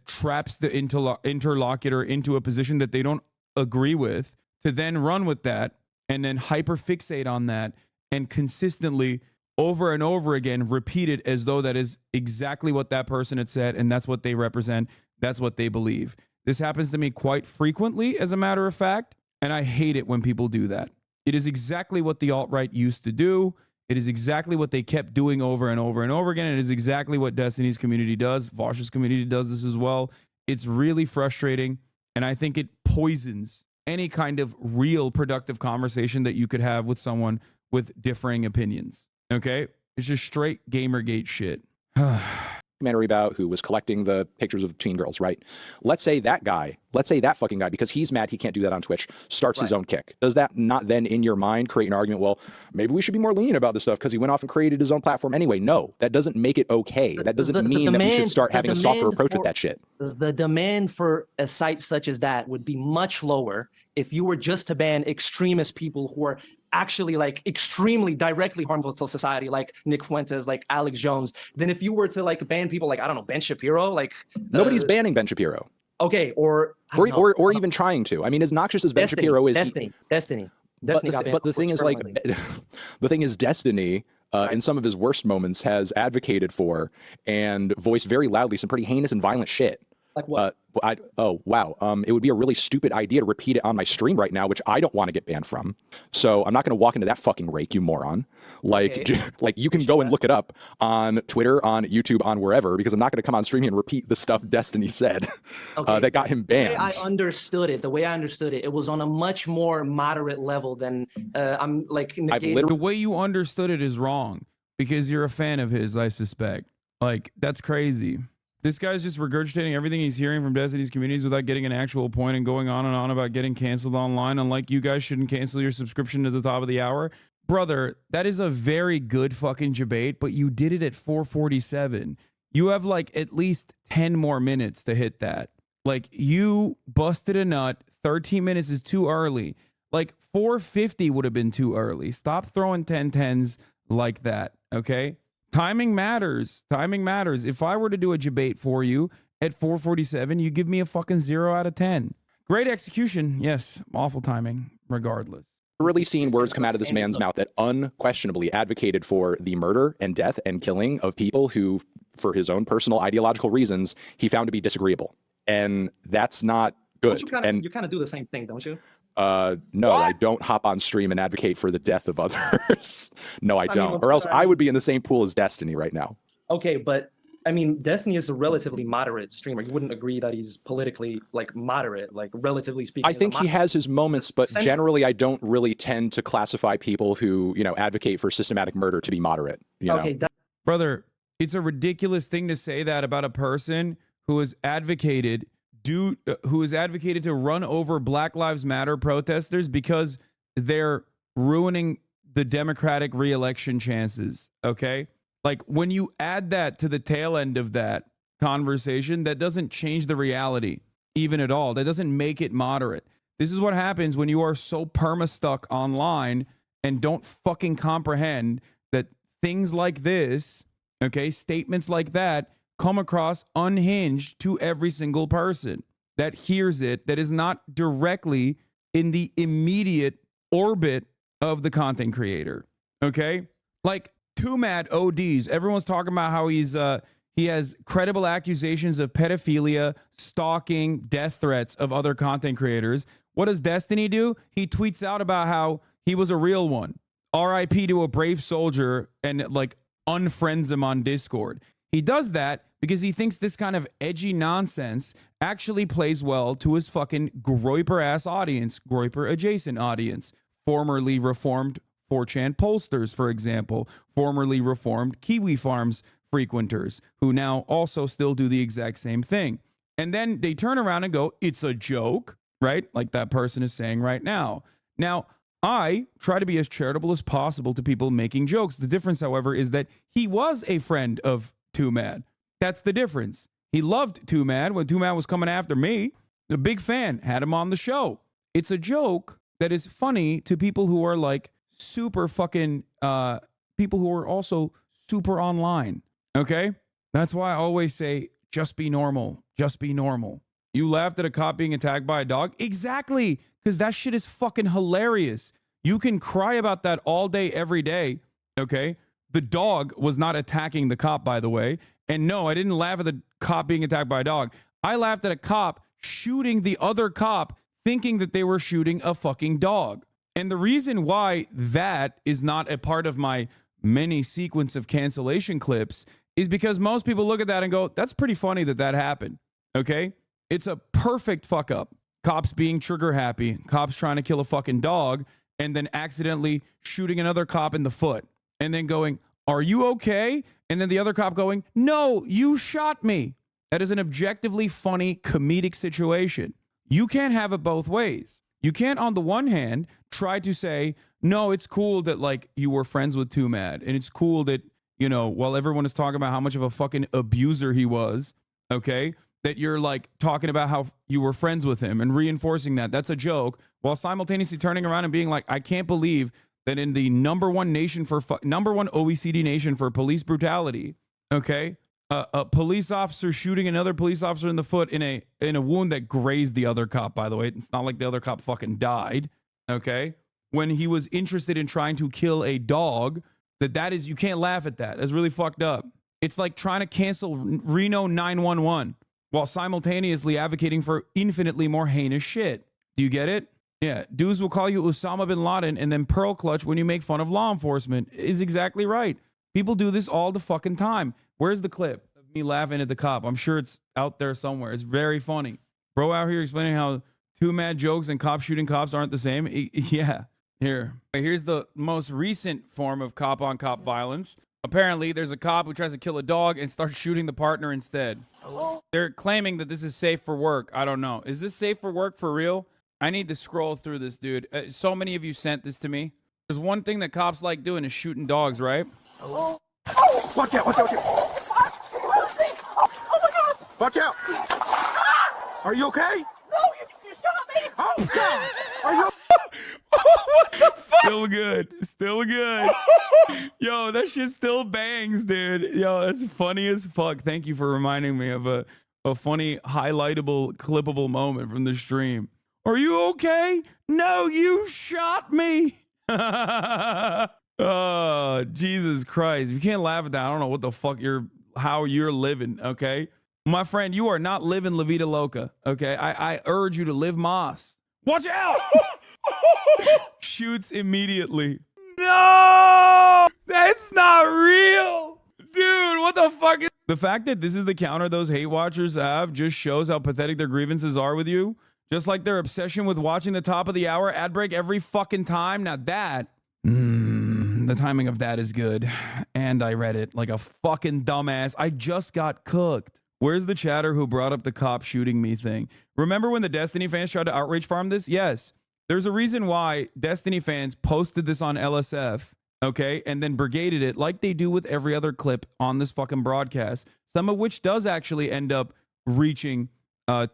traps the interlocutor into a position that they don't agree with, to then run with that and then hyperfixate on that and consistently over and over again repeat it as though that is exactly what that person had said and that's what they represent, that's what they believe. This happens to me quite frequently, as a matter of fact, and I hate it when people do that. It is exactly what the alt-right used to do. It is exactly what they kept doing over and over and over again. It is exactly what Destiny's community does. Vosh's community does this as well. It's really frustrating, and I think it poisons any kind of real productive conversation that you could have with someone with differing opinions. Okay? It's just straight Gamergate shit. Documentary about who was collecting the pictures of teen girls, right? Let's say that fucking guy, because he's mad he can't do that on Twitch, starts his own kick. Does that not then in your mind create an argument, well, maybe we should be more lenient about this stuff because he went off and created his own platform anyway? No, that doesn't make it okay. That doesn't mean that we should start having a softer approach with that shit. The demand for a site such as that would be much lower if you were just to ban extremist people who are actually like extremely directly harmful to society, like Nick Fuentes, like Alex Jones, than if you were to like ban people like, I don't know, Ben Shapiro. Like nobody's banning Ben Shapiro. Okay, or or even trying to. I mean, as noxious as Ben Shapiro is, Destiny. But the thing is, like, the thing is, Destiny, in some of his worst moments, has advocated for and voiced very loudly some pretty heinous and violent shit. Like what? Oh, wow. It would be a really stupid idea to repeat it on my stream right now, which I don't want to get banned from. So I'm not going to walk into that fucking rake, you moron. Like, Okay. like you can go and look it up on Twitter, on YouTube, on wherever, because I'm not going to come on stream and repeat the stuff Destiny said that got him The way banned. I understood it, it was on a much more moderate level than I'm like. The way you understood it is wrong because you're a fan of his, I suspect. Like, that's crazy. This guy's just regurgitating everything he's hearing from Destiny's communities without getting an actual point and going on and on about getting canceled online. Unlike you guys shouldn't cancel your subscription to the top of the hour. Brother, that is a very good fucking debate, but you did it at 4:47. You have like at least 10 more minutes to hit that. Like, you busted a nut. 13 minutes is too early. Like, 4:50 would have been too early. Stop throwing 10-10s like that, okay? Timing matters. Timing matters. If I were to do a debate for you at 4:47, you give me a fucking 0 out of 10. Great execution. Yes. Awful timing, regardless. Really seen words come out of this man's mouth that unquestionably advocated for the murder and death and killing of people who, for his own personal ideological reasons, he found to be disagreeable. And that's not good. You kind of do the same thing, don't you? No, I don't hop on stream and advocate for the death of others. No, I mean, don't. Or else I would be in the same pool as Destiny right now. Okay, but I mean, Destiny is a relatively moderate streamer. You wouldn't agree that he's politically like moderate, like relatively speaking. I think he has his moments, but generally I don't really tend to classify people who, advocate for systematic murder to be moderate. Okay, Brother, it's a ridiculous thing to say that about a person who has advocated to run over Black Lives Matter protesters because they're ruining the Democratic re-election chances, okay? Like, when you add that to the tail end of that conversation, that doesn't change the reality even at all. That doesn't make it moderate. This is what happens when you are so perma-stuck online and don't fucking comprehend that things like this, okay, statements like that, come across unhinged to every single person that hears it, that is not directly in the immediate orbit of the content creator. Okay? Like, Too Mad ODs. Everyone's talking about how he has credible accusations of pedophilia, stalking, death threats of other content creators. What does Destiny do? He tweets out about how he was a real one. RIP to a brave soldier, and like unfriends him on Discord. He does that because he thinks this kind of edgy nonsense actually plays well to his fucking Groyper-ass audience, Groyper-adjacent audience, formerly reformed 4chan pollsters, for example, formerly reformed Kiwi Farms frequenters, who now also still do the exact same thing. And then they turn around and go, it's a joke, right? Like that person is saying right now. Now, I try to be as charitable as possible to people making jokes. The difference, however, is that he was a friend of Too Mad. That's the difference. He loved Too Mad when Too Mad was coming after me. A big fan, had him on the show. It's a joke that is funny to people who are like super fucking, people who are also super online. Okay? That's why I always say, just be normal. Just be normal. You laughed at a cop being attacked by a dog? Exactly. Because that shit is fucking hilarious. You can cry about that all day, every day. Okay? The dog was not attacking the cop, by the way. And no, I didn't laugh at the cop being attacked by a dog. I laughed at a cop shooting the other cop, thinking that they were shooting a fucking dog. And the reason why that is not a part of my many sequence of cancellation clips is because most people look at that and go, that's pretty funny that that happened. Okay? It's a perfect fuck up. Cops being trigger happy, cops trying to kill a fucking dog, and then accidentally shooting another cop in the foot. And then going, are you okay? And then the other cop going, no, you shot me. That is an objectively funny comedic situation. You can't have it both ways. You can't, on the one hand, try to say, no, it's cool that like you were friends with Too Mad. And it's cool that, while everyone is talking about how much of a fucking abuser he was, okay, that you're like talking about how you were friends with him and reinforcing that. That's a joke, while simultaneously turning around and being like, I can't believe that in the number one OECD nation for police brutality, okay, A police officer shooting another police officer in the foot in a wound that grazed the other cop, by the way. It's not like the other cop fucking died, okay? When he was interested in trying to kill a dog, that is, you can't laugh at that. That's really fucked up. It's like trying to cancel Reno 911 while simultaneously advocating for infinitely more heinous shit. Do you get it? Yeah, dudes will call you Osama bin Laden and then pearl clutch when you make fun of law enforcement. Is exactly right. People do this all the fucking time. Where's the clip of me laughing at the cop? I'm sure it's out there somewhere. It's very funny. Bro out here explaining how two mad jokes and cops shooting cops aren't the same. Yeah. Here. Here's the most recent form of cop-on-cop violence. Apparently, there's a cop who tries to kill a dog and starts shooting the partner instead. They're claiming that this is safe for work. I don't know. Is this safe for work for real? I need to scroll through this, dude. So many of you sent this to me. There's one thing that cops like doing is shooting dogs, right? Watch out, watch out, watch out. Watch out. Are you okay? No, you shot me. Oh, God. Are you what the fuck? Still good. Still good. Yo, that shit still bangs, dude. Yo, that's funny as fuck. Thank you for reminding me of a funny, highlightable, clippable moment from the stream. Are you okay? No, you shot me. Oh, Jesus Christ. If you can't laugh at that, I don't know what the fuck how you're living, okay? My friend, you are not living La Vida Loca, okay? I urge you to live Mas. Watch out! Shoots immediately. No! That's not real! Dude, what the fuck is... The fact that this is the counter those hate watchers have just shows how pathetic their grievances are with you. Just like their obsession with watching the top of the hour ad break every fucking time. Now that... the timing of that is good. And I read it like a fucking dumbass. I just got cooked. Where's the chatter who brought up the cop shooting me thing? Remember when the Destiny fans tried to outrage farm this? Yes. There's a reason why Destiny fans posted this on LSF, okay, and then brigaded it like they do with every other clip on this fucking broadcast, some of which does actually end up reaching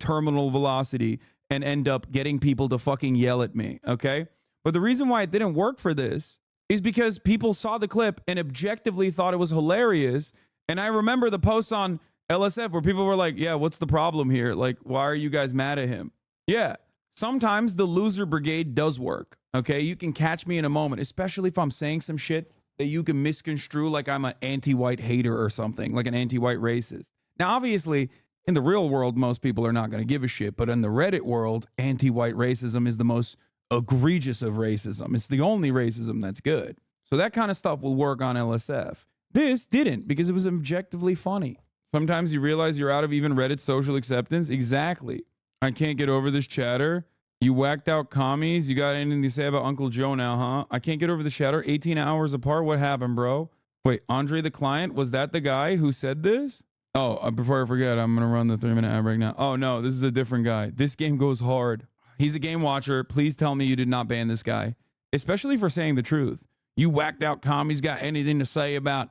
terminal velocity and end up getting people to fucking yell at me, okay? But the reason why it didn't work for this is because people saw the clip and objectively thought it was hilarious. And I remember the posts on LSF where people were like, yeah, what's the problem here? Like, why are you guys mad at him? Yeah, sometimes the loser brigade does work, okay? You can catch me in a moment, especially if I'm saying some shit that you can misconstrue like I'm an anti-white hater or something, like an anti-white racist. Now, obviously, in the real world, most people are not going to give a shit. But in the Reddit world, anti-white racism is the most egregious of racism. It's the only racism that's good. So that kind of stuff will work on LSF. This didn't because it was objectively funny. Sometimes you realize you're out of even Reddit social acceptance. Exactly. I can't get over this chatter. You whacked out commies. You got anything to say about Uncle Joe now, huh? I can't get over the chatter. 18 hours apart. What happened, bro? Wait, Andre the Client, was that the guy who said this? Oh, before I forget, I'm going to run the 3-minute ad break now. Oh, no, this is a different guy. This game goes hard. He's a game watcher. Please tell me you did not ban this guy, especially for saying the truth. You whacked out commies got anything to say about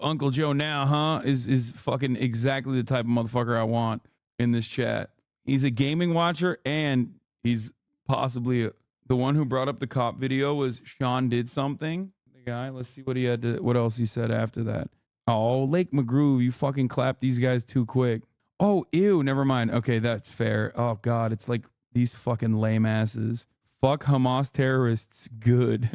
Uncle Joe now, huh? Is fucking exactly the type of motherfucker I want in this chat. He's a gaming watcher, and he's possibly the one who brought up the cop video was Sean Did Something. The guy, let's see what he had to, what else he said after that. Oh, Lake McGrew, you fucking clapped these guys too quick. Oh, ew, never mind. Okay, that's fair. Oh, God, it's like these fucking lame asses. Fuck Hamas terrorists. Good.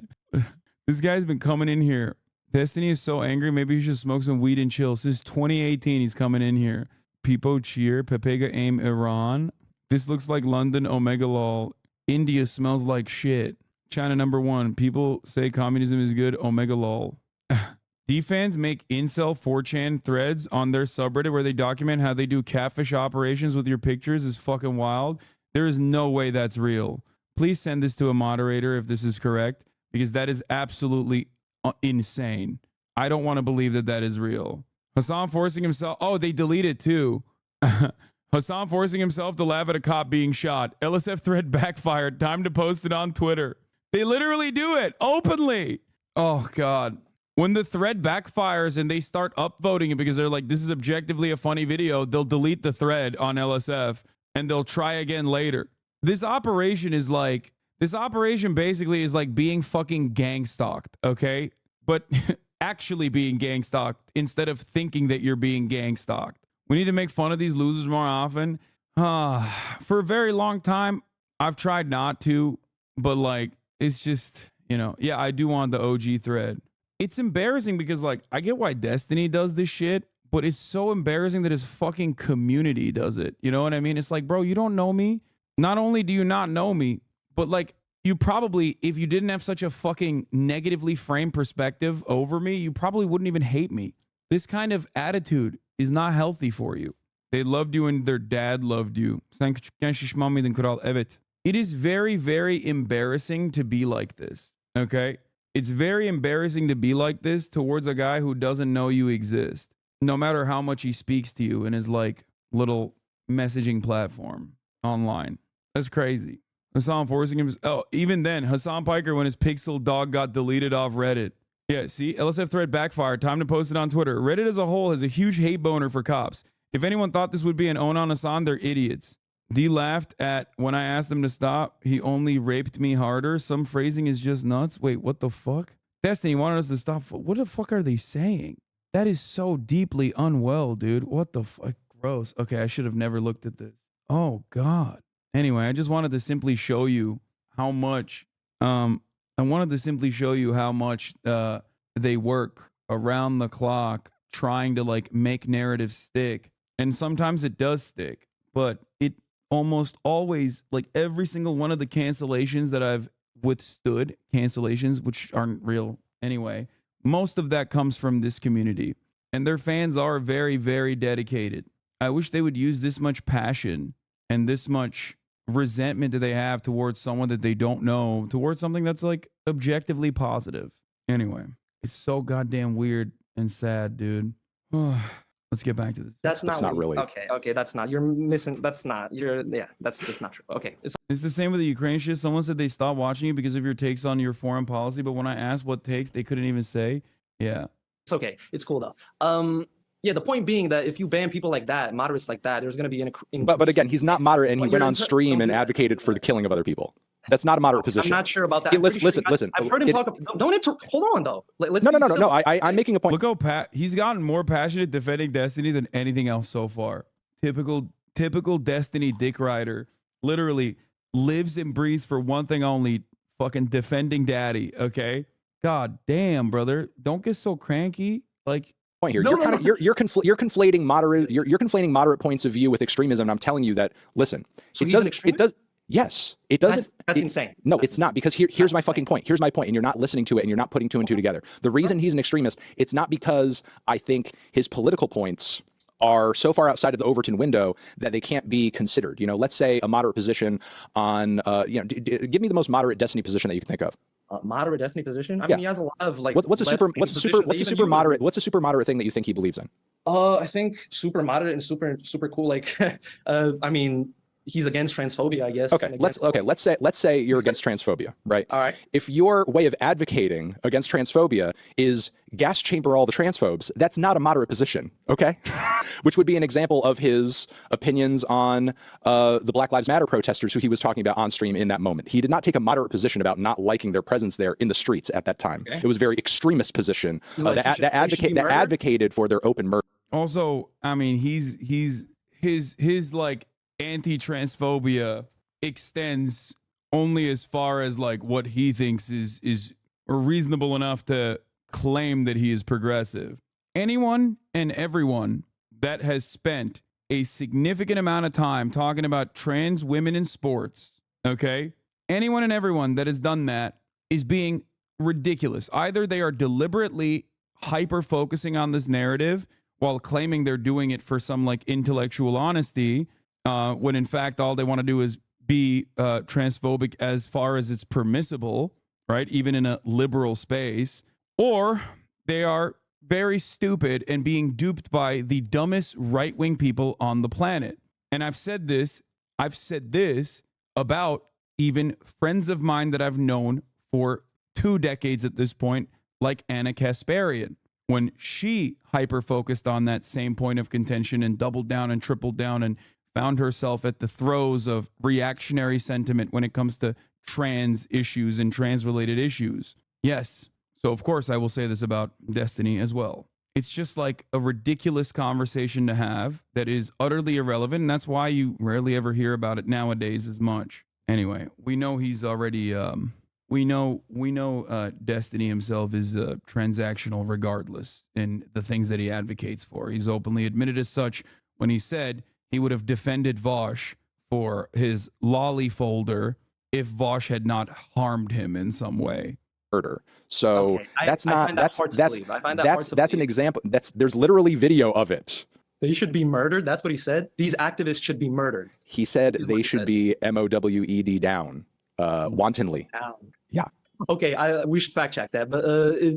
This guy's been coming in here. Destiny is so angry. Maybe he should smoke some weed and chill. Since 2018, he's coming in here. Peepo cheer. Pepega aim Iran. This looks like London Omega lol. India smells like shit. China #1. People say communism is good. Omega lol. D-fans make incel 4chan threads on their subreddit where they document how they do catfish operations with your pictures is fucking wild. There is no way that's real. Please send this to a moderator if this is correct, because that is absolutely insane. I don't want to believe that that is real. Hassan forcing himself. Oh, they delete it too. Hassan forcing himself to laugh at a cop being shot. LSF thread backfired. Time to post it on Twitter. They literally do it openly. Oh, God. When the thread backfires and they start upvoting it because they're like, this is objectively a funny video, they'll delete the thread on LSF and they'll try again later. This operation basically is like being fucking gang stalked, okay? But actually being gang stalked instead of thinking that you're being gang stalked. We need to make fun of these losers more often. For a very long time, I've tried not to, but like, it's just, you know, yeah, I do want the OG thread. It's embarrassing because like, I get why Destiny does this shit, but it's so embarrassing that his fucking community does it. You know what I mean? It's like, bro, you don't know me. Not only do you not know me, but like, you probably, if you didn't have such a fucking negatively framed perspective over me, you probably wouldn't even hate me. This kind of attitude is not healthy for you. They loved you and their dad loved you. It is very, very embarrassing to be like this. Okay? It's very embarrassing to be like this towards a guy who doesn't know you exist, no matter how much he speaks to you in his like little messaging platform online. That's crazy. Hassan forcing him. Oh, even then, Hassan Piker when his pixel dog got deleted off Reddit. Yeah, see, LSF thread backfired. Time to post it on Twitter. Reddit as a whole has a huge hate boner for cops. If anyone thought this would be an Onan Hassan, they're idiots. D laughed at when I asked him to stop. He only raped me harder. Some phrasing is just nuts. Wait, what the fuck? Destiny wanted us to stop. What the fuck are they saying? That is so deeply unwell, dude. What the fuck? Gross. Okay, I should have never looked at this. Oh, God. Anyway, I just wanted to simply show you how much, they work around the clock trying to like make narrative stick. And sometimes it does stick, but it almost always, like every single one of the cancellations that I've withstood, cancellations, which aren't real anyway, most of that comes from this community. And their fans are very, very dedicated. I wish they would use this much passion and this much resentment that they have towards someone that they don't know, towards something that's like objectively positive. Anyway, it's so goddamn weird and sad, dude. Let's get back to this. That's not really. Okay, that's not. You're missing. That's not. That's not true. Okay. It's the same with the Ukraine shit. Someone said they stopped watching you because of your takes on your foreign policy, but when I asked what takes, they couldn't even say. Yeah. It's okay. It's cool though. Yeah, the point being that if you ban people like that, moderates like that, there's going to be an But again, he's not moderate, and he went on stream and advocated for the killing of other people. That's not a moderate position. I'm not sure about that. Hey, listen. I've heard him talk. Hold on though. No. I'm making a point. Look how he's gotten more passionate defending Destiny than anything else so far. Typical Destiny dick rider. Literally lives and breathes for one thing only: fucking defending daddy. Okay. God damn, brother. Don't get so cranky. Like. Point here. You're conflating moderate. You're conflating moderate points of view with extremism. And I'm telling you that. Listen. So it does. Yes, it doesn't. That's insane. No, it's not, because here's my fucking point. Here's my point, and you're not listening to it, and you're not putting two and two together. The reason he's an extremist, it's not because I think his political points are so far outside of the Overton window that they can't be considered. You know, let's say a moderate position on, give me the most moderate Destiny position that you can think of. Moderate Destiny position? I mean, he has a lot of like. What's a super moderate thing that you think he believes in? I think super moderate and super cool. Like, I mean. He's against transphobia, I guess. Okay, let's say you're against transphobia, right? All right. If your way of advocating against transphobia is gas chamber all the transphobes, that's not a moderate position, okay? Which would be an example of his opinions on the Black Lives Matter protesters who he was talking about on stream in that moment. He did not take a moderate position about not liking their presence there in the streets at that time. Okay. It was a very extremist position that advocated for their open murder. Also, I mean, his like anti-transphobia extends only as far as like what he thinks is reasonable enough to claim that he is progressive. Anyone and everyone that has spent a significant amount of time talking about trans women in sports, okay? Anyone and everyone that has done that is being ridiculous. Either they are deliberately hyper focusing on this narrative while claiming they're doing it for some like intellectual honesty, when in fact all they want to do is be transphobic as far as it's permissible, right? Even in a liberal space. Or they are very stupid and being duped by the dumbest right-wing people on the planet. And I've said this about even friends of mine that I've known for 2 decades at this point, like Anna Kasparian, when she hyper-focused on that same point of contention and doubled down and tripled down and found herself at the throes of reactionary sentiment when it comes to trans issues and trans-related issues. Yes, So, of course, I will say this about Destiny as well. It's just like a ridiculous conversation to have that is utterly irrelevant. And that's why you rarely ever hear about it nowadays as much. Anyway, we know he's already, we know Destiny himself is transactional regardless in the things that he advocates for. He's openly admitted as such when he said he would have defended Vosh for his lolly folder if Vosh had not harmed him in some way. Murder. So Okay, I- that's I not find that that's hard to that's believe. I find that hard to that's an example. There's literally video of it. They should be murdered. That's what he said. These activists should be murdered. He said they should be MOWED down wantonly. Yeah. Okay, we should fact check that, but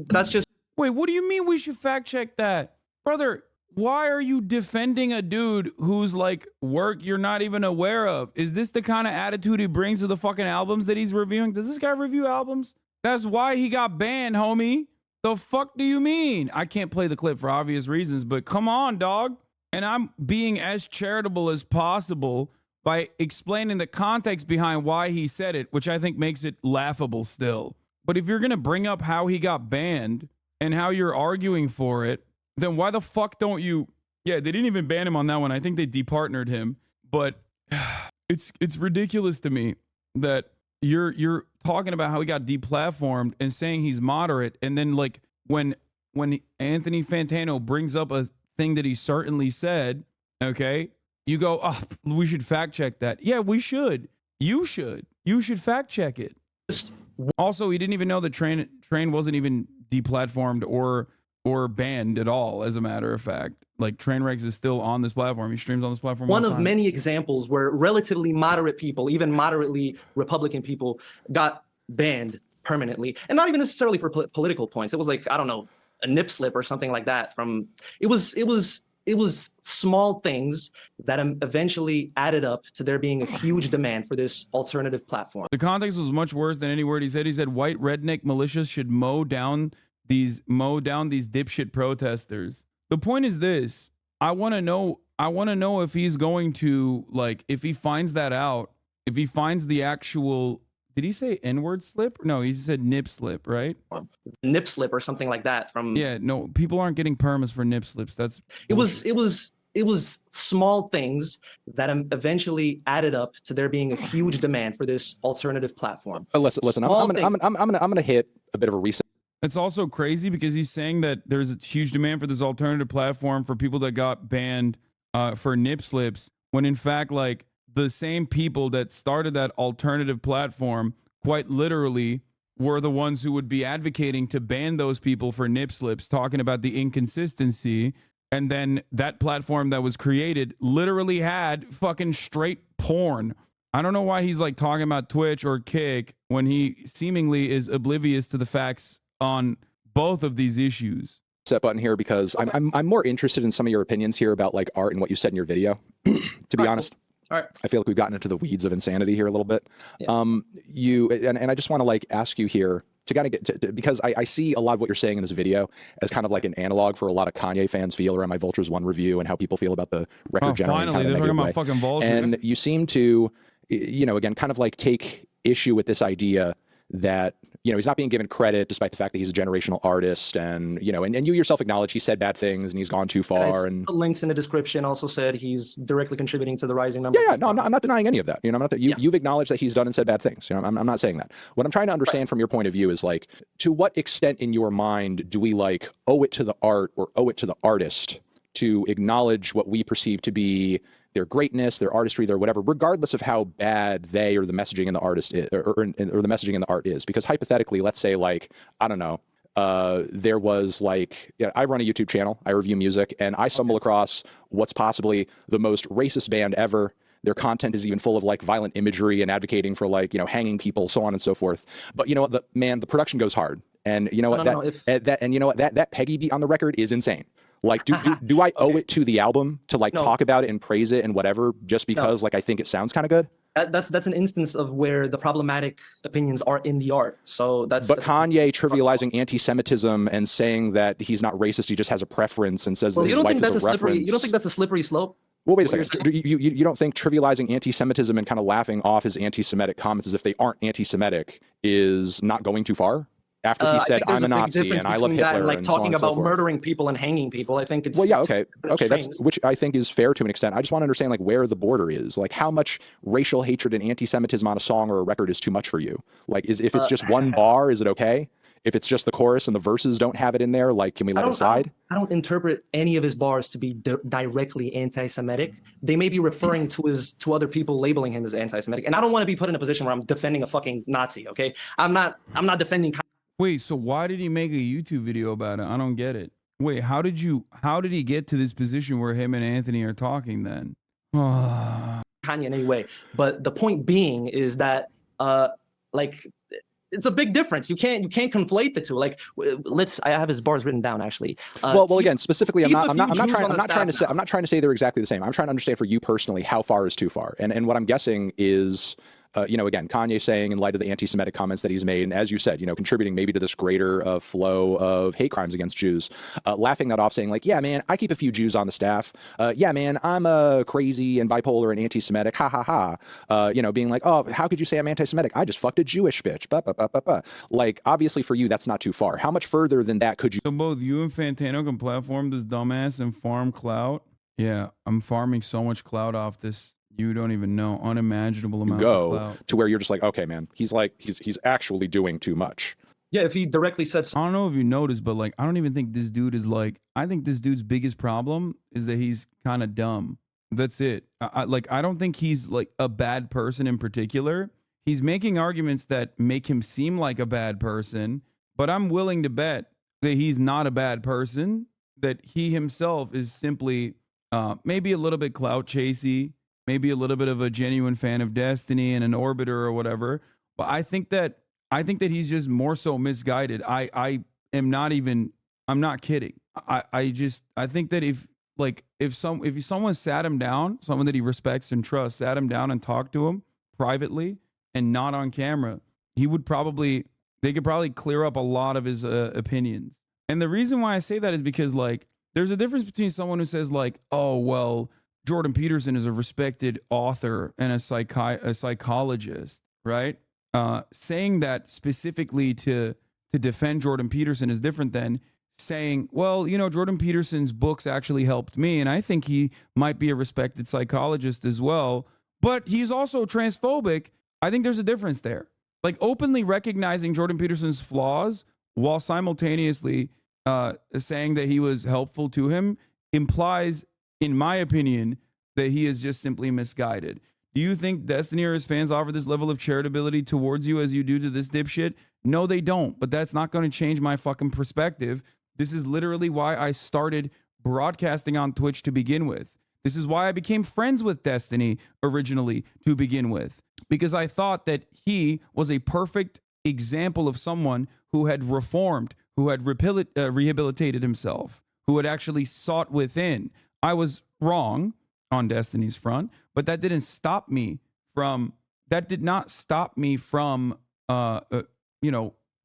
that's just. Wait, what do you mean we should fact check that? Brother, why are you defending a dude whose like work you're not even aware of? Is this the kind of attitude he brings to the fucking albums that he's reviewing? Does this guy review albums? That's why he got banned, homie. The fuck do you mean? I can't play the clip for obvious reasons, but come on, dog. And I'm being as charitable as possible by explaining the context behind why he said it, which I think makes it laughable still. But if you're going to bring up how he got banned and how you're arguing for it, then why the fuck don't you? Yeah, they didn't even ban him on that one. I think they departnered him. But it's ridiculous to me that you're talking about how he got deplatformed and saying he's moderate, and then like when Anthony Fantano brings up a thing that he certainly said, okay, you go, oh, we should fact check that. Yeah, we should. You should fact check it. Also, he didn't even know the train wasn't even deplatformed or banned at all. As a matter of fact, like Trainwrecks is still on this platform. He streams on this platform. One of many examples where relatively moderate people, even moderately Republican people, got banned permanently, and not even necessarily for political points. It was like, I don't know, a nip slip or something like that. It was small things that eventually added up to there being a huge demand for this alternative platform. The context was much worse than any word he said. He said white redneck militias should mow down these dipshit protesters. The point is this: I want to know if he's going to, like, if he finds that out, if he finds the actual. Did he say N-word slip? No, he said nip slip, right? Nip slip or something like that. Yeah, no, people aren't getting permits for nip slips. That's it was small things that eventually added up to there being a huge demand for this alternative platform. Listen, I'm gonna hit a bit of a reset. It's also crazy because he's saying that there's a huge demand for this alternative platform for people that got banned for nip slips, when in fact, like, the same people that started that alternative platform quite literally were the ones who would be advocating to ban those people for nip slips, talking about the inconsistency. And then that platform that was created literally had fucking straight porn. I don't know why he's like talking about Twitch or Kick when he seemingly is oblivious to the facts on both of these issues. Set button here because I'm more interested in some of your opinions here about like art and what you said in your video. To be honest. All right. I feel like we've gotten into the weeds of insanity here a little bit. Yeah. And I just want to like ask you here to kind of get to, because I see a lot of what you're saying in this video as kind of like an analog for a lot of Kanye fans feel around my Vultures 1 review and how people feel about the record generally. Finally, kind of they're talking about way. fucking Vultures. And you seem to, again, kind of like take issue with this idea that, he's not being given credit despite the fact that he's a generational artist, and and you yourself acknowledge he said bad things and he's gone too far. And the links in the description also said he's directly contributing to the rising number. Yeah, no, I'm not denying any of that. You've acknowledged that he's done and said bad things. I'm not saying that. What I'm trying to understand from your point of view is like, to what extent in your mind do we like owe it to the art or owe it to the artist to acknowledge what we perceive to be their greatness, their artistry, their whatever, regardless of how bad they or the messaging in the artist is, or the messaging in the art is? Because hypothetically, let's say like, I don't know, there was like, I run a YouTube channel, I review music, and I stumble across what's possibly the most racist band ever. Their content is even full of like violent imagery and advocating for like, hanging people, so on and so forth. But you know what, the production goes hard. And you know what, that Peggy beat on the record is insane. Like, do I owe it to the album to like talk about it and praise it and whatever, just because like I think it sounds kind of good? That's an instance of where the problematic opinions are in the art. So that's. But Kanye trivializing anti-Semitism and saying that he's not racist, he just has a preference and says that his wife is a reference. You don't think that's a slippery slope? Well, wait a second. You don't think trivializing anti-Semitism and kind of laughing off his anti-Semitic comments as if they aren't anti-Semitic is not going too far? After he I said, think there's I'm a big Nazi difference and I love between that Hitler and like and so on talking and so about forth. murdering people and hanging people. I think it's Well, yeah, okay, that's extremes. which I think is fair to an extent. I just want to understand like where the border is, like how much racial hatred and anti-Semitism on a song or a record is too much for you. Like, if it's just one bar, is it okay? If it's just the chorus and the verses don't have it in there, like, can we let it slide? I don't interpret any of his bars to be directly anti-Semitic. They may be referring to other people labeling him as anti-Semitic, and I don't want to be put in a position where I'm defending a fucking Nazi. Okay, I'm not defending. Wait, so why did he make a YouTube video about it? I don't get it. Wait, how did he get to this position where him and Anthony are talking then? Kanye in any way. But the point being is that like it's a big difference. You can't conflate the two. Like I have his bars written down actually. Well, again, specifically, I'm not trying to say they're exactly the same. I'm trying to understand for you personally how far is too far. And what I'm guessing is again, Kanye saying in light of the anti-Semitic comments that he's made, and as you said, contributing maybe to this greater flow of hate crimes against Jews, laughing that off, saying like, yeah, man, I keep a few Jews on the staff. Yeah, man, I'm crazy and bipolar and anti-Semitic. Ha ha ha. Being like, oh, how could you say I'm anti-Semitic? I just fucked a Jewish bitch. Bah, bah, bah, bah, bah. Like, obviously for you, that's not too far. How much further than that could you? So both you and Fantano can platform this dumbass and farm clout. Yeah, I'm farming so much clout off this. You don't even know, unimaginable amounts of clout. To where you're just like, okay, man, he's actually doing too much. Yeah, if he directly said, I don't know if you noticed, but like, I don't even think this dude is like. I think this dude's biggest problem is that he's kind of dumb. That's it. I don't think he's like a bad person in particular. He's making arguments that make him seem like a bad person, but I'm willing to bet that he's not a bad person. That he himself is simply maybe a little bit clout chasey. Maybe a little bit of a genuine fan of Destiny and an orbiter or whatever. But I think that he's just more so misguided. I'm not kidding. I think that if someone sat him down, someone that he respects and trusts, sat him down and talked to him privately and not on camera, they could probably clear up a lot of his opinions. And the reason why I say that is because like there's a difference between someone who says like, oh, well, Jordan Peterson is a respected author and a psychologist, right? Saying that specifically to defend Jordan Peterson is different than saying, well, Jordan Peterson's books actually helped me, and I think he might be a respected psychologist as well, but he's also transphobic. I think there's a difference there. Like openly recognizing Jordan Peterson's flaws while simultaneously saying that he was helpful to him implies, in my opinion, that he is just simply misguided. Do you think Destiny or his fans offer this level of charitability towards you as you do to this dipshit? No, they don't, but that's not going to change my fucking perspective. This is literally why I started broadcasting on Twitch to begin with. This is why I became friends with Destiny originally to begin with, because I thought that he was a perfect example of someone who had reformed, who had rehabilitated himself, who had actually sought within. I was wrong on Destiny's front, but that did not stop me from that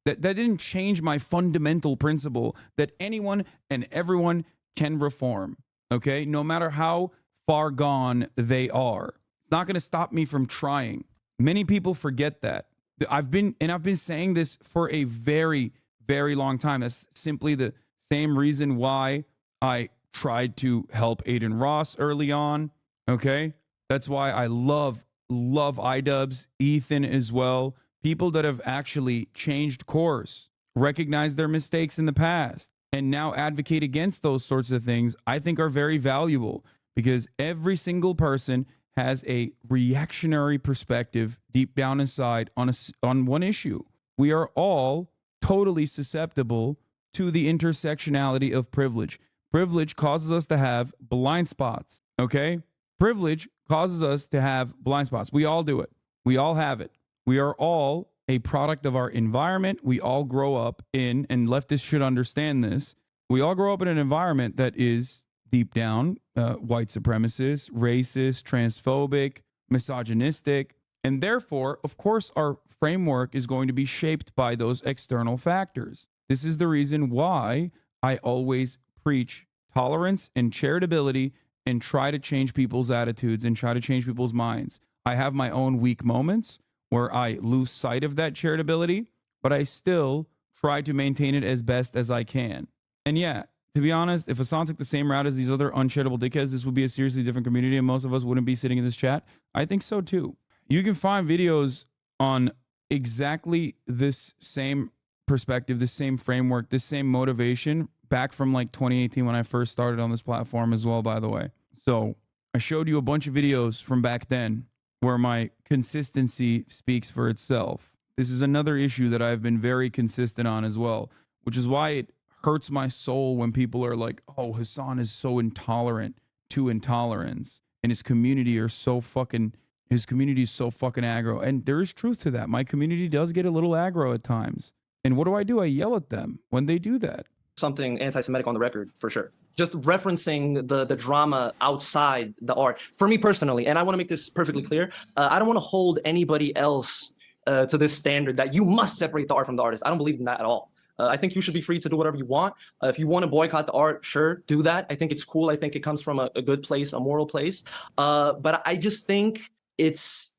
didn't change my fundamental principle that anyone and everyone can reform. Okay, no matter how far gone they are, it's not going to stop me from trying. Many people forget that. I've been saying this for a very, very long time. That's simply the same reason why I tried to help Aiden Ross early on. Okay, that's why I love iDubbbz, Ethan as well. People that have actually changed course, recognized their mistakes in the past, and now advocate against those sorts of things, I think are very valuable, because every single person has a reactionary perspective deep down inside on one issue. We are all totally susceptible to the intersectionality of privilege. Privilege causes us to have blind spots, okay? Privilege causes us to have blind spots. We all do it. We all have it. We are all a product of our environment. We all grow up in, and leftists should understand this, we all grow up in an environment that is deep down white supremacist, racist, transphobic, misogynistic, and therefore, of course, our framework is going to be shaped by those external factors. This is the reason why I always preach tolerance and charitability and try to change people's attitudes and try to change people's minds. I have my own weak moments where I lose sight of that charitability, but I still try to maintain it as best as I can. And yeah, to be honest, if Hassan took the same route as these other unsheddable dickheads, this would be a seriously different community and most of us wouldn't be sitting in this chat. I think so too. You can find videos on exactly this same perspective, this same framework, this same motivation back from like 2018 when I first started on this platform as well, by the way. So I showed you a bunch of videos from back then where my consistency speaks for itself. This is another issue that I've been very consistent on as well, which is why it hurts my soul when people are like, oh, Hassan is so intolerant to intolerance and his community is so fucking aggro. And there is truth to that. My community does get a little aggro at times. And what do? I yell at them when they do that. Something anti-Semitic on the record, for sure. Just referencing the drama outside the art. For me personally, and I want to make this perfectly clear, I don't want to hold anybody else to this standard that you must separate the art from the artist. I don't believe in that at all. I think you should be free to do whatever you want. If you want to boycott the art, sure, do that. I think it's cool. I think it comes from a good place, a moral place. But I just think it's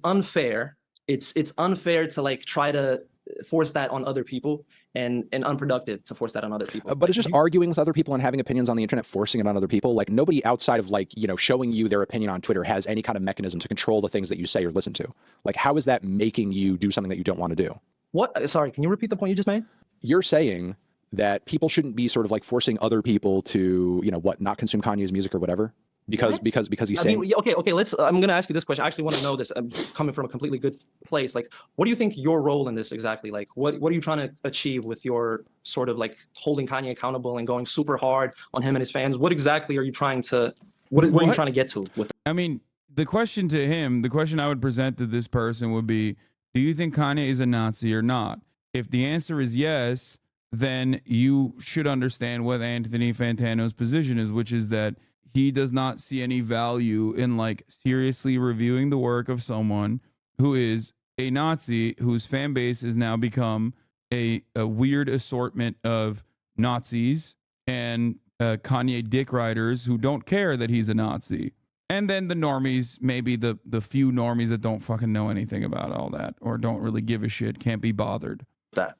unfair. It's unfair to like try to force that on other people and unproductive to force that on other people. But it's just arguing with other people and having opinions on the internet, forcing it on other people. Like nobody outside of like, you know, showing you their opinion on Twitter has any kind of mechanism to control the things that you say or listen to. Like, how is that making you do something that you don't want to do? What? Sorry, can you repeat the point you just made? You're saying that people shouldn't be sort of like forcing other people to, you know, what, not consume Kanye's music or whatever. Because he's saying, okay, I'm going to ask you this question. I actually want to know this. I'm coming from a completely good place. Like, what do you think your role in this exactly? Like, what are you trying to achieve with your sort of like holding Kanye accountable and going super hard on him and his fans? What exactly are you trying to, what are you trying to get to with that? I mean, the question to him, the question I would present to this person would be, do you think Kanye is a Nazi or not? If the answer is yes, then you should understand what Anthony Fantano's position is, which is that he does not see any value in like seriously reviewing the work of someone who is a Nazi, whose fan base has now become a weird assortment of Nazis and Kanye dick riders who don't care that he's a Nazi. And then the normies, maybe the few normies that don't fucking know anything about all that or don't really give a shit, can't be bothered.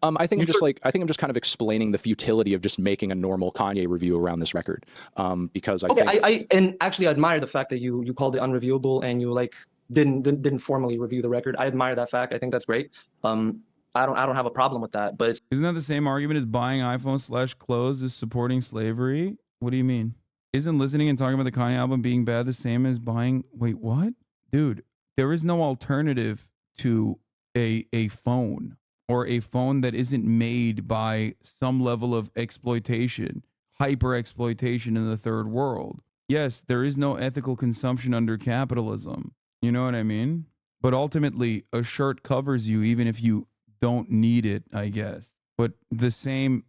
I think I'm just kind of explaining the futility of just making a normal Kanye review around this record. Because I actually admire the fact that you called it unreviewable and you like didn't formally review the record. I admire that fact. I think that's great. I don't have a problem with that. But isn't that the same argument as buying iPhone/clothes is supporting slavery? What do you mean? Isn't listening and talking about the Kanye album being bad the same as buying? Wait, what? Dude, there is no alternative to a phone. Or a phone that isn't made by some level of exploitation, hyper exploitation in the third world. Yes, there is no ethical consumption under capitalism. You know what I mean? But ultimately, a shirt covers you even if you don't need it, I guess. But the same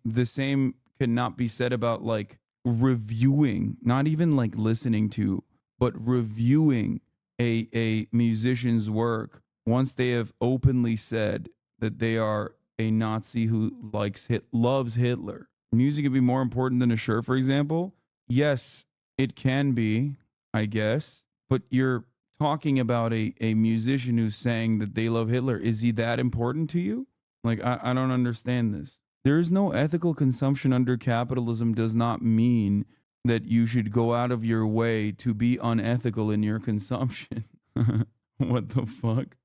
cannot be said about like reviewing, not even like listening to, but reviewing a musician's work once they have openly said that they are a Nazi who loves Hitler. Music could be more important than a shirt, for example. Yes, it can be, I guess. But you're talking about a musician who's saying that they love Hitler. Is he that important to you? Like, I don't understand this. There is no ethical consumption under capitalism does not mean that you should go out of your way to be unethical in your consumption. What the fuck?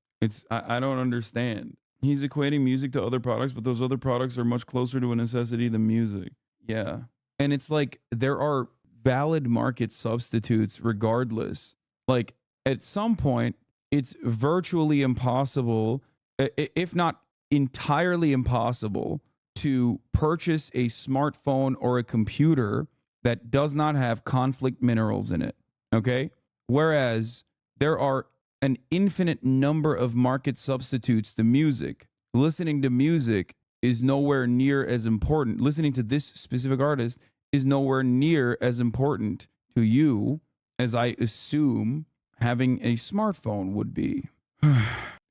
I don't understand. He's equating music to other products, but those other products are much closer to a necessity than music. Yeah. And it's like there are valid market substitutes regardless. Like at some point, it's virtually impossible, if not entirely impossible, to purchase a smartphone or a computer that does not have conflict minerals in it. Okay? Whereas there are an infinite number of market substitutes to music. Listening to music is nowhere near as important. Listening to this specific artist is nowhere near as important to you as I assume having a smartphone would be.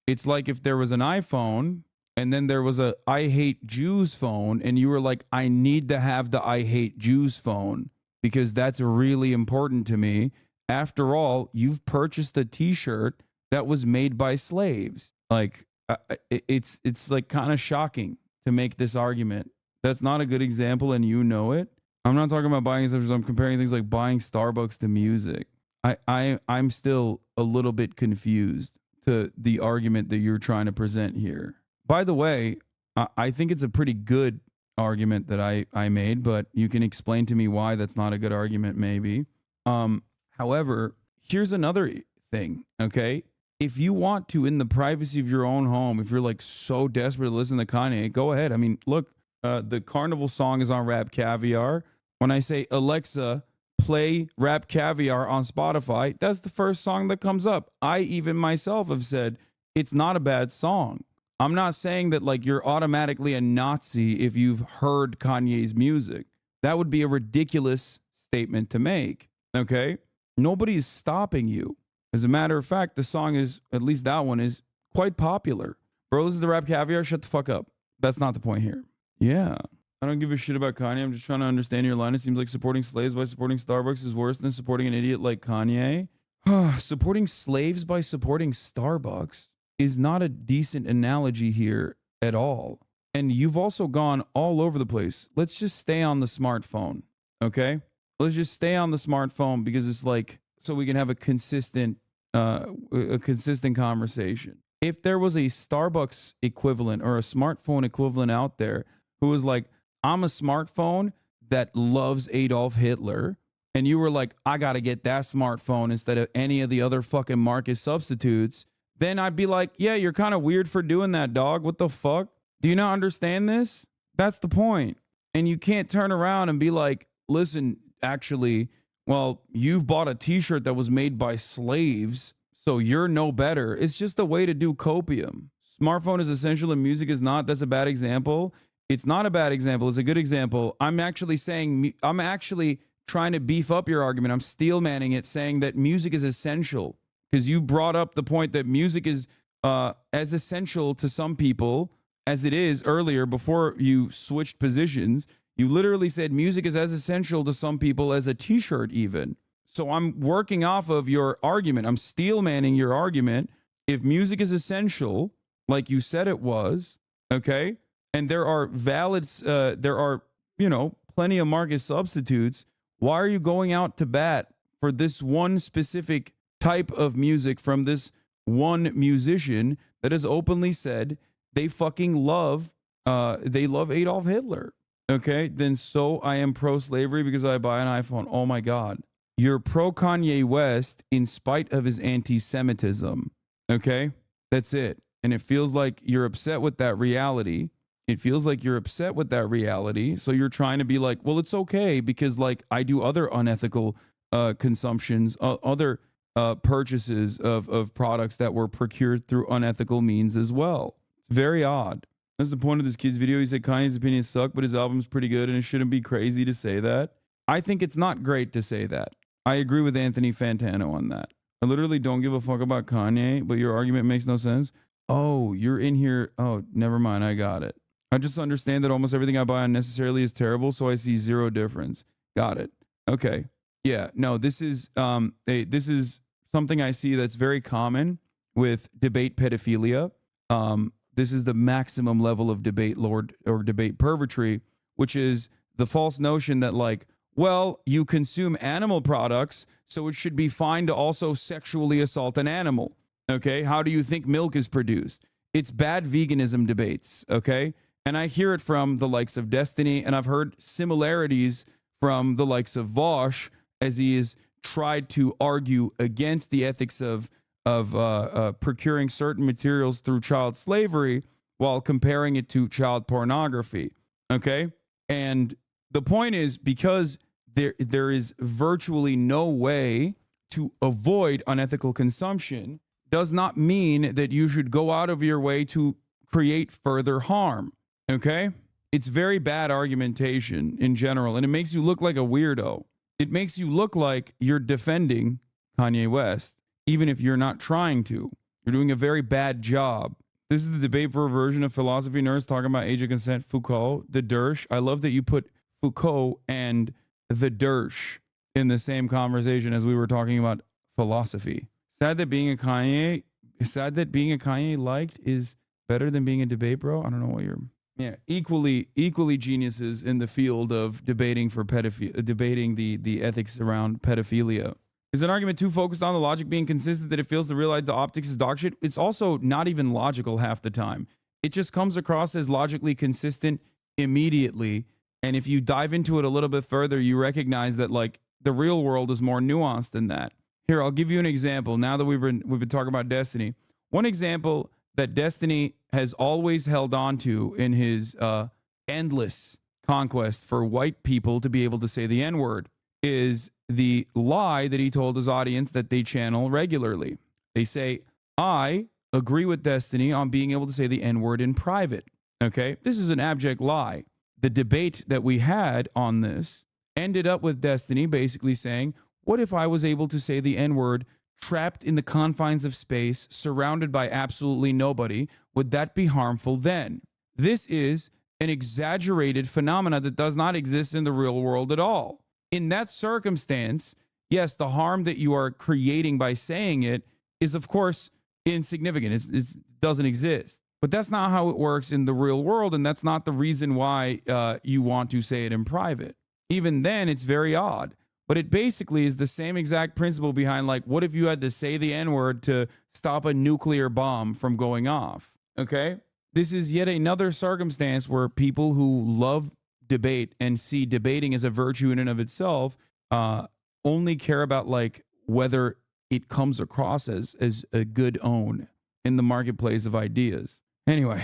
It's like if there was an iPhone and then there was a I hate Jews phone and you were like, I need to have the I hate Jews phone because that's really important to me. After all, you've purchased a t-shirt that was made by slaves. Like it's like kind of shocking to make this argument. That's not a good example, and you know it. I'm not talking about buying exceptions. I'm comparing things like buying Starbucks to music. I'm still a little bit confused to the argument that you're trying to present here. By the way, I think it's a pretty good argument that I made, but you can explain to me why that's not a good argument, maybe. However, here's another thing, okay? If you want to, in the privacy of your own home, if you're like so desperate to listen to Kanye, go ahead. I mean, look, the Carnival song is on Rap Caviar. When I say, Alexa, play Rap Caviar on Spotify, that's the first song that comes up. I even myself have said it's not a bad song. I'm not saying that like you're automatically a Nazi if you've heard Kanye's music. That would be a ridiculous statement to make, okay? Nobody's stopping you. As a matter of fact, the song is, at least that one is quite popular. Bro, this is the Rap Caviar. Shut the fuck up. That's not the point here. Yeah. I don't give a shit about Kanye. I'm just trying to understand your line. It seems like supporting slaves by supporting Starbucks is worse than supporting an idiot like Kanye. Supporting slaves by supporting Starbucks is not a decent analogy here at all. And you've also gone all over the place. Let's just stay on the smartphone, okay? Let's just stay on the smartphone because it's like, so we can have a consistent conversation. If there was a Starbucks equivalent or a smartphone equivalent out there who was like, I'm a smartphone that loves Adolf Hitler, and you were like, I got to get that smartphone instead of any of the other fucking market substitutes, then I'd be like, yeah, you're kind of weird for doing that, dog. What the fuck? Do you not understand this? That's the point. And you can't turn around and be like, listen, actually, well, you've bought a t-shirt that was made by slaves, so you're no better. It's just a way to do copium. Smartphone is essential and music is not. That's a bad example. It's not a bad example. It's a good example. I'm actually trying to beef up your argument. I'm steel manning it, saying that music is essential because you brought up the point that music is as essential to some people as it is earlier before you switched positions. You literally said music is as essential to some people as a t-shirt even. So I'm working off of your argument. I'm steel manning your argument. If music is essential, like you said it was, okay, and there are plenty of market substitutes, why are you going out to bat for this one specific type of music from this one musician that has openly said they fucking love Adolf Hitler? Okay, then so I am pro-slavery because I buy an iPhone. Oh my God. You're pro-Kanye West in spite of his anti-Semitism. Okay, that's it. And it feels like you're upset with that reality. So you're trying to be like, well, it's okay because like I do other unethical consumptions, other purchases of products that were procured through unethical means as well. It's very odd. That's the point of this kid's video. He said Kanye's opinions suck, but his album's pretty good and it shouldn't be crazy to say that. I think it's not great to say that. I agree with Anthony Fantano on that. I literally don't give a fuck about Kanye, but your argument makes no sense. Oh, you're in here. Oh, never mind. I got it. I just understand that almost everything I buy unnecessarily is terrible, so I see zero difference. Got it. Okay. Yeah. No, this is something I see that's very common with debate pedophilia. This is the maximum level of debate lord or debate pervertry, which is the false notion that like, well, you consume animal products, so it should be fine to also sexually assault an animal. Okay. How do you think milk is produced? It's bad veganism debates. Okay. And I hear it from the likes of Destiny, and I've heard similarities from the likes of Vosh as he has tried to argue against the ethics of procuring certain materials through child slavery while comparing it to child pornography. Okay. And the point is, because there is virtually no way to avoid unethical consumption, does not mean that you should go out of your way to create further harm. Okay. It's very bad argumentation in general, and it makes you look like a weirdo. It makes you look like you're defending Kanye West, even if you're not trying to. You're doing a very bad job. This is the debate for a version of philosophy nerds talking about age of consent, Foucault, the Dersh. I love that you put Foucault and the Dersh in the same conversation as we were talking about philosophy. Sad that being a Kanye liked is better than being a debate bro. I don't know what you're... Yeah, equally geniuses in the field of debating the ethics around pedophilia. Is an argument too focused on the logic being consistent that it fails to realize the optics is dog shit? It's also not even logical half the time. It just comes across as logically consistent immediately. And if you dive into it a little bit further, you recognize that like the real world is more nuanced than that. Here, I'll give you an example. Now that we've been talking about Destiny, one example that Destiny has always held on to in his endless conquest for white people to be able to say the N-word is the lie that he told his audience that they channel regularly. They say, I agree with Destiny on being able to say the N-word in private. Okay? This is an abject lie. The debate that we had on this ended up with Destiny basically saying, what if I was able to say the N-word trapped in the confines of space, surrounded by absolutely nobody? Would that be harmful then? This is an exaggerated phenomena that does not exist in the real world at all. In that circumstance, yes, the harm that you are creating by saying it is, of course, insignificant. It doesn't exist. But that's not how it works in the real world, and that's not the reason why you want to say it in private. Even then, it's very odd. But it basically is the same exact principle behind, like, what if you had to say the N-word to stop a nuclear bomb from going off? Okay? This is yet another circumstance where people who love debate and see debating as a virtue in and of itself only care about, like, whether it comes across as a good own in the marketplace of ideas. Anyway,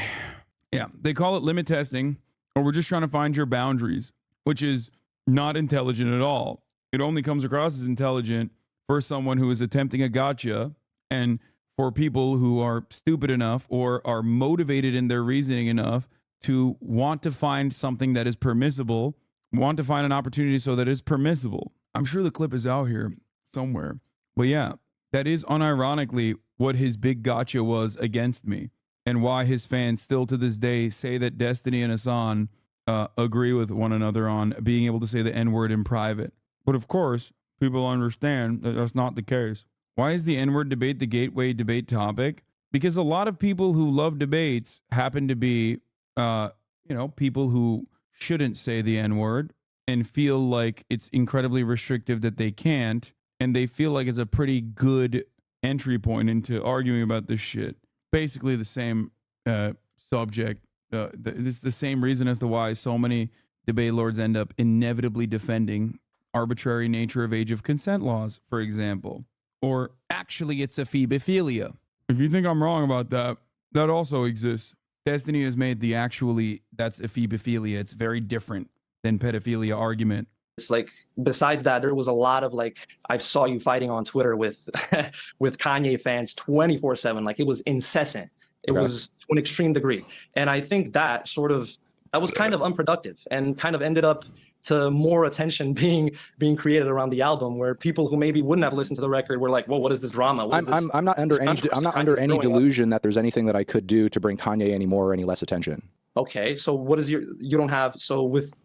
yeah, they call it limit testing, or we're just trying to find your boundaries, which is not intelligent at all. It only comes across as intelligent for someone who is attempting a gotcha, and for people who are stupid enough or are motivated in their reasoning enough to want to find something that is permissible, want to find an opportunity so that it's permissible. I'm sure the clip is out here somewhere. But yeah, that is unironically what his big gotcha was against me, and why his fans still to this day say that Destiny and Hassan agree with one another on being able to say the N-word in private. But of course, people understand that that's not the case. Why is the N-word debate the gateway debate topic? Because a lot of people who love debates happen to be, people who shouldn't say the N-word and feel like it's incredibly restrictive that they can't, and they feel like it's a pretty good entry point into arguing about this shit. Basically the same subject. It's the same reason as to why so many debate lords end up inevitably defending arbitrary nature of age of consent laws, for example. Or actually it's a phebophilia. If you think I'm wrong about that, that also exists. Destiny has made the actually that's a phebophilia. It's very different than pedophilia argument. It's like, besides that, there was a lot of like, I saw you fighting on Twitter with with Kanye fans 24/7. Like, it was incessant. It was to an extreme degree. And I think that was kind of unproductive and kind of ended up to more attention being created around the album, where people who maybe wouldn't have listened to the record were like, well, what is this drama? I'm not under any delusion that there's anything that I could do to bring Kanye any more or any less attention. Okay, so what is you don't have, so with,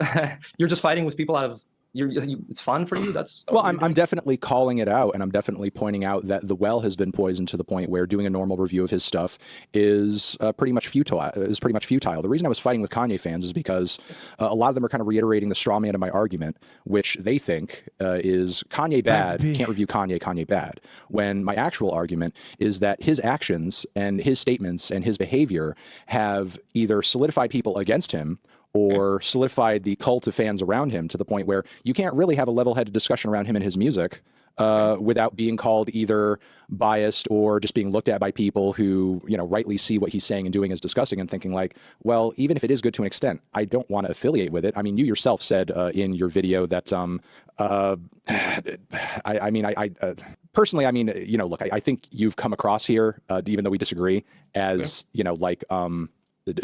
you're just fighting with people out of, it's fun for you? That's well, I'm definitely calling it out, and I'm definitely pointing out that the well has been poisoned to the point where doing a normal review of his stuff is pretty much futile. The reason I was fighting with Kanye fans is because a lot of them are kind of reiterating the straw man of my argument, which they think is Kanye bad, can't review Kanye bad. When my actual argument is that his actions and his statements and his behavior have either solidified people against him or solidified the cult of fans around him to the point where you can't really have a level-headed discussion around him and his music without being called either biased or just being looked at by people who, rightly see what he's saying and doing as disgusting and thinking like, well, even if it is good to an extent, I don't want to affiliate with it. I mean, you yourself said in your video that, personally, look, I think you've come across here, even though we disagree, as,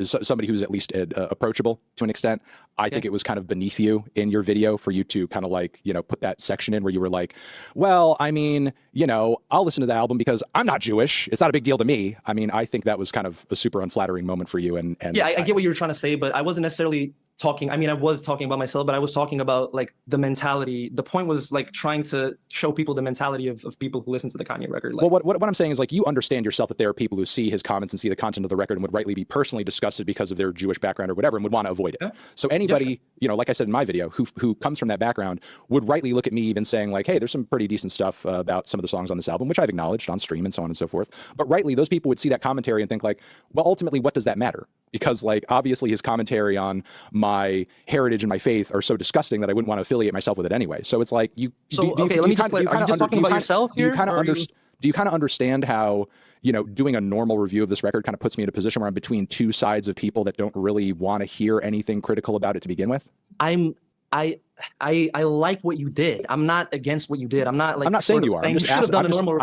somebody who's at least approachable to an extent. I think it was kind of beneath you in your video for you to kind of like, put that section in where you were like, well, I mean, I'll listen to the album because I'm not Jewish. It's not a big deal to me. I mean, I think that was kind of a super unflattering moment for you. And yeah, I get what you were trying to say, but I wasn't necessarily talking, I mean, I was talking about myself, but I was talking about like the mentality. The point was like trying to show people the mentality of people who listen to the Kanye record. Like, well, what I'm saying is like, you understand yourself that there are people who see his comments and see the content of the record and would rightly be personally disgusted because of their Jewish background or whatever and would want to avoid it. So anybody, you know, like I said in my video, who comes from that background would rightly look at me even saying like, hey, there's some pretty decent stuff about some of the songs on this album, which I've acknowledged on stream and so on and so forth. But rightly, those people would see that commentary and think like, well, ultimately, what does that matter? Because like, obviously his commentary on my heritage and my faith are so disgusting that I wouldn't want to affiliate myself with it anyway. So it's like, you so okay, let me just clarify. Are you just talking about yourself here? Do you kind of understand how, you know, doing a normal review of this record kind of puts me in a position where I'm between two sides of people that don't really want to hear anything critical about it to begin with? I like what you did. I'm not against what you did. I'm not like, I'm not saying you are. I'm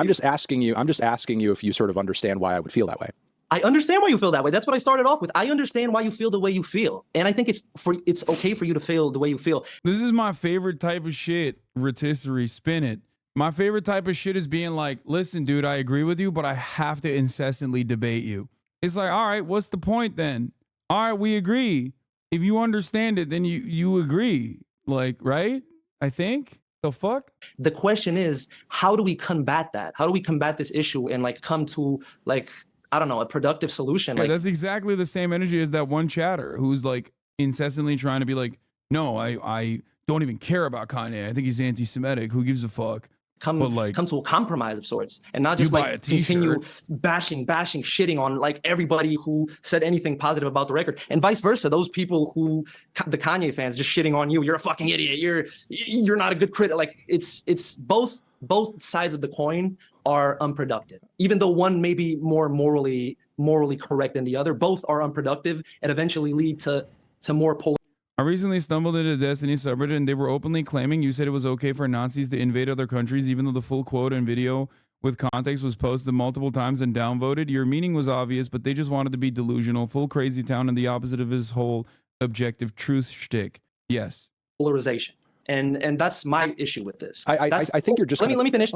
just asking you if you sort of understand why I would feel that way. I understand why you feel that way. That's what I started off with. I understand why you feel the way you feel. And I think it's okay for you to feel the way you feel. This is my favorite type of shit, rotisserie, spin it. My favorite type of shit is being like, listen, dude, I agree with you, but I have to incessantly debate you. It's like, all right, what's the point then? All right, we agree. If you understand it, then you agree. Like, right? I think. The fuck? The question is, how do we combat that? How do we combat this issue and like come to like, I don't know, a productive solution? Yeah, like, that's exactly the same energy as that one chatter who's like incessantly trying to be like, no, I don't even care about Kanye. I think he's anti-Semitic. Who gives a fuck? Come to a compromise of sorts and not just like continue bashing, shitting on like everybody who said anything positive about the record, and vice versa. Those people who, the Kanye fans, just shitting on you. You're a fucking idiot. You're not a good critic. Like it's both sides of the coin are unproductive. Even though one may be more morally correct than the other, both are unproductive and eventually lead to more I recently stumbled into Destiny subreddit and they were openly claiming you said it was okay for Nazis to invade other countries, even though the full quote and video with context was posted multiple times and downvoted. Your meaning was obvious, but they just wanted to be delusional. Full crazy town and the opposite of his whole objective truth shtick. Yes. Polarization. And that's my issue with this. I think you're just. Let me finish.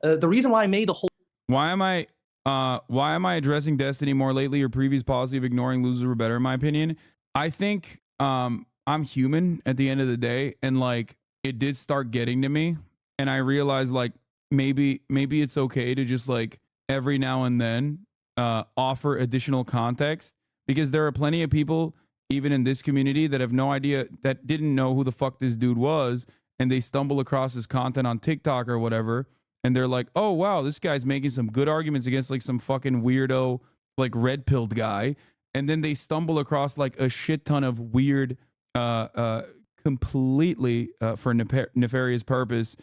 The reason why I made the whole. Why am I addressing Destiny more lately? Your previous policy of ignoring losers were better, in my opinion. I think I'm human at the end of the day, and like it did start getting to me, and I realized like maybe it's okay to just like every now and then offer additional context, because there are plenty of people even in this community that have no idea, that didn't know who the fuck this dude was, and they stumble across his content on TikTok or whatever, and they're like, oh wow, this guy's making some good arguments against like some fucking weirdo like red pilled guy. And then they stumble across like a shit ton of weird, completely for nefarious purpose,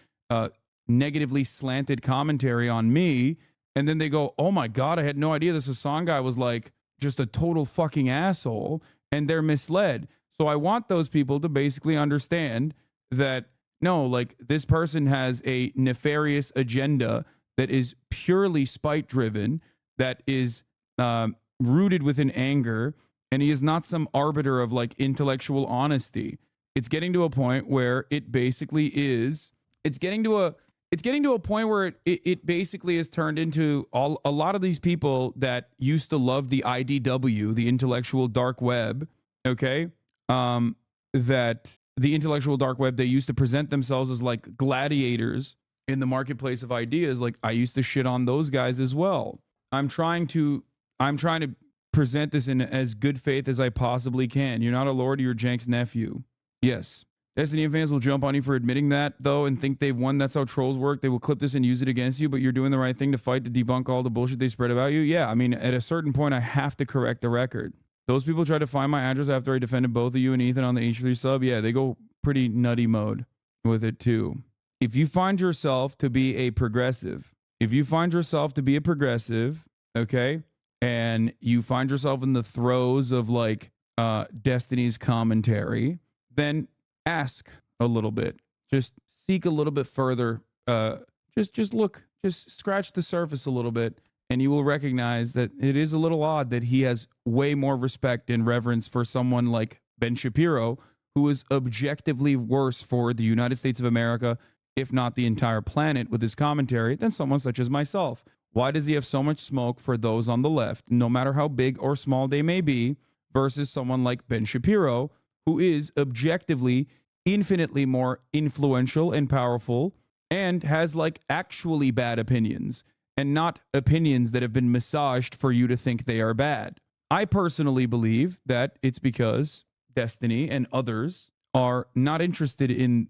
negatively slanted commentary on me. And then they go, oh my God, I had no idea this Hassan guy was like just a total fucking asshole. And they're misled. So I want those people to basically understand that, no, like this person has a nefarious agenda that is purely spite driven, that is rooted within anger, and he is not some arbiter of like intellectual honesty. It's getting to a point where it basically is, it's getting to a point where it basically has turned into a lot of these people that used to love the IDW, the intellectual dark web, okay? That the intellectual dark web, they used to present themselves as like gladiators in the marketplace of ideas. Like I used to shit on those guys as well. I'm trying to present this in as good faith as I possibly can. You're not a lord, you're Jank's nephew. Yes. Destiny fans will jump on you for admitting that, though, and think they've won. That's how trolls work. They will clip this and use it against you, but you're doing the right thing to fight to debunk all the bullshit they spread about you. Yeah, I mean, at a certain point, I have to correct the record. Those people try to find my address after I defended both of you and Ethan on the H3 sub. Yeah, they go pretty nutty mode with it, too. If you find yourself to be a progressive, okay, and you find yourself in the throes of like Destiny's commentary, then ask a little bit. Just seek a little bit further. Just look, just scratch the surface a little bit, and you will recognize that it is a little odd that he has way more respect and reverence for someone like Ben Shapiro, who is objectively worse for the United States of America, if not the entire planet, with his commentary, than someone such as myself. Why does he have so much smoke for those on the left, no matter how big or small they may be, versus someone like Ben Shapiro, who is objectively infinitely more influential and powerful and has like actually bad opinions and not opinions that have been massaged for you to think they are bad. I personally believe that it's because Destiny and others are not interested in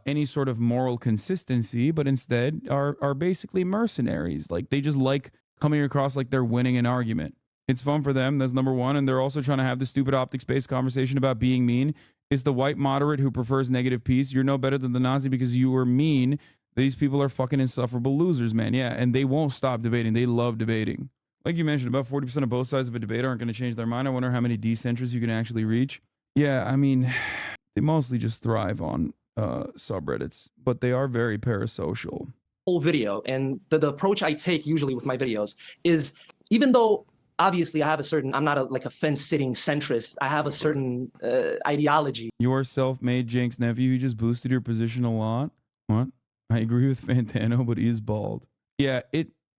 any sort of moral consistency, but instead are basically mercenaries. Like they just like coming across like they're winning an argument. It's fun for them. That's number one. And they're also trying to have the stupid optics-based conversation about being mean. It's the white moderate who prefers negative peace. You're no better than the Nazi because you were mean. These people are fucking insufferable losers, man. Yeah, and they won't stop debating. They love debating. Like you mentioned, about 40% of both sides of a debate aren't going to change their mind. I wonder how many decentrists you can actually reach. Yeah, I mean, they mostly just thrive on subreddits, but they are very parasocial. Whole video, and the approach I take usually with my videos is, even though obviously I have a certain, I'm not like a fence-sitting centrist, I have a certain ideology. Your self-made Jenks nephew, you just boosted your position a lot. What? I agree with Fantano, but he is bald. Yeah,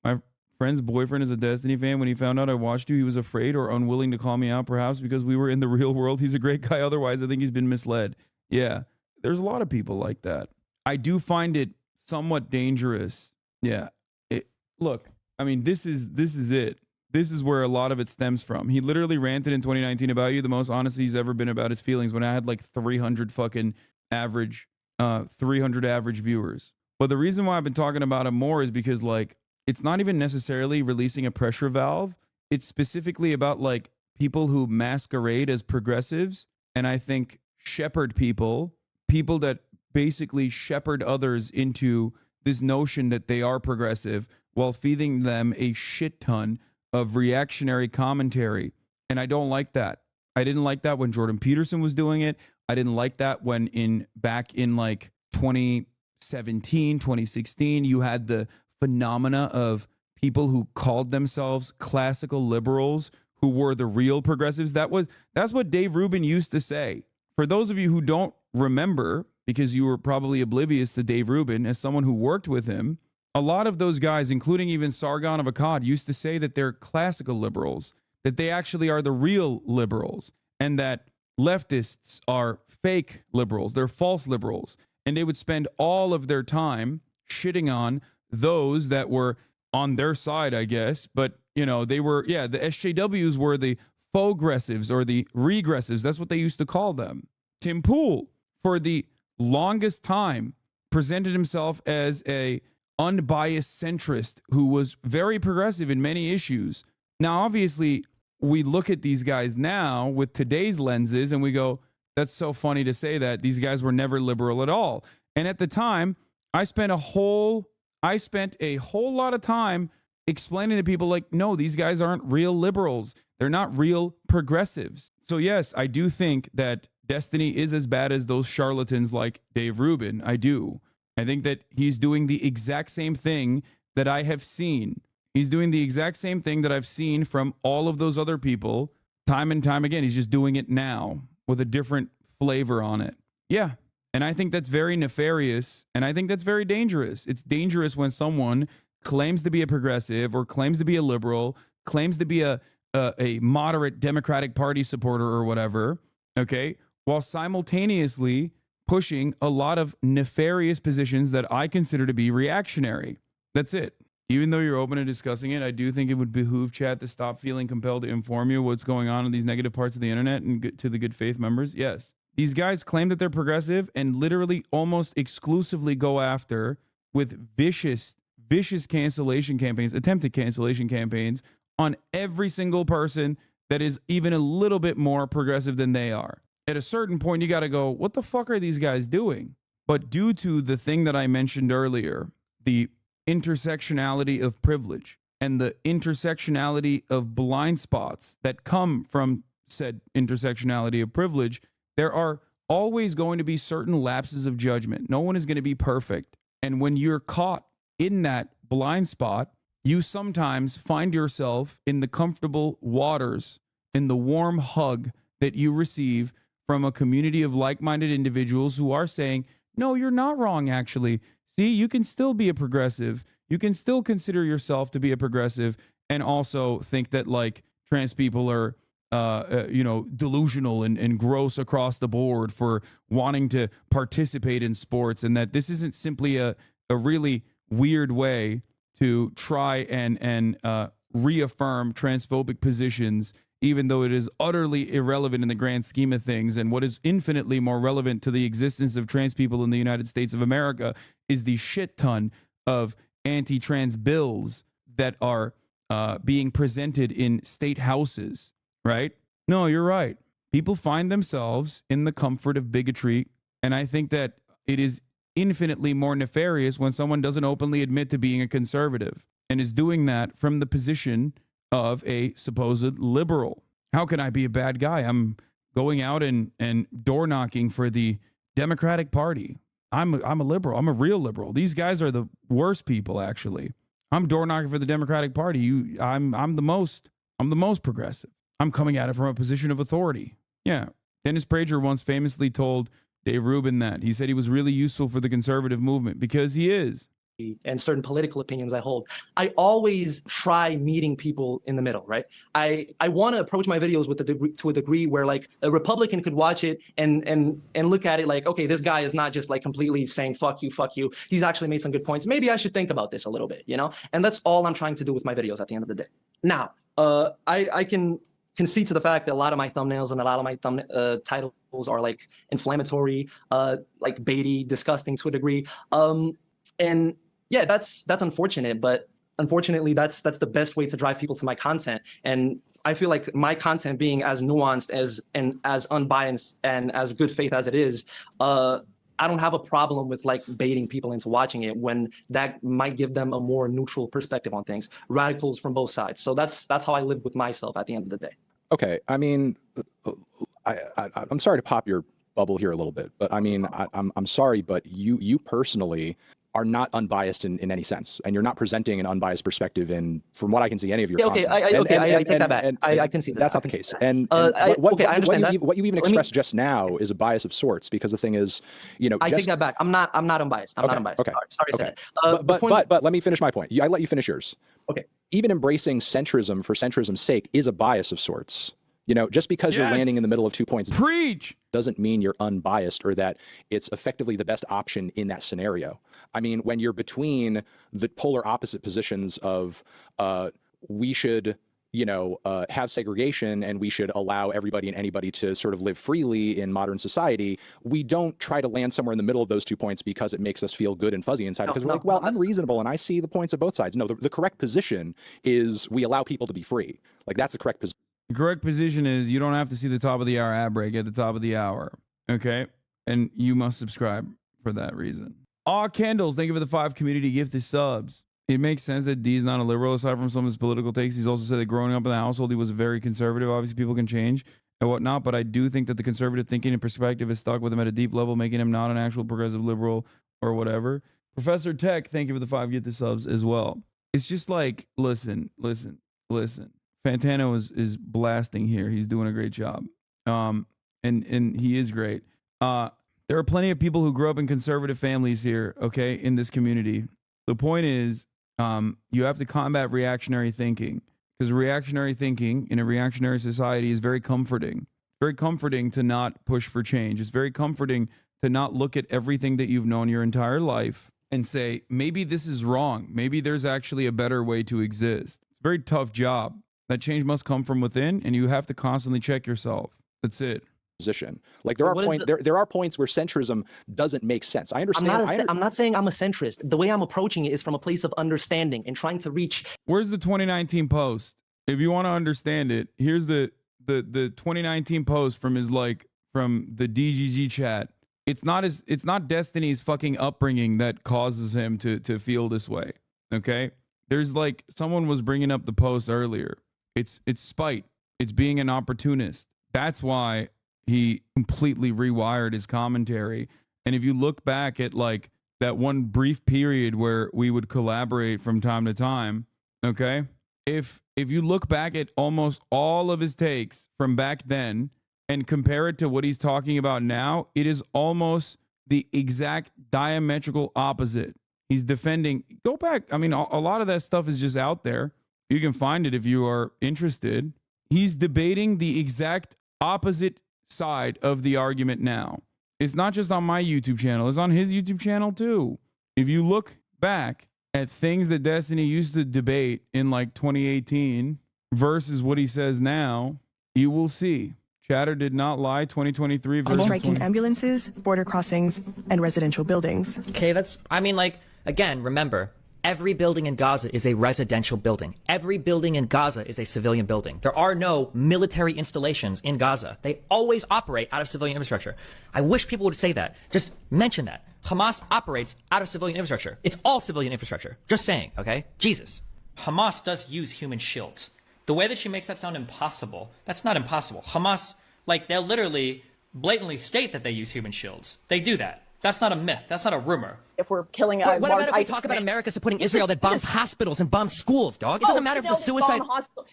my friend's boyfriend is a Destiny fan. When he found out I watched you, he was afraid or unwilling to call me out, perhaps because we were in the real world. He's a great guy. Otherwise, I think he's been misled. Yeah, there's a lot of people like that. I do find it somewhat dangerous. Yeah. Look, I mean, this is it. This is where a lot of it stems from. He literally ranted in 2019 about you, the most honest he's ever been about his feelings, when I had like 300 fucking average, 300 average viewers. But the reason why I've been talking about him more is because like, it's not even necessarily releasing a pressure valve. It's specifically about like people who masquerade as progressives. And I think shepherd people that basically shepherd others into this notion that they are progressive while feeding them a shit ton of reactionary commentary. And I don't like that. I didn't like that when Jordan Peterson was doing it. I didn't like that when back in like 2017, 2016, you had the phenomena of people who called themselves classical liberals who were the real progressives. That's what Dave Rubin used to say. For those of you who don't remember, because you were probably oblivious to Dave Rubin, as someone who worked with him, a lot of those guys, including even Sargon of Akkad, used to say that they're classical liberals, that they actually are the real liberals, and that leftists are fake liberals, they're false liberals. And they would spend all of their time shitting on those that were on their side, I guess. But, you know, they were, yeah, the SJWs were the faux-gressives or the regressives. That's what they used to call them. Tim Pool, for the longest time, presented himself as a unbiased centrist who was very progressive in many issues. Now, obviously, we look at these guys now with today's lenses and we go, that's so funny to say that. These guys were never liberal at all. And at the time, I spent a whole lot of time explaining to people like, no, these guys aren't real liberals. They're not real progressives. So yes, I do think that Destiny is as bad as those charlatans like Dave Rubin. I do. I think that he's doing the exact same thing that I have seen. He's doing the exact same thing that I've seen from all of those other people time and time again. He's just doing it now with a different flavor on it. Yeah. And I think that's very nefarious. And I think that's very dangerous. It's dangerous when someone claims to be a progressive or claims to be a liberal, claims to be a moderate Democratic Party supporter or whatever, okay, while simultaneously pushing a lot of nefarious positions that I consider to be reactionary. That's it. Even though you're open to discussing it, I do think it would behoove chat to stop feeling compelled to inform you what's going on in these negative parts of the internet and to the good faith members. Yes. These guys claim that they're progressive and literally almost exclusively go after with vicious cancellation campaigns, attempted cancellation campaigns on every single person that is even a little bit more progressive than they are. At a certain point, you got to go, what the fuck are these guys doing? But due to the thing that I mentioned earlier, the intersectionality of privilege and the intersectionality of blind spots that come from said intersectionality of privilege, there are always going to be certain lapses of judgment. No one is going to be perfect. And when you're caught in that blind spot, you sometimes find yourself in the comfortable waters, in the warm hug that you receive from a community of like-minded individuals who are saying, no, you're not wrong, actually. See, you can still be a progressive. You can still consider yourself to be a progressive and also think that like trans people are delusional and gross across the board for wanting to participate in sports, and that this isn't simply a really weird way to try and reaffirm transphobic positions, even though it is utterly irrelevant in the grand scheme of things. And what is infinitely more relevant to the existence of trans people in the United States of America is the shit ton of anti-trans bills that are being presented in state houses, right? No, you're right. People find themselves in the comfort of bigotry, and I think that it is infinitely more nefarious when someone doesn't openly admit to being a conservative and is doing that from the position of a supposed liberal. How can I be a bad guy? I'm going out and door knocking for the Democratic Party. I'm a liberal. I'm a real liberal. These guys are the worst people, actually. I'm door knocking for the Democratic Party. I'm the most progressive. I'm coming at it from a position of authority. Yeah. Dennis Prager once famously told Dave Rubin that. He said he was really useful for the conservative movement because he is. And certain political opinions I hold, I always try meeting people in the middle, right? I want to approach my videos to a degree where like a Republican could watch it and look at it like, okay, this guy is not just like completely saying fuck you. He's actually made some good points. Maybe I should think about this a little bit, you know? And that's all I'm trying to do with my videos at the end of the day. Now, I can concede to the fact that a lot of my thumbnails and a lot of my titles are like inflammatory, like baity, disgusting to a degree. And yeah, that's unfortunate, but unfortunately, that's the best way to drive people to my content. And I feel like my content being as nuanced and as unbiased and as good faith as it is, I don't have a problem with like baiting people into watching it when that might give them a more neutral perspective on things. Radicals from both sides. So that's how I live with myself at the end of the day. Okay, I mean, I'm sorry to pop your bubble here a little bit, but I mean, I'm sorry, but you personally are not unbiased in any sense, and you're not presenting an unbiased perspective in, from what I can see, any of your content. I take that back. I can see that. That's not the case. And I understand that. What you even expressed just now is a bias of sorts, because the thing is, I take that back. I'm not unbiased. I'm not unbiased. Okay. Sorry to say that. But let me finish my point. I let you finish yours. Okay. Even embracing centrism for centrism's sake is a bias of sorts. Just because you're landing in the middle of 2 points doesn't mean you're unbiased or that it's effectively the best option in that scenario. I mean, when you're between the polar opposite positions of we should, have segregation and we should allow everybody and anybody to sort of live freely in modern society, we don't try to land somewhere in the middle of those 2 points because it makes us feel good and fuzzy inside, because we're like, well, I'm reasonable and I see the points of both sides. No, the correct position is we allow people to be free. Like, that's the correct position. The correct position is you don't have to see the top of the hour ad break at the top of the hour. Okay? And you must subscribe for that reason. Aw Candles, thank you for the 5 community gifted subs. It makes sense that D is not a liberal aside from some of his political takes. He's also said that growing up in the household, he was very conservative. Obviously, people can change and whatnot, but I do think that the conservative thinking and perspective is stuck with him at a deep level, making him not an actual progressive liberal or whatever. Professor Tech, thank you for the 5 gifted subs as well. It's just like, listen. Fantano is blasting here. He's doing a great job. And he is great. There are plenty of people who grew up in conservative families here, okay, in this community. The point is, you have to combat reactionary thinking, because reactionary thinking in a reactionary society is very comforting. Very comforting to not push for change. It's very comforting to not look at everything that you've known your entire life and say, maybe this is wrong. Maybe there's actually a better way to exist. It's a very tough job. That change must come from within, and you have to constantly check yourself. That's it. Position. Like, there are points where centrism doesn't make sense. I understand. I'm not saying I'm a centrist. The way I'm approaching it is from a place of understanding and trying to reach. Where's the 2019 post? If you want to understand it, here's the 2019 post from from the DGG chat. It's not Destiny's fucking upbringing that causes him to feel this way. Okay? There's someone was bringing up the post earlier. It's spite. It's being an opportunist. That's why he completely rewired his commentary. And if you look back at that one brief period where we would collaborate from time to time, okay? If you look back at almost all of his takes from back then and compare it to what he's talking about now, it is almost the exact diametrical opposite. He's defending, go back. I mean, a lot of that stuff is just out there. You can find it if you are interested. he's debating the exact opposite side of the argument now. It's not just on my YouTube channel, it's on his YouTube channel too. If you look back at things that Destiny used to debate in like 2018 versus what he says now, you will see. Chatter did not lie. 2023 versus striking ambulances, border crossings, and residential buildings. Okay, again, remember, every building in Gaza is a residential building. Every building in Gaza is a civilian building. There are no military installations in Gaza. They always operate out of civilian infrastructure. I wish people would say that. Just mention that. Hamas operates out of civilian infrastructure. It's all civilian infrastructure. Just saying, okay? Jesus. Hamas does use human shields. The way that she makes that sound impossible, that's not impossible. Hamas, they'll literally blatantly state that they use human shields. They do that. That's not a myth. That's not a rumor. If we're killing what about if we talk about America supporting Israel that bombs hospitals and bombs schools, dog? It doesn't matter if the suicide...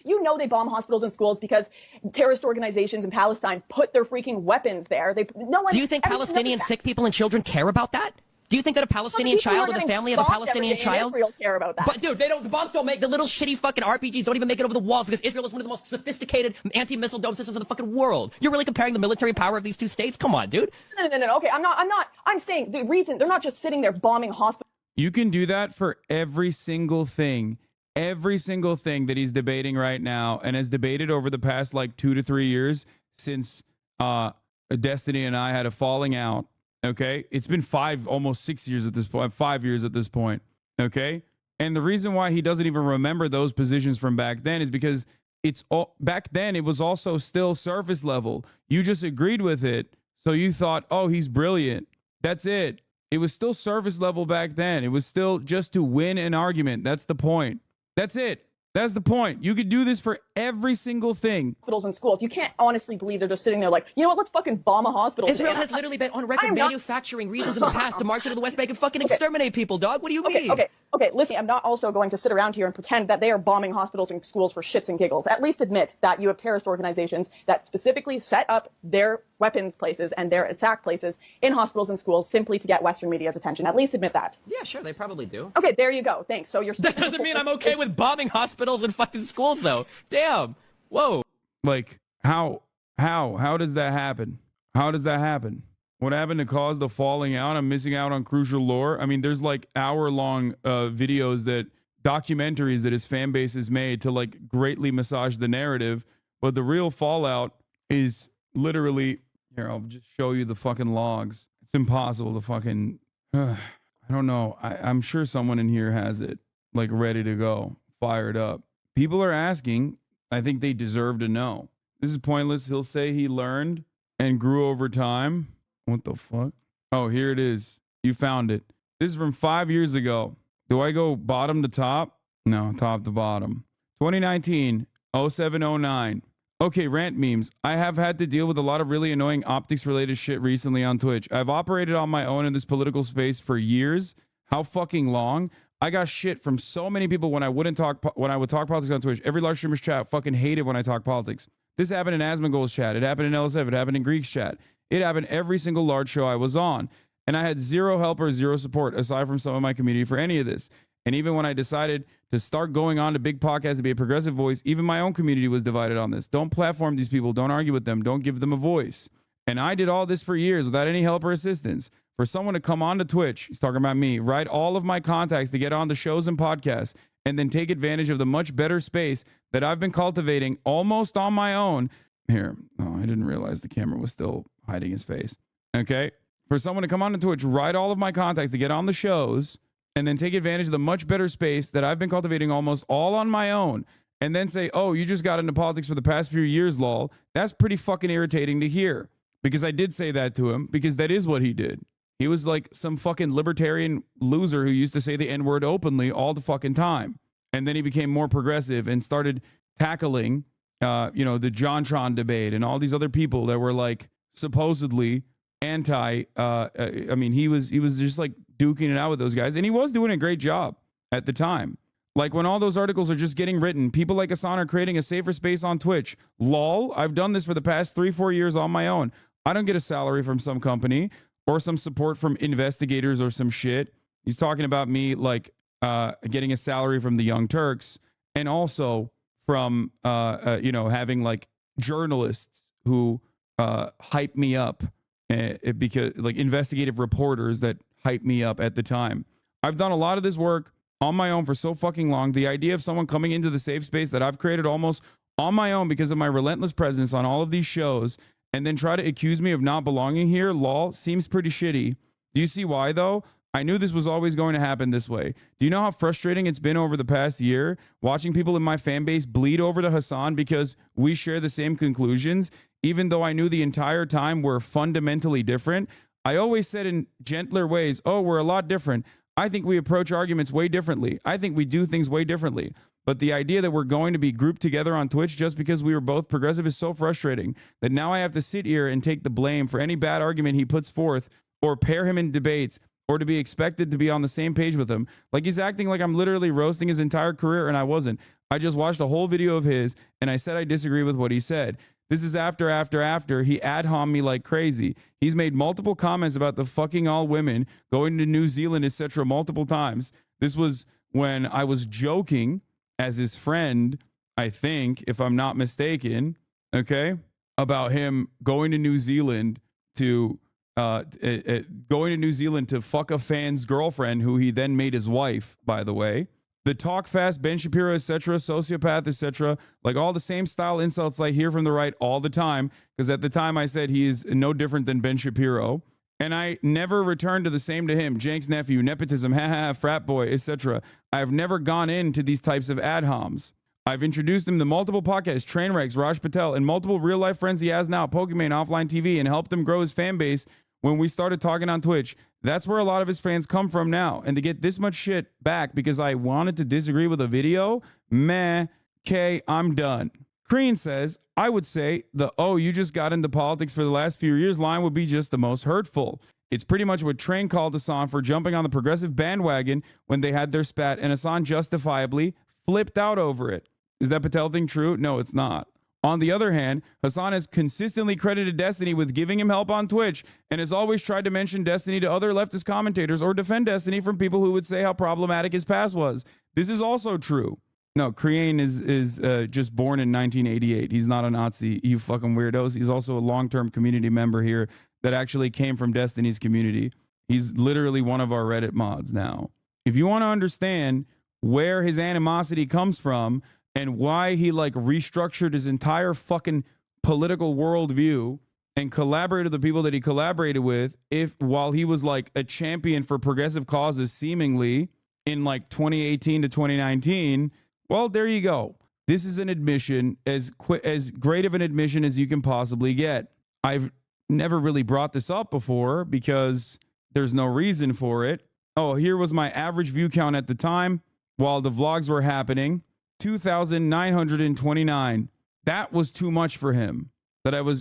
You know they bomb hospitals and schools because terrorist organizations in Palestine put their freaking weapons there. Do you think Palestinian sick people and children care about that? Do you think that a Palestinian child or the family of a Palestinian child? Israel care about that. But dude, the bombs don't make, the little shitty fucking RPGs don't even make it over the walls because Israel is one of the most sophisticated anti-missile dome systems in the fucking world. You're really comparing the military power of these two states? Come on, dude. No. Okay, I'm saying the reason they're not just sitting there bombing hospitals. You can do that for every single thing that he's debating right now and has debated over the past 2 to 3 years since Destiny and I had a falling out. Okay, it's been almost 6 years at this point, 5 years at this point. Okay, and the reason why he doesn't even remember those positions from back then is because back then it was also still surface level. You just agreed with it, so you thought, oh, he's brilliant. That's it. It was still surface level back then. It was still just to win an argument. That's the point. That's it. That's the point. You could do this for every single thing. Hospitals and schools. You can't honestly believe they're just sitting there like, you know what, let's fucking bomb a hospital. Israel has literally been on record manufacturing reasons in the past to march into the West Bank and fucking exterminate people, dog. What do you mean? Okay, listen, I'm not also going to sit around here and pretend that they are bombing hospitals and schools for shits and giggles. At least admit that you have terrorist organizations that specifically set up their weapons places and their attack places in hospitals and schools simply to get Western media's attention. At least admit that. Yeah, sure, they probably do. Okay, there you go. Thanks. So you're... That doesn't mean I'm okay with bombing hospitals and fucking schools, though. Damn. Whoa. How does that happen? How does that happen? What happened to cause the falling out? I'm missing out on crucial lore. I mean, there's hour-long videos documentaries that his fan base has made to greatly massage the narrative. But the real fallout is literally, here, I'll just show you the fucking logs. It's impossible to fucking, I don't know. I'm sure someone in here has it ready to go, fired up. People are asking. I think they deserve to know. This is pointless. He'll say he learned and grew over time. What the fuck? Oh, here it is. You found it. This is from 5 years ago. Do I go bottom to top? No, top to bottom. 2019, 0709. Okay, rant memes. I have had to deal with a lot of really annoying optics-related shit recently on Twitch. I've operated on my own in this political space for years. How fucking long? I got shit from so many people when I would talk politics on Twitch. Every live streamer's chat fucking hated when I talk politics. This happened in Asmongold's chat. It happened in LSF. It happened in Greek's chat. It happened every single large show I was on. And I had zero help or zero support aside from some of my community for any of this. And even when I decided to start going on to big podcasts to be a progressive voice, even my own community was divided on this. Don't platform these people. Don't argue with them. Don't give them a voice. And I did all this for years without any help or assistance. For someone to come on to Twitch, he's talking about me, write all of my contacts to get on the shows and podcasts, and then take advantage of the much better space that I've been cultivating almost on my own. Here. Oh, I didn't realize the camera was still hiding his face. Okay. For someone to come on to Twitch, write all of my contacts to get on the shows, and then take advantage of the much better space that I've been cultivating almost all on my own, and then say, oh, you just got into politics for the past few years, lol. That's pretty fucking irritating to hear. Because I did say that to him, because that is what he did. He was like some fucking libertarian loser who used to say the N-word openly all the fucking time. And then he became more progressive and started tackling, the JonTron debate and all these other people that were supposedly anti. He was just duking it out with those guys. And he was doing a great job at the time. When all those articles are just getting written, people like Hassan are creating a safer space on Twitch. Lol, I've done this for the past 3-4 years on my own. I don't get a salary from some company or some support from investigators or some shit. He's talking about me getting a salary from the Young Turks and also from having like journalists who hype me up because like investigative reporters that hype me up at the time. I've done a lot of this work on my own for so fucking long. The idea of someone coming into the safe space that I've created almost on my own because of my relentless presence on all of these shows and then try to accuse me of not belonging here, lol, seems pretty shitty. Do you see why though? I knew this was always going to happen this way. Do you know how frustrating it's been over the past year watching people in my fan base bleed over to Hasan because we share the same conclusions, even though I knew the entire time we're fundamentally different? I always said in gentler ways, oh, we're a lot different. I think we approach arguments way differently. I think we do things way differently. But the idea that we're going to be grouped together on Twitch just because we were both progressive is so frustrating that now I have to sit here and take the blame for any bad argument he puts forth or pair him in debates or to be expected to be on the same page with him. Like he's acting like I'm literally roasting his entire career, and I wasn't. I just watched a whole video of his and I said I disagree with what he said. This is after he ad hom me like crazy. He's made multiple comments about the fucking all women going to New Zealand, etc. multiple times. This was when I was joking as his friend, I think, if I'm not mistaken, okay, about him going to New Zealand to fuck a fan's girlfriend, who he then made his wife, by the way. The talk fast, Ben Shapiro, etc., sociopath, etc., like all the same style insults I hear from the right all the time, because at the time I said he is no different than Ben Shapiro. And I never returned to the same to him. Jank's nephew, nepotism, haha, frat boy, etc. I've never gone into these types of ad homs. I've introduced him to multiple podcasts, Trainwrecks, Raj Patel, and multiple real life friends he has now, Pokemon, Offline TV, and helped him grow his fan base when we started talking on Twitch. That's where a lot of his fans come from now. And to get this much shit back because I wanted to disagree with a video, meh, okay, I'm done. Crean says, I would say the, oh, you just got into politics for the last few years line would be just the most hurtful. It's pretty much what Train called Hasan for jumping on the progressive bandwagon when they had their spat, and Hasan justifiably flipped out over it. Is that Patel thing true? No, it's not. On the other hand, Hasan has consistently credited Destiny with giving him help on Twitch and has always tried to mention Destiny to other leftist commentators or defend Destiny from people who would say how problematic his past was. This is also true. No, Crean is just born in 1988. He's not a Nazi, you fucking weirdos. He's also a long-term community member here that actually came from Destiny's community. He's literally one of our Reddit mods now. If you want to understand where his animosity comes from and why he like restructured his entire fucking political worldview and collaborated with the people that he collaborated with, while he was like a champion for progressive causes seemingly in like 2018 to 2019, well, there you go. This is an admission, as great of an admission as you can possibly get. I've never really brought this up before because there's no reason for it. Oh, here was my average view count at the time while the vlogs were happening. 2,929. That was too much for him.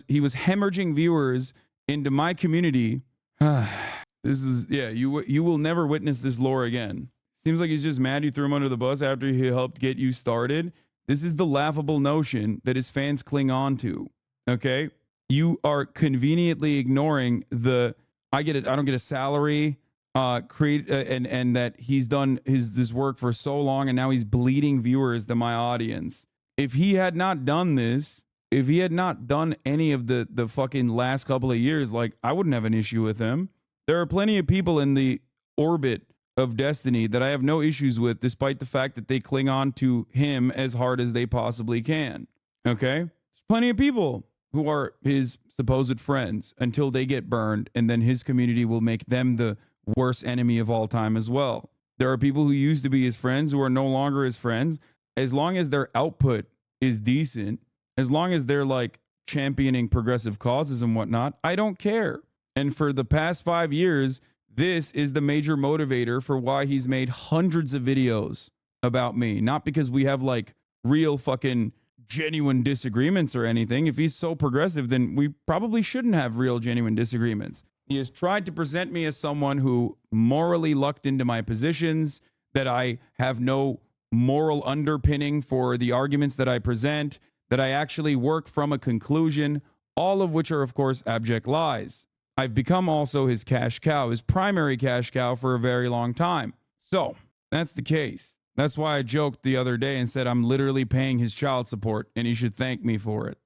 He was hemorrhaging viewers into my community. This is, yeah, you will never witness this lore again. Seems like he's just mad you threw him under the bus after he helped get you started. This is the laughable notion that his fans cling on to. Okay? You are conveniently ignoring the, I don't get a salary, and that he's done this work for so long and now he's bleeding viewers to my audience. If he had not done this, if he had not done any of the fucking last couple of years, like, I wouldn't have an issue with him. There are plenty of people in the orbit of Destiny that I have no issues with, despite the fact that they cling on to him as hard as they possibly can. Okay? There's plenty of people who are his supposed friends until they get burned, and then his community will make them the worst enemy of all time as well. There are people who used to be his friends who are no longer his friends. As long as their output is decent, as long as they're like championing progressive causes and whatnot, I don't care. And for the past 5 years, this is the major motivator for why he's made hundreds of videos about me. Not because we have like real fucking genuine disagreements or anything. If he's so progressive, then we probably shouldn't have real genuine disagreements. He has tried to present me as someone who morally lucked into my positions, that I have no moral underpinning for the arguments that I present, that I actually work from a conclusion, all of which are, of course, abject lies. I've become also his cash cow, his primary cash cow for a very long time. So, that's the case. That's why I joked the other day and said I'm literally paying his child support and he should thank me for it.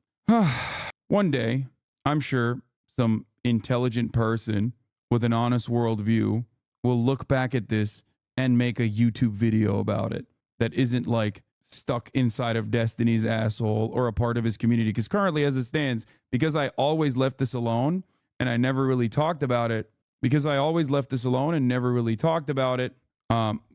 One day, I'm sure some intelligent person with an honest worldview will look back at this and make a YouTube video about it that isn't like stuck inside of Destiny's asshole or a part of his community. Because currently, as it stands, because I always left this alone and I never really talked about it,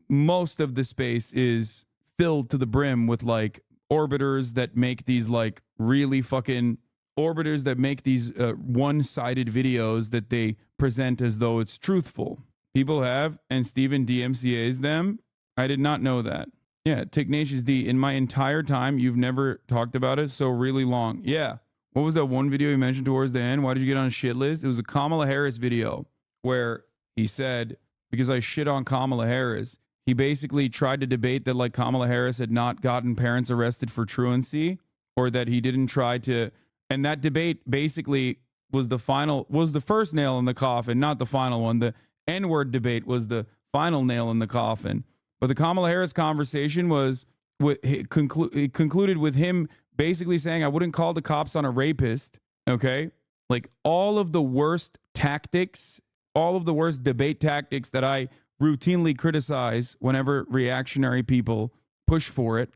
most of the space is filled to the brim with like orbiters that make these like really fucking orbiters that make these one-sided videos that they present as though it's truthful. People have, and Steven DMCA's them. I did not know that. Yeah, Tignatius D, in my entire time, you've never talked about it so really long. Yeah. What was that one video you mentioned towards the end? Why did you get on a shit list? It was a Kamala Harris video where he said, because I shit on Kamala Harris, he basically tried to debate that like Kamala Harris had not gotten parents arrested for truancy, or that he didn't try to, and that debate basically was the first nail in the coffin, not the final one. The N-word debate was the final nail in the coffin. But the Kamala Harris conversation it concluded with him basically saying, I wouldn't call the cops on a rapist, okay? Like all of the worst tactics, all of the worst debate tactics that I routinely criticize whenever reactionary people push for it,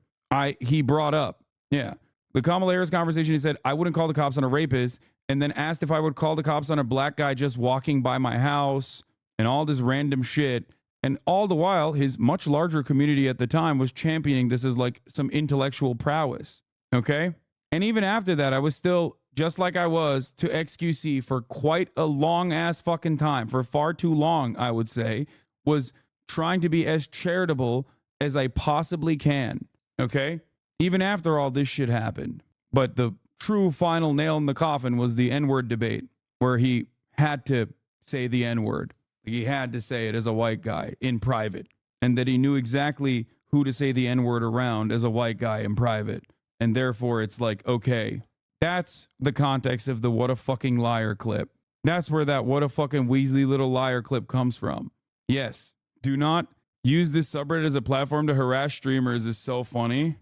he brought up. Yeah. The Kamala Harris conversation, he said, I wouldn't call the cops on a rapist, and then asked if I would call the cops on a black guy just walking by my house and all this random shit. And all the while, his much larger community at the time was championing this as like some intellectual prowess. Okay. And even after that, I was still just like I was to XQC for quite a long ass fucking time, for far too long, I would say, was trying to be as charitable as I possibly can. Okay. Even after all this shit happened. But the true final nail in the coffin was the N-word debate, where he had to say the N-word. He had to say it as a white guy in private, and that he knew exactly who to say the N-word around as a white guy in private. And therefore, it's like, okay, that's the context of the what a fucking liar clip. That's where that what a fucking Weasley little liar clip comes from. Yes, do not use this subreddit as a platform to harass streamers is so funny.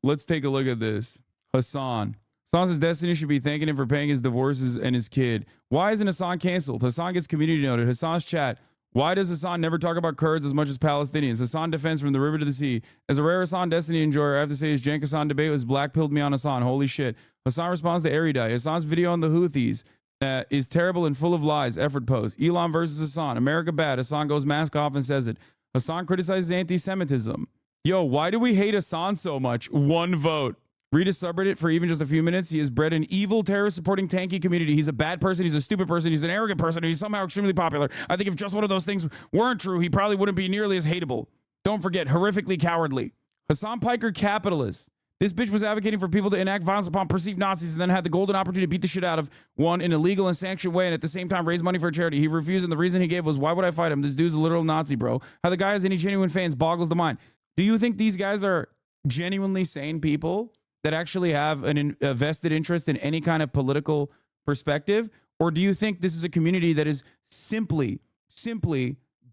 Let's take a look at this. Hassan says Destiny should be thanking him for paying his divorces and his kid. Why isn't Hassan canceled? Hassan gets community noted. Hassan's chat. Why does Hassan never talk about Kurds as much as Palestinians? Hassan defends from the river to the sea. As a rare Hassan Destiny enjoyer, I have to say his Jank Hassan debate was black-pilled me on Hassan. Holy shit. Hassan responds to Eridai. Hassan's video on the Houthis is terrible and full of lies. Effort post. Elon versus Hassan. America bad. Hassan goes mask off and says it. Hassan criticizes anti-Semitism. Yo, why do we hate Hassan so much? One vote. Read his subreddit for even just a few minutes. He has bred an evil, terrorist-supporting, tanky community. He's a bad person. He's a stupid person. He's an arrogant person. He's somehow extremely popular. I think if just one of those things weren't true, he probably wouldn't be nearly as hateable. Don't forget, horrifically cowardly. Hassan Piker, capitalist. This bitch was advocating for people to enact violence upon perceived Nazis and then had the golden opportunity to beat the shit out of one in a legal and sanctioned way and at the same time raise money for a charity. He refused, and the reason he gave was, why would I fight him? This dude's a literal Nazi, bro. How the guy has any genuine fans boggles the mind. Do you think these guys are genuinely sane people that actually have a vested interest in any kind of political perspective? Or do you think this is a community that is simply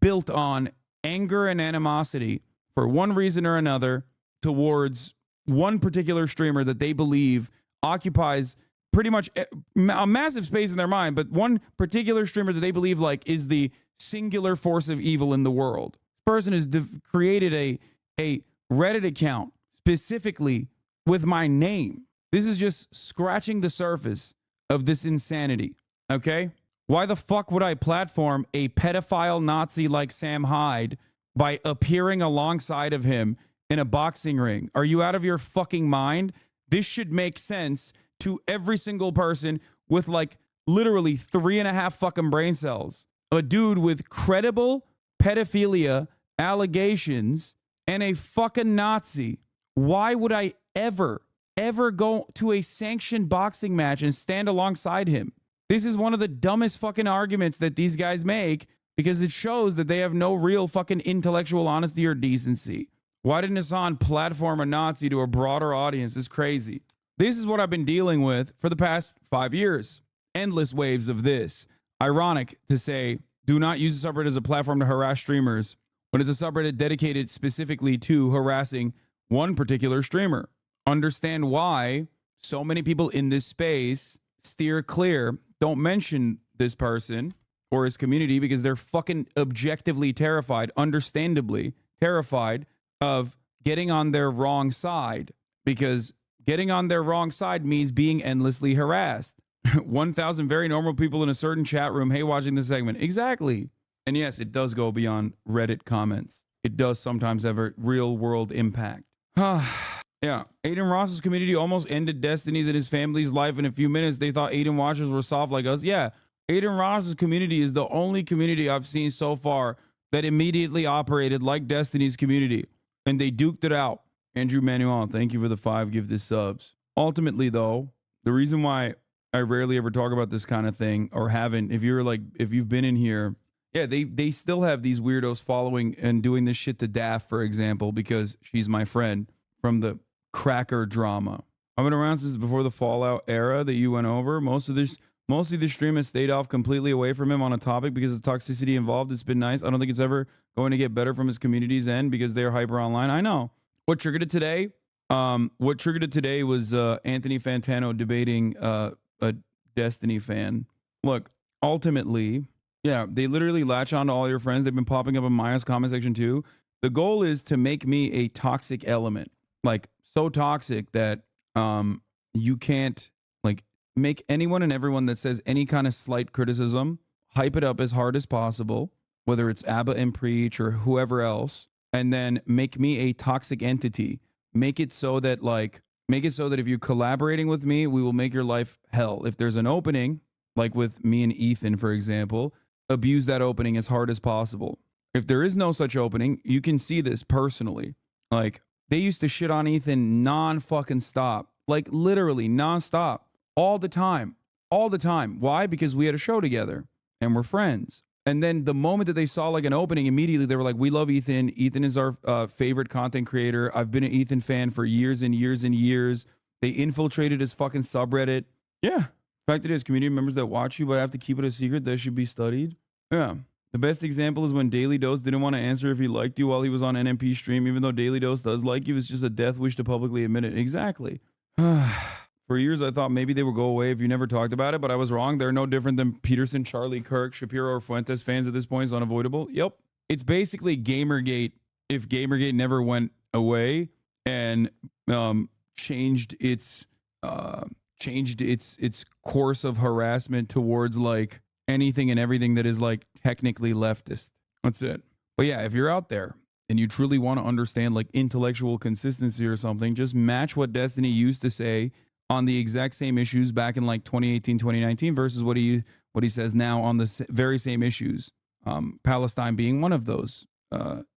built on anger and animosity for one reason or another towards one particular streamer that they believe occupies pretty much a massive space in their mind, but one particular streamer that they believe like is the singular force of evil in the world? This person has created a Reddit account specifically with my name. This is just scratching the surface of this insanity, okay? Why the fuck would I platform a pedophile Nazi like Sam Hyde by appearing alongside of him in a boxing ring? Are you out of your fucking mind? This should make sense to every single person with like literally 3.5 fucking brain cells. A dude with credible pedophilia allegations and a fucking Nazi. Why would I ever go to a sanctioned boxing match and stand alongside him? This is one of the dumbest fucking arguments that these guys make, because it shows that they have no real fucking intellectual honesty or decency. Why didn't Hassan platform a Nazi to a broader audience? It's crazy. This is what I've been dealing with for the past 5 years. Endless waves of this. Ironic to say, do not use the subreddit as a platform to harass streamers. when it's a subreddit dedicated specifically to harassing one particular streamer. Understand why so many people in this space steer clear, don't mention this person or his community because they're fucking objectively terrified, understandably terrified of getting on their wrong side, because getting on their wrong side means being endlessly harassed. 1,000 very normal people in a certain chat room, hey, watching this segment. Exactly. And yes, it does go beyond Reddit comments. It does sometimes have a real world impact. Yeah, Aiden Ross's community almost ended Destiny's and his family's life in a few minutes. They thought Aiden watchers were soft like us. Yeah, Aiden Ross's community is the only community I've seen so far that immediately operated like Destiny's community, and they duked it out. Andrew Manuel, thank you for the 5 give this subs. Ultimately, though, the reason why I rarely ever talk about this kind of thing, or haven't, if you've been in here, yeah, they still have these weirdos following and doing this shit to Daft, for example, because she's my friend from the Cracker drama. I've been around since before the Fallout era that you went over. Mostly the stream has stayed off completely away from him on a topic because of the toxicity involved. It's been nice. I don't think it's ever going to get better from his community's end because they're hyper online. I know. What triggered it today? Was Anthony Fantano debating a Destiny fan. Look, ultimately, yeah, they literally latch on to all your friends. They've been popping up in Maya's comment section too. The goal is to make me a toxic element, like so toxic that you can't like make anyone and everyone that says any kind of slight criticism hype it up as hard as possible, whether it's Abba and Preach or whoever else, and then make me a toxic entity. Make it so that if you're collaborating with me, we will make your life hell. If there's an opening, like with me and Ethan, for example, abuse that opening as hard as possible. If there is no such opening, you can see this personally. Like, they used to shit on Ethan non-fucking stop. Like, literally non-stop. All the time. All the time. Why? Because we had a show together and we're friends. And then the moment that they saw like an opening, immediately they were like, we love Ethan. Ethan is our favorite content creator. I've been an Ethan fan for years and years and years. They infiltrated his fucking subreddit. Yeah. The fact that there's community members that watch you, but have to keep it a secret, that should be studied. Yeah. The best example is when Daily Dose didn't want to answer if he liked you while he was on NMP stream, even though Daily Dose does like you. It's just a death wish to publicly admit it. Exactly. For years, I thought maybe they would go away if you never talked about it, but I was wrong. They're no different than Peterson, Charlie Kirk, Shapiro, or Fuentes fans at this point. It's unavoidable. Yep. It's basically Gamergate if Gamergate never went away and changed its course of harassment towards like anything and everything that is like technically leftist. That's it. But yeah, if you're out there and you truly want to understand like intellectual consistency or something, just match what Destiny used to say on the exact same issues back in like 2018, 2019 versus what he says now on the very same issues. Palestine being one of those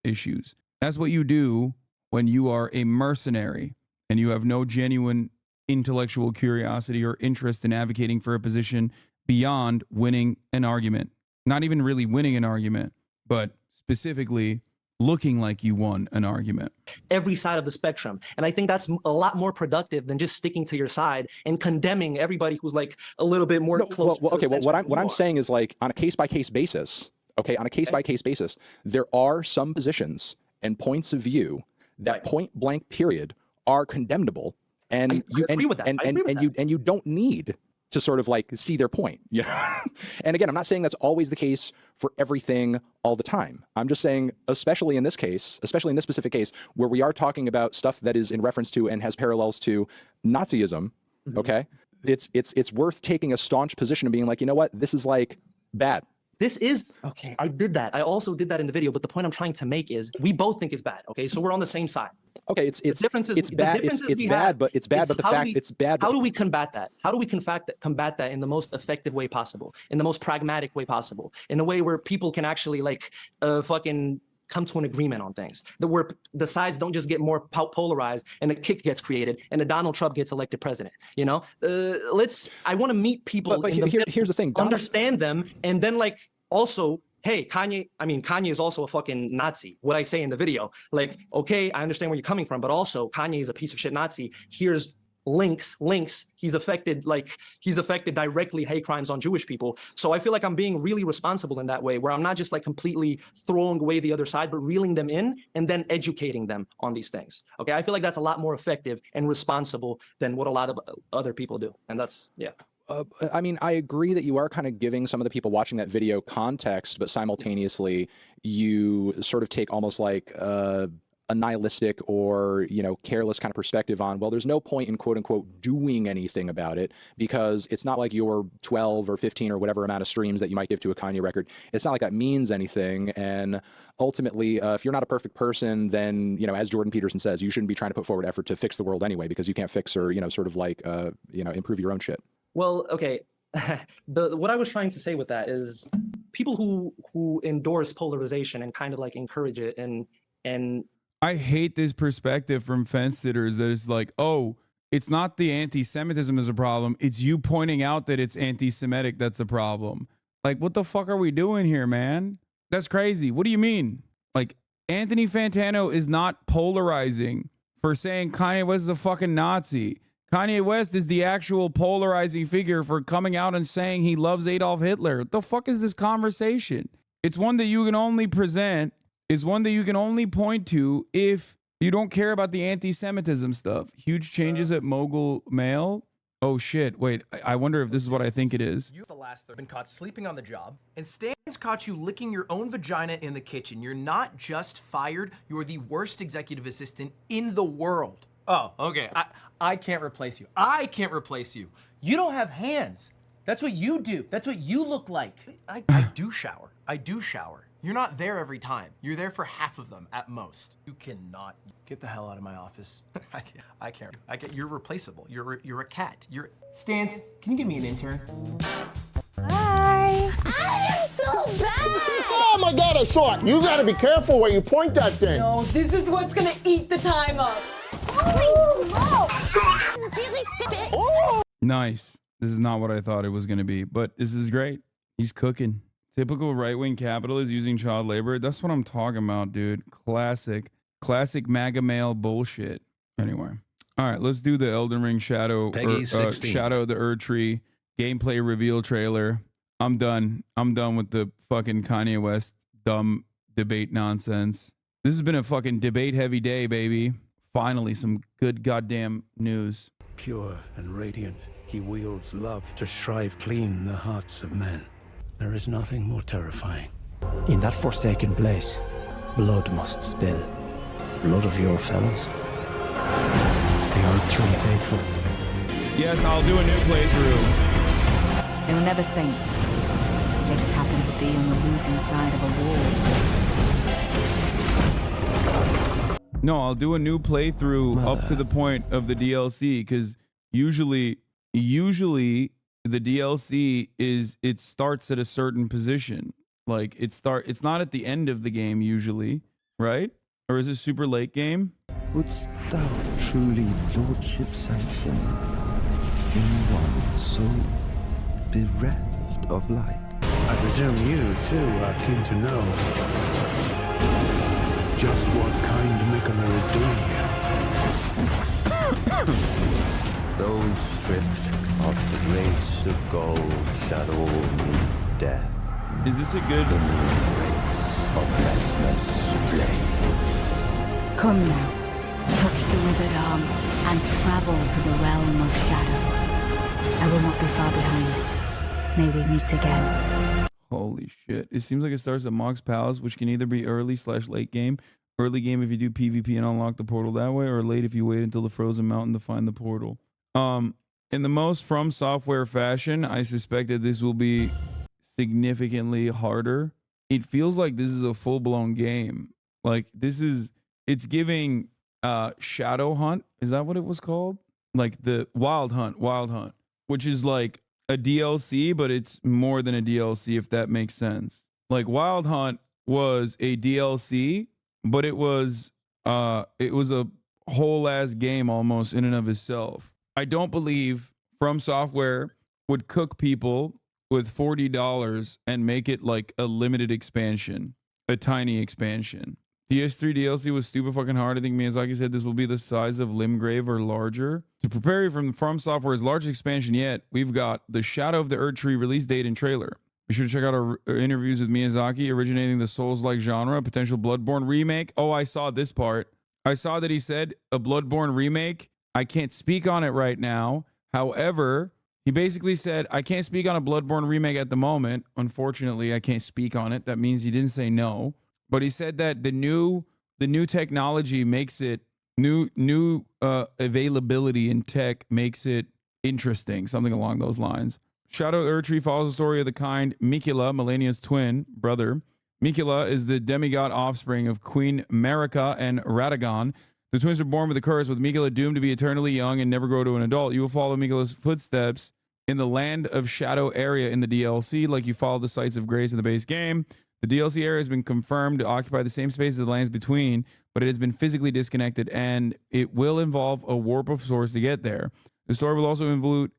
issues. That's what you do when you are a mercenary and you have no genuine intellectual curiosity or interest in advocating for a position beyond winning an argument. Not even really winning an argument, but specifically looking like you won an argument. Every side of the spectrum. And I think that's a lot more productive than just sticking to your side and condemning everybody who's like a little bit more close. What I'm saying is like on a case-by-case basis, okay, on a case-by-case basis, there are some positions and points of view that point blank period are condemnable, and you don't need to sort of like see their point. You know? And again, I'm not saying that's always the case for everything all the time. I'm just saying, especially in this case, especially in this specific case, where we are talking about stuff that is in reference to and has parallels to Nazism, okay? It's worth taking a staunch position and being like, you know what, this is like bad. This is, okay, I did that. I also did that in the video, but the point I'm trying to make is we both think it's bad, okay? So we're on the same side. Okay, it's bad. It's bad, but the fact it's bad. How do we combat that? How do we combat that in the most effective way possible, in the most pragmatic way possible, in a way where people can actually like fucking come to an agreement on things, where the sides don't just get more polarized and a kick gets created and a Donald Trump gets elected president. You know, I want to meet people. But here's the thing: understand them, and then like also. Hey, Kanye is also a fucking Nazi. What I say in the video, like, okay, I understand where you're coming from, but also Kanye is a piece of shit Nazi. Here's links, he's affected directly hate crimes on Jewish people. So I feel like I'm being really responsible in that way, where I'm not just like completely throwing away the other side, but reeling them in and then educating them on these things. Okay, I feel like that's a lot more effective and responsible than what a lot of other people do. And that's, yeah. I mean, I agree that you are kind of giving some of the people watching that video context, but simultaneously you sort of take almost like a nihilistic or, you know, careless kind of perspective on, well, there's no point in quote unquote doing anything about it, because it's not like your 12 or 15 or whatever amount of streams that you might give to a Kanye record. It's not like that means anything. And ultimately, if you're not a perfect person, then, you know, as Jordan Peterson says, you shouldn't be trying to put forward effort to fix the world anyway, because you can't fix or, you know, sort of like, you know, improve your own shit. Well, okay. What I was trying to say with that is people who endorse polarization and kind of like encourage it and I hate this perspective from fence sitters that is like, oh, it's not the anti-Semitism is a problem. It's you pointing out that it's anti-Semitic that's a problem. Like, what the fuck are we doing here, man? That's crazy. What do you mean? Like, Anthony Fantano is not polarizing for saying Kanye West is a fucking Nazi. Kanye West is the actual polarizing figure for coming out and saying he loves Adolf Hitler. What the fuck is this conversation? It's one that you can only present, is one that you can only point to if you don't care about the anti-Semitism stuff. Huge changes at Mogul Mail. Oh shit, wait, I wonder if this is what I think it is. You've the last been caught sleeping on the job, and Stan's caught you licking your own vagina in the kitchen. You're not just fired, you're the worst executive assistant in the world. Oh, okay, I can't replace you. I can't replace you. You don't have hands. That's what you do. That's what you look like. I do shower. I do shower. You're not there every time. You're there for half of them at most. You cannot get the hell out of my office. I can't. You're replaceable. You're a cat. Stans, can you give me an intern? Hi. I am so bad. Oh my God, I saw it. You gotta be careful where you point that thing. No, this is what's gonna eat the time up. Nice. This is not what I thought it was going to be, but this is great. He's cooking. Typical right-wing capitalist using child labor. That's what I'm talking about, dude. Classic MAGA male bullshit. Anyway. All right, let's do the Elden Ring Shadow Shadow of the Erdtree gameplay reveal trailer. I'm done. I'm done with the fucking Kanye West dumb debate nonsense. This has been a fucking debate-heavy day, baby. Finally, some good goddamn news. Pure and radiant, he wields love to shrive clean the hearts of men. There is nothing more terrifying. In that forsaken place, blood must spill. Blood of your fellows. The Erdtree faithful. Yes, I'll do a new playthrough. They were never saints. They just happened to be on the losing side of a war. No, I'll do a new playthrough up to the point of the DLC, because usually the DLC is, it starts at a certain position. Like it's not at the end of the game usually, right? Or is it super late game? Wouldst thou truly lordship sanction in one so bereft of light? I presume you too are keen to know just what kind Miquella is doing here. Those stripped of the grace of gold shall all meet death. Is this a good race of restless flame? Come now, touch the withered arm and travel to the realm of shadow. I will not be far behind. May we meet again. Holy shit. It seems like it starts at Mox Palace, which can either be early/late game. Early game if you do PvP and unlock the portal that way, or late if you wait until the frozen mountain to find the portal. In the most From Software fashion, I suspect that this will be significantly harder. It feels like this is a full-blown game. Like it's giving Shadow Hunt. Is that what it was called? Like the Wild Hunt, which is like a DLC, but it's more than a DLC, if that makes sense. Like Wild Hunt was a DLC, but it was a whole ass game almost in and of itself. I don't believe From Software would cook people with $40 and make it like a limited expansion, a tiny expansion. TS3 DLC was stupid fucking hard. I think Miyazaki said this will be the size of Limgrave or larger. To prepare you from Software's largest expansion yet, we've got the Shadow of the Erdtree release date and trailer. Be sure to check out our interviews with Miyazaki, originating the Souls-like genre, potential Bloodborne remake. Oh, I saw this part. I saw that he said a Bloodborne remake. I can't speak on it right now. However, he basically said, I can't speak on a Bloodborne remake at the moment. Unfortunately, I can't speak on it. That means he didn't say no. But he said that the new technology makes it new availability in tech makes it interesting, something along those lines. Shadow of the Erdtree follows the story of the kind Miquella, Malenia's twin brother. Miquella is the demigod offspring of Queen Marika and Radagon. The twins are born with a curse, with Miquella doomed to be eternally young and never grow to an adult. You will follow Miquella's footsteps in the Land of Shadow area in the DLC, like you follow the Sites of Grace in the base game. The DLC area has been confirmed to occupy the same space as the lands between, but it has been physically disconnected, and it will involve a warp of sorts to get there. The story will also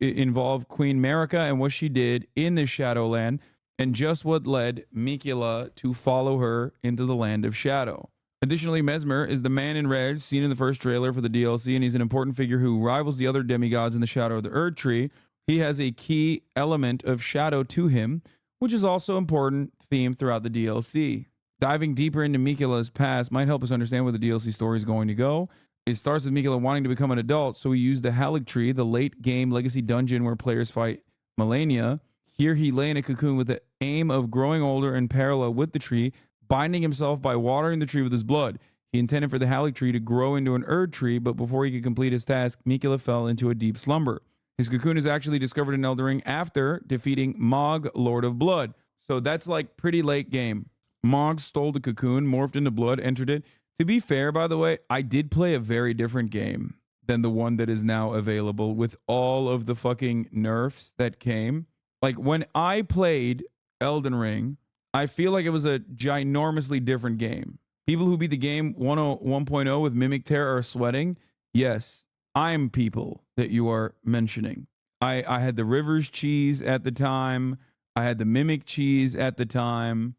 involve Queen Marika and what she did in the Shadowland, and just what led Miquella to follow her into the Land of Shadow. Additionally, Mesmer is the man in red seen in the first trailer for the DLC, and he's an important figure who rivals the other demigods in the Shadow of the Erdtree. He has a key element of shadow to him, which is also an important theme throughout the DLC. Diving deeper into Miquella's past might help us understand where the DLC story is going to go. It starts with Miquella wanting to become an adult, so he used the Haligtree, the late-game legacy dungeon where players fight Malenia. Here he lay in a cocoon with the aim of growing older in parallel with the tree, binding himself by watering the tree with his blood. He intended for the Haligtree to grow into an Erdtree, but before he could complete his task, Miquella fell into a deep slumber. His cocoon is actually discovered in Elden Ring after defeating Mog, Lord of Blood. So that's like pretty late game. Mog stole the cocoon, morphed into blood, entered it. To be fair, by the way, I did play a very different game than the one that is now available with all of the fucking nerfs that came. Like when I played Elden Ring, I feel like it was a ginormously different game. People who beat the game 1.0 with Mimic Tear are sweating. Yes, I'm people that you are mentioning. I had the Rivers cheese at the time. I had the Mimic cheese at the time.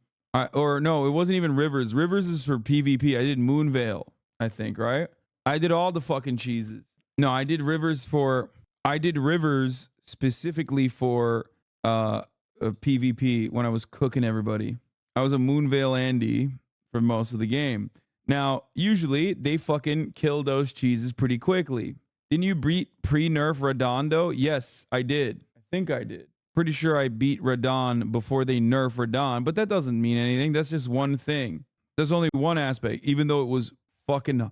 Or no, it wasn't even Rivers. Rivers is for PvP. I did Moonveil, I think, right? I did all the fucking cheeses. No, I did Rivers specifically for PvP when I was cooking everybody. I was a Moonveil Andy for most of the game. Now, usually they fucking kill those cheeses pretty quickly. Didn't you beat pre-nerf Redondo? Yes, I did. I think I did. Pretty sure I beat Radon before they nerf Radon, but that doesn't mean anything. That's just one thing. There's only one aspect, even though it was fucking...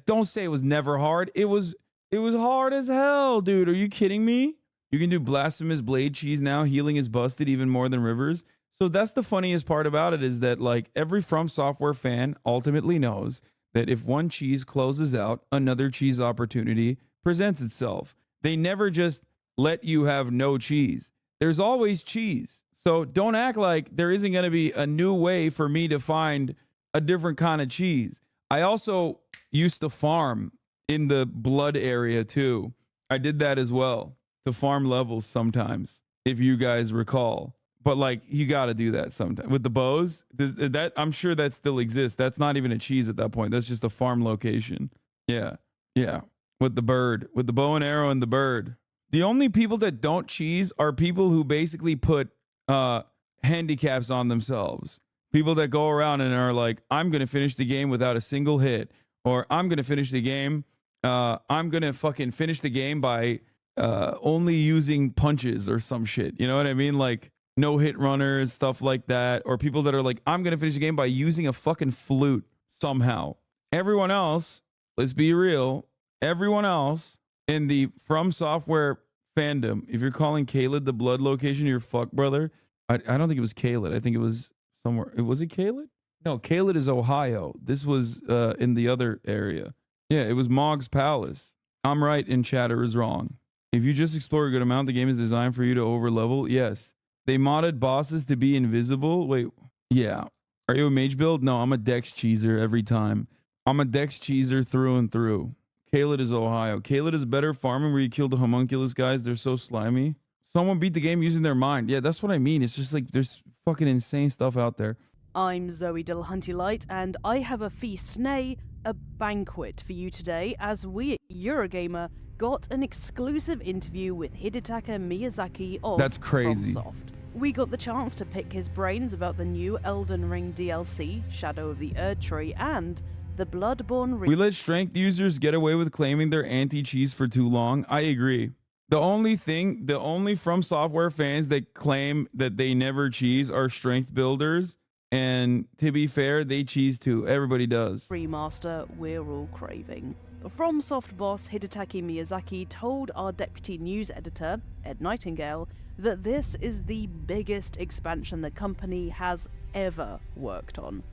Don't say it was never hard. It was hard as hell, dude. Are you kidding me? You can do Blasphemous Blade cheese now. Healing is busted even more than Rivers. So that's the funniest part about it, is that like every From Software fan ultimately knows that if one cheese closes out, another cheese opportunity presents itself. They never just let you have no cheese. There's always cheese. So don't act like there isn't going to be a new way for me to find a different kind of cheese. I also used to farm in the blood area too. I did that as well, to farm levels sometimes, if you guys recall. But like, you got to do that sometimes with the bows. That I'm sure that still exists. That's not even a cheese at that point. That's just a farm location. Yeah. With the bird, with the bow and arrow and the bird. The only people that don't cheese are people who basically put handicaps on themselves. People that go around and are like, I'm going to finish the game without a single hit. Or I'm going to finish the game. I'm going to fucking finish the game by only using punches or some shit. You know what I mean? Like no hit runners, stuff like that. Or people that are like, I'm going to finish the game by using a fucking flute somehow. Everyone else, let's be real, everyone else in the From Software fandom, if you're calling Caelid the blood location, you're fucked, brother. I don't think it was Caelid. I think it was somewhere. Was it Caelid? No, Caelid is Ohio. This was in the other area. Yeah, it was Mog's Palace. I'm right and Chatter is wrong. If you just explore a good amount, the game is designed for you to overlevel. Yes. They modded bosses to be invisible. Wait, yeah. Are you a mage build? No, I'm a Dex cheeser every time. I'm a Dex cheeser through and through. Caelid is Ohio. Caelid is better farming where you kill the homunculus guys. They're so slimy. Someone beat the game using their mind. Yeah, that's what I mean. It's just like there's fucking insane stuff out there. I'm Zoe Dillahunty-Light, and I have a feast, nay, a banquet for you today, as we at Eurogamer got an exclusive interview with Hidetaka Miyazaki of That's crazy. FromSoft. We got the chance to pick his brains about the new Elden Ring DLC, Shadow of the Erdtree, and the Bloodborne... We let strength users get away with claiming they're anti-cheese for too long. I agree. The only From Software fans that claim that they never cheese are strength builders. And to be fair, they cheese too. Everybody does. Remaster we're all craving. FromSoft boss Hidetaki Miyazaki told our deputy news editor, Ed Nightingale, that this is the biggest expansion the company has ever worked on.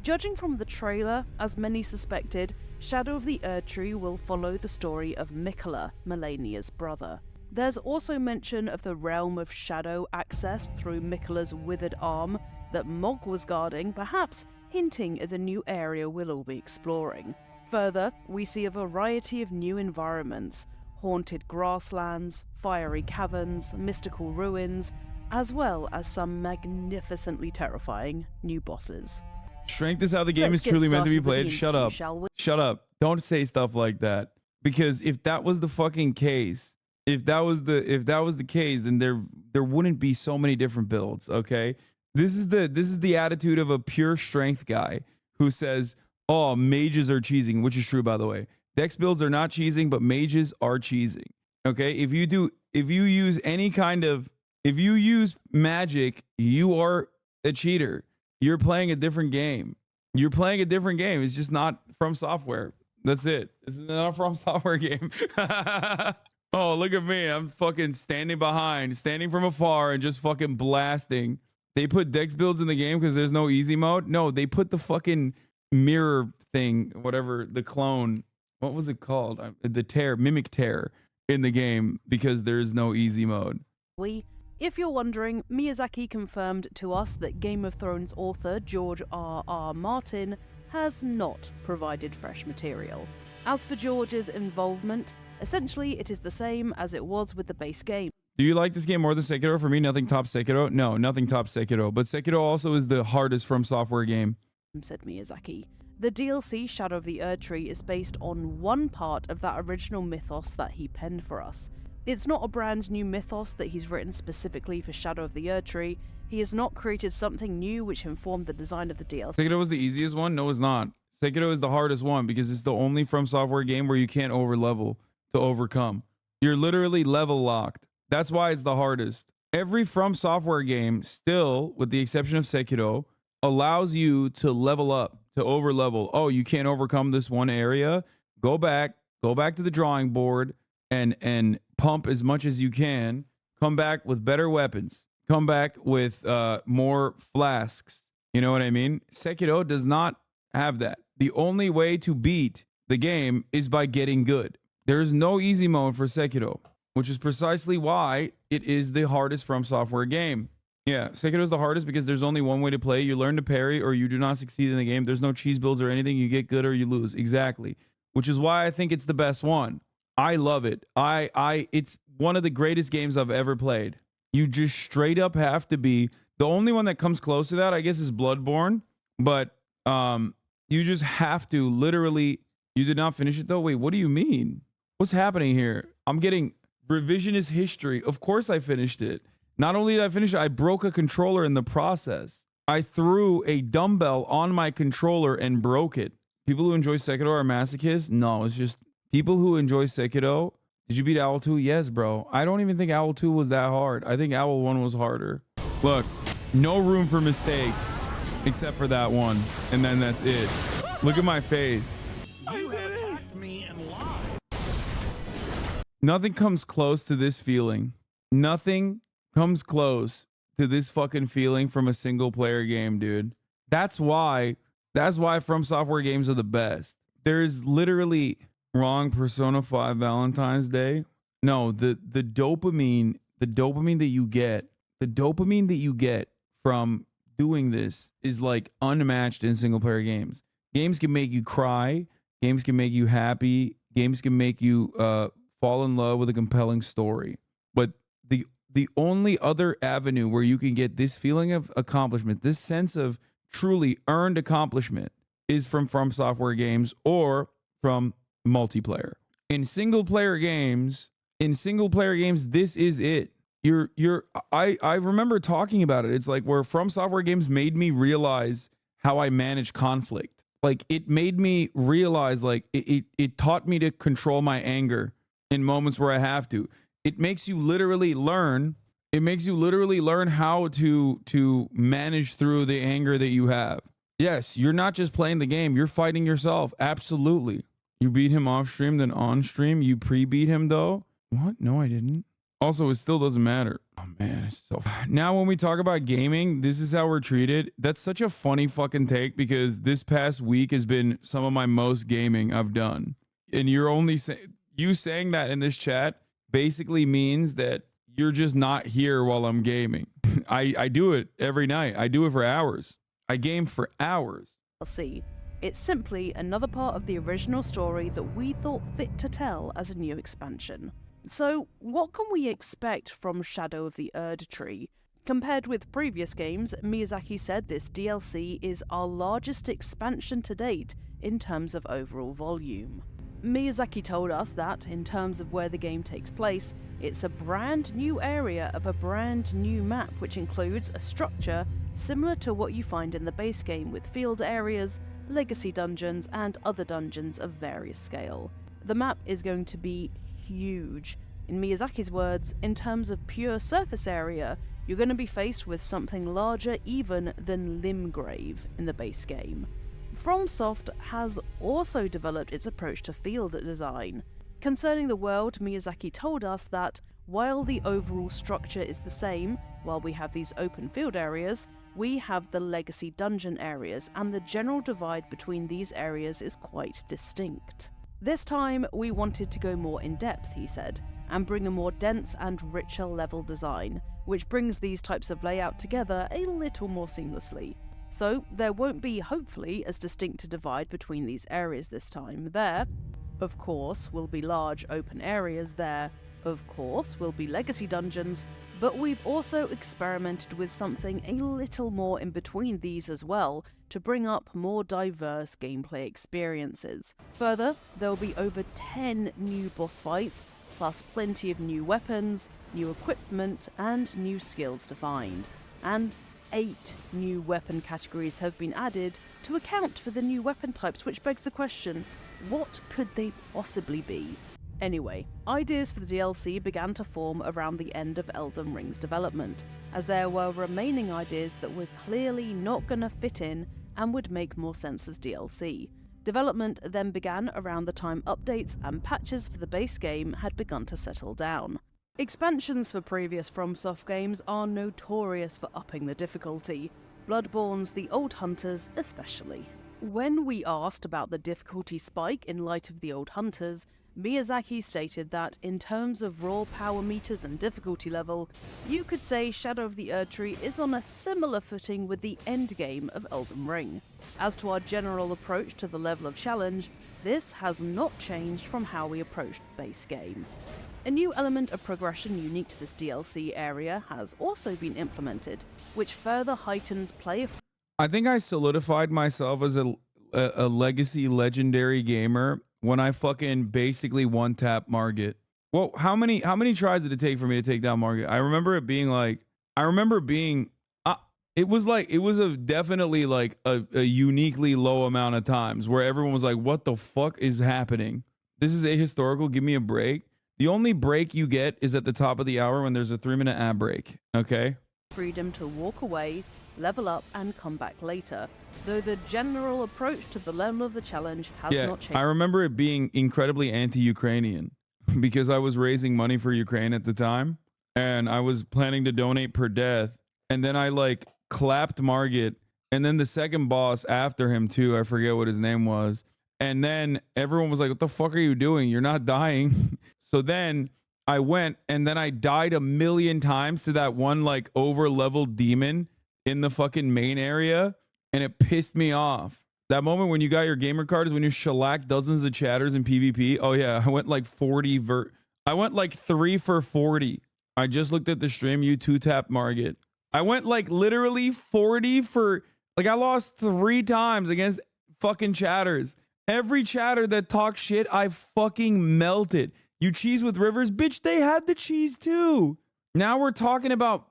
Judging from the trailer, as many suspected, Shadow of the Erdtree will follow the story of Miquella, Malenia's brother. There's also mention of the Realm of Shadow accessed through Miquella's withered arm that Mog was guarding, perhaps hinting at the new area we'll all be exploring. Further, we see a variety of new environments, haunted grasslands, fiery caverns, mystical ruins, as well as some magnificently terrifying new bosses. Strength is how the game Let's is truly get meant to be started with played. the Shut interview, up. shall we? Shut up. Don't say stuff like that. Because if that was the fucking case, if that was the case, then there wouldn't be so many different builds, okay? This is the attitude of a pure strength guy who says, "Oh, mages are cheesing," which is true, by the way. Dex builds are not cheesing, but mages are cheesing. Okay? If you use magic, you are a cheater. You're playing a different game. You're playing a different game. It's just not From Software. That's it. It's not a From Software game. Oh, look at me. I'm fucking standing from afar and just fucking blasting. They put Dex builds in the game because there's no easy mode? No, they put the fucking mirror thing, whatever, the clone. What was it called? The Mimic Tear in the game because there's no easy mode. If you're wondering, Miyazaki confirmed to us that Game of Thrones author George R.R. Martin has not provided fresh material. As for George's involvement, essentially it is the same as it was with the base game. Do you like this game more than Sekiro? For me, nothing tops Sekiro. No, nothing tops Sekiro. But Sekiro also is the hardest From Software game, said Miyazaki. The DLC Shadow of the Erdtree is based on one part of that original mythos that he penned for us. It's not a brand new mythos that he's written specifically for Shadow of the Erdtree. He has not created something new which informed the design of the DLC. Sekiro was the easiest one? No, it's not. Sekiro is the hardest one because it's the only From Software game where you can't overlevel to overcome. You're literally level locked. That's why it's the hardest. Every From Software game, still, with the exception of Sekiro, allows you to level up, to overlevel. Oh, you can't overcome this one area? Go back to the drawing board and pump as much as you can. Come back with better weapons. Come back with more flasks. You know what I mean? Sekiro does not have that. The only way to beat the game is by getting good. There's no easy mode for Sekiro, which is precisely why it is the hardest From Software game. Yeah, Sekiro is the hardest because there's only one way to play. You learn to parry or you do not succeed in the game. There's no cheese builds or anything. You get good or you lose. Exactly. Which is why I think it's the best one. I love it. It's one of the greatest games I've ever played. You just straight up have to be. The only one that comes close to that, I guess, is Bloodborne. But you just have to literally. You did not finish it though? Wait, what do you mean? What's happening here? I'm getting revisionist history. Of course I finished it. Not only did I finish it, I broke a controller in the process. I threw a dumbbell on my controller and broke it. People who enjoy Sekiro are masochists? No, it's just people who enjoy Sekiro. Did you beat Owl 2? Yes, bro. I don't even think Owl 2 was that hard. I think Owl 1 was harder. Look, no room for mistakes except for that one. And then that's it. Look at my face. Nothing comes close to this feeling. Nothing comes close to this fucking feeling from a single player game, dude. That's why From Software games are the best. There's literally wrong Persona 5 Valentine's Day. No, the dopamine that you get from doing this is like unmatched in single player games. Games can make you cry, games can make you happy, games can make you fall in love with a compelling story. But the only other avenue where you can get this feeling of accomplishment, this sense of truly earned accomplishment is from Software games or from multiplayer. In single player games, this is it. I remember talking about it. It's like where From Software games made me realize how I manage conflict. Like it made me realize, like it taught me to control my anger in moments where I have to. It makes you literally learn. It makes you literally learn how to manage through the anger that you have. Yes, you're not just playing the game, you're fighting yourself. Absolutely. You beat him off stream, then on stream. You pre-beat him though? What? No, I didn't. Also, it still doesn't matter. Oh man, it's so... Now when we talk about gaming, this is how we're treated. That's such a funny fucking take because this past week has been some of my most gaming I've done. And you're only you saying that in this chat basically means that you're just not here while I'm gaming. I do it every night. I do it for hours. I game for hours. DLC. It's simply another part of the original story that we thought fit to tell as a new expansion. So, what can we expect from Shadow of the Erdtree? Compared with previous games, Miyazaki said this DLC is our largest expansion to date in terms of overall volume. Miyazaki told us that, in terms of where the game takes place, it's a brand new area of a brand new map which includes a structure similar to what you find in the base game with field areas, legacy dungeons, and other dungeons of various scale. The map is going to be huge. In Miyazaki's words, in terms of pure surface area, you're going to be faced with something larger even than Limgrave in the base game. FromSoft has also developed its approach to field design. Concerning the world, Miyazaki told us that while the overall structure is the same, while we have these open field areas, we have the legacy dungeon areas, and the general divide between these areas is quite distinct. This time, we wanted to go more in depth, he said, and bring a more dense and richer level design, which brings these types of layout together a little more seamlessly. So there won't be, hopefully, as distinct a divide between these areas this time. There, of course, will be large open areas there, of course, will be legacy dungeons, but we've also experimented with something a little more in between these as well, to bring up more diverse gameplay experiences. Further, there will be over 10 new boss fights, plus plenty of new weapons, new equipment, and new skills to find. And 8 new weapon categories have been added to account for the new weapon types, which begs the question, what could they possibly be? Anyway, ideas for the DLC began to form around the end of Elden Ring's development, as there were remaining ideas that were clearly not gonna fit in and would make more sense as DLC. Development then began around the time updates and patches for the base game had begun to settle down. Expansions for previous FromSoft games are notorious for upping the difficulty, Bloodborne's The Old Hunters especially. When we asked about the difficulty spike in light of The Old Hunters, Miyazaki stated that, in terms of raw power meters and difficulty level, you could say Shadow of the Erdtree is on a similar footing with the endgame of Elden Ring. As to our general approach to the level of challenge, this has not changed from how we approached the base game. A new element of progression unique to this DLC area has also been implemented, which further heightens player... I think I solidified myself as a legacy legendary gamer when I fucking basically one-tap Margit. Well, how many tries did it take for me to take down Margit? I remember it being like, it was definitely like a uniquely low amount of times where everyone was like, what the fuck is happening? This is ahistorical, give me a break. The only break you get is at the top of the hour when there's a 3-minute ad break, okay? Freedom to walk away, level up, and come back later, though the general approach to the level of the challenge has not changed. I remember it being incredibly anti-Ukrainian because I was raising money for Ukraine at the time, and I was planning to donate per death, and then I like clapped Margit, and then the second boss after him too, I forget what his name was, and then everyone was like, what the fuck are you doing? You're not dying. So then I went, and then I died 1,000,000 times to that one like over-leveled demon in the fucking main area, and it pissed me off. That moment when you got your gamer card is when you shellac dozens of chatters in PvP. Oh yeah, I went like 40 I went like 3 for 40. I just looked at the stream, you 2-tap Margit. I went like literally 40 for Like, I lost 3 times against fucking chatters. Every chatter that talks shit, I fucking melted. You cheese with Rivers? Bitch, they had the cheese too. Now we're talking about,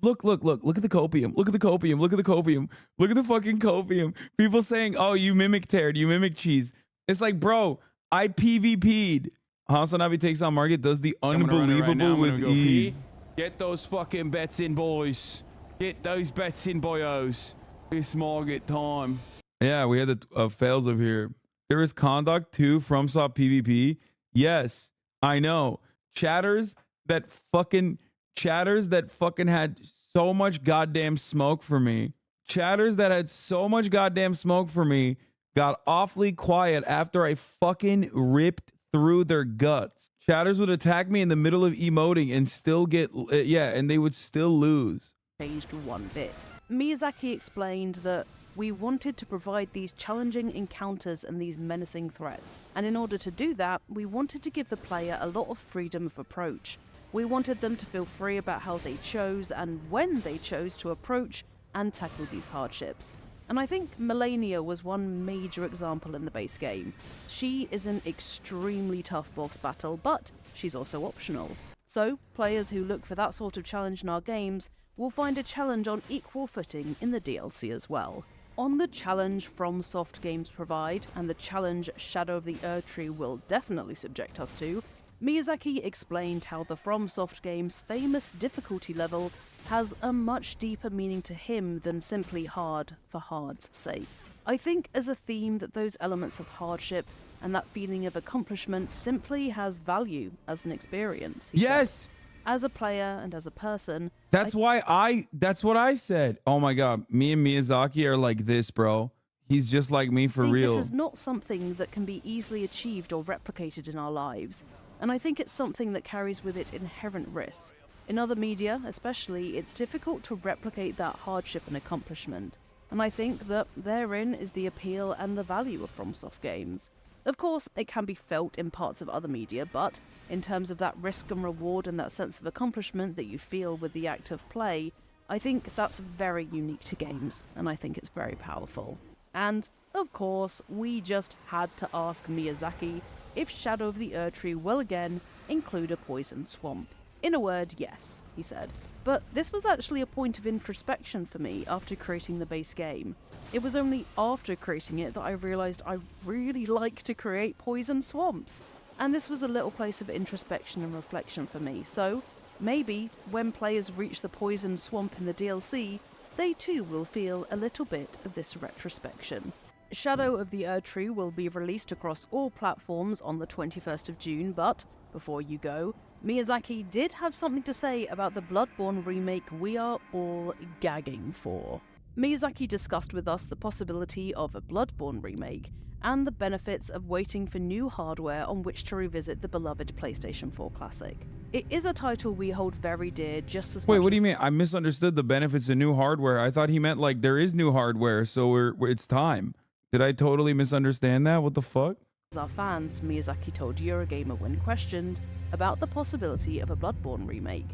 look at the copium. Look at the copium. Look at the copium. Look at the fucking copium. People saying, oh, you mimic Terd, you mimic cheese. It's like, bro, I PvP'd. Hasanabi takes on Market, does the unbelievable with ease. Get those fucking bets in, boys. Get those bets in, boyos. It's Market time. Yeah, we had the fails of here. There is conduct too from FromSoft PvP. Yes, I know. Chatters that fucking had so much goddamn smoke for me. Chatters that had so much goddamn smoke for me got awfully quiet after I fucking ripped through their guts. Chatters would attack me in the middle of emoting and still get, and they would still lose. Changed one bit. Miyazaki explained that we wanted to provide these challenging encounters and these menacing threats, and in order to do that, we wanted to give the player a lot of freedom of approach. We wanted them to feel free about how they chose and when they chose to approach and tackle these hardships. And I think Melania was one major example in the base game. She is an extremely tough boss battle, but she's also optional. So, players who look for that sort of challenge in our games will find a challenge on equal footing in the DLC as well. On the challenge FromSoft games provide, and the challenge Shadow of the Erdtree will definitely subject us to, Miyazaki explained how the FromSoft game's famous difficulty level has a much deeper meaning to him than simply hard for hard's sake. I think as a theme that those elements of hardship and that feeling of accomplishment simply has value as an experience. Yes! As a player and as a person. That's what I said. Oh my god, me and Miyazaki are like this, bro. He's just like me for real. This is not something that can be easily achieved or replicated in our lives. And I think it's something that carries with it inherent risks. In other media, especially, it's difficult to replicate that hardship and accomplishment. And I think that therein is the appeal and the value of FromSoft games. Of course, it can be felt in parts of other media, but in terms of that risk and reward and that sense of accomplishment that you feel with the act of play, I think that's very unique to games, and I think it's very powerful. And, of course, we just had to ask Miyazaki if Shadow of the Erdtree will again include a poison swamp. In a word, yes, he said. But this was actually a point of introspection for me after creating the base game. It was only after creating it that I realised I really like to create poison swamps. And this was a little place of introspection and reflection for me, so maybe when players reach the poison swamp in the DLC, they too will feel a little bit of this retrospection. Shadow of the Erdtree will be released across all platforms on the 21st of June, but before you go, Miyazaki did have something to say about the Bloodborne remake we are all gagging for. Miyazaki discussed with us the possibility of a Bloodborne remake and the benefits of waiting for new hardware on which to revisit the beloved PlayStation 4 classic. It is a title we hold very dear just as much. Wait, what do you mean? I misunderstood the benefits of new hardware. I thought he meant like there is new hardware, so it's time. Did I totally misunderstand that? What the fuck? As our fans, Miyazaki told Eurogamer when questioned about the possibility of a Bloodborne remake.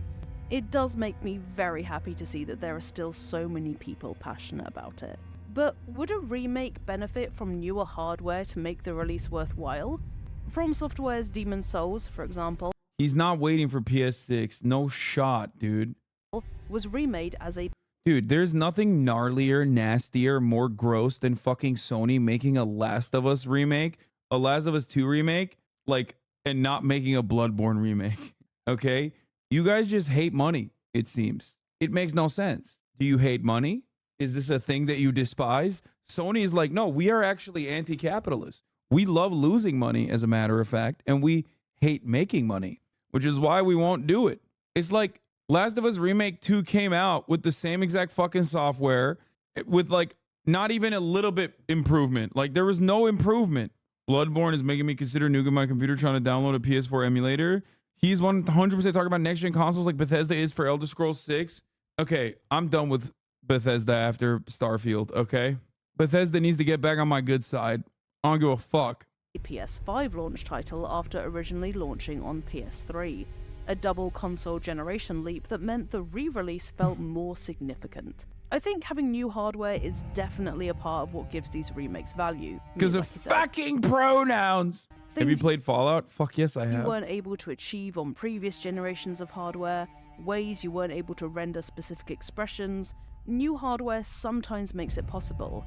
It does make me very happy to see that there are still so many people passionate about it. But would a remake benefit from newer hardware to make the release worthwhile? From Software's Demon's Souls, for example, he's not waiting for PS6. No shot, dude. Was remade as a... Dude, there's nothing gnarlier, nastier, more gross than fucking Sony making a Last of Us remake, a Last of Us 2 remake, like, and not making a Bloodborne remake. Okay? You guys just hate money, it seems. It makes no sense. Do you hate money? Is this a thing that you despise? Sony is like, no, we are actually anti-capitalist. We love losing money, as a matter of fact, and we hate making money, which is why we won't do it. It's like Last of Us Remake 2 came out with the same exact fucking software with like not even a little bit improvement. Like there was no improvement. Bloodborne is making me consider nuking my computer trying to download a PS4 emulator. He's 100% talking about next-gen consoles like Bethesda is for Elder Scrolls 6. Okay, I'm done with Bethesda after Starfield, okay? Bethesda needs to get back on my good side. I don't give a fuck. PS5 launch title after originally launching on PS3. a double console generation leap that meant the re-release felt more significant. I think having new hardware is definitely a part of what gives these remakes value. Because of fucking pronouns. Have you played Fallout? Fuck yes, I You have. weren't able to achieve on previous generations of hardware, ways you weren't able to render specific expressions. New hardware sometimes makes it possible.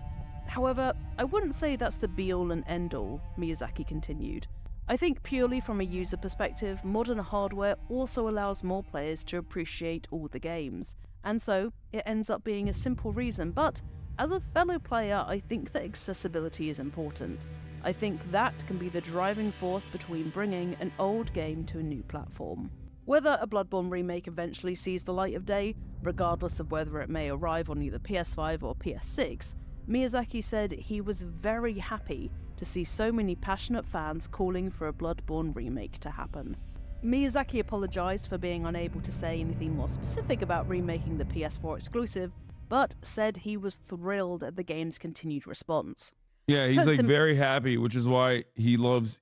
However, I wouldn't say that's the be-all and end-all, Miyazaki continued. I think purely from a user perspective, modern hardware also allows more players to appreciate all the games, and so it ends up being a simple reason, but as a fellow player, I think that accessibility is important. I think that can be the driving force between bringing an old game to a new platform. Whether a Bloodborne remake eventually sees the light of day, regardless of whether it may arrive on either PS5 or PS6, Miyazaki said he was very happy to see so many passionate fans calling for a Bloodborne remake to happen. Miyazaki apologised for being unable to say anything more specific about remaking the PS4 exclusive, but said he was thrilled at the game's continued response. Yeah, he's like very happy, which is why he loves...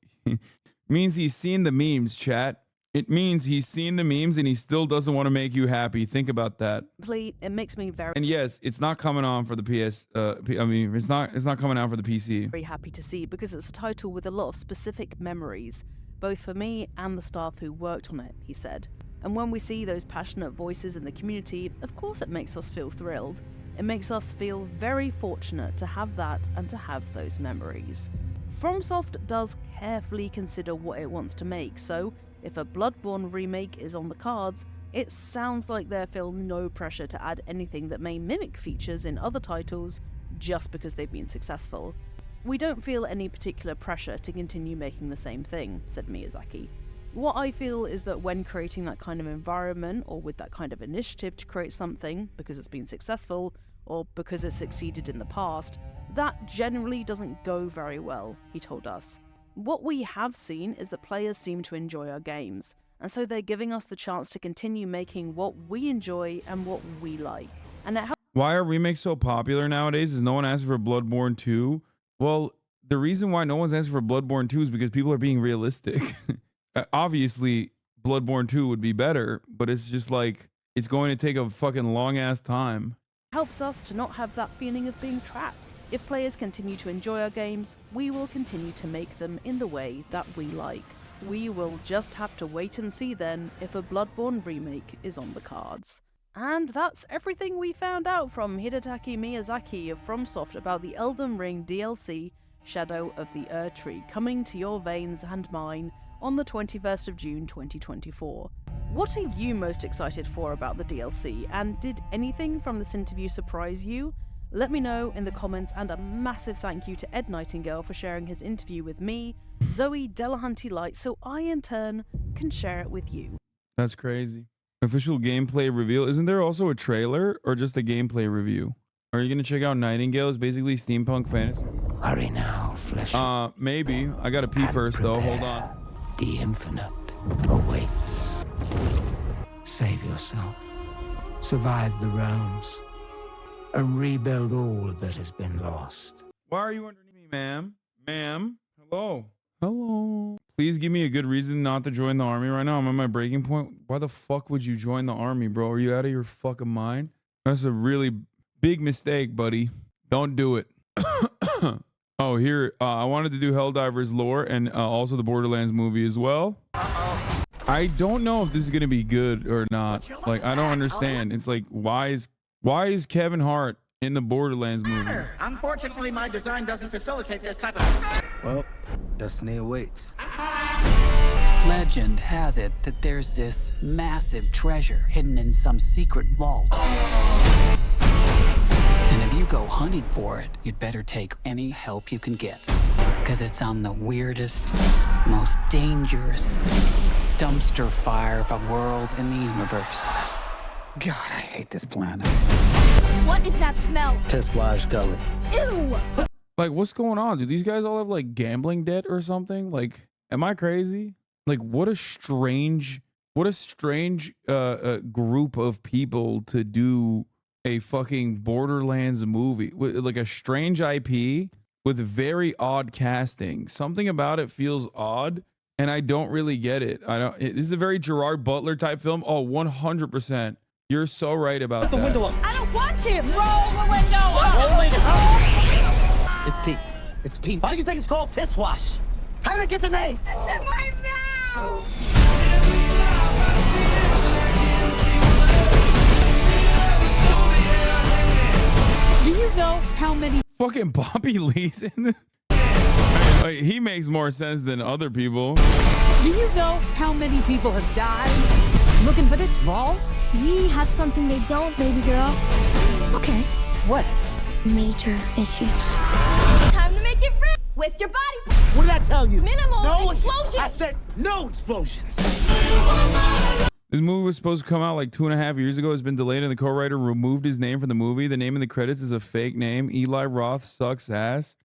means he's seen the memes, chat. It means he's seen the memes and he still doesn't want to make you happy. Think about that. It makes me very... And yes, it's not coming on for the PS... it's not coming out for the PC. Very happy to see, because it's a title with a lot of specific memories, both for me and the staff who worked on it, he said. And when we see those passionate voices in the community, of course it makes us feel thrilled. It makes us feel very fortunate to have that and to have those memories. FromSoft does carefully consider what it wants to make, so if a Bloodborne remake is on the cards, it sounds like they feel no pressure to add anything that may mimic features in other titles just because they've been successful. We don't feel any particular pressure to continue making the same thing, said Miyazaki. What I feel is that when creating that kind of environment, or with that kind of initiative to create something because it's been successful, or because it succeeded in the past, that generally doesn't go very well, he told us. What we have seen is that players seem to enjoy our games, and so they're giving us the chance to continue making what we enjoy and what we like. And why are remakes so popular nowadays? Is no one asking for Bloodborne 2? Well, the reason why no one's asking for Bloodborne 2 is because people are being realistic. Obviously, Bloodborne 2 would be better, but it's just like, it's going to take a fucking long-ass time. Helps us to not have that feeling of being trapped. If players continue to enjoy our games, we will continue to make them in the way that we like. We will just have to wait and see then if a Bloodborne remake is on the cards. And that's everything we found out from Hidetaki Miyazaki of FromSoft about the Elden Ring DLC Shadow of the Erdtree coming to your veins and mine on the 21st of June 2024. What are you most excited for about the DLC, and did anything from this interview surprise you? Let me know in the comments, and a massive thank you to Ed Nightingale for sharing his interview with me, Zoe Delahunty Light, so I in turn can share it with you. That's crazy. Official gameplay reveal. Isn't there also a trailer or just a gameplay review? Are you going to check out Nightingale? It's basically steampunk fantasy. Hurry now, flesh. Maybe. I gotta pee first though. Hold on. The infinite awaits. Save yourself. Survive the realms. And rebuild all that has been lost. Why are you underneath me, ma'am? Ma'am? Hello? Hello? Please give me a good reason not to join the army right now. I'm at my breaking point. Why the fuck would you join the army, bro? Are you out of your fucking mind? That's a really big mistake, buddy. Don't do it. Oh, here. I wanted to do Helldivers lore and also the Borderlands movie as well. I don't know if this is going to be good or not. Like, I don't understand. It's like, why is Kevin Hart in the Borderlands movie? Unfortunately, my design doesn't facilitate this type of... Well, destiny awaits. Legend has it that there's this massive treasure hidden in some secret vault. And if you go hunting for it, you'd better take any help you can get. Because it's on the weirdest, most dangerous dumpster fire of a world in the universe. God, I hate this planet. What is that smell? Pisquage gullet. Ew! Like, what's going on? Do these guys all have like gambling debt or something? Like, am I crazy? Like, what a strange group of people to do a fucking Borderlands movie with like a strange IP with very odd casting. Something about it feels odd. and I don't really get it. This is a very Gerard Butler type film. Oh, 100%. You're so right about that. I don't want to. Roll the window up. Roll it up. It's Pete. It's Pete. Why do you think it's called piss wash? How did it get the name? It's in my mouth. Do you know how many Fucking Bobby Lee's in this? He makes more sense than other people. Do you know how many people have died looking for this vault? We have something they don't, baby girl. Okay. What? Major issues. Time to make it real with your body. What did I tell you? Minimal explosions. I said no explosions. This movie was supposed to come out like 2.5 years ago. It's been delayed, and the co-writer removed his name from the movie. The name in the credits is a fake name. Eli Roth sucks ass.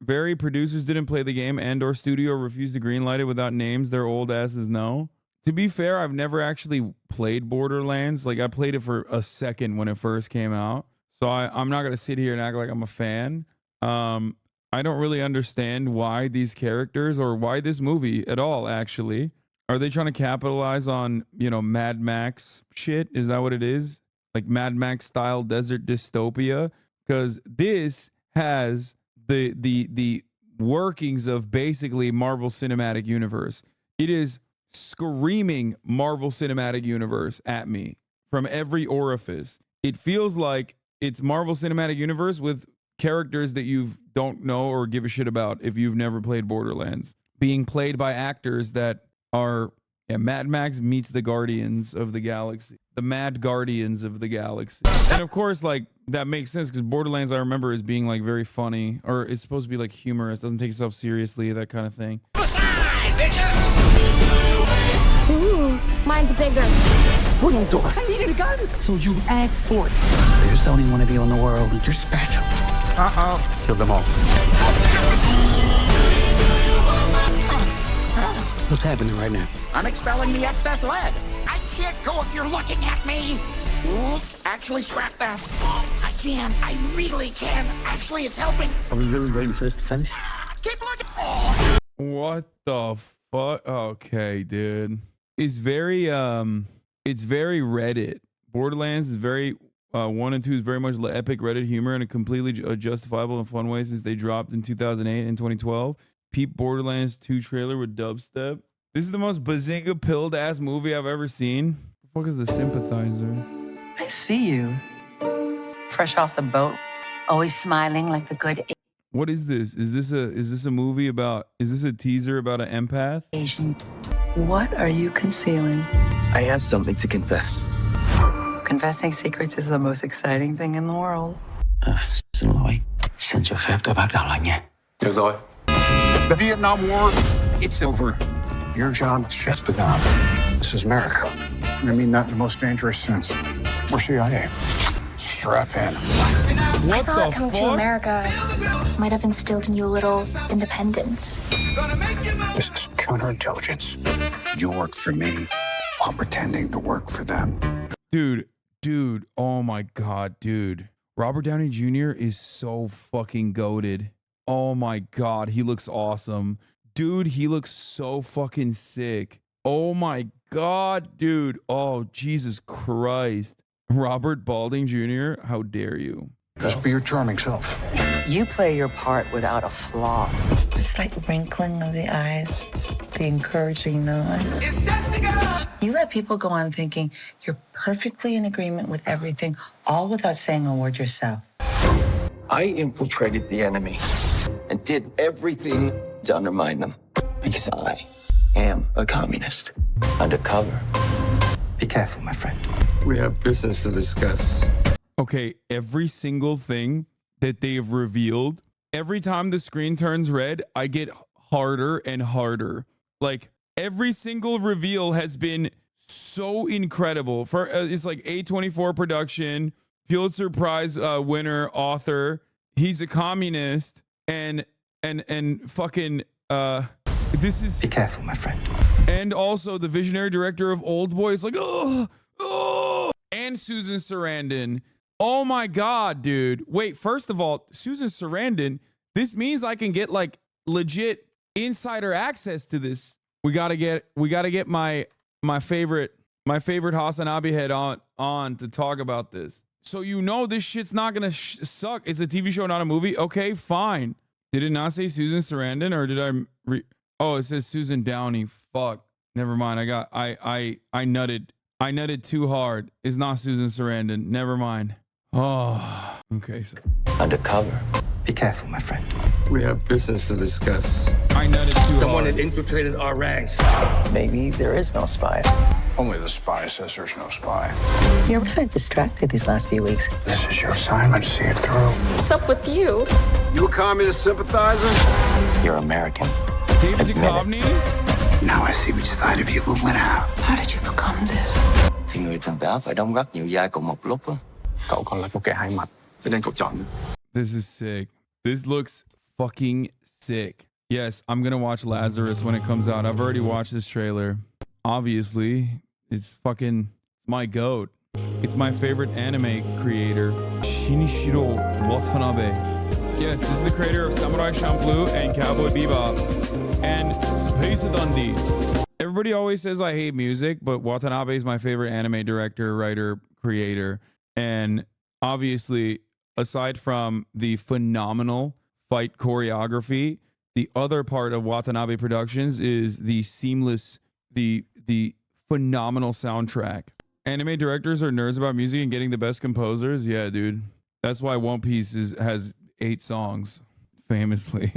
Producers didn't play the game, and/or studio refused to greenlight it without names. Their old asses know. To be fair, I've never actually played Borderlands. Like, I played it for a second when it first came out. So I'm not going to sit here and act like I'm a fan. I don't really understand why these characters or why this movie at all, actually. Are they trying to capitalize on, you know, Mad Max shit? Is that what it is? Like Mad Max style desert dystopia? Because this has the workings of basically Marvel Cinematic Universe. It is screaming Marvel Cinematic Universe at me from every orifice. It feels like it's Marvel Cinematic Universe with characters that you don't know or give a shit about if you've never played Borderlands, being played by actors that are Mad Max meets the Guardians of the Galaxy, the Mad Guardians of the Galaxy. And of course, like, that makes sense because Borderlands, I remember, is being like very funny, or it's supposed to be like humorous, doesn't take itself seriously, that kind of thing. Ooh, mine's bigger. Wooden door. I needed a gun. So you asked for it. There's only one of you in the world. You're special. Uh-oh. Kill them all. What's happening right now? I'm expelling the excess lead. I can't go if you're looking at me. Actually, scrap that. I can. I really can. Actually, it's helping. Are we really waiting for this to finish? Keep looking. What the fuck? Okay, dude. It's very Reddit. Borderlands is very 1 and 2 is very much epic Reddit humor in a completely justifiable and fun way since they dropped in 2008 and 2012. Peep Borderlands 2 trailer with dubstep. This is the most bazinga pilled ass movie I've ever seen. The fuck is The Sympathizer? I see you. Fresh off the boat, always smiling like the good What is this? Is this a movie about, is this a teaser about an empath? Asian. What are you concealing? I have something to confess. Confessing secrets is the most exciting thing in the world. Xin lỗi. Xin cho phép tôi bắt đầu lại nha. Được rồi. The Vietnam War, it's over. Your job has just begun. This is America. I mean that in the most dangerous sense. We're CIA. Strap in. I thought coming to America might have instilled in you a little independence. This is counterintelligence. You work for me while pretending to work for them. Dude, oh my God, dude. Robert Downey Jr. is so fucking goated. Oh my God, he looks awesome. Dude, he looks so fucking sick. Oh my God, dude. Oh, Jesus Christ. Robert Balding Jr., how dare you? Just be your charming self. You play your part without a flaw. It's like wrinkling of the eyes, the encouraging nod. You let people go on thinking you're perfectly in agreement with everything, all without saying a word yourself. I infiltrated the enemy and did everything to undermine them because I am a communist. Undercover. Be careful, my friend. We have business to discuss. Okay, every single thing that they've revealed, every time the screen turns red, I get harder and harder. Like, every single reveal has been so incredible. For it's like A24 production, Pulitzer Prize winner, author. He's a communist, and fucking this is. Be careful, my friend. And also the visionary director of Old Boy. It's like, oh, and Susan Sarandon. Oh my God, dude. Wait, first of all, Susan Sarandon, this means I can get like legit insider access to this we gotta get my favorite Hasanabe head on to talk about this. So you know this shit's not gonna suck. It's a TV show, not a movie. Okay, fine. Did it not say Susan Sarandon, or did I? Oh, it says Susan Downey. Fuck. Never mind. I nutted too hard. It's not Susan Sarandon. Never mind. Oh, okay. So. Undercover. Be careful, my friend. We have business to discuss. I nutted too Someone hard. has infiltrated our ranks. Maybe there is no spy. Only the spy says there's no spy. You're kind of distracted these last few weeks. This is your assignment. See it through. What's up with you? You a communist sympathizer? You're American. David Duchovny? Now I see which side of you will win out. How did you become this? Thì người thành đã phải đóng rất nhiều vai cùng một lúc. Cậu còn là một kẻ hai mặt. Cho nên cậu chọn. This is sick. This looks fucking sick. Yes, I'm gonna watch Lazarus when it comes out. I've already watched this trailer. Obviously, it's fucking my goat. It's my favorite anime creator, Shinichiro Watanabe. Yes, this is the creator of Samurai Champloo and Cowboy Bebop and Space Dundee. Everybody always says I hate music, but Watanabe is my favorite anime director, writer, creator. And obviously, aside from the phenomenal fight choreography, the other part of Watanabe Productions is the seamless, the phenomenal soundtrack. Anime directors are nerds about music and getting the best composers. Yeah, dude. That's why One Piece has 8 songs, famously.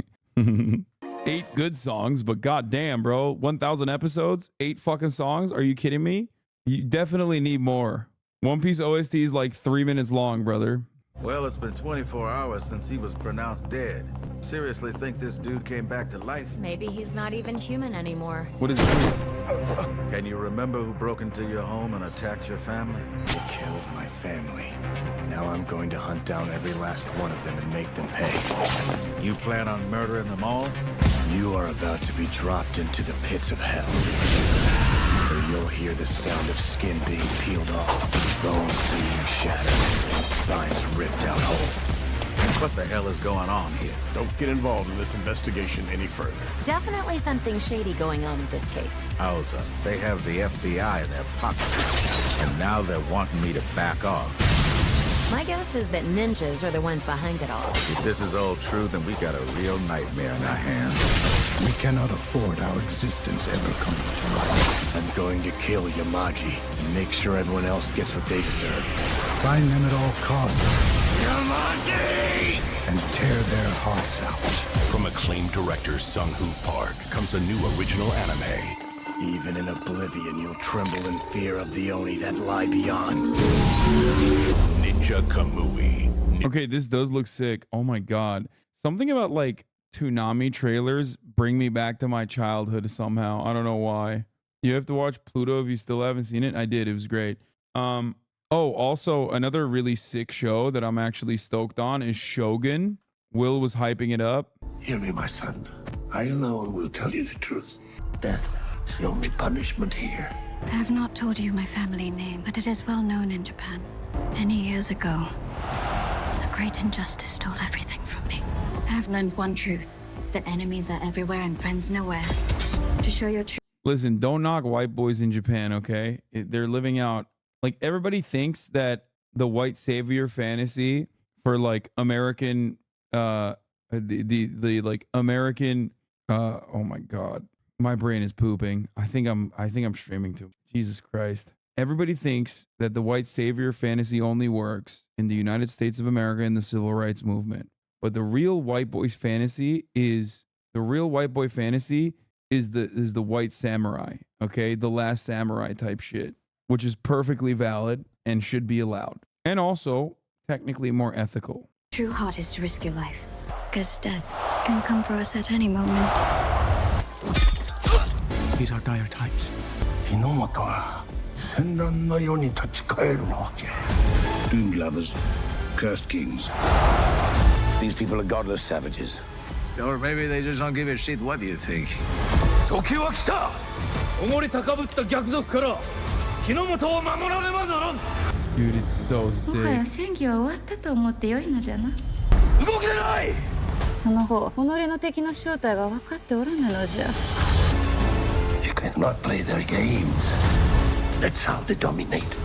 8 good songs, but goddamn, bro. 1,000 episodes, 8 fucking songs. Are you kidding me? You definitely need more. One Piece OST is like 3 minutes long, brother. Well, it's been 24 hours since he was pronounced dead. Seriously think this dude came back to life? Maybe he's not even human anymore. What is this? Can you remember who broke into your home and attacked your family? They killed my family. Now I'm going to hunt down every last one of them and make them pay. You plan on murdering them all? You are about to be dropped into the pits of hell. Where you'll hear the sound of skin being peeled off, bones being shattered, and spines ripped out whole. What the hell is going on here? Don't get involved in this investigation any further. Definitely something shady going on with this case. How's up? They have the FBI in their pocket. And now they're wanting me to back off. My guess is that ninjas are the ones behind it all. If this is all true, then we got a real nightmare in our hands. We cannot afford our existence ever coming to life. I'm going to kill Yamaji and make sure everyone else gets what they deserve. Find them at all costs. Yamaji! And tear their hearts out. From acclaimed director Sung-Hoo Park comes a new original anime. Even in oblivion, you'll tremble in fear of the Oni that lie beyond. Ninja Kamui. Okay, this does look sick. Oh my god. Something about like Toonami trailers bring me back to my childhood somehow. I don't know why. You have to watch Pluto if you still haven't seen it. I did. It was great. Oh, also another really sick show that I'm actually stoked on is Shogun. Will was hyping it up. Hear me, my son. I alone will tell you the truth. Death is the only punishment here. I have not told you my family name, but it is well known in Japan. Many years ago, a great injustice stole everything from me. I have learned one truth, that enemies are everywhere and friends nowhere. To show your truth. Listen, don't knock white boys in Japan, okay? They're living out. Like, everybody thinks that the white savior fantasy for like American, the like American, oh my God, my brain is pooping. I think I'm streaming too. Jesus Christ. Everybody thinks that the white savior fantasy only works in the United States of America and the civil rights movement. But the real white boy's fantasy is the white samurai, okay? The last samurai type shit, which is perfectly valid and should be allowed. And also technically more ethical. True heart is to risk your life, because death can come for us at any moment. These are dire times. Hinomoto wa senran no you ni tachikaeru wake. Doomed lovers, cursed kings. These people are godless savages. Or maybe they just don't give a shit what you think. Toki wa kita! Omori takabutta gyakuzouku kara Hinomoto wo mamorareba naran! Dude, it's so sick. もはや戦議は終わったと思って良いのじゃな。動けない! その後、己の敵の正体が分かっておらぬのじゃ。cannot play their games. That's how they dominate.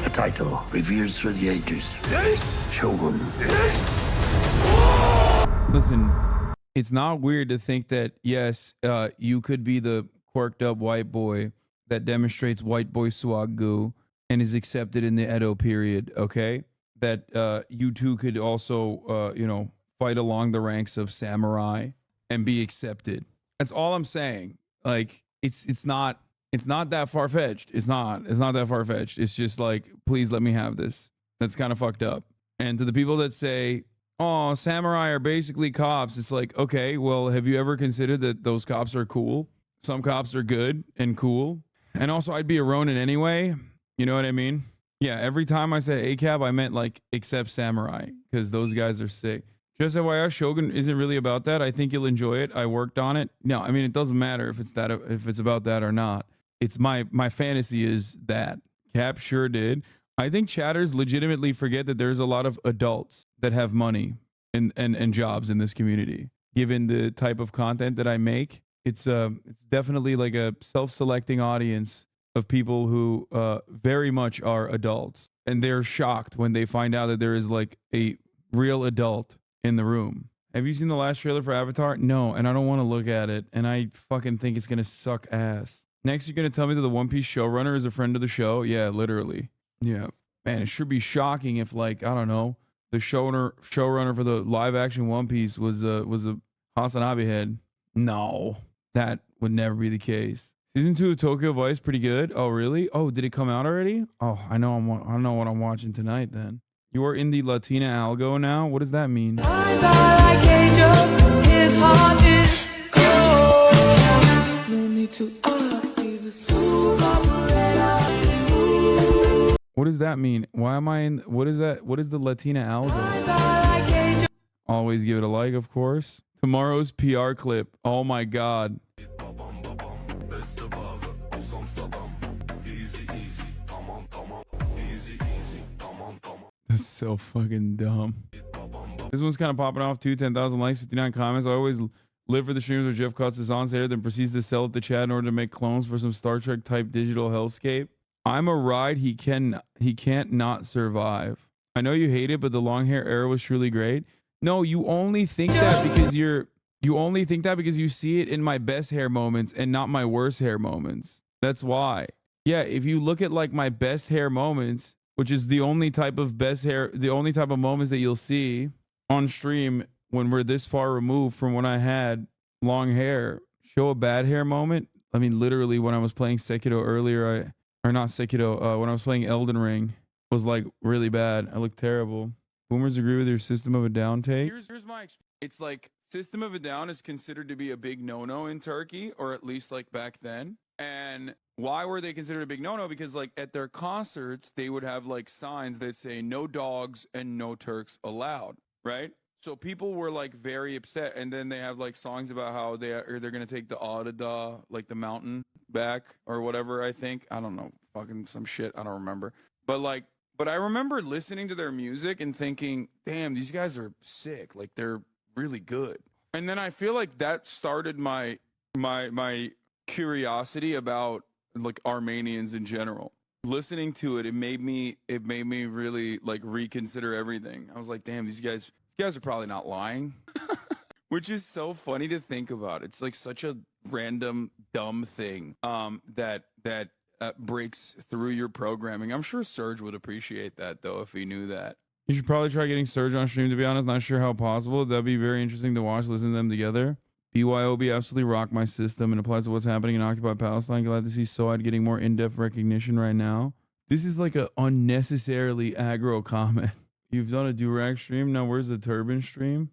A title revered through the ages. Shogun. Listen, it's not weird to think that, yes, you could be the quirked up white boy that demonstrates white boy swag and is accepted in the Edo period, okay? That you too could also, fight along the ranks of samurai and be accepted. That's all I'm saying. Like, it's not that far-fetched. It's not that far-fetched. It's just like, please let me have this. That's kind of fucked up. And to the people that say, oh, samurai are basically cops, it's like, okay, well, have you ever considered that those cops are cool? Some cops are good and cool. And also, I'd be a Ronin anyway. You know what I mean? Yeah, every time I said ACAB, I meant like, except samurai, because those guys are sick. Just FYI, Shogun isn't really about that. I think you'll enjoy it. I worked on it. No, I mean, it doesn't matter if it's about that or not. It's my fantasy is that. Cap sure did. I think chatters legitimately forget that there's a lot of adults that have money and jobs in this community. Given the type of content that I make, it's definitely like a self-selecting audience of people who very much are adults, and they're shocked when they find out that there is like a real adult in the room. Have you seen the last trailer for Avatar? No, and I don't want to look at it, and I fucking think it's gonna suck ass. Next, you're gonna tell me that the One Piece showrunner is a friend of the show? Yeah, literally. Yeah, man, it should be shocking if, like, I don't know, the showrunner for the live action One Piece was a Hasanabe head. No, that would never be the case. Season 2 of Tokyo Vice pretty good. Oh really? Oh, did it come out already? Oh, I know what I'm watching tonight then. You are in the Latina algo now? What does that mean? What does that mean? Why am I in? What is that? What is the Latina algo? Always give it a like, of course. Tomorrow's PR clip. Oh my God. That's so fucking dumb. This one's kind of popping off too. 10,000 likes, 59 comments. I always live for the streams where Jeff cuts his on hair, then proceeds to sell it to Chad in order to make clones for some Star Trek type digital hellscape. I'm a ride he can't not survive. I know you hate it, but the long hair era was truly great. No, you only think that because you see it in my best hair moments and not my worst hair moments. That's why. Yeah, if you look at like my best hair moments, which is the only type of moments that you'll see on stream when we're this far removed from when I had long hair. Show a bad hair moment. I mean, literally when I was playing Sekiro earlier, when I was playing Elden Ring, was like really bad. I looked terrible. Boomers agree with your System of a Down take? Here's my, it's like System of a Down is considered to be a big no-no in Turkey, or at least like back then. And why were they considered a big no-no? Because like at their concerts, they would have like signs that say no dogs and no Turks allowed, right? So people were like very upset. And then they have like songs about how they're going to take the Adada, like the mountain back or whatever, I think. I don't know, fucking some shit. I don't remember. But I remember listening to their music and thinking, damn, these guys are sick. Like they're really good. And then I feel like that started my curiosity about like Armenians in general. Listening to it, it made me really like reconsider everything. I was like, damn, these guys are probably not lying. Which is so funny to think about. It's like such a random dumb thing that breaks through your programming. I'm sure Surge would appreciate that though if he knew that. You should probably try getting Surge on stream, to be honest. Not sure how possible. That'd be very interesting to watch, listen to them together. BYOB absolutely rock my system and applies to what's happening in Occupied Palestine. Glad to see Soad getting more in-depth recognition right now. This is like a unnecessarily aggro comment. You've done a Durag stream. Now where's the Turban stream?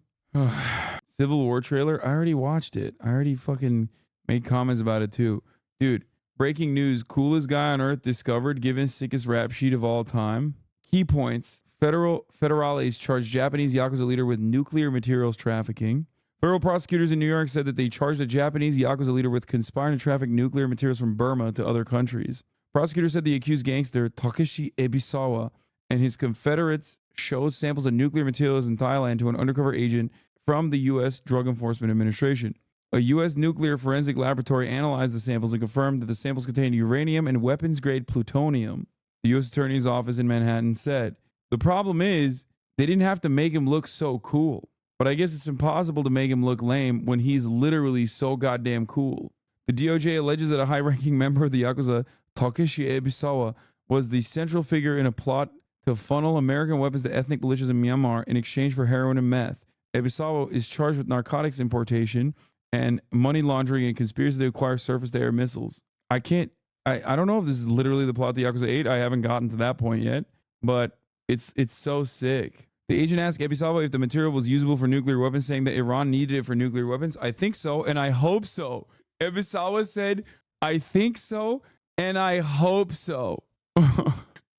Civil War trailer. I already watched it. I already fucking made comments about it too. Dude, breaking news. Coolest guy on earth discovered, given sickest rap sheet of all time. Key points. Federales charged Japanese Yakuza leader with nuclear materials trafficking. Federal prosecutors in New York said that they charged a Japanese Yakuza leader with conspiring to traffic nuclear materials from Burma to other countries. Prosecutors said the accused gangster, Takeshi Ebisawa, and his confederates showed samples of nuclear materials in Thailand to an undercover agent from the U.S. Drug Enforcement Administration. a U.S. nuclear forensic laboratory analyzed the samples and confirmed that the samples contained uranium and weapons-grade plutonium. The U.S. Attorney's Office in Manhattan said, the problem is they didn't have to make him look so cool. But I guess it's impossible to make him look lame when he's literally so goddamn cool. The DOJ alleges that a high-ranking member of the Yakuza, Takeshi Ebisawa, was the central figure in a plot to funnel American weapons to ethnic militias in Myanmar in exchange for heroin and meth. Ebisawa is charged with narcotics importation and money laundering and conspiracy to acquire surface-to-air missiles. I don't know if this is literally the plot of the Yakuza 8. I haven't gotten to that point yet, but it's so sick. The agent asked Ebisawa if the material was usable for nuclear weapons, saying that Iran needed it for nuclear weapons. I think so, and I hope so. Ebisawa said, I think so, and I hope so.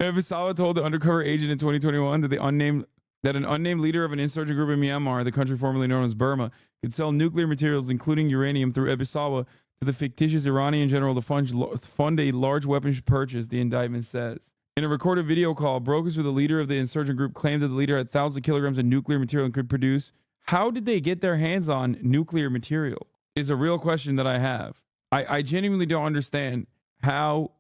Ebisawa told the undercover agent in 2021 that an unnamed leader of an insurgent group in Myanmar, the country formerly known as Burma, could sell nuclear materials, including uranium, through Ebisawa to the fictitious Iranian general to fund a large weapons purchase, the indictment says. In a recorded video call, brokers with the leader of the insurgent group claimed that the leader had thousands of kilograms of nuclear material and could produce. How did they get their hands on nuclear material? Is a real question that I have. I genuinely don't understand how,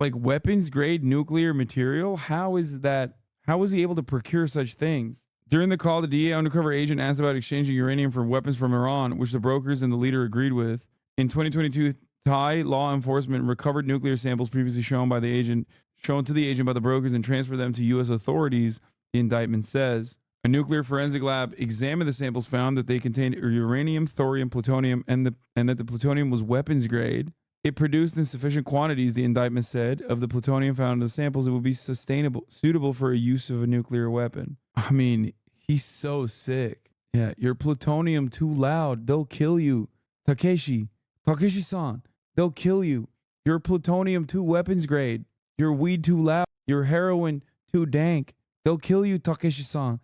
like, weapons grade nuclear material. How was he able to procure such things? During the call, the DEA undercover agent asked about exchanging uranium for weapons from Iran, which the brokers and the leader agreed with. In 2022, Thai law enforcement recovered nuclear samples previously shown to the agent by the brokers and transferred them to U.S. authorities, the indictment says. A nuclear forensic lab examined the samples, found that they contained uranium, thorium, plutonium, and that the plutonium was weapons grade. It produced in sufficient quantities, the indictment said, of the plutonium found in the samples. It would be suitable for a use of a nuclear weapon. I mean, he's so sick. Yeah, your plutonium too loud. They'll kill you. Takeshi-san, they'll kill you. Your plutonium too weapons grade. Your weed too loud. Your heroin too dank. They'll kill you, Takeshi-san.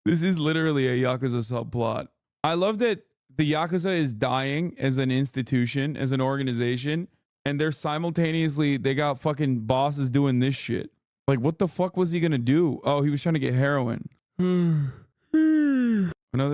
This is literally a Yakuza subplot. I love that the Yakuza is dying as an institution, as an organization, and they're they got fucking bosses doing this shit. Like, what the fuck was he gonna do? Oh, he was trying to get heroin. Another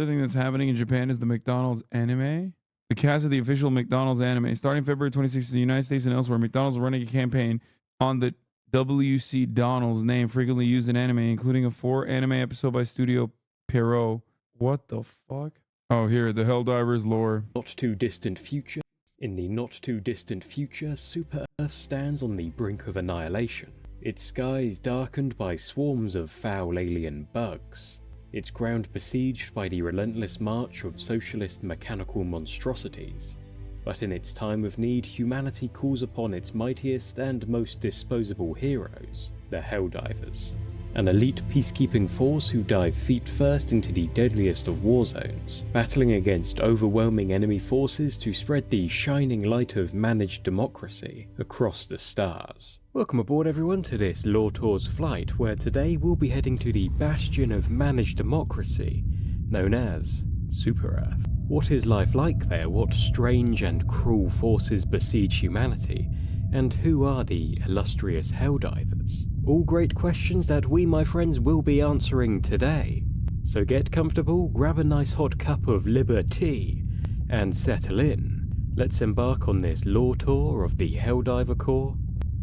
thing that's happening in Japan is the McDonald's anime. The cast of the official McDonald's anime, starting February 26th in the United States and elsewhere, McDonald's is running a campaign on the W.C. Donald's name, frequently used in anime, including a 4-anime episode by Studio Pierrot. What the fuck? Oh, here, the Helldivers lore. Not too distant future. In the not too distant future, Super Earth stands on the brink of annihilation. Its skies darkened by swarms of foul alien bugs. Its ground besieged by the relentless march of socialist mechanical monstrosities. But in its time of need, humanity calls upon its mightiest and most disposable heroes, the Helldivers. An elite peacekeeping force who dive feet first into the deadliest of war zones, battling against overwhelming enemy forces to spread the shining light of managed democracy across the stars. Welcome aboard everyone to this Lawtor's flight, where today we'll be heading to the bastion of managed democracy, known as Super Earth. What is life like there? What strange and cruel forces besiege humanity? And who are the illustrious Helldivers? All great questions that we, my friends, will be answering today. So get comfortable, grab a nice hot cup of liberty, and settle in. Let's embark on this lore tour of the Helldiver Corps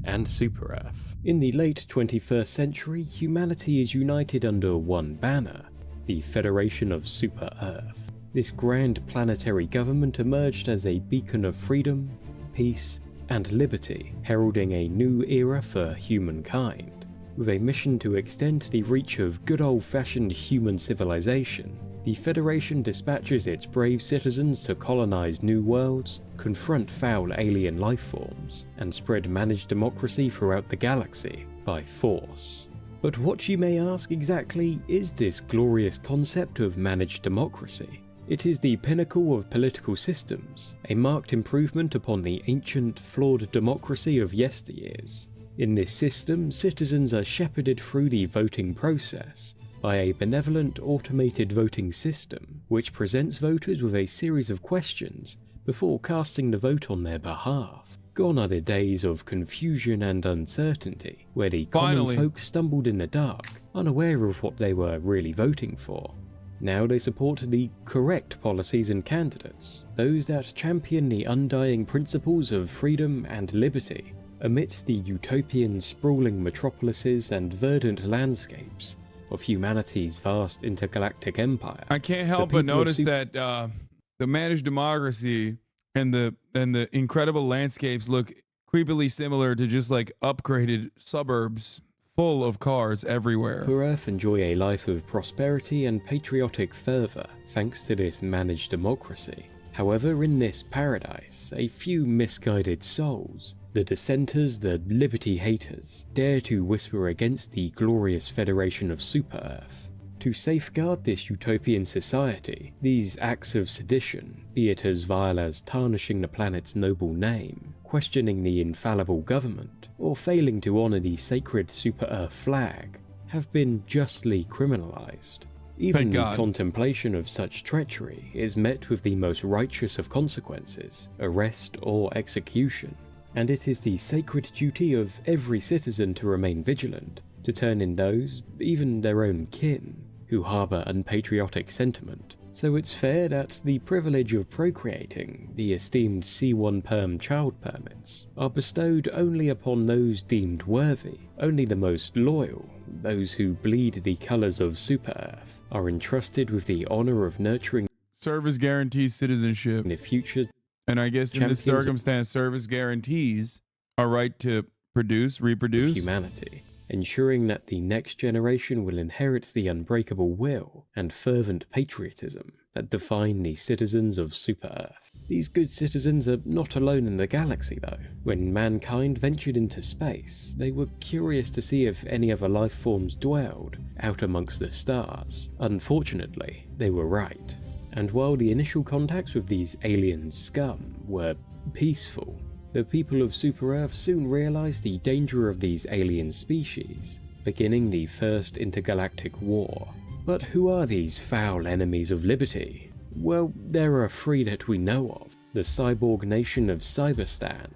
and Super Earth. In the late 21st century, humanity is united under one banner, the Federation of Super Earth. This grand planetary government emerged as a beacon of freedom, peace, and liberty, heralding a new era for humankind. With a mission to extend the reach of good old-fashioned human civilization, the Federation dispatches its brave citizens to colonize new worlds, confront foul alien life forms, and spread managed democracy throughout the galaxy by force. But what, you may ask, exactly is this glorious concept of managed democracy? It is the pinnacle of political systems, a marked improvement upon the ancient, flawed democracy of yesteryears. In this system, citizens are shepherded through the voting process by a benevolent automated voting system, which presents voters with a series of questions before casting the vote on their behalf. Gone are the days of confusion and uncertainty, where the common folk stumbled in the dark, unaware of what they were really voting for. Now they support the correct policies and candidates, those that champion the undying principles of freedom and liberty, amidst the utopian sprawling metropolises and verdant landscapes of humanity's vast intergalactic empire. I can't help but notice that the managed democracy and the incredible landscapes look creepily similar to just like upgraded suburbs full of cars everywhere. Super Earth enjoy a life of prosperity and patriotic fervor thanks to this managed democracy. However, in this paradise, a few misguided souls, the dissenters, the liberty haters, dare to whisper against the glorious federation of Super Earth. To safeguard this utopian society, these acts of sedition, be it as vile as tarnishing the planet's noble name, questioning the infallible government, or failing to honor the sacred Super Earth flag, have been justly criminalized. Even the contemplation of such treachery is met with the most righteous of consequences, arrest or execution, and it is the sacred duty of every citizen to remain vigilant, to turn in those, even their own kin, who harbor unpatriotic sentiment. So it's fair that the privilege of procreating, the esteemed C1 perm child permits, are bestowed only upon those deemed worthy. Only the most loyal, those who bleed the colors of Super Earth, are entrusted with the honor of nurturing. Service guarantees citizenship. In the future, and I guess in this circumstance, service guarantees a right to reproduce humanity, ensuring that the next generation will inherit the unbreakable will and fervent patriotism that define the citizens of Super Earth. These good citizens are not alone in the galaxy though. When mankind ventured into space, they were curious to see if any other life forms dwelled out amongst the stars. Unfortunately, they were right. And while the initial contacts with these alien scum were peaceful, the people of Super Earth soon realized the danger of these alien species, beginning the First Intergalactic War. But who are these foul enemies of liberty? Well, there are three that we know of. The cyborg nation of Cyberstan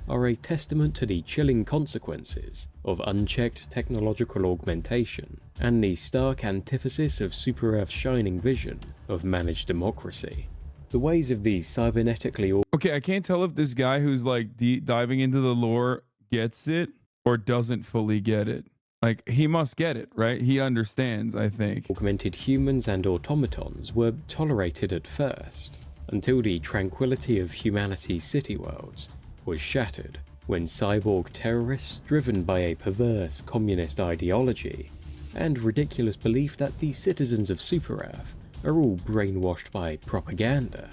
are a testament to the chilling consequences of unchecked technological augmentation, and the stark antithesis of Super Earth's shining vision of managed democracy. The ways of these cybernetically... Okay, I can't tell if this guy who's like diving into the lore gets it or doesn't fully get it. Like, he must get it, right? He understands, I think. Augmented humans and automatons were tolerated at first, until the tranquility of humanity's city worlds was shattered when cyborg terrorists, driven by a perverse communist ideology and ridiculous belief that the citizens of Super Earth are all brainwashed by propaganda,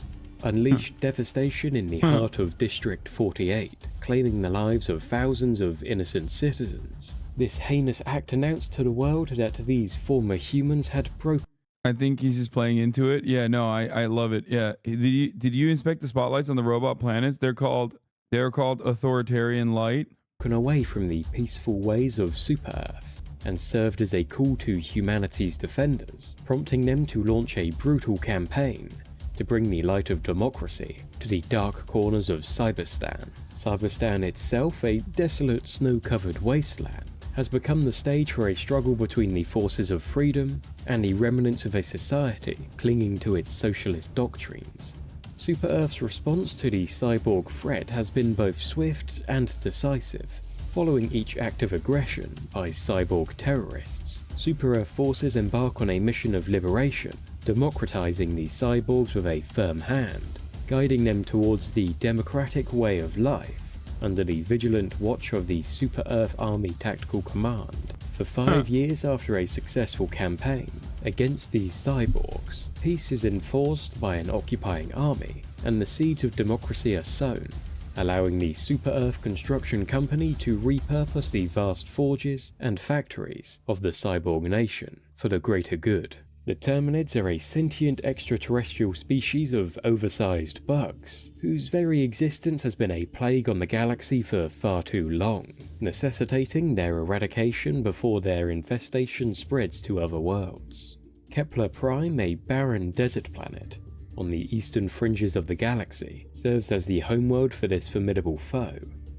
unleashed devastation in the heart of District 48, claiming the lives of thousands of innocent citizens. This heinous act announced to the world that these former humans had broken. I think he's just playing into it. Yeah, no, I love it. Yeah, did you inspect the spotlights on the robot planets? They're called authoritarian light. Away from the peaceful ways of Super Earth, and served as a call to humanity's defenders, prompting them to launch a brutal campaign to bring the light of democracy to the dark corners of Cyberstan. Cyberstan itself, a desolate snow-covered wasteland, has become the stage for a struggle between the forces of freedom and the remnants of a society clinging to its socialist doctrines. Super Earth's response to the cyborg threat has been both swift and decisive. Following each act of aggression by cyborg terrorists, Super Earth forces embark on a mission of liberation, democratizing the cyborgs with a firm hand, guiding them towards the democratic way of life under the vigilant watch of the Super Earth Army Tactical Command. For 5 years after a successful campaign against these cyborgs, peace is enforced by an occupying army, and the seeds of democracy are sown, allowing the Super Earth Construction Company to repurpose the vast forges and factories of the cyborg nation for the greater good. The Terminids are a sentient extraterrestrial species of oversized bugs, whose very existence has been a plague on the galaxy for far too long, necessitating their eradication before their infestation spreads to other worlds. Kepler Prime, a barren desert planet on the eastern fringes of the galaxy, serves as the homeworld for this formidable foe,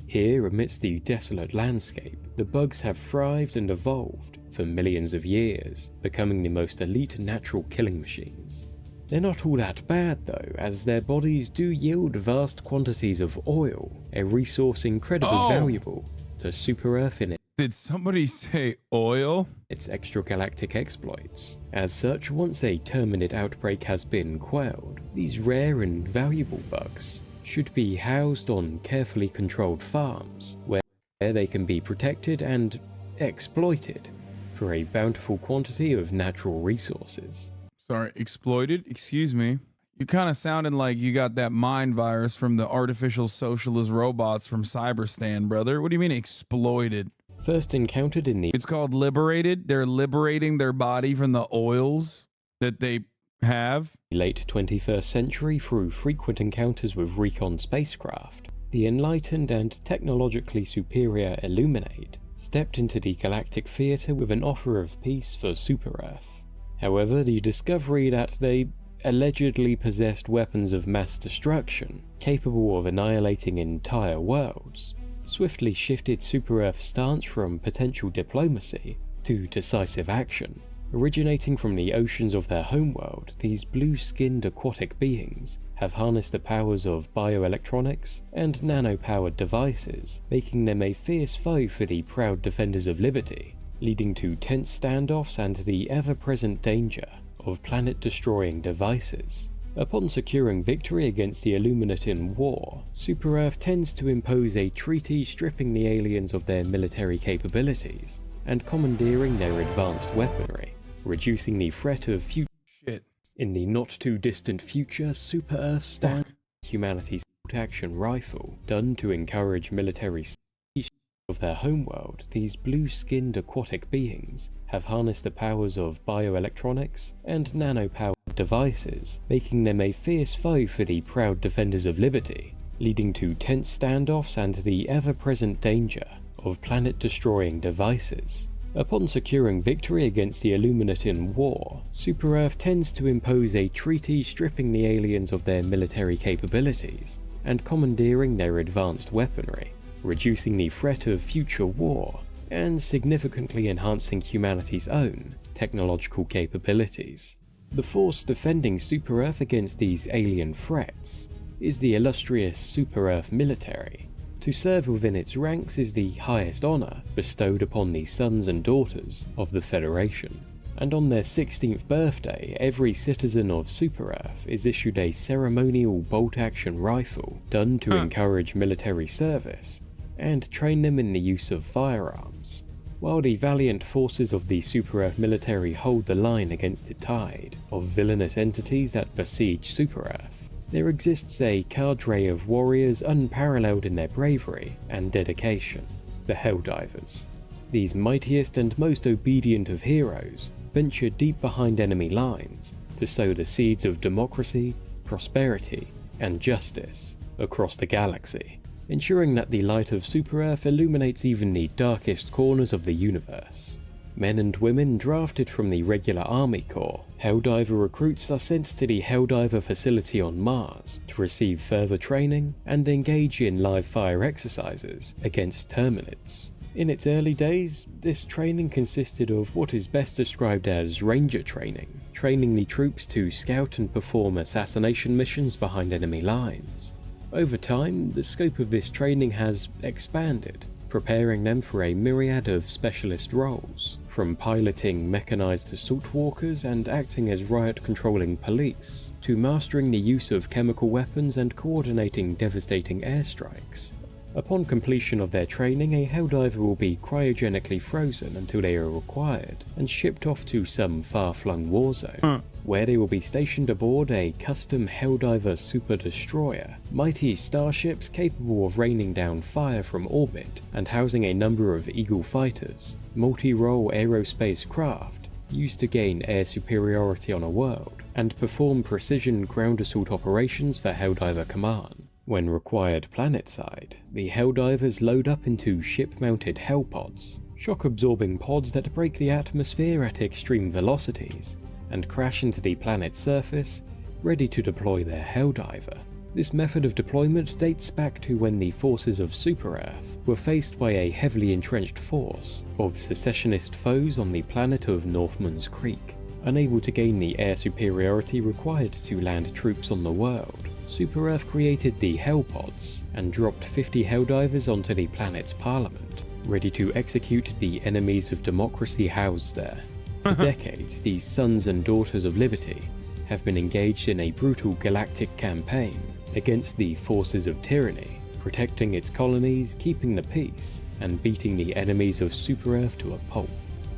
Here, amidst the desolate landscape, the bugs have thrived and evolved for millions of years, becoming the most elite natural killing machines. They're not all that bad though, as their bodies do yield vast quantities of oil, a resource incredibly valuable to Super Earth in Did somebody say oil? its extragalactic exploits. As such, once a Terminid outbreak has been quelled, these rare and valuable bugs should be housed on carefully controlled farms, where they can be protected and exploited for a bountiful quantity of natural resources. Sorry, exploited? Excuse me. You kind of sounded like you got that mind virus from the artificial socialist robots from Cyberstan, brother. What do you mean exploited? First encountered in the... It's called liberated. They're liberating their body from the oils that they have. Late 21st century through frequent encounters with recon spacecraft, the enlightened and technologically superior Illuminate stepped into the galactic theater with an offer of peace for Super Earth. However, the discovery that they allegedly possessed weapons of mass destruction capable of annihilating entire worlds swiftly shifted Super Earth's stance from potential diplomacy to decisive action. Originating from the oceans of their homeworld, these blue-skinned aquatic beings have harnessed the powers of bioelectronics and nano-powered devices, making them a fierce foe for the proud defenders of liberty, leading to tense standoffs and the ever-present danger of planet-destroying devices. Upon securing victory against the Illuminate in war, Super Earth tends to impose a treaty stripping the aliens of their military capabilities and commandeering their advanced weaponry, reducing the threat of future. In the not-too-distant future, Super Earth stands humanity's bolt-action rifle, done to encourage military of their homeworld. These blue-skinned aquatic beings have harnessed the powers of bioelectronics and nano-powered devices, making them a fierce foe for the proud defenders of liberty, leading to tense standoffs and the ever-present danger of planet-destroying devices. Upon securing victory against the Illuminate in war, Super Earth tends to impose a treaty stripping the aliens of their military capabilities and commandeering their advanced weaponry, reducing the threat of future war and significantly enhancing humanity's own technological capabilities. The force defending Super Earth against these alien threats is the illustrious Super Earth military. To serve within its ranks is the highest honor bestowed upon the sons and daughters of the Federation, and on their 16th birthday, every citizen of Super Earth is issued a ceremonial bolt-action rifle done to encourage military service and train them in the use of firearms. While the valiant forces of the Super Earth military hold the line against the tide of villainous entities that besiege Super Earth, there exists a cadre of warriors unparalleled in their bravery and dedication, the Helldivers. These mightiest and most obedient of heroes venture deep behind enemy lines to sow the seeds of democracy, prosperity, and justice across the galaxy, ensuring that the light of Super Earth illuminates even the darkest corners of the universe. Men and women drafted from the regular Army Corps, Helldiver recruits are sent to the Helldiver facility on Mars to receive further training and engage in live-fire exercises against Terminids. In its early days, this training consisted of what is best described as Ranger training, training the troops to scout and perform assassination missions behind enemy lines. Over time, the scope of this training has expanded, preparing them for a myriad of specialist roles, from piloting mechanized assault walkers and acting as riot-controlling police, to mastering the use of chemical weapons and coordinating devastating airstrikes. Upon completion of their training, a Helldiver will be cryogenically frozen until they are required and shipped off to some far-flung war zone, where they will be stationed aboard a custom Helldiver super destroyer, mighty starships capable of raining down fire from orbit and housing a number of Eagle fighters, multi-role aerospace craft used to gain air superiority on a world and perform precision ground assault operations for Helldiver Command. When required planetside, the Helldivers load up into ship-mounted Hellpods, shock-absorbing pods that break the atmosphere at extreme velocities and crash into the planet's surface, ready to deploy their Helldiver. This method of deployment dates back to when the forces of Super-Earth were faced by a heavily entrenched force of secessionist foes on the planet of Northman's Creek. Unable to gain the air superiority required to land troops on the world, Super-Earth created the Hellpods and dropped 50 Helldivers onto the planet's parliament, ready to execute the enemies of democracy housed there. For decades, these Sons and Daughters of Liberty have been engaged in a brutal galactic campaign against the forces of tyranny, protecting its colonies, keeping the peace, and beating the enemies of Super-Earth to a pulp.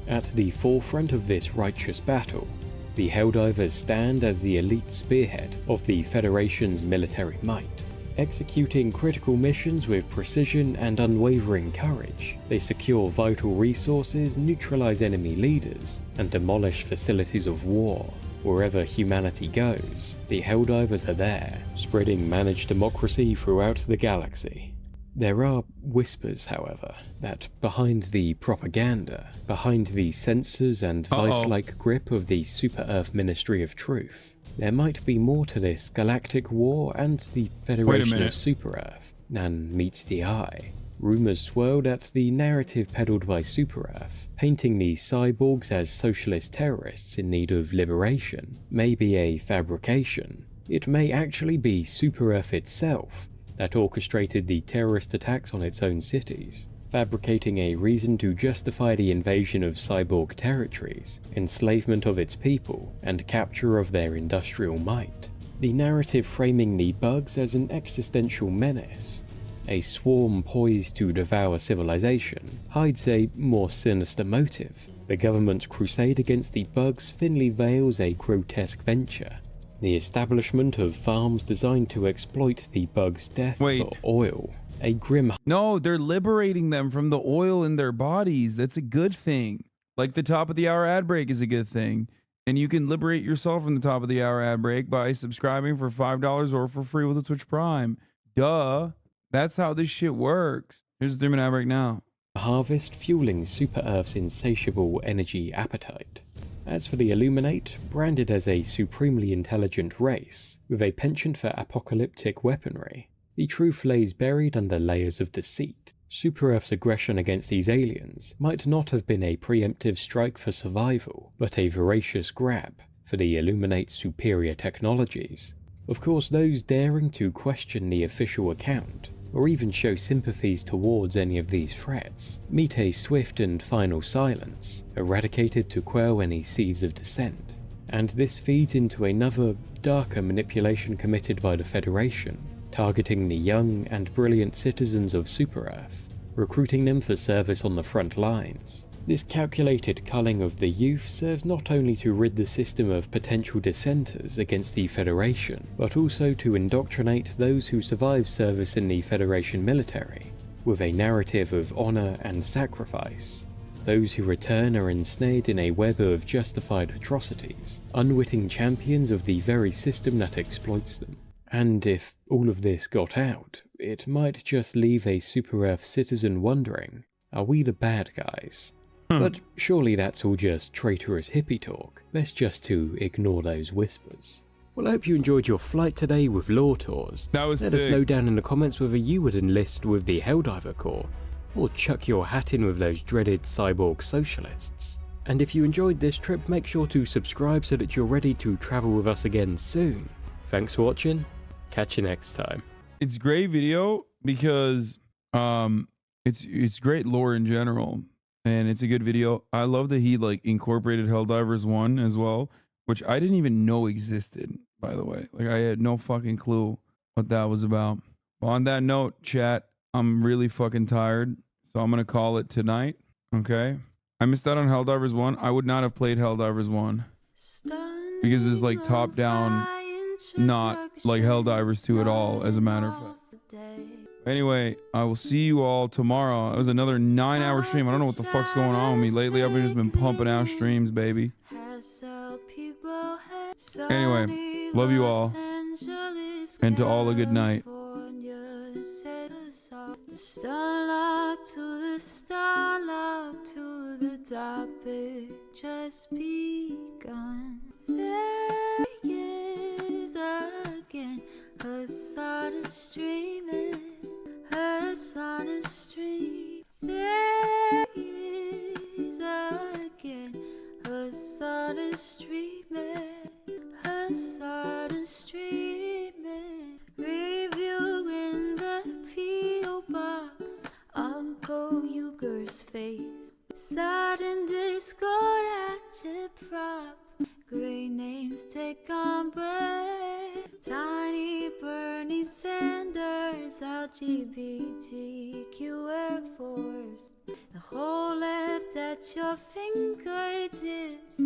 At the forefront of this righteous battle, the Helldivers stand as the elite spearhead of the Federation's military might. Executing critical missions with precision and unwavering courage, they secure vital resources, neutralize enemy leaders, and demolish facilities of war. Wherever humanity goes, the Helldivers are there, spreading managed democracy throughout the galaxy. There are whispers, however, that behind the propaganda, behind the censors and vice-like grip of the Super-Earth Ministry of Truth, there might be more to this galactic war and the Federation of Super-Earth than meets the eye. Rumors swirled at the narrative peddled by Super-Earth, painting the cyborgs as socialist terrorists in need of liberation, may be a fabrication. It may actually be Super-Earth itself that orchestrated the terrorist attacks on its own cities, fabricating a reason to justify the invasion of cyborg territories, enslavement of its people, and capture of their industrial might. The narrative framing the bugs as an existential menace, a swarm poised to devour civilization, hides a more sinister motive. The government's crusade against the bugs thinly veils a grotesque venture. The establishment of farms designed to exploit the bugs' death for oil. A grim... No, they're liberating them from the oil in their bodies. That's a good thing. Like the top of the hour ad break is a good thing. And you can liberate yourself from the top of the hour ad break by subscribing for $5 or for free with a Twitch Prime. Duh. That's how this shit works. Here's the 3-minute ad break now. Harvest fueling Super-Earth's insatiable energy appetite. As for the Illuminate, branded as a supremely intelligent race, with a penchant for apocalyptic weaponry, the truth lays buried under layers of deceit. Super-Earth's aggression against these aliens might not have been a preemptive strike for survival, but a voracious grab for the Illuminate's superior technologies. Of course, those daring to question the official account, or even show sympathies towards any of these threats, meet a swift and final silence, eradicated to quell any seeds of dissent. And this feeds into another, darker manipulation committed by the Federation, targeting the young and brilliant citizens of Super-Earth, recruiting them for service on the front lines. This calculated culling of the youth serves not only to rid the system of potential dissenters against the Federation, but also to indoctrinate those who survive service in the Federation military, with a narrative of honor and sacrifice. Those who return are ensnared in a web of justified atrocities, unwitting champions of the very system that exploits them. And if all of this got out, it might just leave a Super-Earth citizen wondering, are we the bad guys? But surely that's all just traitorous hippie talk. Best just to ignore those whispers. Well, I hope you enjoyed your flight today with Lore Tours. That was Let sick. us know down in the comments whether you would enlist with the Helldiver Corps, or chuck your hat in with those dreaded cyborg socialists. And if you enjoyed this trip, make sure to subscribe so that you're ready to travel with us again soon. Thanks for watching. Catch you next time. It's great video because it's great lore in general. And it's a good video. I love that he like incorporated Helldivers 1 as well, which I didn't even know existed, by the way. Like I had no fucking clue what that was about. Well, on that note, chat, I'm really fucking tired. So I'm going to call it tonight. Okay. I missed out on Helldivers 1. I would not have played Helldivers 1 because it's like top down, not like Helldivers 2 at all, as a matter of fact. Anyway, I will see you all tomorrow. It was another 9-hour stream. I don't know what the fuck's going on with me lately. I've just been pumping out streams, baby. Anyway, love you all. And to all a good night. The starlock to the starlock to the topic just begun. There is again a is streaming, her sun is streaming. There is again, her sun is streaming, her sun is streaming. Reviewing the P.O. box, Uncle Uger's face. Sudden discord agitprop, great names take on breath. Tiny Bernie Sanders, LGBTQ Air Force. The whole left at your fingertips,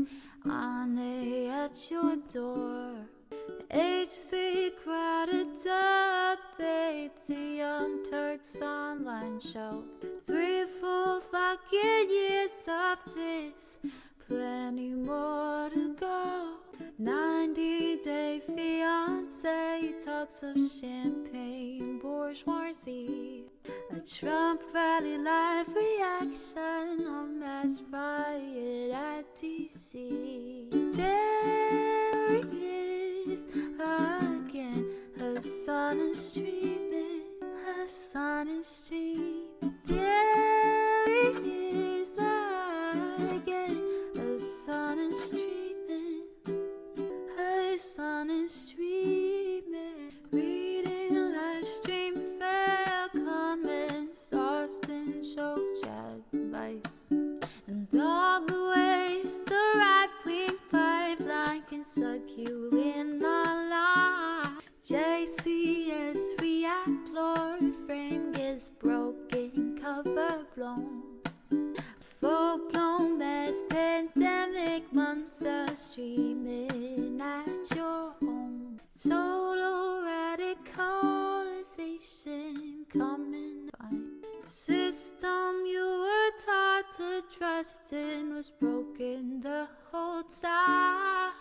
Ane at your door. The H3 crowded debate, the Young Turks online show. 3 full fucking years of this, plenty more to go. 90-day fiance talks of champagne bourgeoisie. A Trump rally live reaction, a mass riot at DC. There he is again, her sun is streaming, her sun is streaming. There he is again, her sun is streaming, her sun is streaming. Reading a live stream, fair comments, Austin show chat advice, and all the ways the right-wing pipeline can suck you in online. JCS react, Lord frame gets broken, cover blown. Full-blown mass pandemic monster streaming at your home. Total radicalization coming fine. The system you were taught to trust in was broken the whole time.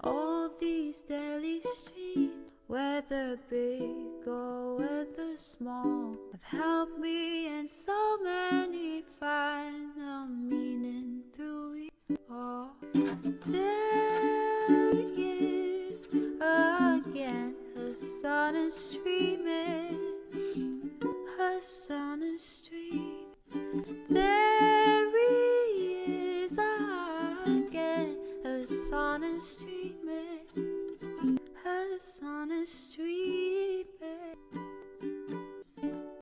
All these daily streams, whether big or whether small, have helped me and so many find the meaning through it all. There he is again, her sun is streaming, her sun is streaming. There he is again, her sun is streaming, her sun is streaming.